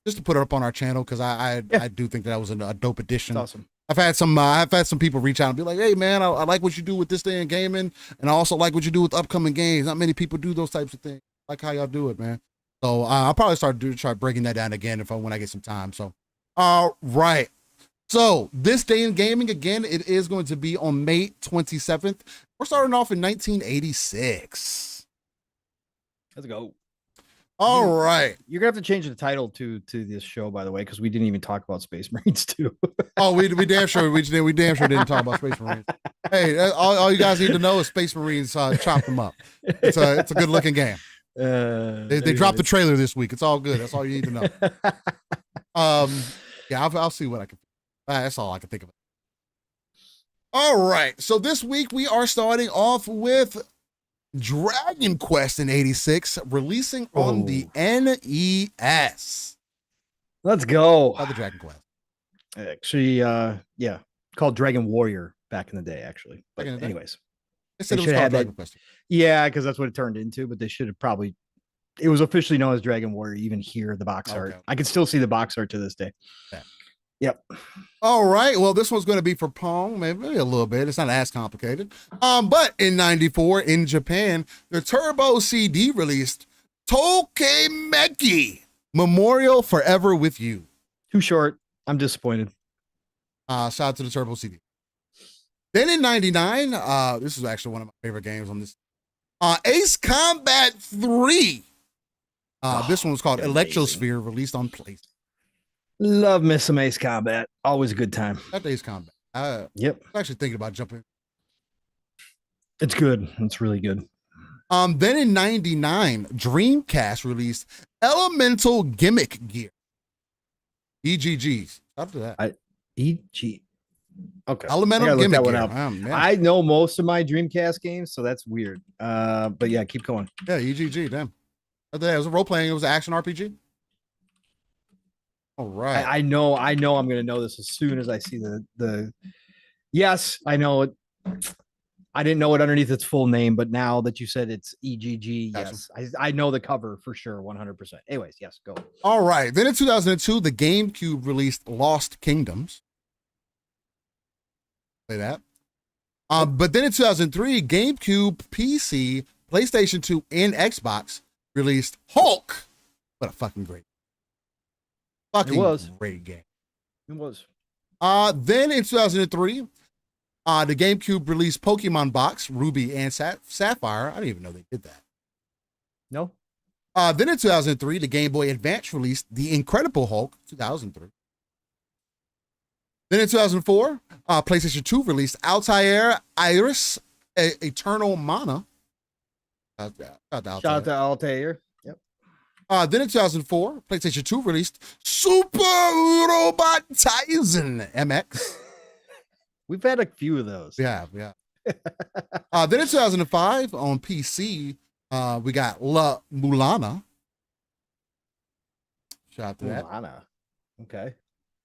just to put it up on our channel, because I do think that was a dope addition. That's awesome. I've had some people reach out and be like, hey man, I like what you do with This Day in Gaming, and I also like what you do with upcoming games. Not many people do those types of things. I like how y'all do it, man. So I'll probably try breaking that down again when I get some time. So, all right. So this day in gaming, again, it is going to be on May 27th. We're starting off in 1986. Let's go. All right. You're gonna have to change the title to this show, by the way, because we didn't even talk about Space Marines too. Oh, we damn sure we damn sure didn't talk about Space Marines. Hey, all you guys need to know is Space Marines chop them up. It's a good looking game. They dropped the trailer this week. It's all good. That's all you need to know. Yeah, I'll see what I can. That's all I can think of. All right. So this week we are starting off with Dragon Quest in 86, releasing on the NES. Let's go. The Dragon Quest. Actually, yeah, called Dragon Warrior back in the day, actually. But anyways, they should have had Dragon Quest. Yeah, because that's what it turned into, but they should have probably, it was officially known as Dragon Warrior, even here, the box art. I can still see the box art to this day. Yeah. Yep. All right. Well, this one's going to be for Pong, maybe a little bit. It's not as complicated. But in 94 in Japan, the Turbo CD released Tokimeki Memorial Forever with You. Too short. I'm disappointed. Shout out to the Turbo CD. Then in 99, this is actually one of my favorite games on this. Ace Combat 3. This one was called Electrosphere, released on PlayStation. Love me some Ace Combat. Always a good time. That Ace Combat. Yep. I'm actually thinking about jumping. It's good. It's really good. Then in 99, Dreamcast released Elemental Gimmick Gear. EGGs. After that. EG. Okay. Elemental Gimmick Gear. I know most of my Dreamcast games, so that's weird. But yeah, keep going. Yeah, EGG. Damn. It was a role playing. It was an action RPG. All right. I know I'm going to know this as soon as I see the. Yes, I know it. I didn't know it underneath its full name, but now that you said it's EGG, yes, I know the cover for sure, 100%. Anyways, yes, go. All right. Then in 2002, the GameCube released Lost Kingdoms. Say that. But then in 2003, GameCube, PC, PlayStation 2, and Xbox released Hulk. What a fucking great great game. It was. Then in 2003, the GameCube released Pokemon Box, Ruby and Sapphire. I didn't even know they did that. No. Then in 2003, the Game Boy Advance released The Incredible Hulk, 2003. Then in 2004, PlayStation 2 released Altair Iris Eternal Mana. Shout out to Altair. Then in 2004, PlayStation 2 released Super Robot Tyson MX. We've had a few of those. Yeah. Then in 2005, on PC, we got La Mulana. Shout out to that. Mulana. Okay.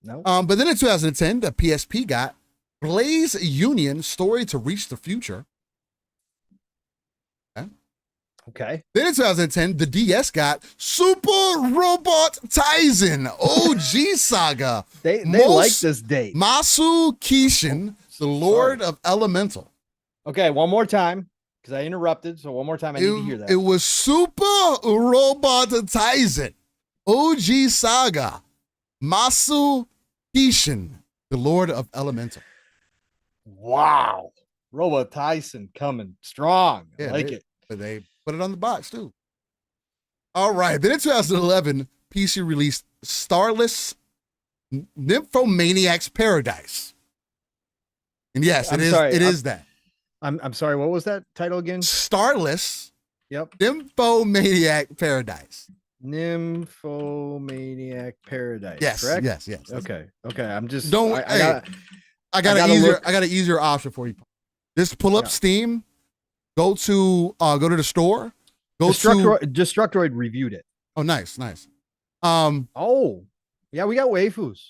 No. But then in 2010, the PSP got Blaze Union Story to Reach the Future. Okay. Then in 2010, the DS got Super Robot Tyson OG Saga. They like this date. Masu Kishin, the Lord of Elemental. Okay, one more time, because I interrupted. So one more time, I need to hear that. It was Super Robot Tyson OG Saga Masu Kishin, the Lord of Elemental. Wow. Robot Tyson coming strong. I like it. But they put it on the box too. All right. Then in 2011, PC released Starless Nymphomaniac's Paradise. And yes, it is that. I'm sorry. What was that title again? Starless. Yep. Nymphomaniac Paradise. Nymphomaniac Paradise. Yes. Correct? Yes. Okay. I got an easier option for you. Just pull up Steam. Go to the store. Destructoid reviewed it. Oh, nice. Oh, yeah, we got waifus.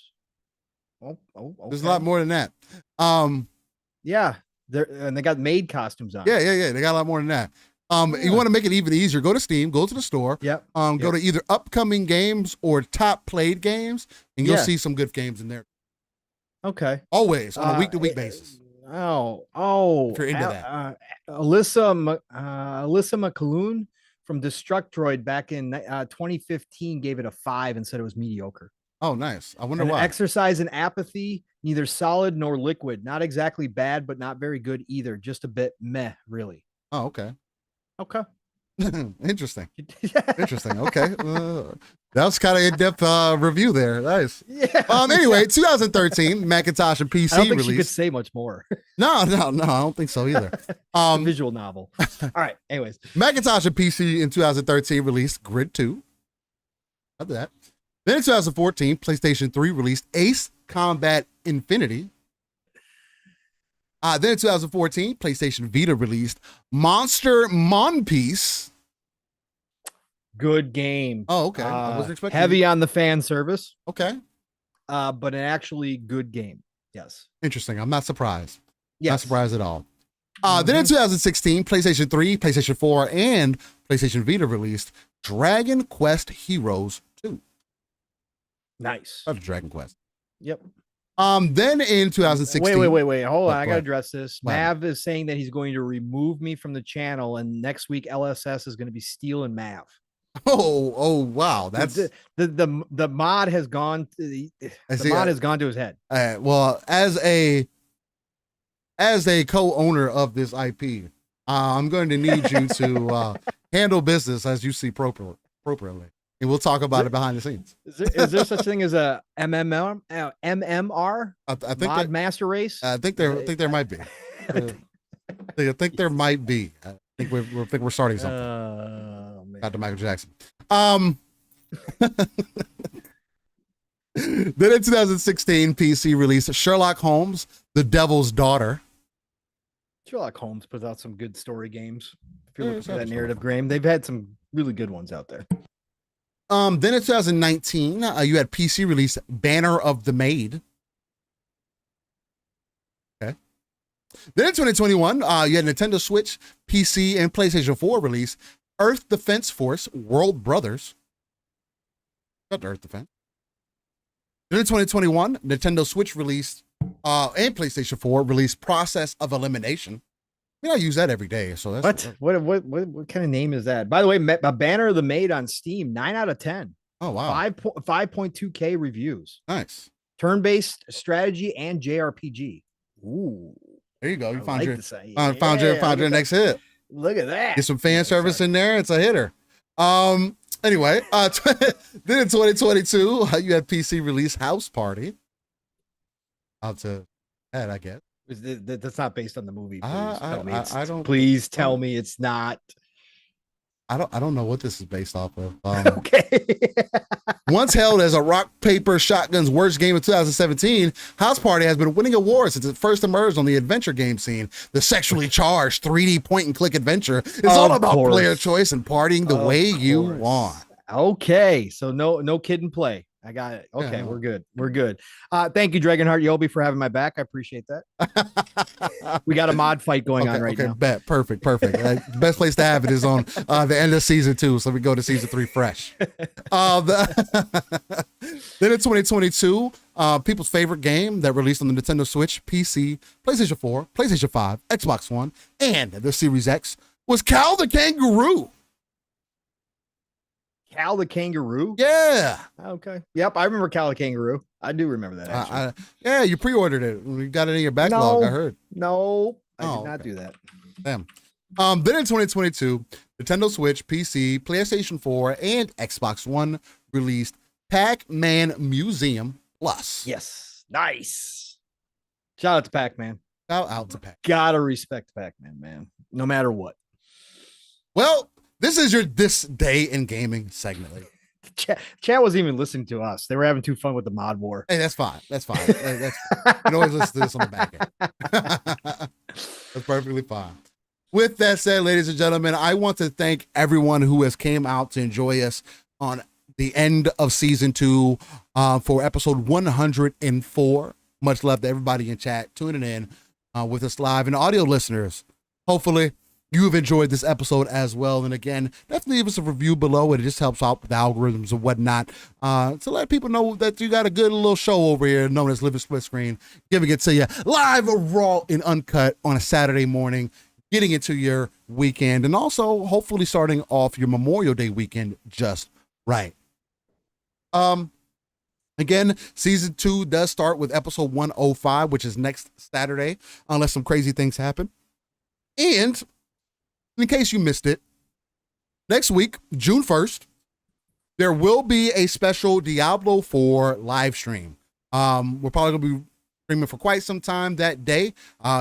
Oh, okay. There's a lot more than that. Yeah, they got maid costumes on. Yeah. They got a lot more than that. You want to make it even easier? Go to Steam. Go to the store. Yep. Go to either upcoming games or top played games, and you'll see some good games in there. Okay. Always on a week-to-week basis. Oh! If you're into that, Alyssa McAloon from Destructoid back in 2015 gave it a 5 and said it was mediocre. Oh, nice. I wonder why. Exercise in apathy, neither solid nor liquid. Not exactly bad, but not very good either. Just a bit meh, really. Oh, okay. Okay. Interesting. Interesting. Okay. That was kind of in-depth review there. Nice. Yeah. Anyway, 2013 Macintosh and PC I don't think release. she could say much more. No, I don't think so either. Visual novel. All right. Anyways, Macintosh and PC in 2013 released Grid 2. Love that. Then in 2014, PlayStation 3 released Ace Combat Infinity. Then in 2014, PlayStation Vita released Monster Monpiece. Good game. Oh, okay. I wasn't expecting heavy on the fan service. Okay. But an actually good game. Yes. Interesting. I'm not surprised. Yes. Not surprised at all. Then in 2016, PlayStation 3, PlayStation 4, and PlayStation Vita released Dragon Quest Heroes 2. Nice. That's Dragon Quest. Yep. Then in 2016. Wait. Hold on. I gotta address this. Mav is saying that he's going to remove me from the channel, and next week LSS is going to be stealing Mav. Oh, wow. That's the mod has gone to the mod has gone to his head. Well, as a co-owner of this IP, I'm going to need you to handle business as you see appropriately. And we'll talk about it behind the scenes. Is there such thing as a MMR? I think mod master race? I think there might be. I think there might be. I think we're starting something. Dr. Michael Jackson. Then in 2016, PC released Sherlock Holmes: The Devil's Daughter. Sherlock Holmes puts out some good story games. If you're looking for that narrative game, they've had some really good ones out there. Then in 2019, you had PC release Banner of the Maid. Okay. Then in 2021, you had Nintendo Switch, PC, and PlayStation 4 release Earth Defense Force World Brothers. Not Earth Defense. Then in 2021, Nintendo Switch released and PlayStation 4 released Process of Elimination. I mean, I use that every day. So that's what kind of name is that? By the way, a Banner of the Maid on Steam, 9 out of 10. Oh wow, 5.2K reviews. Nice. Turn-based strategy and JRPG. Ooh, there you go. You found like your next hit. Look at that. Get some fan service in there. It's a hitter. Anyway, then in 2022, you had PC release House Party. Out to that, I guess. That's not based on the movie. Please tell me it's not. I don't know what this is based off of. Okay. Once held as a rock, paper, shotgun's worst game of 2017, House Party has been winning awards since it first emerged on the adventure game scene. The sexually charged 3D point-and-click adventure is all about player choice and partying the way you want. Okay, so no kid and play. I got it. Okay, we're good. We're good. Thank you, Dragonheart Yobi, for having my back. I appreciate that. We got a mod fight going on right now. Bet. Perfect. The best place to have it is on the end of season 2. So we go to season 3 fresh. Then in 2022, people's favorite game that released on the Nintendo Switch, PC, PlayStation 4, PlayStation 5, Xbox One, and the Series X was Cal the Kangaroo. Cal the Kangaroo? Yeah. Okay. Yep. I remember Cal the Kangaroo. I do remember that. Actually. Yeah, you pre-ordered it. You got it in your backlog, I heard. No, I did not do that. Damn. Then in 2022, Nintendo Switch, PC, PlayStation 4, and Xbox One released Pac-Man Museum Plus. Yes. Nice. Shout out to Pac-Man. Shout out to Pac-Man. Gotta respect Pac-Man, man. No matter what. Well, this is your This Day in Gaming segment. Chat wasn't even listening to us. They were having too fun with the mod war. Hey, that's fine. You can always listen to this on the back end. That's perfectly fine. With that said, ladies and gentlemen, I want to thank everyone who has came out to enjoy us on the end of season 2 for episode 104. Much love to everybody in chat tuning in with us live, and audio listeners. Hopefully you've enjoyed this episode as well. And again, definitely leave us a review below. It just helps out with the algorithms and whatnot to let people know that you got a good little show over here known as Living Split Screen, giving it to you live, raw, and uncut on a Saturday morning, getting into your weekend, and also hopefully starting off your Memorial Day weekend just right. Again, season 2 does start with episode 105, which is next Saturday, unless some crazy things happen. And in case you missed it, next week, June 1st, there will be a special Diablo 4 live stream. We're probably going to be streaming for quite some time that day.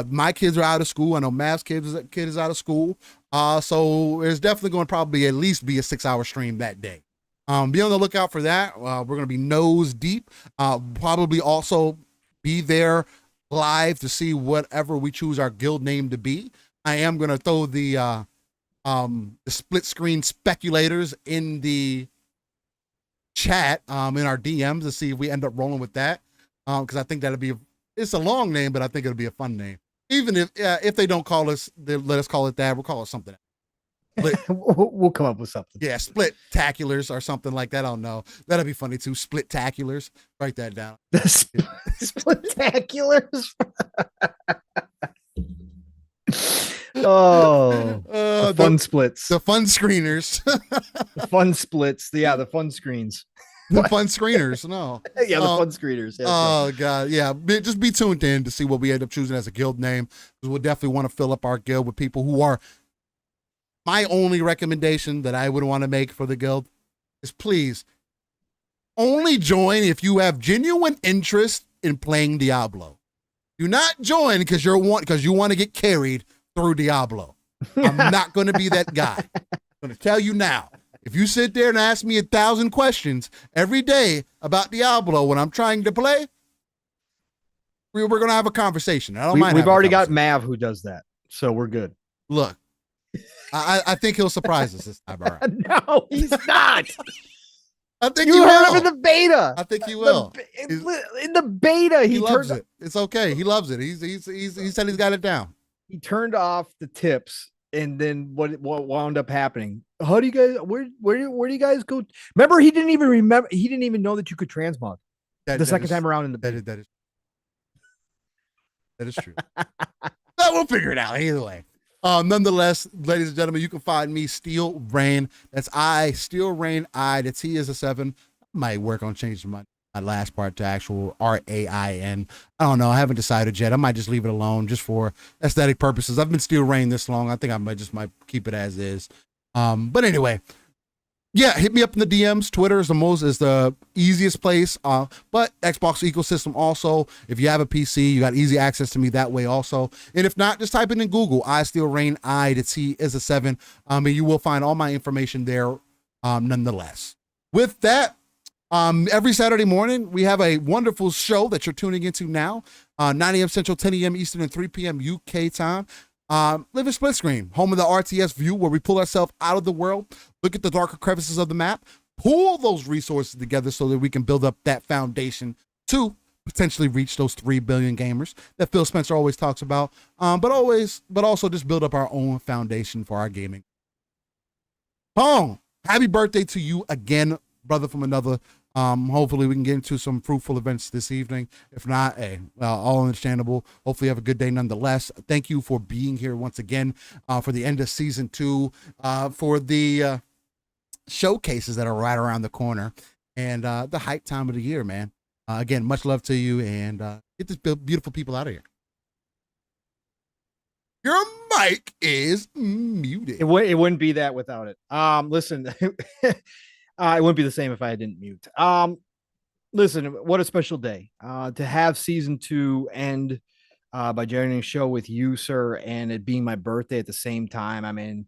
My kids are out of school. I know Mav's kid is out of school. So there's definitely going to probably at least be a 6-hour stream that day. Be on the lookout for that. We're going to be nose deep. Probably also be there live to see whatever we choose our guild name to be. I am going to throw the split screen speculators in the chat in our DMs to see if we end up rolling with that. Because I think it's a long name, but I think it'll be a fun name. Even if they don't call us, they let us call it that. We'll call it something else. We'll come up with something. Yeah, split-taculars or something like that. I don't know. That'll be funny too. Split-taculars. Write that down. Split-taculars. The fun splits. The fun screeners. The fun splits. Yeah, the fun screens. The fun screeners. No. Yeah, the fun screeners. Yeah, oh, God. Yeah. Just be tuned in to see what we end up choosing as a guild name. Because we'll definitely want to fill up our guild with people who are. My only recommendation that I would want to make for the guild is please only join if you have genuine interest in playing Diablo. Do not join because you want to get carried through Diablo. I'm not going to be that guy. I'm going to tell you now. If you sit there and ask me 1,000 questions every day about Diablo when I'm trying to play, we're going to have a conversation. I don't mind. We've already got Mav who does that, so we're good. Look. I think he'll surprise us this time around. No, he's not. I think you heard him in the beta. I think he will. In the beta, he loves it. It's okay. He loves it. He said he's got it down. He turned off the tips, and then what wound up happening? How do you guys? Where do you guys go? Remember, he didn't even remember. He didn't even know that you could transmog the second time around in the beta. That is true. But we'll figure it out either way. Nonetheless, ladies and gentlemen, you can find me Steel Rain. That's Steel Rain The T is a 7. Might work on changing my last part to actual RAIN. I don't know. I haven't decided yet. I might just leave it alone just for aesthetic purposes. I've been Steel Rain this long. I think I might keep it as is. But anyway, yeah, hit me up in the DMs. Twitter is the easiest place. But Xbox ecosystem also. If you have a PC, you got easy access to me that way also. And if not, just type it in Google. Steel Rain The T is a 7. And you will find all my information there nonetheless. With that, every Saturday morning, we have a wonderful show that you're tuning into now. 9 a.m. Central, 10 a.m. Eastern, and 3 p.m. UK time. Live in Splitscreen, home of the RTS view, where we pull ourselves out of the world, look at the darker crevices of the map, pull those resources together so that we can build up that foundation to potentially reach those 3 billion gamers that Phil Spencer always talks about, but also just build up our own foundation for our gaming. Pong, happy birthday to you again, brother from another. Hopefully we can get into some fruitful events this evening. If not, all understandable. Hopefully you have a good day nonetheless. Thank you for being here once again for the end of season 2, for the showcases that are right around the corner, and the hype time of the year, man. Again, much love to you, and get these beautiful people out of here. Your mic is muted. It wouldn't be that without it. Listen, it wouldn't be the same if I didn't mute. Listen, what a special day to have season 2 end by joining a show with you, sir, and it being my birthday at the same time. I mean,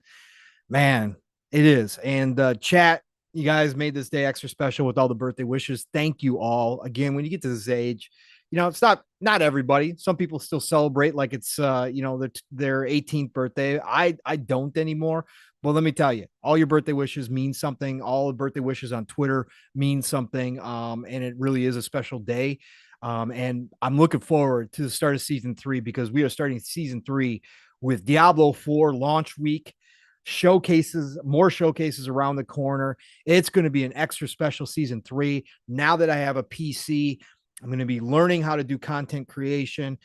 man, it is. And chat, you guys made this day extra special with all the birthday wishes. Thank you all. Again, when you get to this age, you know, it's not everybody. Some people still celebrate like it's their 18th birthday. I don't anymore. Well, let me tell you, all your birthday wishes mean something. All the birthday wishes on Twitter mean something. And it really is a special day. And I'm looking forward to the start of season 3, because we are starting season 3 with Diablo 4 launch week, more showcases around the corner. It's going to be an extra special season 3. Now that I have a PC, I'm going to be learning how to do content creation.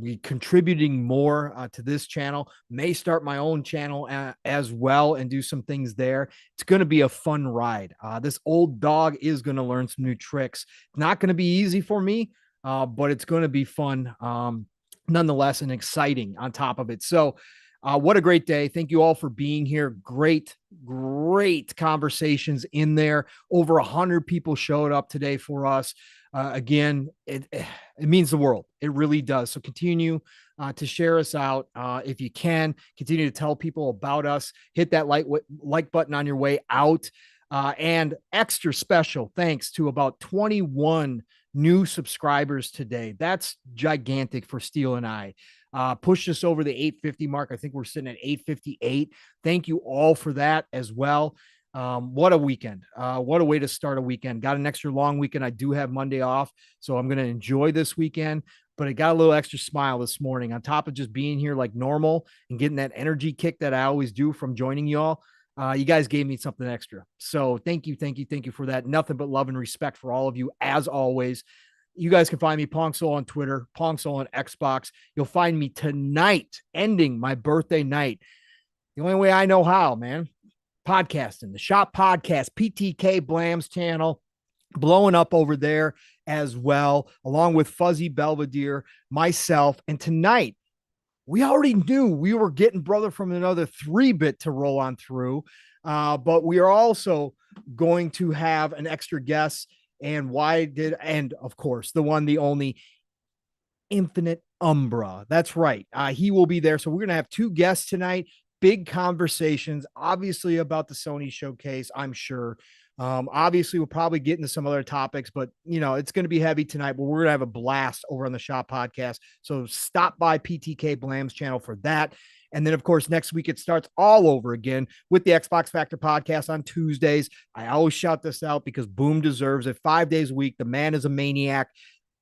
Be contributing more to this channel. May start my own channel as well and do some things there. It's going to be a fun ride. This old dog is going to learn some new tricks. Not going to be easy for me, but it's going to be fun nonetheless, and exciting on top of it. So what a great day. Thank you all for being here. Great conversations in there. Over 100 people showed up today for us. Again, it means the world. It really does. So continue to share us out. If you can, continue to tell people about us. Hit that like button on your way out. And extra special thanks to about 21 new subscribers today. That's gigantic for Steele and I. Pushed us over the 850 mark. I think we're sitting at 858. Thank you all for that as well. What a weekend. What a way to start a weekend. Got an extra long weekend. I do have Monday off, so I'm going to enjoy this weekend, but I got a little extra smile this morning on top of just being here like normal and getting that energy kick that I always do from joining y'all. You guys gave me something extra. So thank you for that. Nothing but love and respect for all of you as always. You guys can find me Pongsoul on Twitter, Pongsoul on Xbox. You'll find me tonight, ending my birthday night. The only way I know how, man. Podcasting, the Shop Podcast, PTK Blam's channel, blowing up over there as well, along with Fuzzy Belvedere, myself. And tonight, we already knew we were getting Brother from Another 3-bit to roll on through, but we are also going to have an extra guest. And of course, the one, the only, Infinite Umbra. That's right. He will be there. So we're going to have 2 guests tonight. Big conversations, obviously, about the Sony showcase, I'm sure. Obviously, we'll probably get into some other topics, but, it's going to be heavy tonight, but we're going to have a blast over on the Shop Podcast. So stop by PTK Blam's channel for that. And then, of course, next week, it starts all over again with the Xbox Factor podcast on Tuesdays. I always shout this out because Boom deserves it. 5 days a week. The man is a maniac.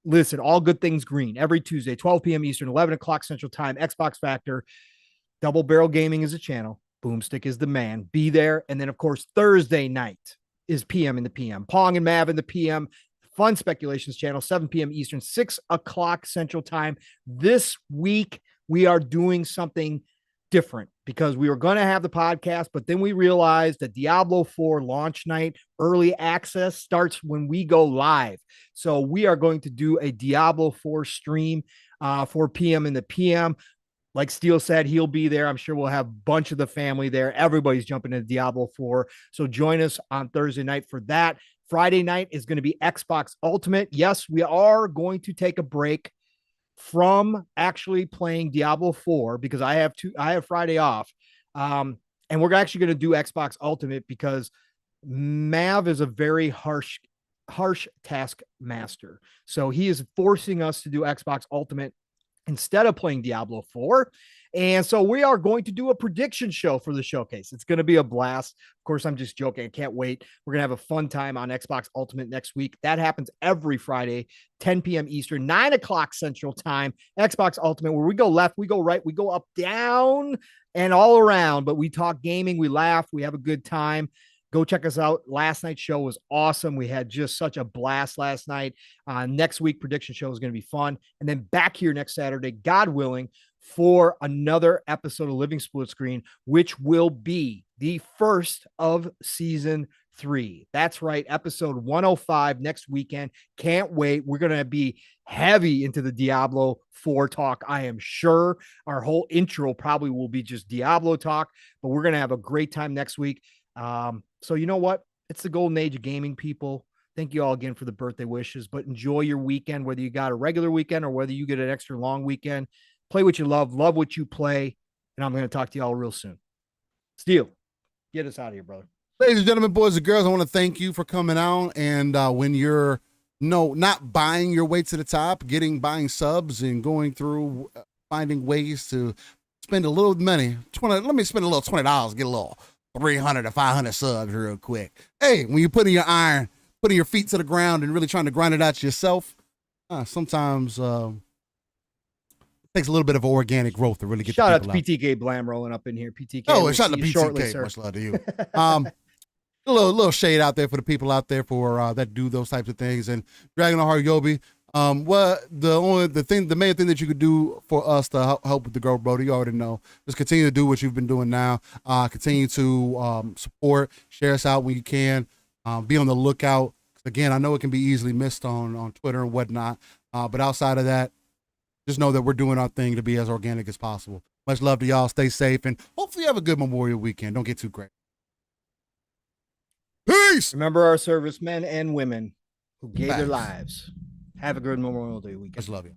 Listen, all good things green every Tuesday, 12 p.m. Eastern, 11 o'clock Central Time, Xbox Factor. Double Barrel Gaming is a channel. Boomstick is the man. Be there. And then, of course, Thursday night is PM in the PM. Pong and Mav in the PM. Fun Speculations channel, 7 p.m. Eastern, 6 o'clock Central Time. This week, we are doing something different because we were going to have the podcast, but then we realized that Diablo 4 launch night early access starts when we go live. So we are going to do a Diablo 4 stream, 4 p.m. in the PM. Like Steele said, he'll be there. I'm sure we'll have a bunch of the family there. Everybody's jumping into Diablo 4. So join us on Thursday night for that. Friday night is going to be Xbox Ultimate. Yes, we are going to take a break from actually playing Diablo 4 because I have Friday off. And we're actually going to do Xbox Ultimate because Mav is a very harsh task master. So he is forcing us to do Xbox Ultimate instead of playing Diablo 4. And so we are going to do a prediction show for the showcase. It's going to be a blast. Of course, I'm just joking. I can't wait. We're going to have a fun time on Xbox Ultimate next week. That happens every Friday, 10 p.m. Eastern, 9 o'clock Central Time. Xbox Ultimate, where we go left, we go right, we go up, down, and all around. But we talk gaming, we laugh, we have a good time. Go check us out. Last night's show was awesome. We had just such a blast last night. Next week, prediction show is going to be fun. And then back here next Saturday, God willing, for another episode of Living Split Screen, which will be the first of season 3. That's right. Episode 105 next weekend. Can't wait. We're going to be heavy into the Diablo 4 talk. I am sure our whole intro probably will be just Diablo talk, but we're going to have a great time next week. So you know what? It's the golden age of gaming, people. Thank you all again for the birthday wishes, but enjoy your weekend, whether you got a regular weekend or whether you get an extra long weekend. Play what you love what you play, and I'm going to talk to y'all real soon. Steele, get us out of here, brother. Ladies and gentlemen, boys and girls, I want to thank you for coming out. And when you're not buying your way to the top, buying subs and going through finding ways to spend a little money, let me spend a little $20, get a little 300 to 500 subs real quick. Hey, when you're putting your feet to the ground and really trying to grind it out yourself, sometimes it takes a little bit of organic growth to really get shout out to PTK Blam rolling up in here. PTK. Oh, shout out to PTK. Shortly, much love to you. A little shade out there for the people out there for that do those types of things. And Dragon Heart Yobi, Well, the main thing that you could do for us to help with the growth, Brody, you already know, just continue to do what you've been doing now. Continue to support, share us out when you can. Be on the lookout. Again, I know it can be easily missed on Twitter and whatnot. But outside of that, just know that we're doing our thing to be as organic as possible. Much love to y'all. Stay safe, and hopefully you have a good Memorial weekend. Don't get too great. Peace. Remember our servicemen and women who gave their lives. Have a good Memorial Day weekend. Much love you.